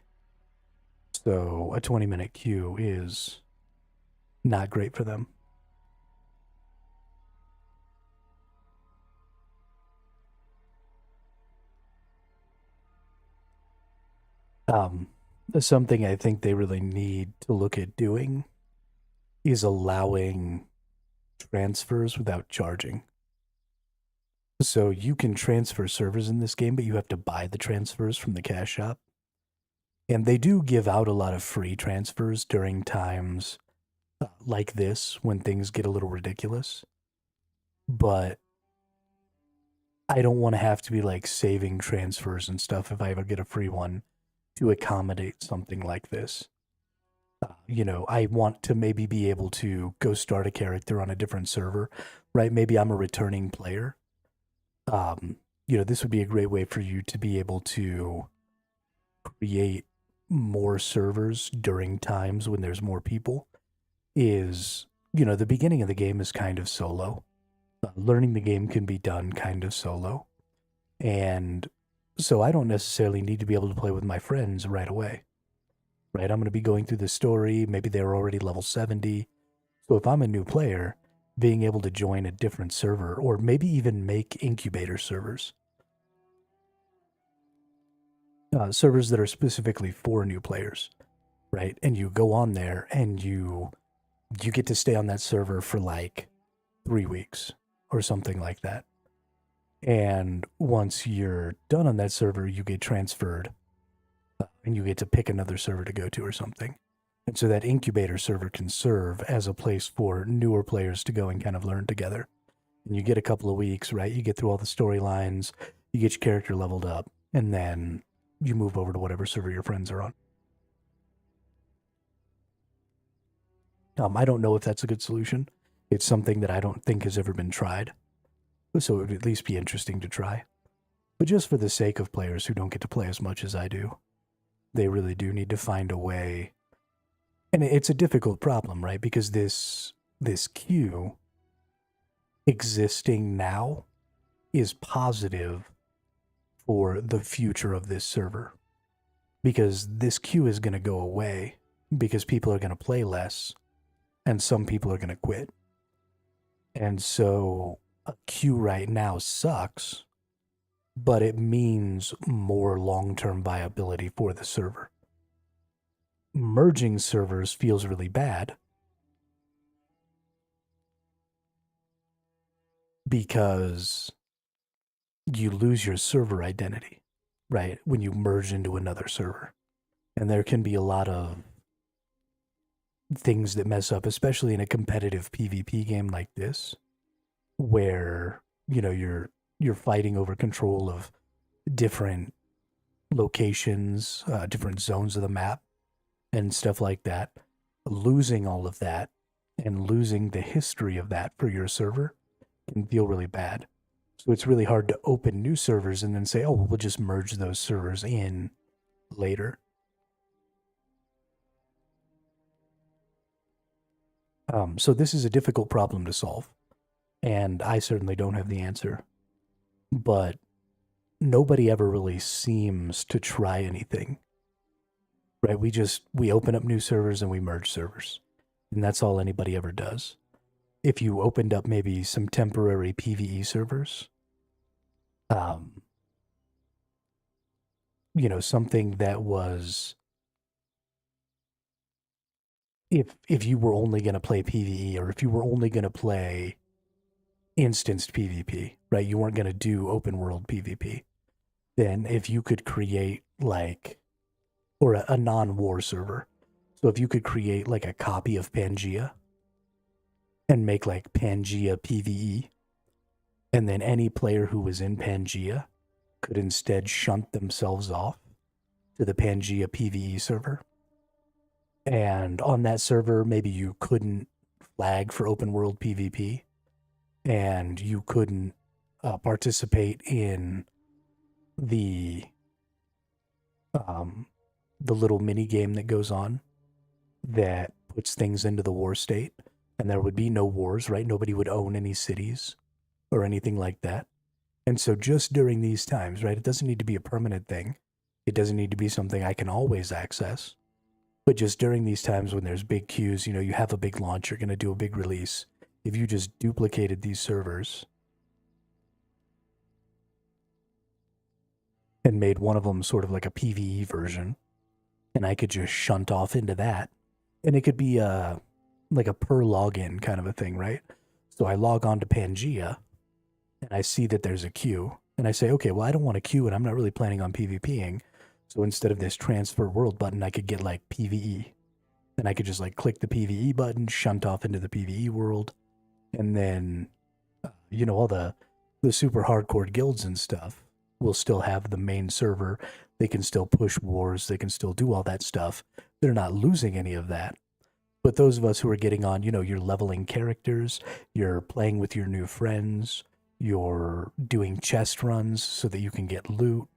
So a 20-minute queue is not great for them. Something I think they really need to look at doing is allowing transfers without charging. So you can transfer servers in this game, but you have to buy the transfers from the cash shop. And they do give out a lot of free transfers during times like this when things get a little ridiculous. But I don't want to have to be like saving transfers and stuff if I ever get a free one to accommodate something like this. You know, I want to maybe be able to go start a character on a different server, right? Maybe I'm a returning player. You know, this would be a great way for you to be able to create more servers during times when there's more people. Is, you know, the beginning of the game is kind of solo. Learning the game can be done kind of solo. And so I don't necessarily need to be able to play with my friends right away. Right? I'm going to be going through the story. Maybe they're already level 70. So if I'm a new player, being able to join a different server, or maybe even make incubator servers. Servers that are specifically for new players, right? And you go on there and you get to stay on that server for like 3 weeks or something like that. And once you're done on that server, you get transferred and you get to pick another server to go to or something. And so that incubator server can serve as a place for newer players to go and kind of learn together. And you get a couple of weeks, right? You get through all the storylines, you get your character leveled up, and then you move over to whatever server your friends are on. I don't know if that's a good solution. It's something that I don't think has ever been tried. So it would at least be interesting to try. But just for the sake of players who don't get to play as much as I do, they really do need to find a way. And it's a difficult problem, right? Because this queue existing now is positive for the future of this server. Because this queue is going to go away because people are going to play less and some people are going to quit. And so a queue right now sucks, but it means more long-term viability for the server. Merging servers feels really bad because you lose your server identity, right? When you merge into another server. And there can be a lot of things that mess up, especially in a competitive PvP game like this, where, you know, you're fighting over control of different locations, different zones of the map, and stuff like that. Losing all of that and losing the history of that for your server can feel really bad. So it's really hard to open new servers and then say, oh, we'll just merge those servers in later. So this is a difficult problem to solve, and I certainly don't have the answer. But nobody ever really seems to try anything, right? We open up new servers and we merge servers. and that's all anybody ever does. If you opened up maybe some temporary PvE servers, you know, something that was, if you were only going to play PvE, or if you were only going to play instanced PvP, right? You weren't going to do open world PvP. Then if you could create like, or a non-war server. So if you could create like a copy of Pangea and make like Pangea PvE, and then any player who was in Pangea could instead shunt themselves off to the Pangea PvE server. And on that server, maybe you couldn't flag for open world PvP, and you couldn't participate in the little mini game that goes on that puts things into the war state, and there would be no wars, right? Nobody would own any cities or anything like that. And so just during these times, right, it doesn't need to be a permanent thing. It doesn't need to be something I can always access. But just during these times when there's big queues, you know, you have a big launch, you're going to do a big release. If you just duplicated these servers and made one of them sort of like a PvE version, and I could just shunt off into that, and it could be like a per login kind of a thing, right? So I log on to Pangea, and I see that there's a queue, and I say, okay, well, I don't want a queue, and I'm not really planning on PvPing, so instead of this transfer world button, I could get like PvE, and I could just like click the PvE button, shunt off into the PvE world, and then, you know, all the super hardcore guilds and stuff will still have the main server. They can still push wars. They can still do all that stuff. They're not losing any of that. But those of us who are getting on, you know, you're leveling characters, you're playing with your new friends, you're doing chest runs so that you can get loot,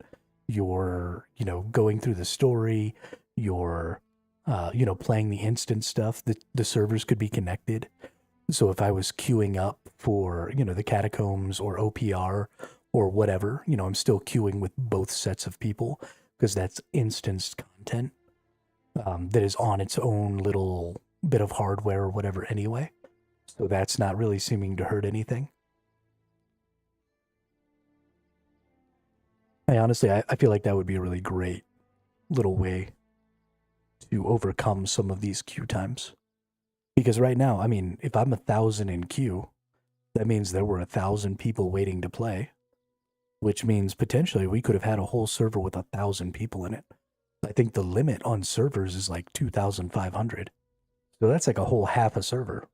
you're, you know, going through the story, you're, you know, playing the instant stuff, the servers could be connected. So if I was queuing up for, you know, the catacombs or OPR or whatever, you know, I'm still queuing with both sets of people because that's instanced content that is on its own little bit of hardware or whatever anyway. So that's not really seeming to hurt anything. I feel like that would be a really great little way to overcome some of these queue times. Because right now, I mean, if I'm 1,000 in queue, that means there were 1,000 people waiting to play, which means potentially we could have had a whole server with 1,000 people in it. I think the limit on servers is like 2,500. So that's like a whole half a server.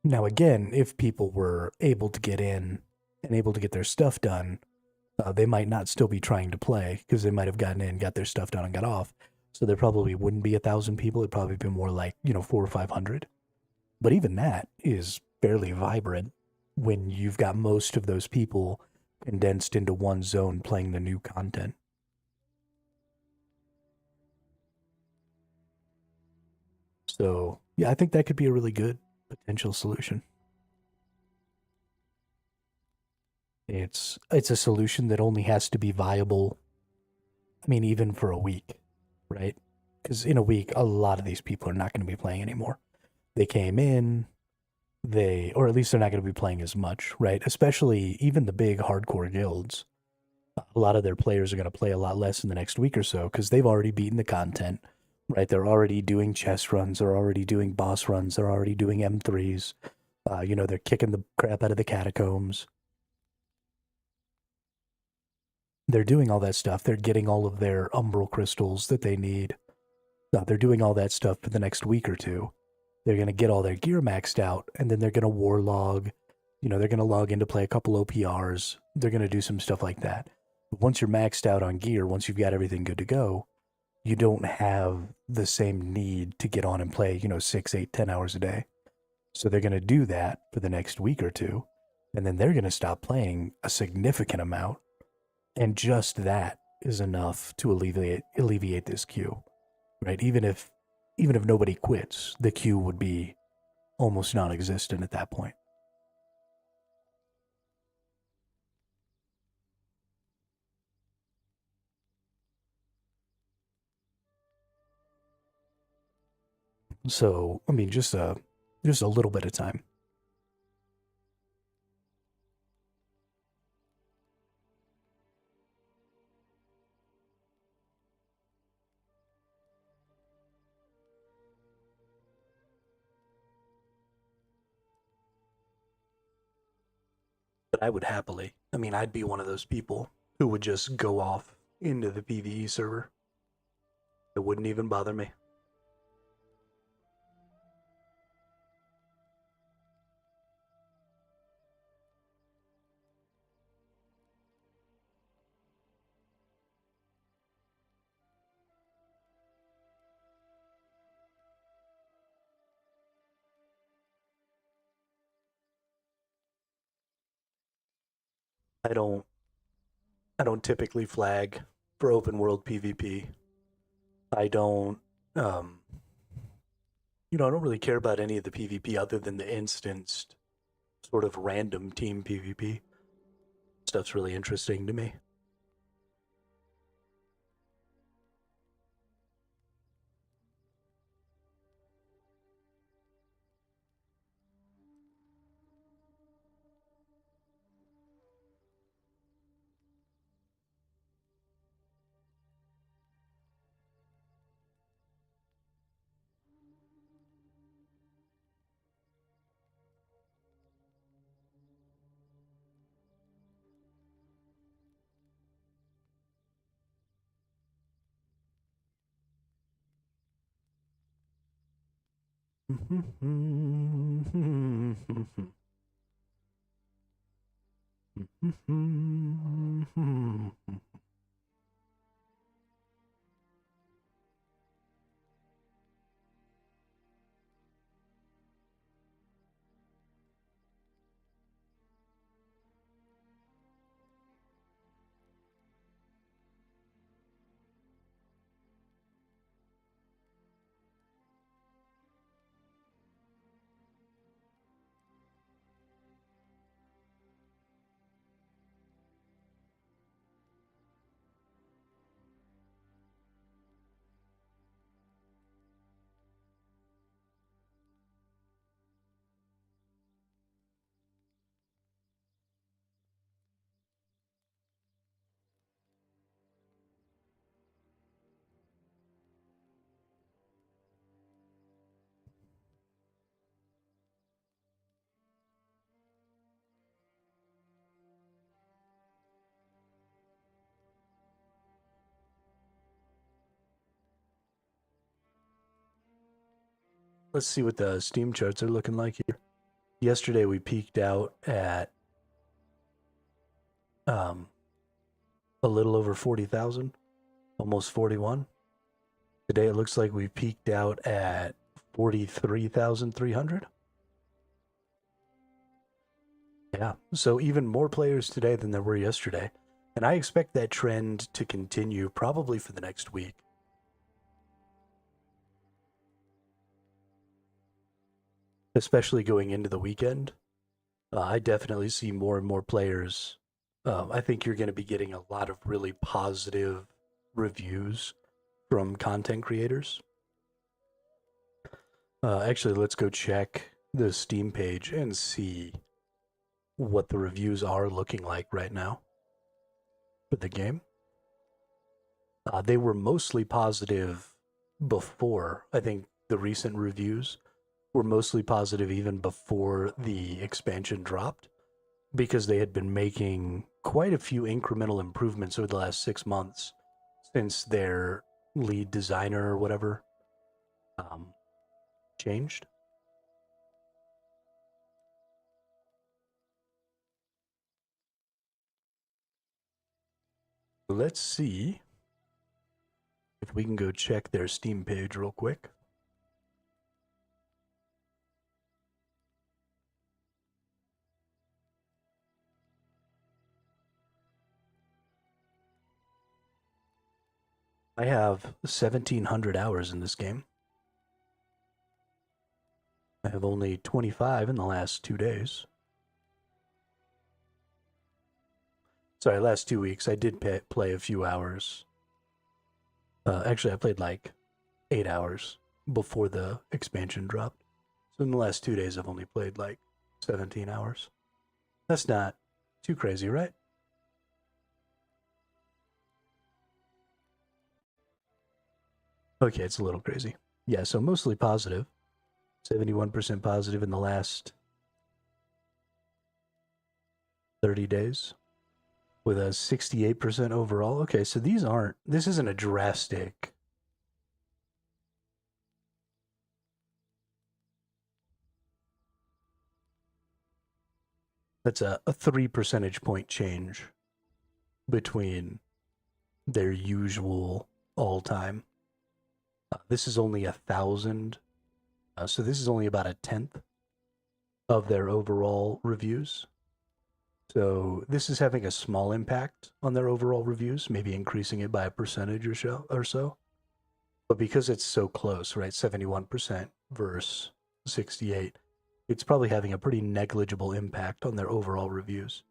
Now again, if people were able to get in and able to get their stuff done, they might not still be trying to play because they might have gotten in, got their stuff done, and got off. So there probably wouldn't be 1,000 people. It'd probably be more like, you know, 400 or 500. But even that is fairly vibrant when you've got most of those people condensed into one zone playing the new content. So yeah, I think that could be a really good potential solution. It's a solution that only has to be viable, I mean, even for a week, right? Because in a week, a lot of these people are not going to be playing anymore. They came in, or at least they're not going to be playing as much, right? Especially even the big hardcore guilds. A lot of their players are going to play a lot less in the next week or so because they've already beaten the content, right? They're already doing chest runs, they're already doing boss runs, they're already doing M3s. You know, they're kicking the crap out of the catacombs. They're doing all that stuff. They're getting all of their umbral crystals that they need. They're doing all that stuff for the next week or two. They're going to get all their gear maxed out, and then they're going to war log. You know, they're going to log in to play a couple OPRs. They're going to do some stuff like that. But once you're maxed out on gear, once you've got everything good to go, you don't have the same need to get on and play, you know, 6, 8, 10 hours a day. So they're going to do that for the next week or two, and then they're going to stop playing a significant amount. And just that is enough to alleviate this queue, right? Even if nobody quits, the queue would be almost non-existent at that point. So, I mean, just a little bit of time. But I would happily. I mean, I'd be one of those people who would just go off into the PvE server. It wouldn't even bother me. I don't typically flag for open world PvP. I don't I don't really care about any of the PvP other than the instanced sort of random team PvP. Stuff's really interesting to me. Let's see what the Steam charts are looking like here. Yesterday we peaked out at a little over 40,000, almost 41. Today it looks like we peaked out at 43,300. Yeah, so even more players today than there were yesterday. And I expect that trend to continue probably for the next week. Especially going into the weekend. I definitely see more and more players. I think you're going to be getting a lot of really positive reviews from content creators. Actually, let's go check the Steam page and see what the reviews are looking like right now for the game. They were mostly positive before. I think the recent reviews were mostly positive even before the expansion dropped, because they had been making quite a few incremental improvements over the last 6 months since their lead designer or whatever changed. Let's see if we can go check their Steam page real quick. I have 1,700 hours in this game. I have only 25 in the last 2 days. Sorry, last 2 weeks. I did play a few hours. Actually, I played like 8 hours before the expansion dropped. So in the last 2 days, I've only played like 17 hours. That's not too crazy, right? Okay, it's a little crazy. Yeah, so mostly positive. 71% positive in the last 30 days with a 68% overall. Okay, so this isn't a drastic. That's a 3 percentage point change between their usual all time. This is only 1,000. So this is only about a tenth of their overall reviews. So this is having a small impact on their overall reviews, maybe increasing it by a percentage or so. But because it's so close, right, 71% versus 68, it's probably having a pretty negligible impact on their overall reviews.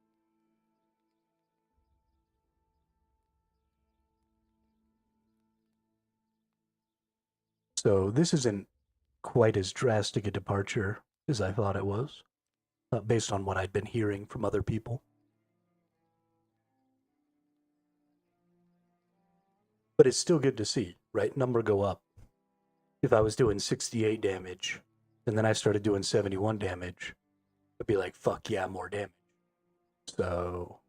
So this isn't quite as drastic a departure as I thought it was, based on what I'd been hearing from other people. But it's still good to see, right? Number go up. If I was doing 68 damage and then I started doing 71 damage, I'd be like, fuck yeah, more damage. So,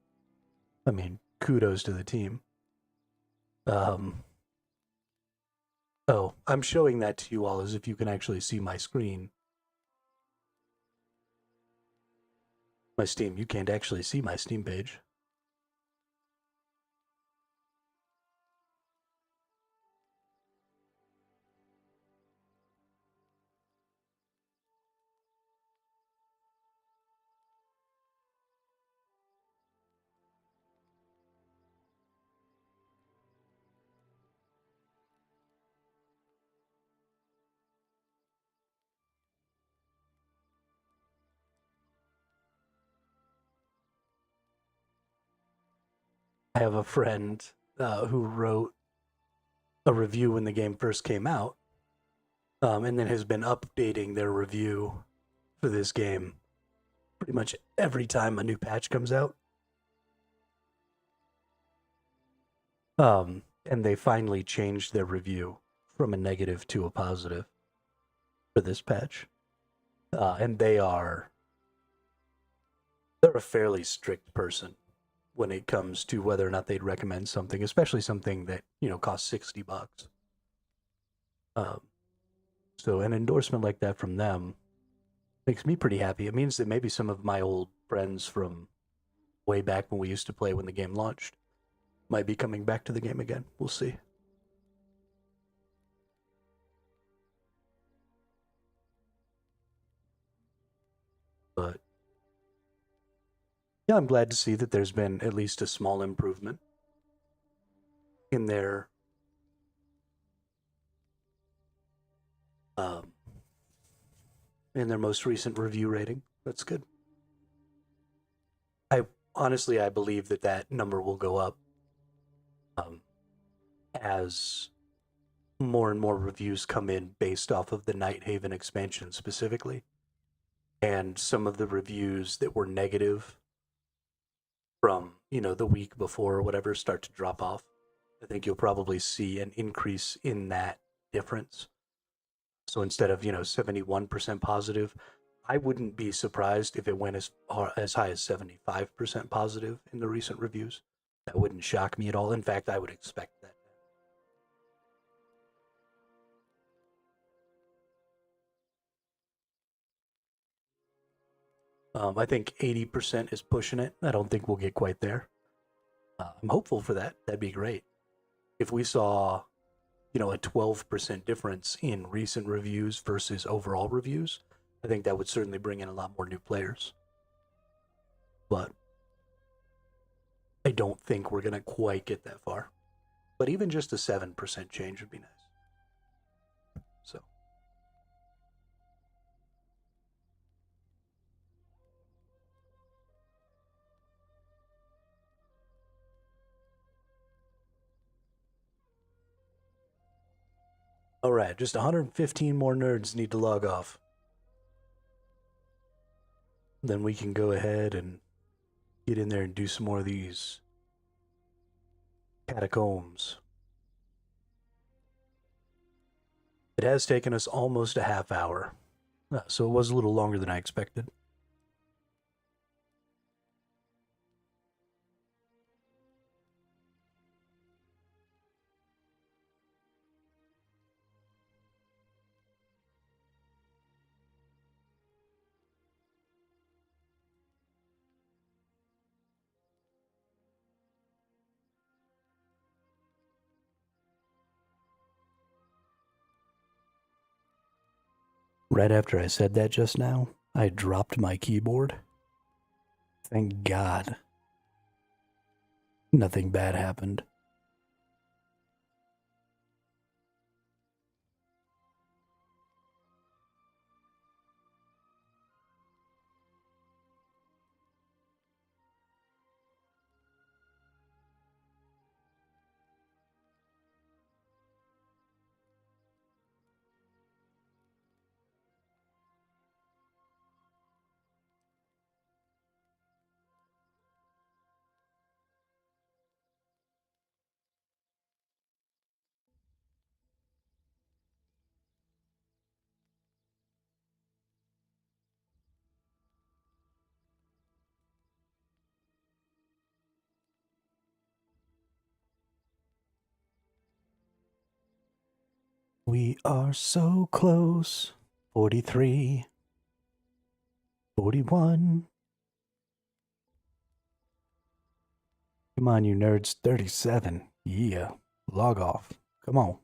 I mean, kudos to the team. Oh, I'm showing that to you all as if you can actually see my screen. My Steam, you can't actually see my Steam page. I have a friend who wrote a review when the game first came out, and then has been updating their review for this game pretty much every time a new patch comes out. And they finally changed their review from a negative to a positive for this patch. And they're a fairly strict person when it comes to whether or not they'd recommend something, especially something that, costs $60. So an endorsement like that from them makes me pretty happy. It means that maybe some of my old friends from way back when we used to play when the game launched might be coming back to the game again. We'll see. But yeah, I'm glad to see that there's been at least a small improvement in their most recent review rating. That's good. I believe that number will go up as more and more reviews come in based off of the Nighthaven expansion specifically. And some of the reviews that were negative from, the week before or whatever start to drop off. I think you'll probably see an increase in that difference. So instead of, 71% positive, I wouldn't be surprised if it went as high as 75% positive in the recent reviews. That wouldn't shock me at all. In fact, I would expect that. I think 80% is pushing it. I don't think we'll get quite there. I'm hopeful for that. That'd be great. If we saw, a 12% difference in recent reviews versus overall reviews, I think that would certainly bring in a lot more new players. But I don't think we're going to quite get that far. But even just a 7% change would be nice. So. Alright, just 115 more nerds need to log off. Then we can go ahead and get in there and do some more of these catacombs. It has taken us almost a half hour, so it was a little longer than I expected. Right after I said that just now, I dropped my keyboard. Thank God. Nothing bad happened. We are so close. 43. 41. Come on, you nerds. 37. Yeah. Log off. Come on.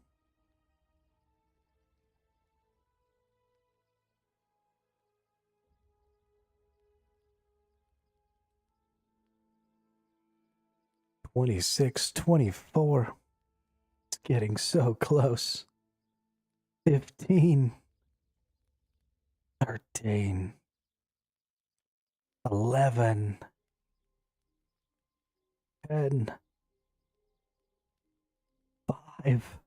"26, 24. It's getting so close. 15. 13. 11. 10. 5.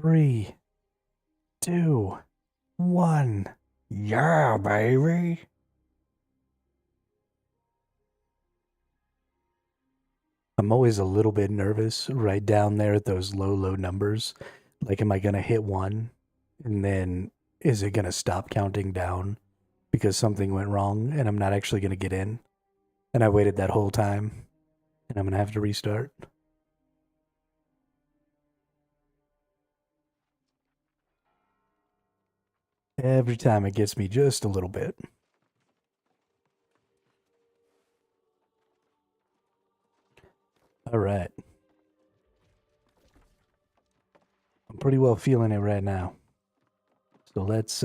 3. 2. 1. Yeah, baby. I'm always a little bit nervous right down there at those low numbers. Like, am I going to hit 1? And then is it going to stop counting down because something went wrong and I'm not actually going to get in? And I waited that whole time and I'm going to have to restart. Every time it gets me just a little bit. All right. I'm pretty well feeling it right now. So let's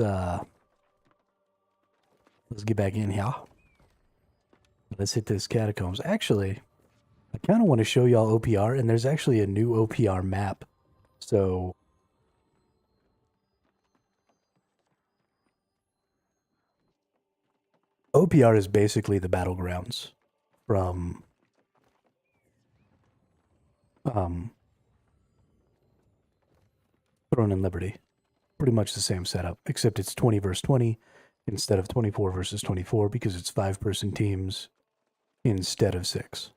get back in here. Let's hit this catacombs. Actually, I kind of want to show y'all OPR, and there's actually a new OPR map. So OPR is basically the battlegrounds from Throne and Liberty. Pretty much the same setup, except it's 20 versus 20 instead of 24 versus 24 because it's 5-person teams instead of 6.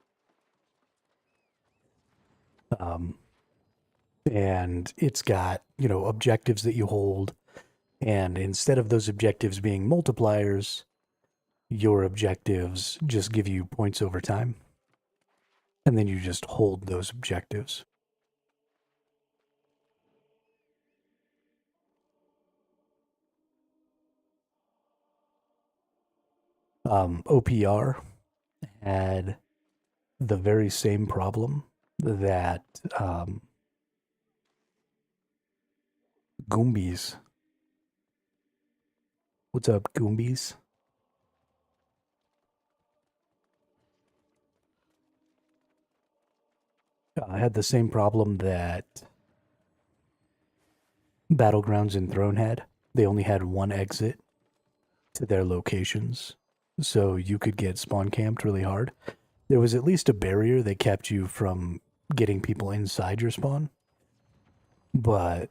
And it's got, objectives that you hold. And instead of those objectives being multipliers, your objectives just give you points over time. And then you just hold those objectives. OPR had the very same problem that Goombies. What's up, Goombies? I had the same problem that Battlegrounds and Throne had. They only had one exit to their locations, so you could get spawn camped really hard. There was at least a barrier that kept you from getting people inside your spawn. But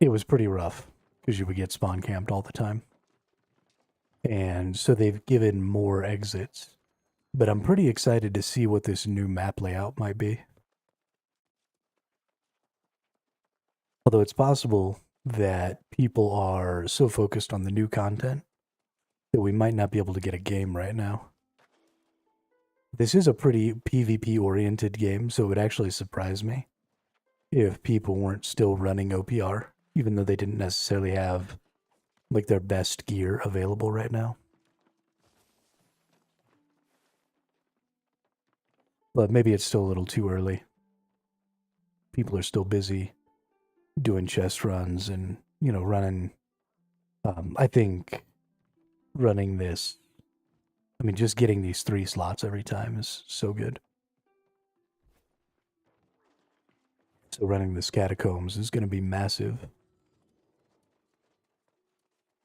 it was pretty rough because you would get spawn camped all the time. And so they've given more exits. But I'm pretty excited to see what this new map layout might be. Although it's possible that people are so focused on the new content that we might not be able to get a game right now. This is a pretty PvP-oriented game, so it would actually surprise me if people weren't still running OPR, even though they didn't necessarily have like their best gear available right now. But maybe it's still a little too early. People are still busy doing chest runs and, running. I think running this, just getting these 3 slots every time is so good. So running this catacombs is going to be massive.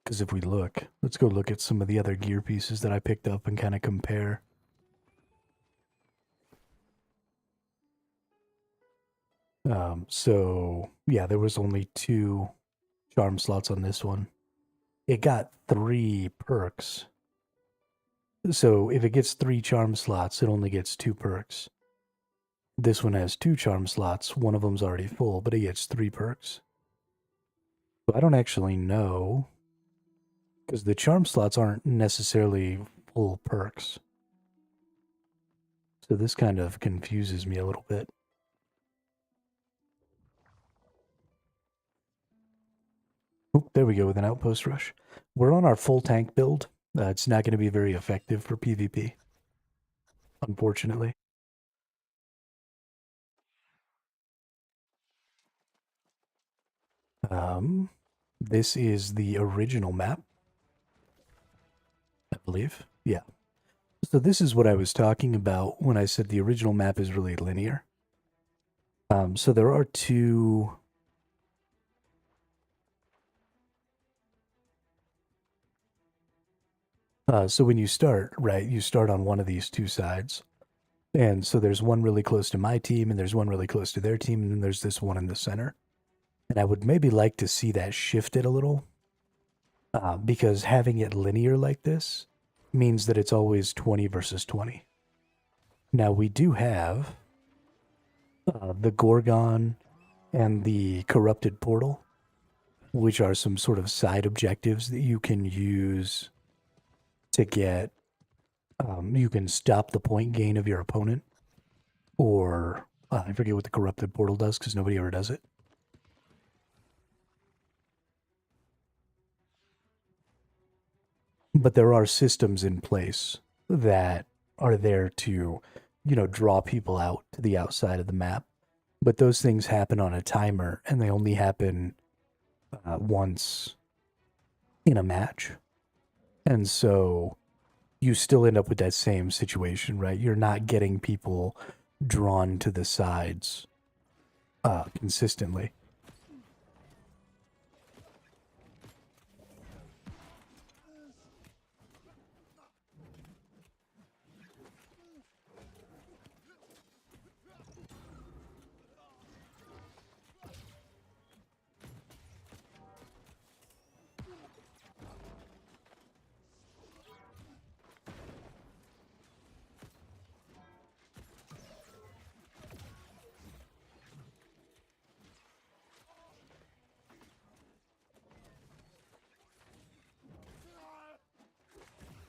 Because if we let's go look at some of the other gear pieces that I picked up and kind of compare. So yeah, there was only 2 charm slots on this one. It got 3 perks. So if it gets 3 charm slots, it only gets 2 perks. This one has 2 charm slots. One of them's already full, but it gets 3 perks. So I don't actually know, because the charm slots aren't necessarily full perks. So this kind of confuses me a little bit. Oop, there we go with an outpost rush. We're on our full tank build. It's not going to be very effective for PvP, unfortunately. This is the original map, I believe. Yeah. So this is what I was talking about when I said the original map is really linear. So there are 2... so when you start, right, you start on one of these 2 sides. And so there's one really close to my team, and there's one really close to their team, and then there's this one in the center. And I would maybe like to see that shifted a little, because having it linear like this means that it's always 20 versus 20. Now, we do have the Gorgon and the Corrupted Portal, which are some sort of side objectives that you can use to get, you can stop the point gain of your opponent, or I forget what the Corrupted Portal does because nobody ever does it. But there are systems in place that are there to, draw people out to the outside of the map. But those things happen on a timer, and they only happen once in a match. And so you still end up with that same situation, right? You're not getting people drawn to the sides consistently.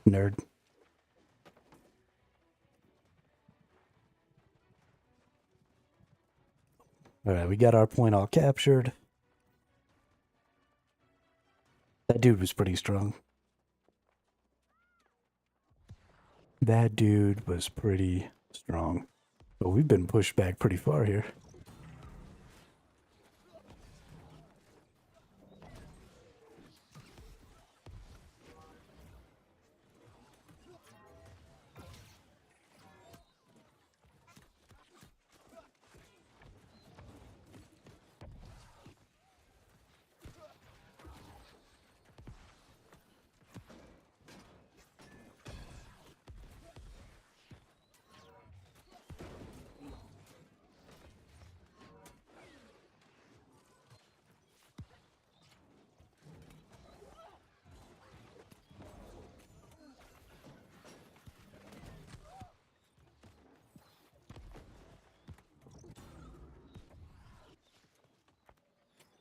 Nerd. All right, we got our point all captured. That dude was pretty strong. That dude was pretty strong. But we've been pushed back pretty far here.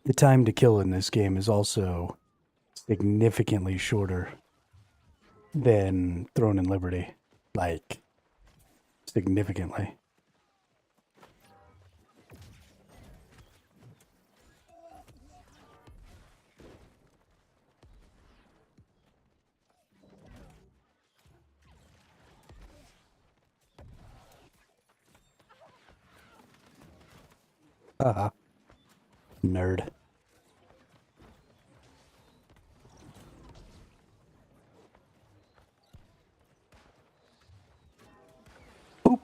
The time to kill in this game is also significantly shorter than Throne and Liberty. Like, significantly. Haha. Nerd. Oop.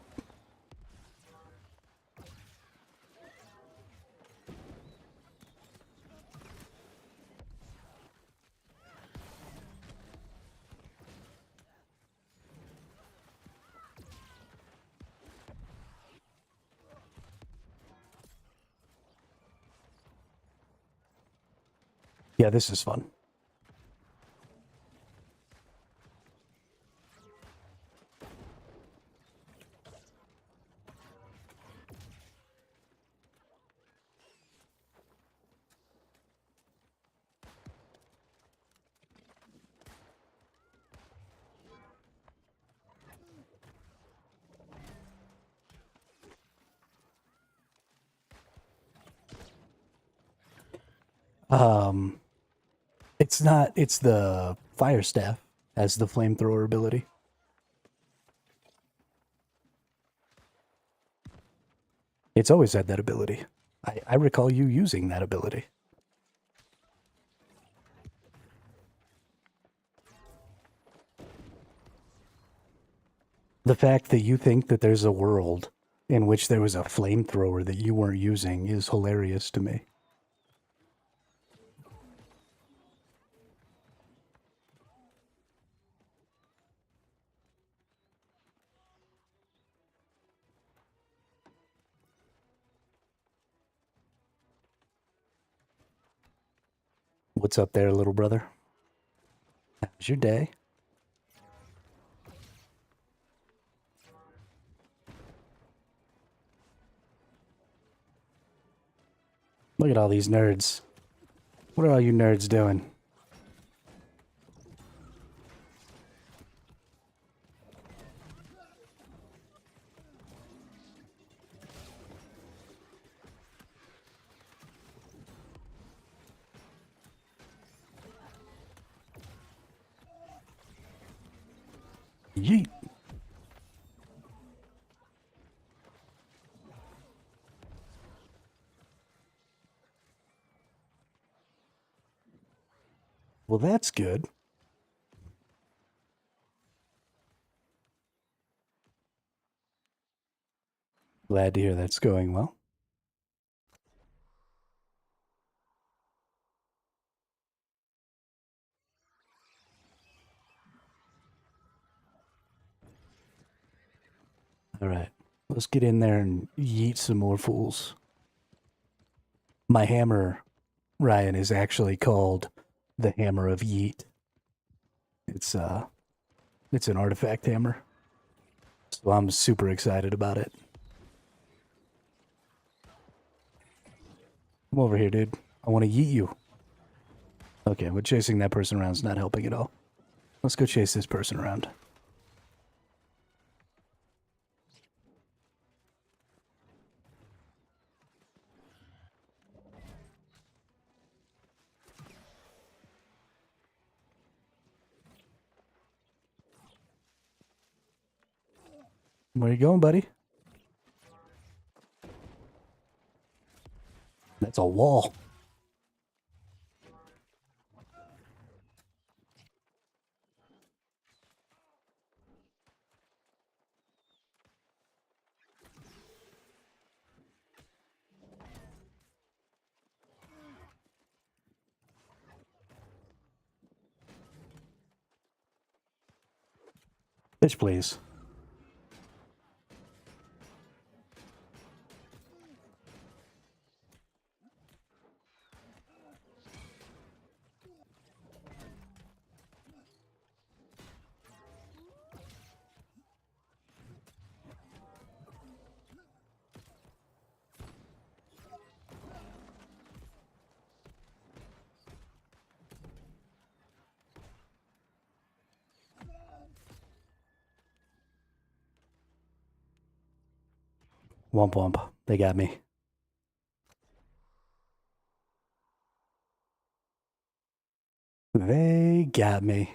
Yeah, this is fun. It's not, it's the fire staff has the flamethrower ability. It's always had that ability. I recall you using that ability. The fact that you think that there's a world in which there was a flamethrower that you weren't using is hilarious to me. What's up there, little brother? How's your day? Look at all these nerds. What are all you nerds doing? Yeet. Well, that's good. Glad to hear that's going well. All right, let's get in there and yeet some more fools. My hammer, Ryan, is actually called the Hammer of Yeet. It's an artifact hammer, so I'm super excited about it. Come over here, dude. I want to yeet you. Okay, but chasing that person around is not helping at all. Let's go chase this person around. Where you going, buddy? That's a wall. Bitch, please. Womp womp. They got me. They got me.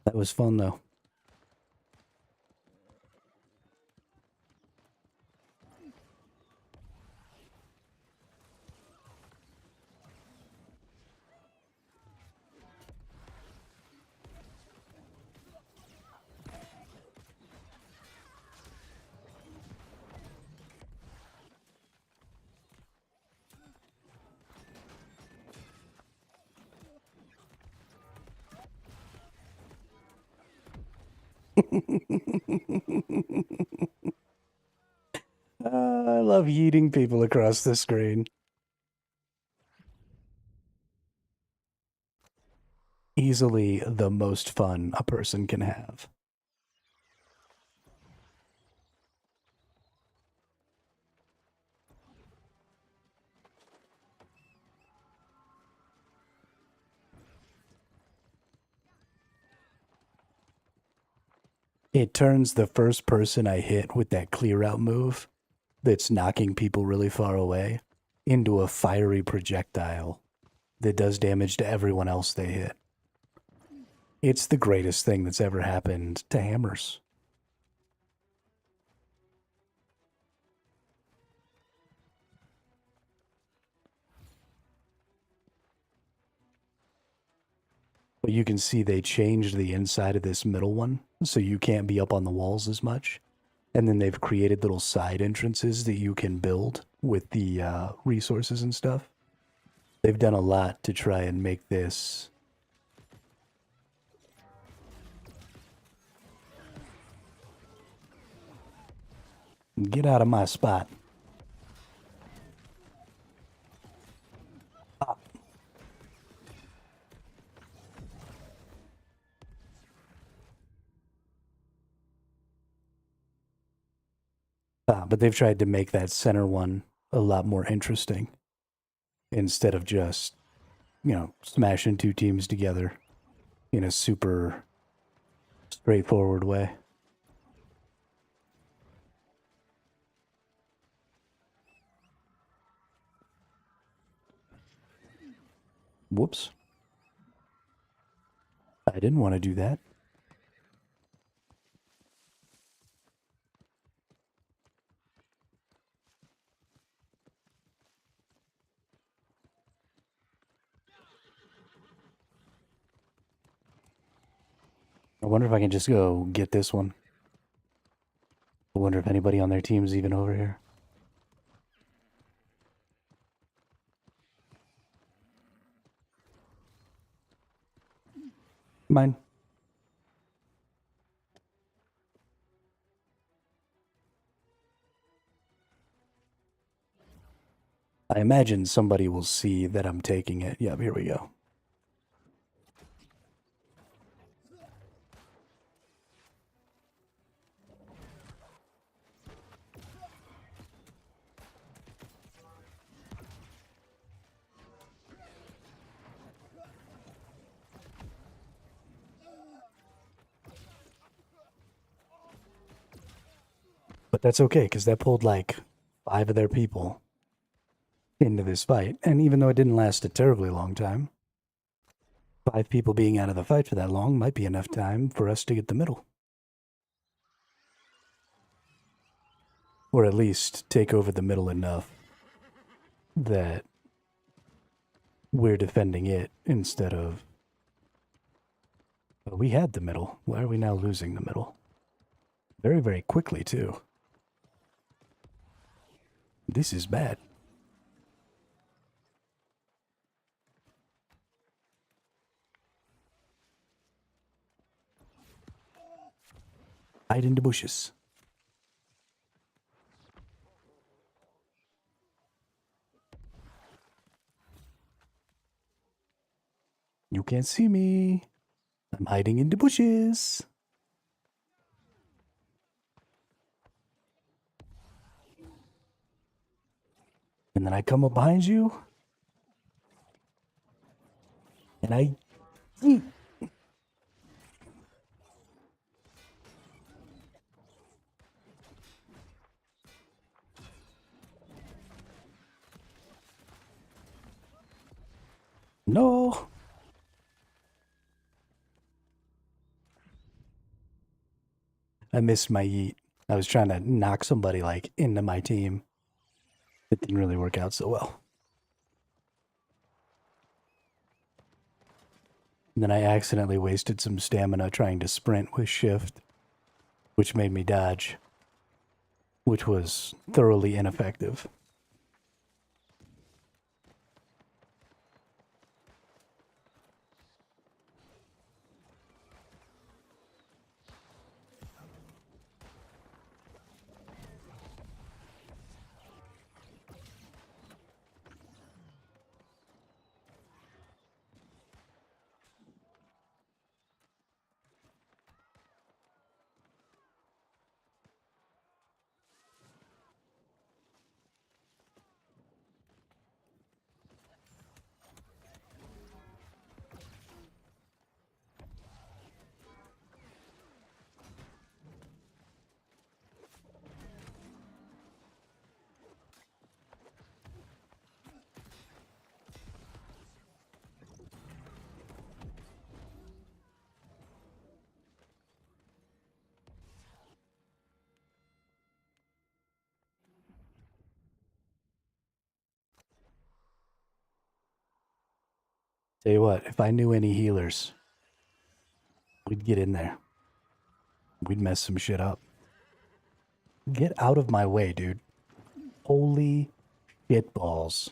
That was fun, though. I love yeeting people across the screen. Easily the most fun a person can have. It turns the first person I hit with that clear out move that's knocking people really far away into a fiery projectile that does damage to everyone else they hit. It's the greatest thing that's ever happened to hammers. But you can see they changed the inside of this middle one, so you can't be up on the walls as much. And then they've created little side entrances that you can build with the resources and stuff. They've done a lot to try and make this... Get out of my spot. But they've tried to make that center one a lot more interesting. Instead of just, you know, smashing two teams together in a super straightforward way. Whoops. I didn't want to do that. I wonder if I can just go get this one. I wonder if anybody on their team's even over here. Mine. I imagine somebody will see that I'm taking it. Yep, here we go. But that's okay, because that pulled like 5 of their people into this fight. And even though it didn't last a terribly long time, 5 people being out of the fight for that long might be enough time for us to get the middle. Or at least take over the middle enough that we're defending it instead of... Well, we had the middle. Why are we now losing the middle? Very, very quickly, too. This is bad. Hide in the bushes. You can't see me. I'm hiding in the bushes. And then I come up behind you. And I... No! I missed my yeet. I was trying to knock somebody, like, into my team. It didn't really work out so well. And then I accidentally wasted some stamina trying to sprint with shift, which made me dodge, which was thoroughly ineffective. Tell you what, if I knew any healers, we'd get in there. We'd mess some shit up. Get out of my way, dude. Holy shit balls.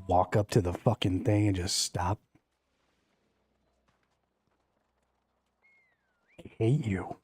Walk up to the fucking thing and just stop. I hate you.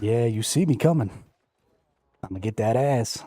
Yeah, you see me coming. I'm gonna get that ass.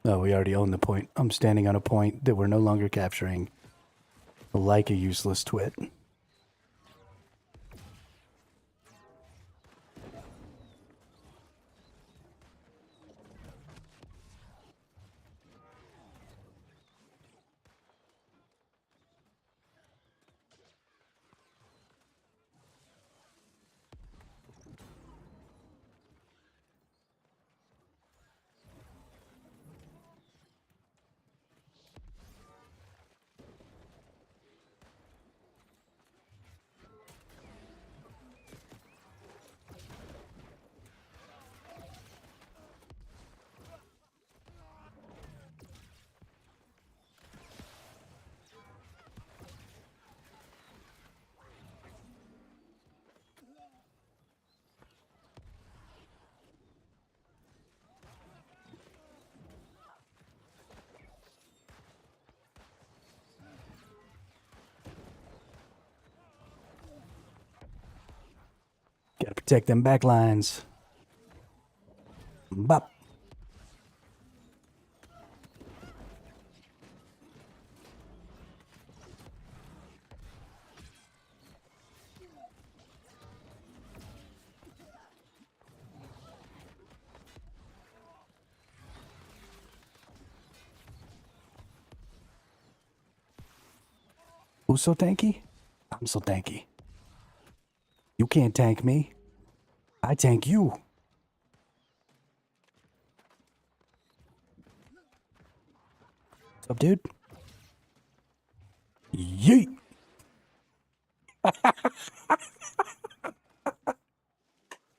Oh, we already own the point. I'm standing on a point that we're no longer capturing. Like a useless twit. Gotta protect them back lines. Bop. Who's so tanky? I'm so tanky. You can't tank me. I tank you. What's up, dude? Yeet!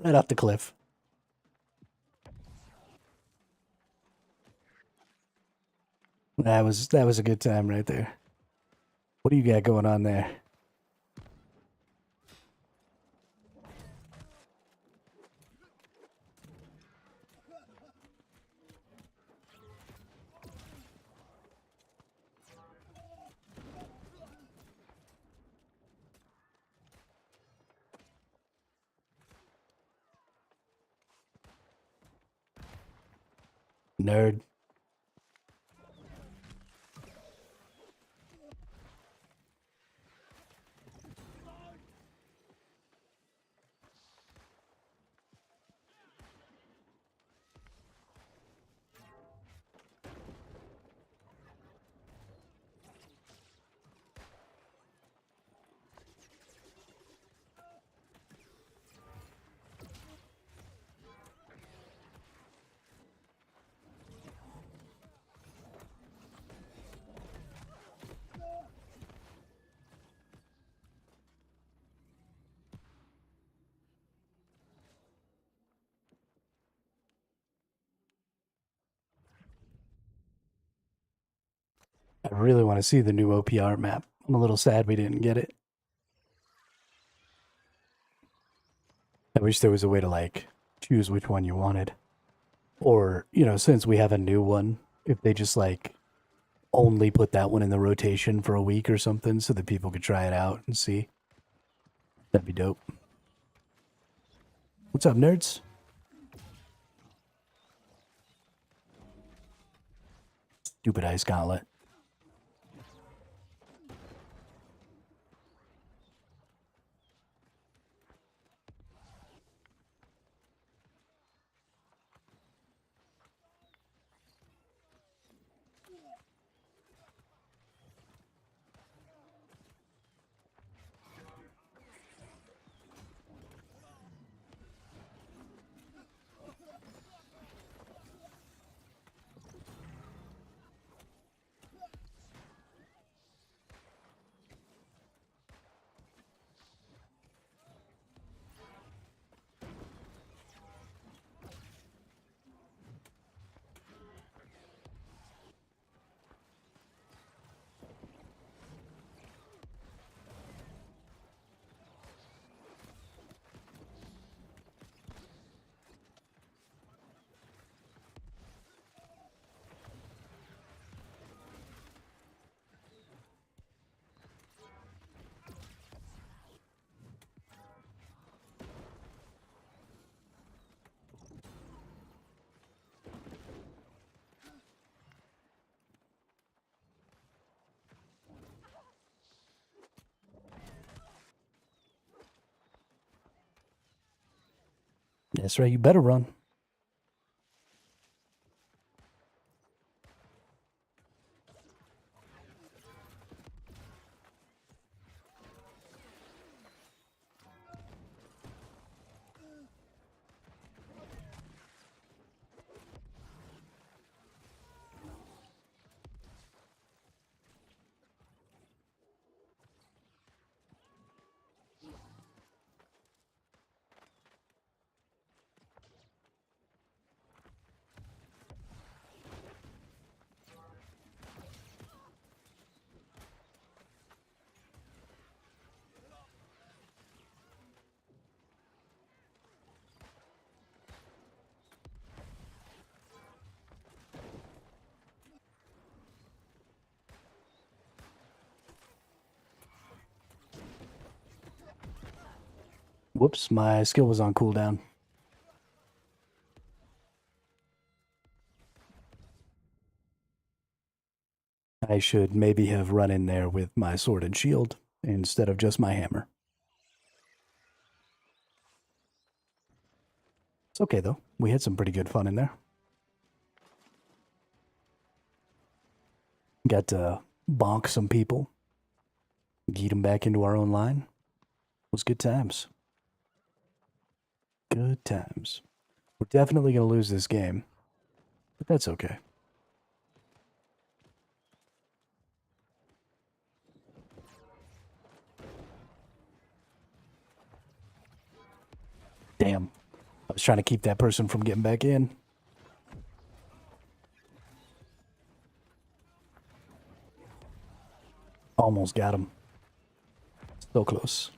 Right off the cliff. That was a good time right there. What do you got going on there? Nerd. I really want to see the new OPR map. I'm a little sad we didn't get it. I wish there was a way to, like, choose which one you wanted. Or, you know, since we have a new one, if they just, like, only put that one in the rotation for a week or something so that people could try it out and see. That'd be dope. What's up, nerds? Stupid ice gauntlet. That's right, you better run. Whoops, my skill was on cooldown. I should maybe have run in there with my sword and shield instead of just my hammer. It's okay, though. We had some pretty good fun in there. Got to bonk some people. Get him back into our own line. It was good times. Good times. We're definitely going to lose this game, but that's okay. Damn. I was trying to keep that person from getting back in. Almost got him. So close.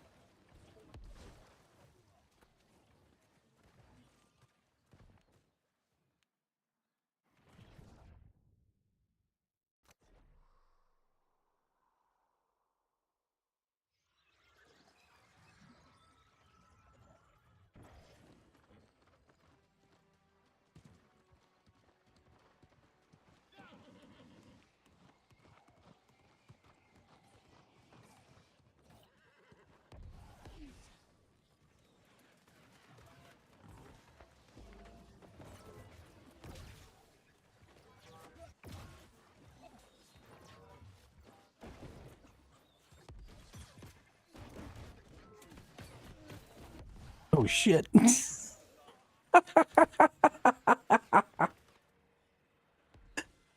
Oh shit. It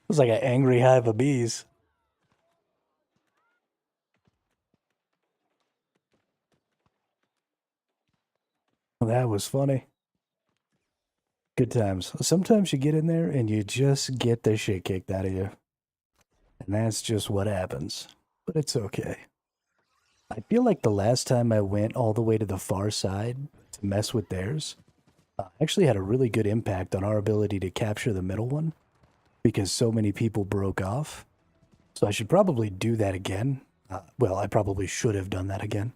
was like an angry hive of bees. That was funny. Good times. Sometimes you get in there and you just get the shit kicked out of you. And that's just what happens. But it's okay. I feel like the last time I went all the way to the far side to mess with theirs, actually had a really good impact on our ability to capture the middle one because so many people broke off. So I should probably do that again. Well, I probably should have done that again.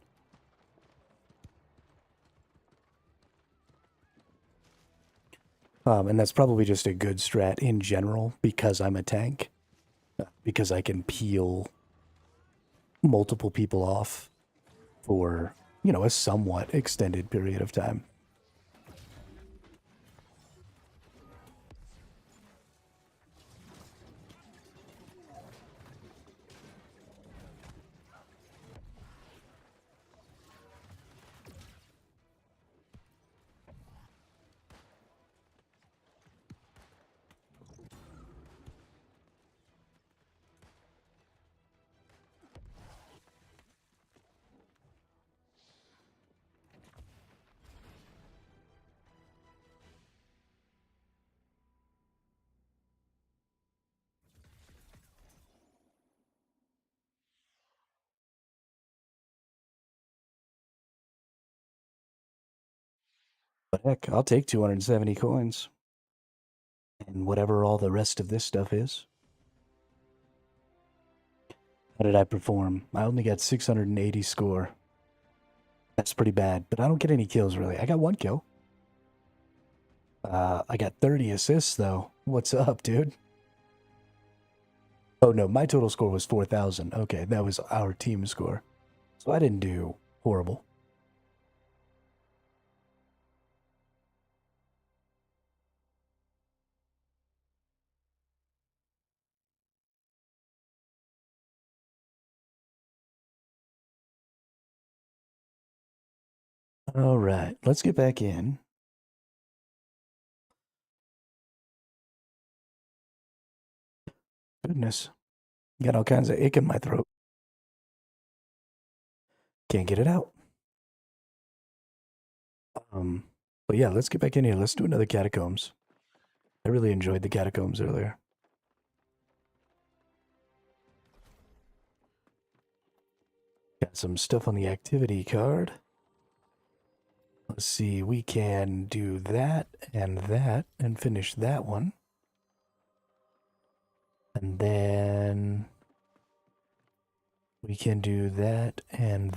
And that's probably just a good strat in general because I'm a tank. Because I can peel multiple people off for, you know, a somewhat extended period of time. But heck, I'll take 270 coins. And whatever all the rest of this stuff is. How did I perform? I only got 680 score. That's pretty bad, but I don't get any kills really. I got one kill. I got 30 assists though. What's up, dude? Oh no, my total score was 4,000. Okay, that was our team score. So I didn't do horrible. All right, let's get back in. Goodness, got all kinds of ick in my throat. Can't get it out. But yeah, let's get back in here. Let's do another catacombs. I really enjoyed the catacombs earlier. Got some stuff on the activity card. Let's see, we can do that and finish that one. And then we can do that and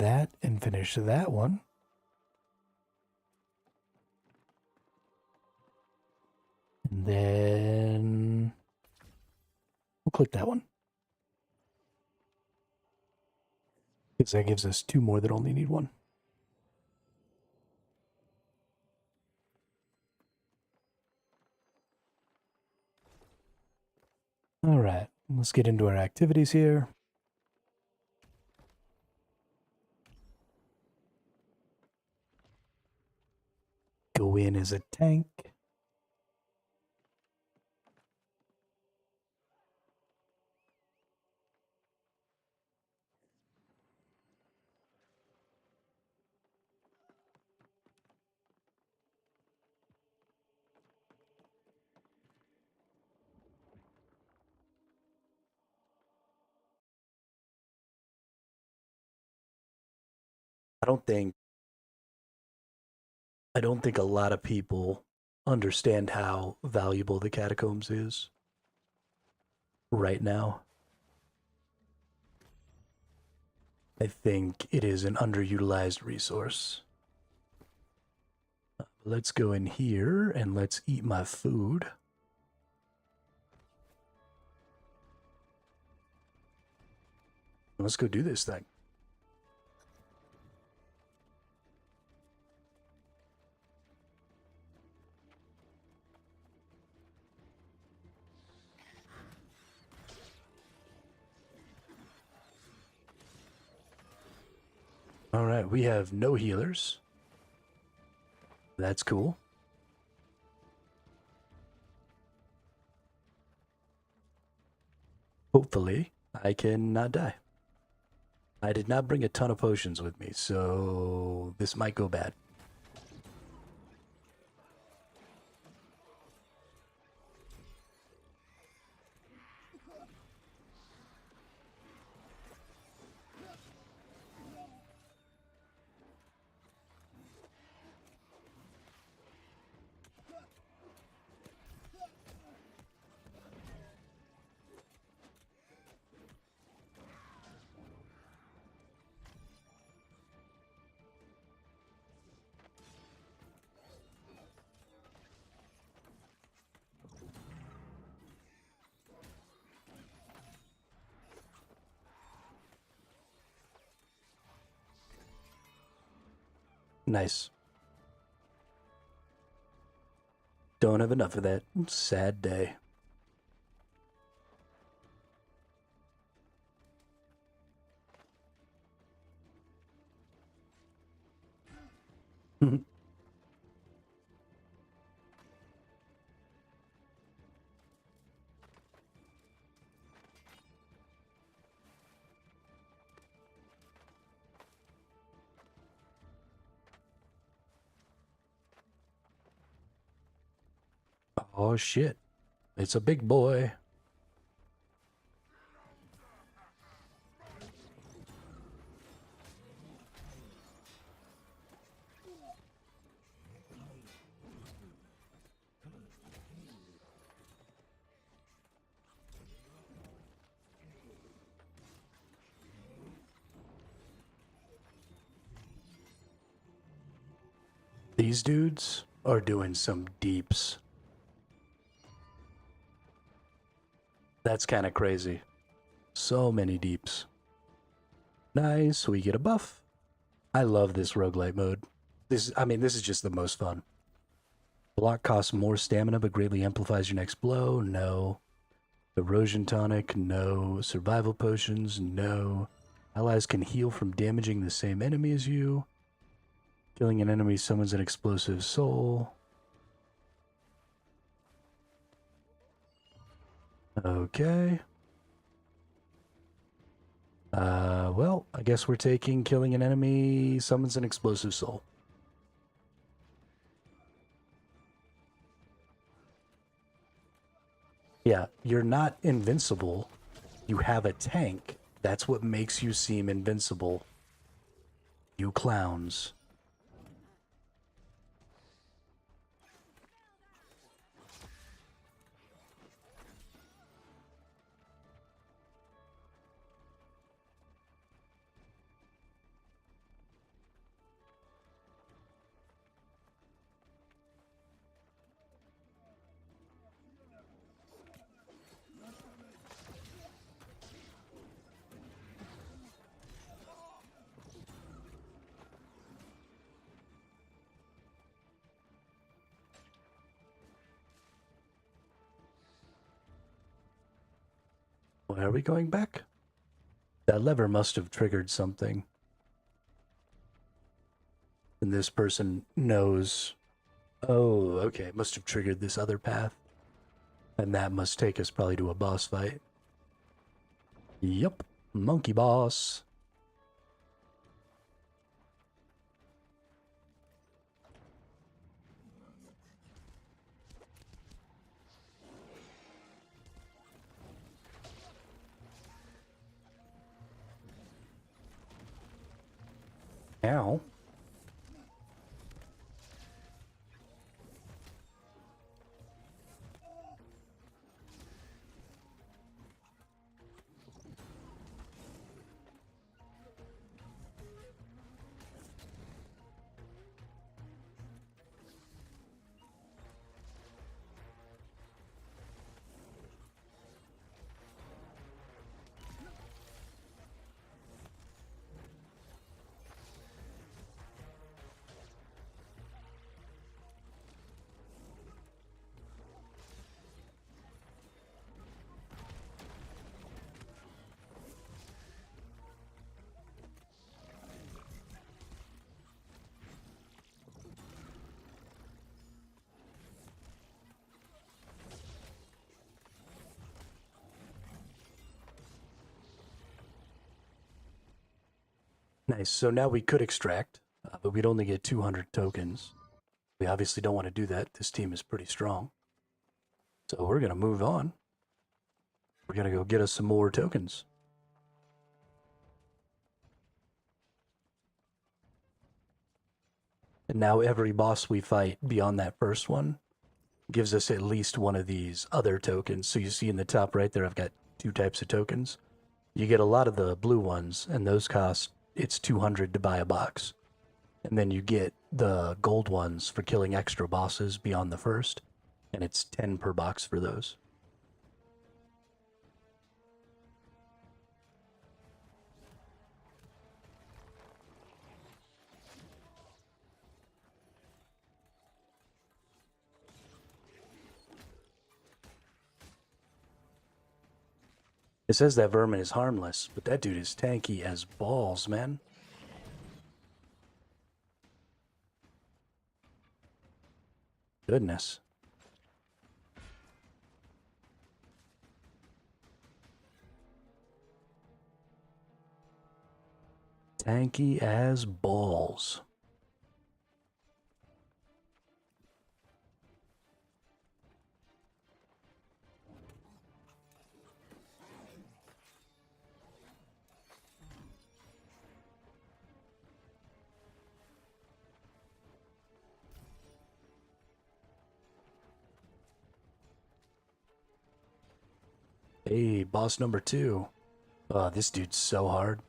finish that one. And then we'll click that one. Because that gives us two more that only need one. All right, let's get into our activities here. Go in as a tank. I don't think a lot of people understand how valuable the catacombs is right now. I think it is an underutilized resource. Let's go in here and let's eat my food. Let's go do this thing. All right, we have no healers. That's cool. Hopefully, I can not die. I did not bring a ton of potions with me, so this might go bad. Nice. Don't have enough of that. Sad day. Oh shit. It's a big boy. These dudes are doing some deeps. That's kind of crazy. So many deeps. Nice, we get a buff. I love this roguelite mode. This is just the most fun. Block costs more stamina but greatly amplifies your next blow. No. Erosion tonic. No. Survival potions. No. Allies can heal from damaging the same enemy as you. Killing an enemy summons an explosive soul. Okay. Well, I guess we're taking killing an enemy summons an explosive soul. Yeah, you're not invincible. You have a tank. That's what makes you seem invincible. You clowns. Why are we going back? That lever must have triggered something. And this person knows Oh, okay. Must have triggered this other path. And that must take us probably to a boss fight. Yup. Monkey boss. Ow. Nice. So now we could extract, but we'd only get 200 tokens. We obviously don't want to do that. This team is pretty strong. So we're going to move on. We're going to go get us some more tokens. And now every boss we fight beyond that first one gives us at least one of these other tokens. So you see in the top right there, I've got 2 types of tokens. You get a lot of the blue ones, and those cost, it's 200 to buy a box. And then you get the gold ones for killing extra bosses beyond the first, and it's 10 per box for those. It says that vermin is harmless, but that dude is tanky as balls, man. Goodness. Tanky as balls. Hey, boss number 2. Oh, this dude's so hard.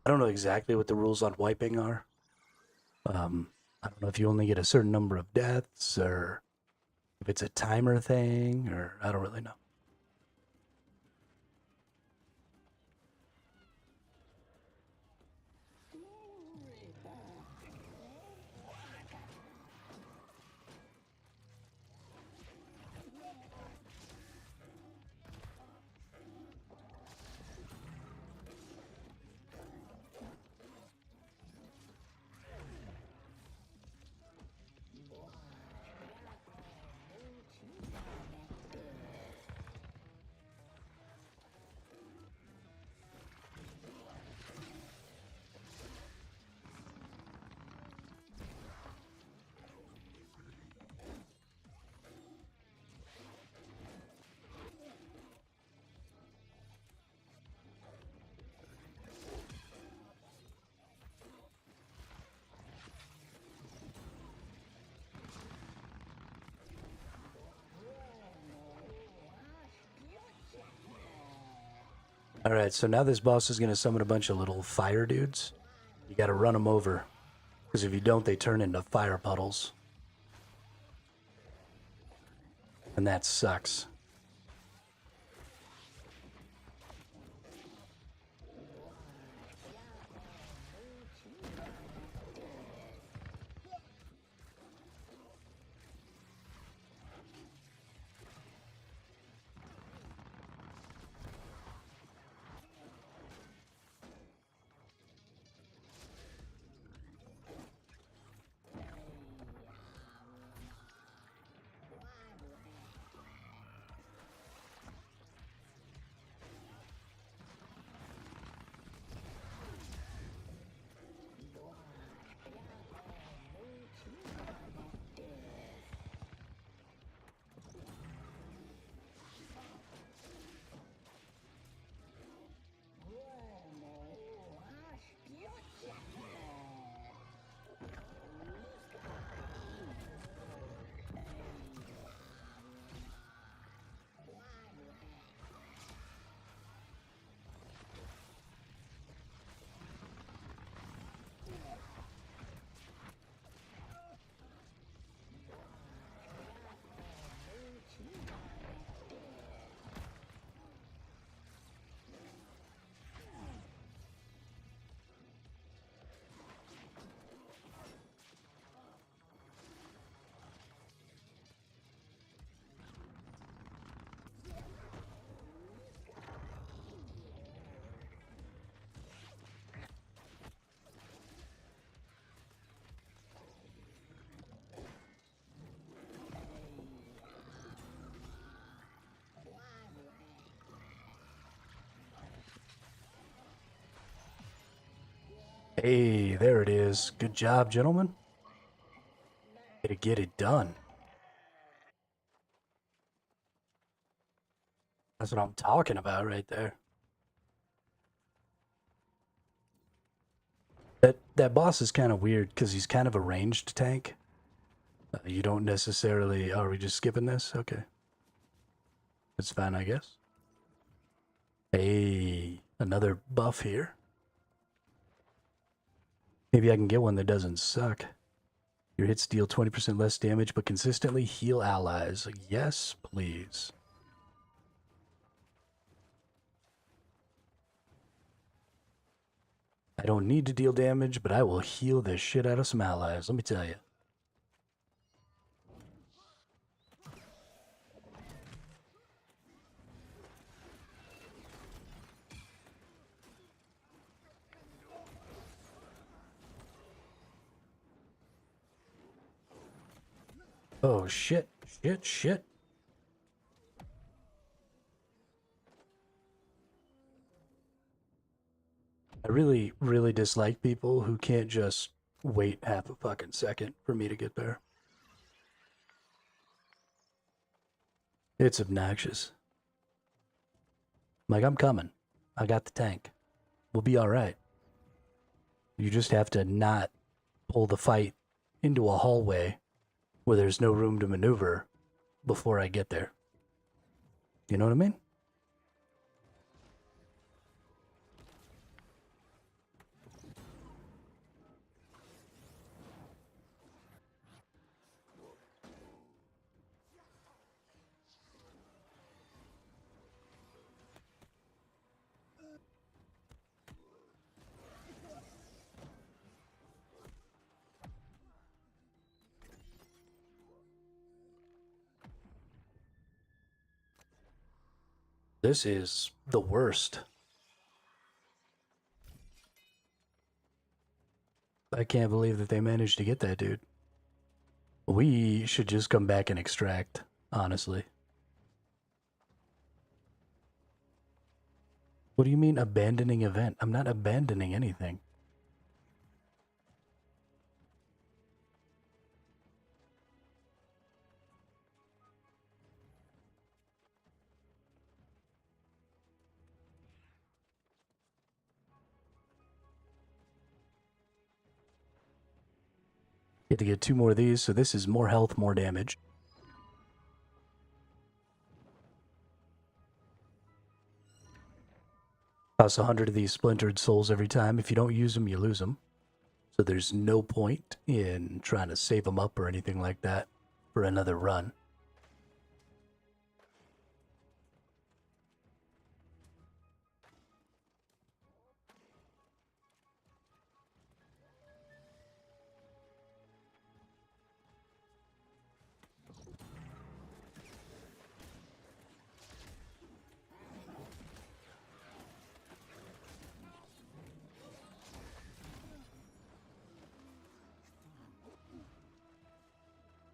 I don't know exactly what the rules on wiping are. I don't know if you only get a certain number of deaths, or if it's a timer thing, or I don't really know. Alright, so now this boss is going to summon a bunch of little fire dudes. You got to run them over. Because if you don't, they turn into fire puddles. And that sucks. Hey, there it is. Good job, gentlemen. Way to get it done. That's what I'm talking about right there. That boss is kind of weird because he's kind of a ranged tank. You don't necessarily... Oh, are we just skipping this? Okay. It's fine, I guess. Hey, another buff here. Maybe I can get one that doesn't suck. Your hits deal 20% less damage, but consistently heal allies. Yes, please. I don't need to deal damage, but I will heal the shit out of some allies, let me tell you. Oh, shit, shit, shit. I really, really dislike people who can't just wait half a fucking second for me to get there. It's obnoxious. Like, I'm coming. I got the tank. We'll be alright. You just have to not pull the fight into a hallway where there's no room to maneuver before I get there. You know what I mean? This is the worst. I can't believe that they managed to get that dude. We should just come back and extract, honestly. What do you mean abandoning event? I'm not abandoning anything. Get to get 2 more of these, so this is more health, more damage. Costs 100 of these splintered souls every time. If you don't use them, you lose them. So there's no point in trying to save them up or anything like that for another run.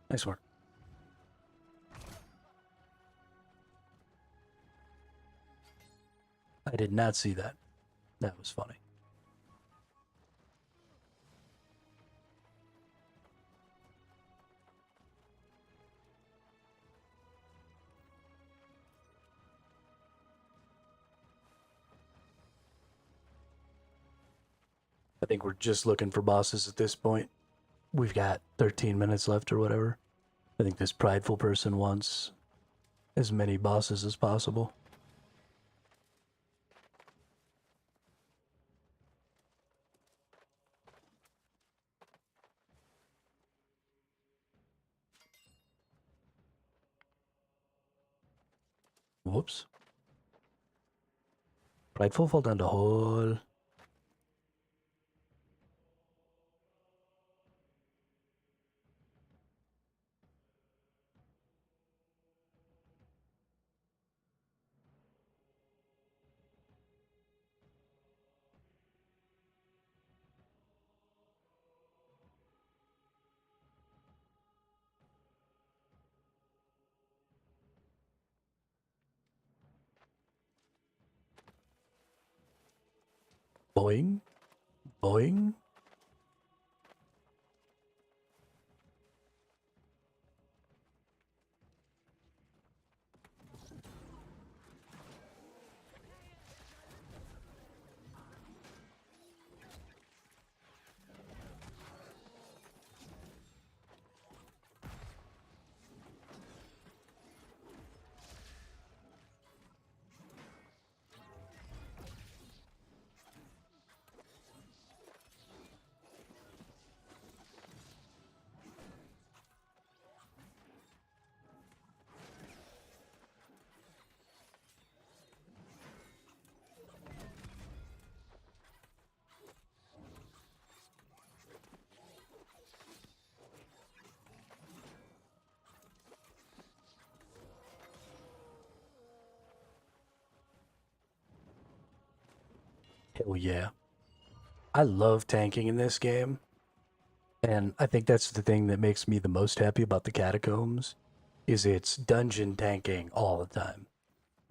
Nice work. I did not see that. That was funny. I think we're just looking for bosses at this point. We've got 13 minutes left or whatever. I think this prideful person wants as many bosses as possible. Whoops. Prideful fall down the hole. Boing. Boing. Hell yeah. I love tanking in this game. And I think that's the thing that makes me the most happy about the Catacombs is it's dungeon tanking all the time.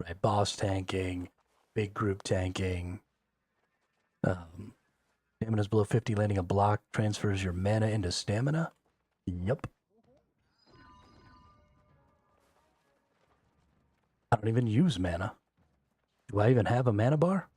Right? Boss tanking, big group tanking. Stamina's below 50, landing a block transfers your mana into stamina. Yup. I don't even use mana. Do I even have a mana bar?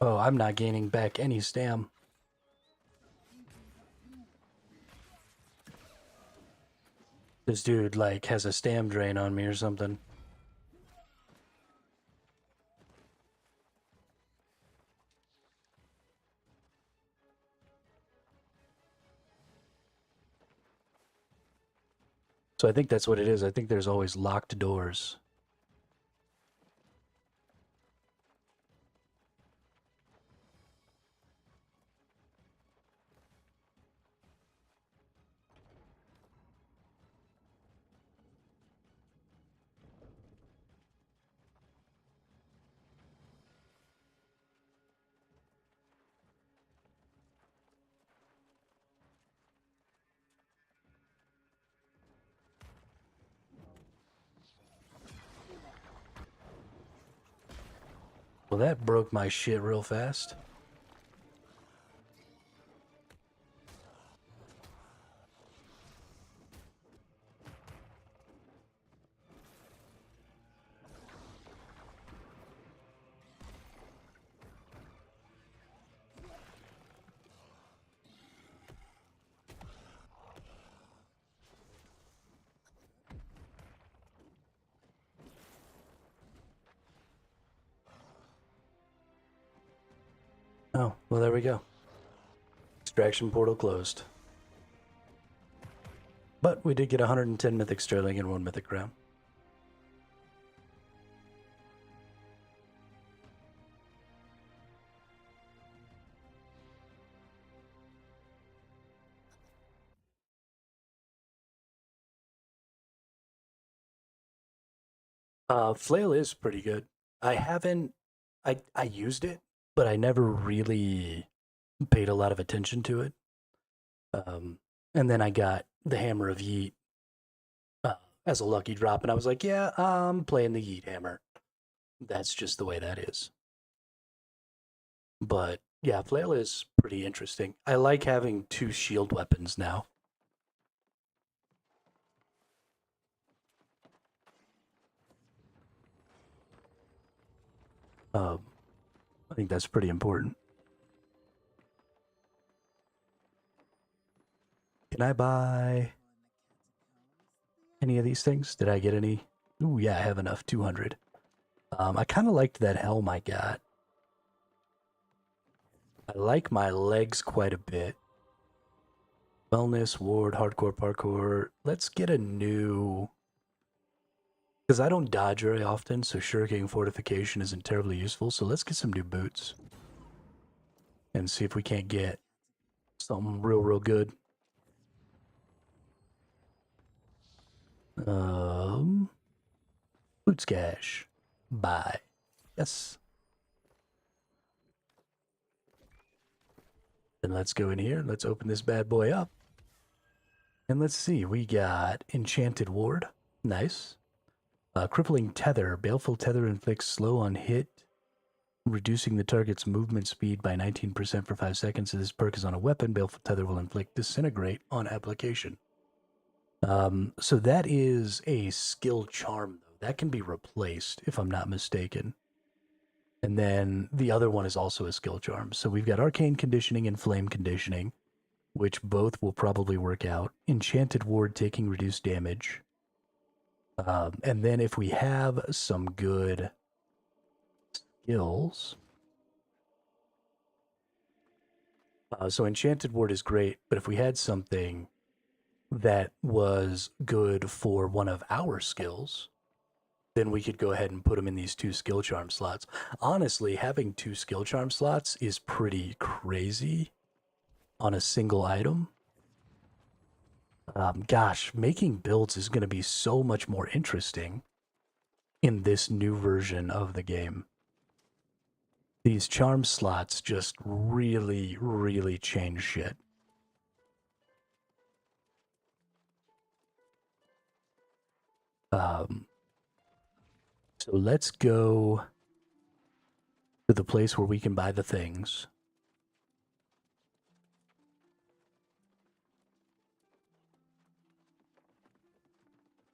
Oh, I'm not gaining back any stam. This dude, like, has a stam drain on me or something. So I think that's what it is. I think there's always locked doors. Well, that broke my shit real fast. Oh, well, there we go. Extraction portal closed. But we did get 110 mythic sterling and 1 mythic crown. Flail is pretty good. I used it, but I never really paid a lot of attention to it. And then I got the Hammer of Yeet as a lucky drop, and I was like, yeah, I'm playing the Yeet Hammer. That's just the way that is. But yeah, Flail is pretty interesting. I like having 2 shield weapons now. I think that's pretty important. Can I buy any of these things? Did I get any? Ooh, yeah, I have enough. 200. I kind of liked that helm I got. I like my legs quite a bit. Wellness, ward, hardcore, parkour. Let's get a new... Because I don't dodge very often, so shuriken fortification isn't terribly useful. So let's get some new boots. And see if we can't get something real good. Boots cash. Buy. Yes. Then let's go in here. Let's open this bad boy up. And let's see. We got Enchanted Ward. Nice. Crippling Tether. Baleful Tether inflicts slow on hit, reducing the target's movement speed by 19% for 5 seconds. If this perk is on a weapon, Baleful Tether will inflict Disintegrate on application. So that is a skill charm, though. That can be replaced, if I'm not mistaken. And then the other one is also a skill charm. So we've got Arcane Conditioning and Flame Conditioning, which both will probably work out. Enchanted Ward taking reduced damage. And then if we have some good skills... so Enchanted Ward is great, but if we had something that was good for one of our skills, then we could go ahead and put them in these 2 skill charm slots. Honestly, having 2 skill charm slots is pretty crazy on a single item. Gosh, making builds is going to be so much more interesting in this new version of the game. These charm slots just really change shit. So let's go to the place where we can buy the things.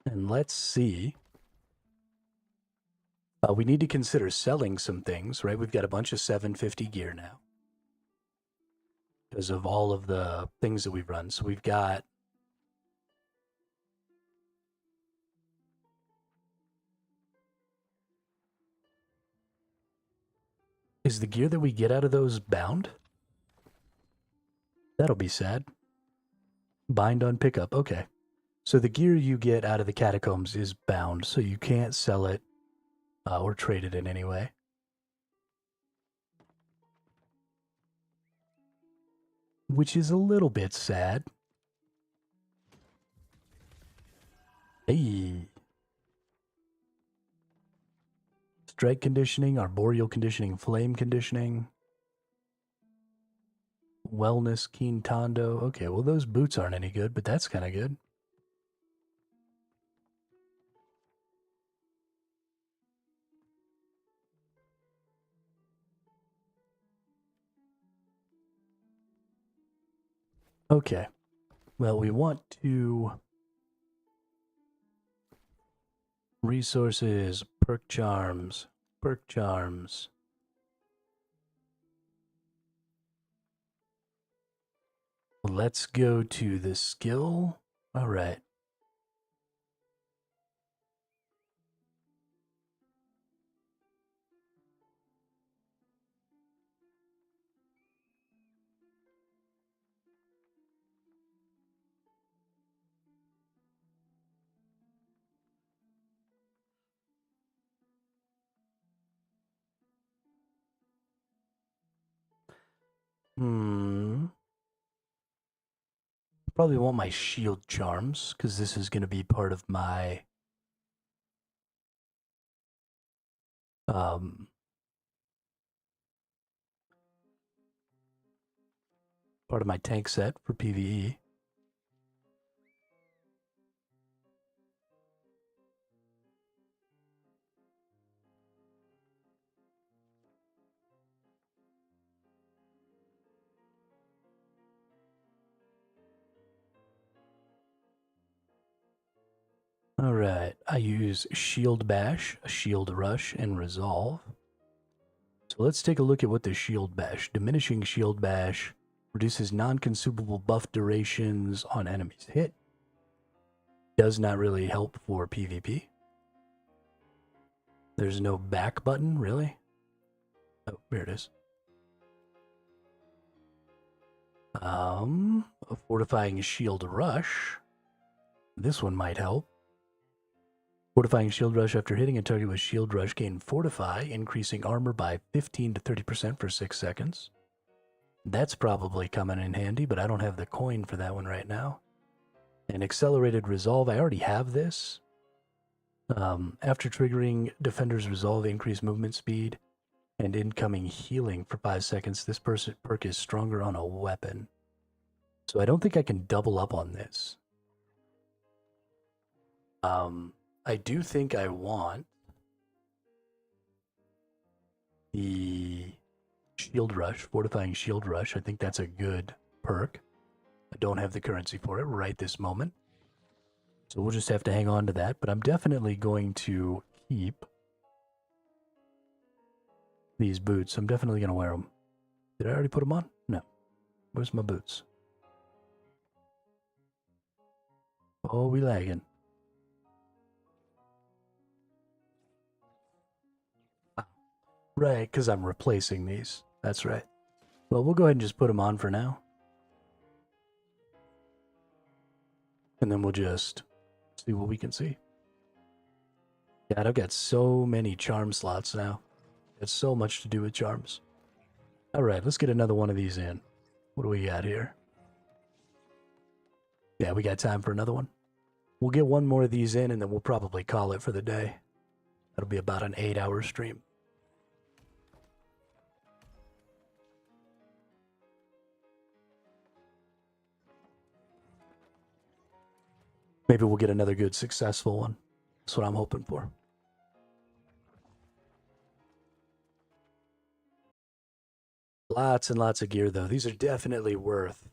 And let's see. We need to consider selling some things, right? We've got a bunch of 750 gear now because of all of the things that we've run. So we've got... Is the gear that we get out of those bound? That'll be sad. Bind on pickup. Okay. So the gear you get out of the catacombs is bound, so you can't sell it or trade it in any way. Which is a little bit sad. Hey. Strike conditioning, arboreal conditioning, flame conditioning. Wellness, keen tondo. Okay, well those boots aren't any good, but that's kind of good. Okay. Well, we want to... Resources, perk charms, perk charms. Let's go to the skill. All right. Probably want my shield charms, because this is going to be part of my part of my tank set for PvE. Alright, I use Shield Bash, Shield Rush, and Resolve. So let's take a look at what the Shield Bash. Diminishing Shield Bash reduces non-consumable buff durations on enemies hit. Does not really help for PvP. There's no back button, really? Oh, here it is. A Fortifying Shield Rush. This one might help. Fortifying Shield Rush after hitting a target with Shield Rush gain Fortify, increasing armor by 15 to 30% for 6 seconds. That's probably coming in handy, but I don't have the coin for that one right now. And Accelerated Resolve, I already have this. After triggering Defender's Resolve, increase movement speed and incoming healing for 5 seconds. This perk is stronger on a weapon. So I don't think I can double up on this. I do think I want the Shield Rush, Fortifying Shield Rush. I think that's a good perk. I don't have the currency for it right this moment. So we'll just have to hang on to that. But I'm definitely going to keep these boots. I'm definitely going to wear them. Did I already put them on? No. Where's my boots? Oh, we lagging. Right, because I'm replacing these. That's right. Well, we'll go ahead and just put them on for now. And then we'll just see what we can see. God, I've got so many charm slots now. It's so much to do with charms. Alright, let's get another one of these in. What do we got here? Yeah, we got time for another one. We'll get one more of these in and then we'll probably call it for the day. That'll be about an 8-hour stream. Maybe we'll get another good, successful one. That's what I'm hoping for. Lots and lots of gear, though. These are definitely worth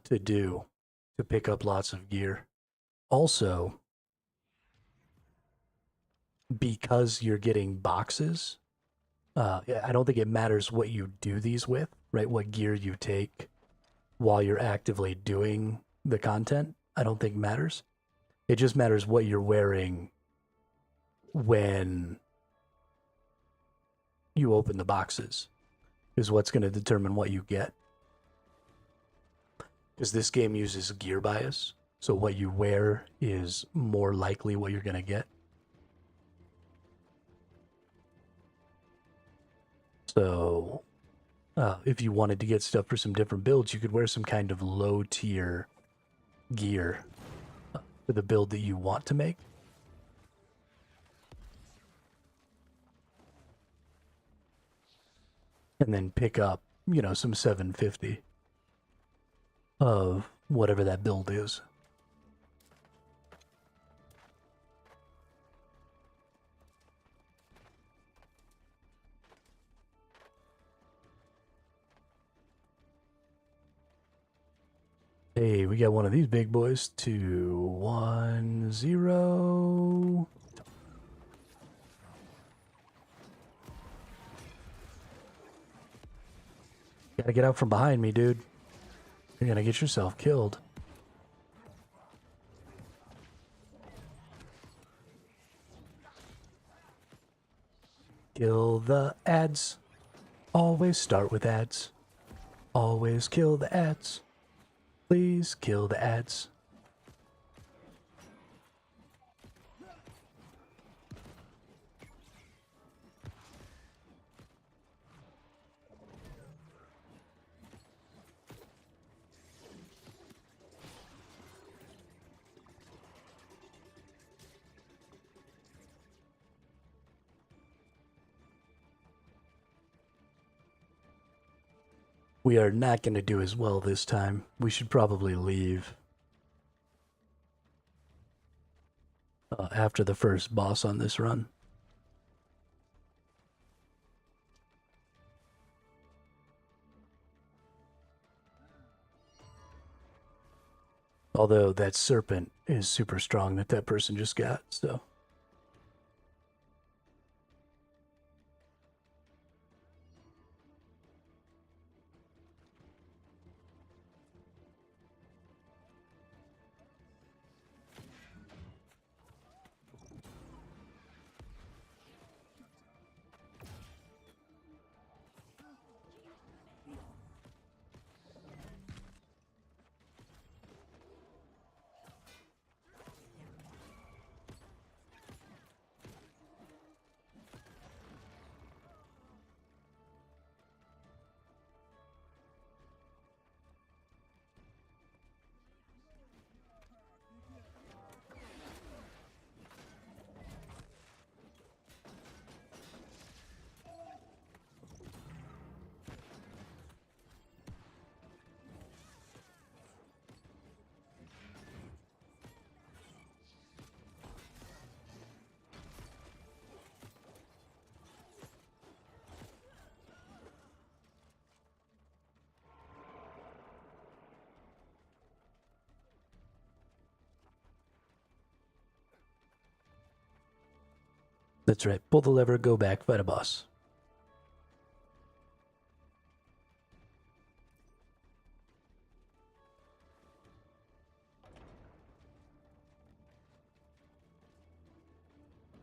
to do, to pick up lots of gear. Also, because you're getting boxes, I don't think it matters what you do these with, right? What gear you take while you're actively doing the content, I don't think matters. It just matters what you're wearing when you open the boxes is what's going to determine what you get. Because this game uses gear bias, so what you wear is more likely what you're going to get. So, if you wanted to get stuff for some different builds, you could wear some kind of low-tier gear for the build that you want to make. And then pick up, you know, some 750 of whatever that build is. Hey, we got one of these big boys. 2, 1, 0. Gotta get out from behind me, dude. You're gonna get yourself killed. Kill the ads. Always start with ads. Always kill the ads. Please kill the ads. We are not going to do as well this time. We should probably leave. After the first boss on this run. Although that serpent is super strong that person just got, so. That's right. Pull the lever, go back, fight a boss.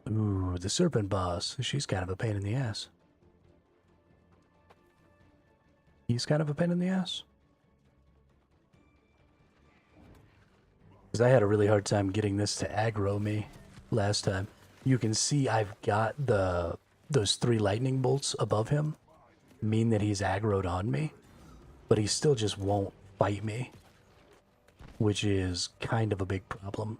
Ooh, the serpent boss. She's kind of a pain in the ass. He's kind of a pain in the ass. Because I had a really hard time getting this to aggro me last time. You can see I've got those 3 lightning bolts above him. Mean that he's aggroed on me. But he still just won't fight me. Which is kind of a big problem.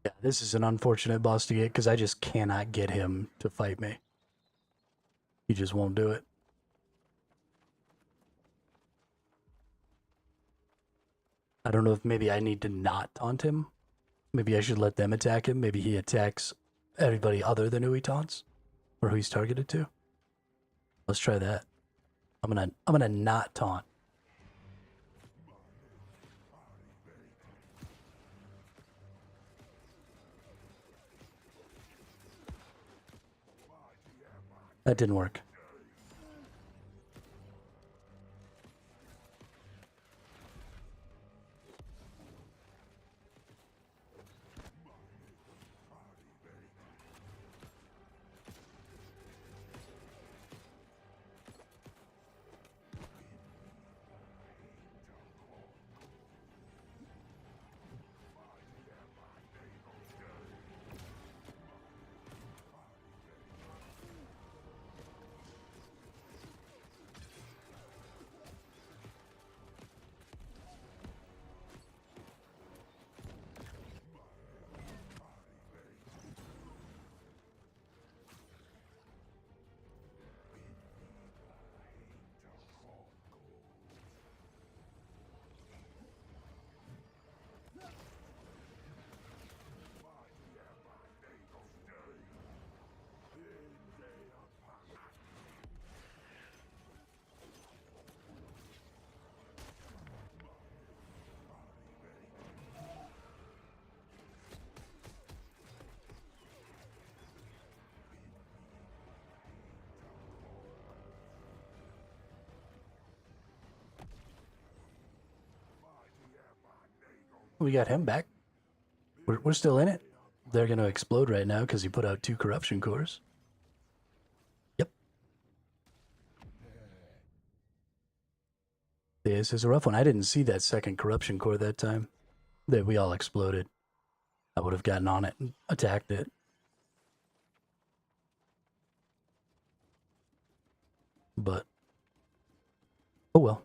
Yeah, this is an unfortunate boss to get because I just cannot get him to fight me. He just won't do it. I don't know if maybe I need to not taunt him. Maybe I should let them attack him. Maybe he attacks everybody other than who he taunts or who he's targeted to. Let's try that. I'm gonna not taunt. That didn't work. We got him back. We're still in it. They're going to explode right now because he put out 2 corruption cores. Yep. This is a rough one. I didn't see that second corruption core that time. That we all exploded. I would have gotten on it and attacked it. But, oh well.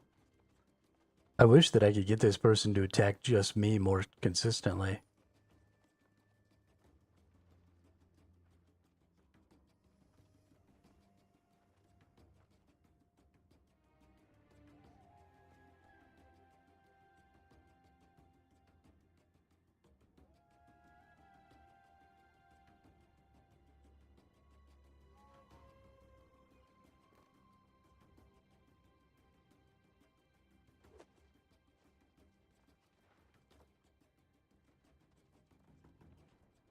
I wish that I could get this person to attack just me more consistently.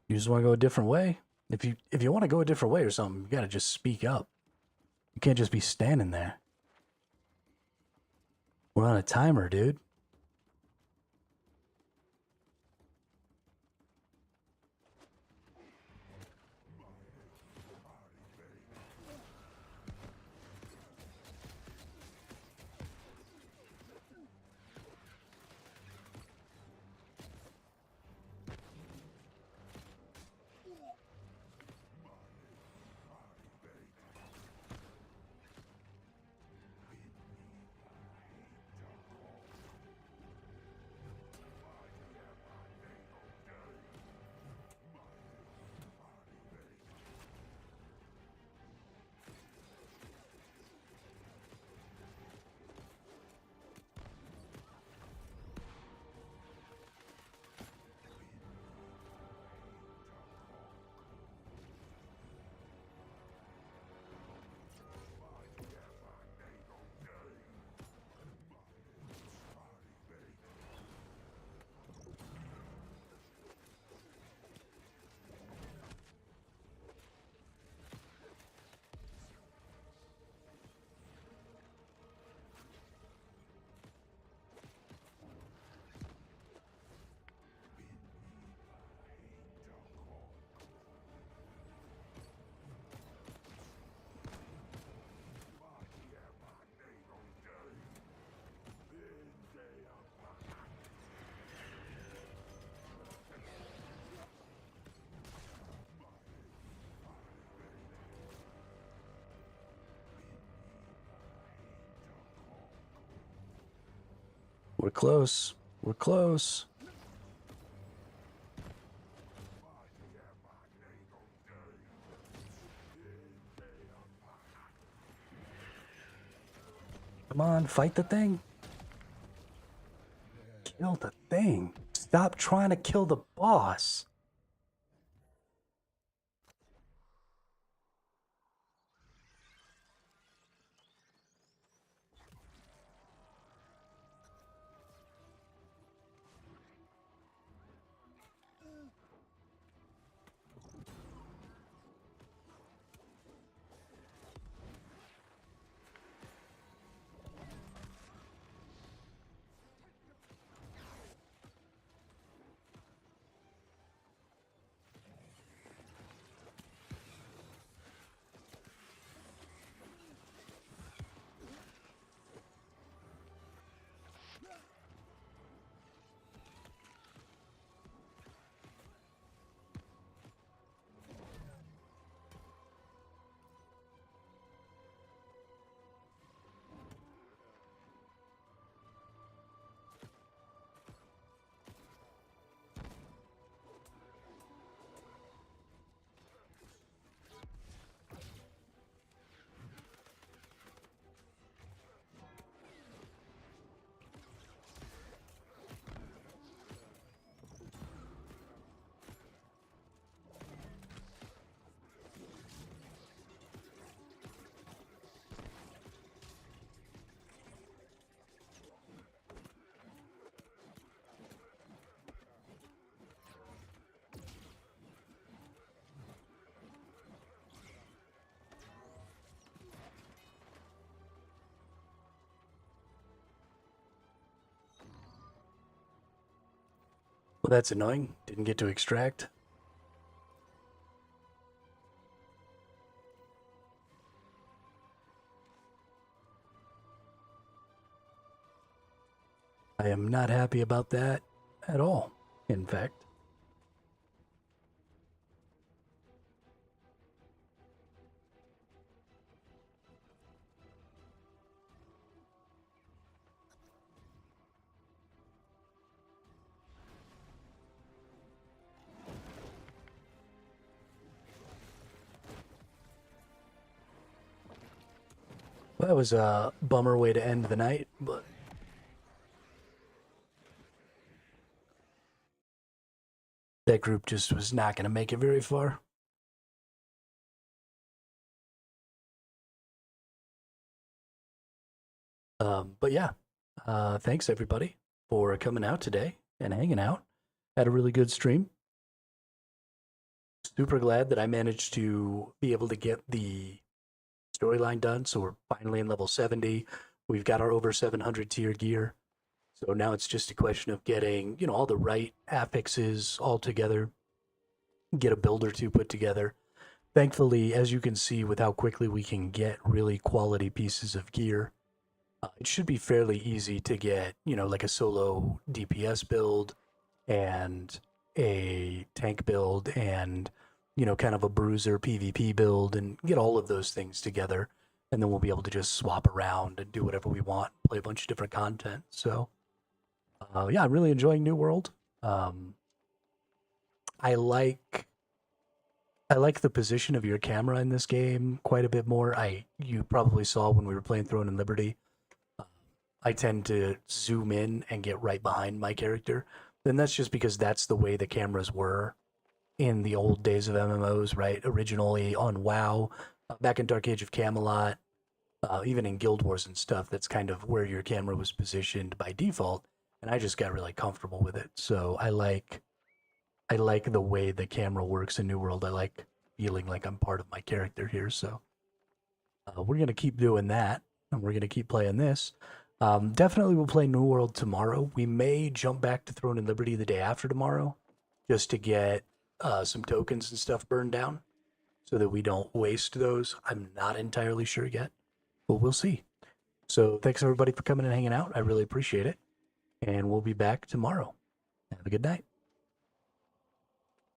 You just want to go a different way? If you want to go a different way or something, you gotta just speak up. You can't just be standing there. We're on a timer, dude. We're close. We're close. Come on, fight the thing. Kill the thing. Stop trying to kill the boss. Well, that's annoying. Didn't get to extract. I am not happy about that at all, in fact. Well, that was a bummer way to end the night, but that group just was not going to make it very far. But yeah, thanks everybody for coming out today and hanging out. Had a really good stream. Super glad that I managed to be able to get the storyline done. So we're finally in level 70. We've got our over 700 tier gear. So now it's just a question of getting, all the right affixes all together, get a build or two put together. Thankfully, as you can see with how quickly we can get really quality pieces of gear, it should be fairly easy to get, like a solo DPS build and a tank build and, kind of a bruiser PvP build and get all of those things together. And then we'll be able to just swap around and do whatever we want, play a bunch of different content. So, yeah, I'm really enjoying New World. I like the position of your camera in this game quite a bit more. You probably saw when we were playing Throne and Liberty, I tend to zoom in and get right behind my character. Then that's just because that's the way the cameras were in the old days of MMOs, right? Originally on WoW, back in Dark Age of Camelot, even in Guild Wars and stuff, that's kind of where your camera was positioned by default. And I just got really comfortable with it. So I like the way the camera works in New World. I like feeling like I'm part of my character here. So we're going to keep doing that. And we're going to keep playing this. Definitely we'll play New World tomorrow. We may jump back to Throne and Liberty the day after tomorrow just to get some tokens and stuff burned down so that we don't waste those. I'm not entirely sure yet, but we'll see. So thanks everybody for coming and hanging out. I really appreciate it. And we'll be back tomorrow. Have a good night.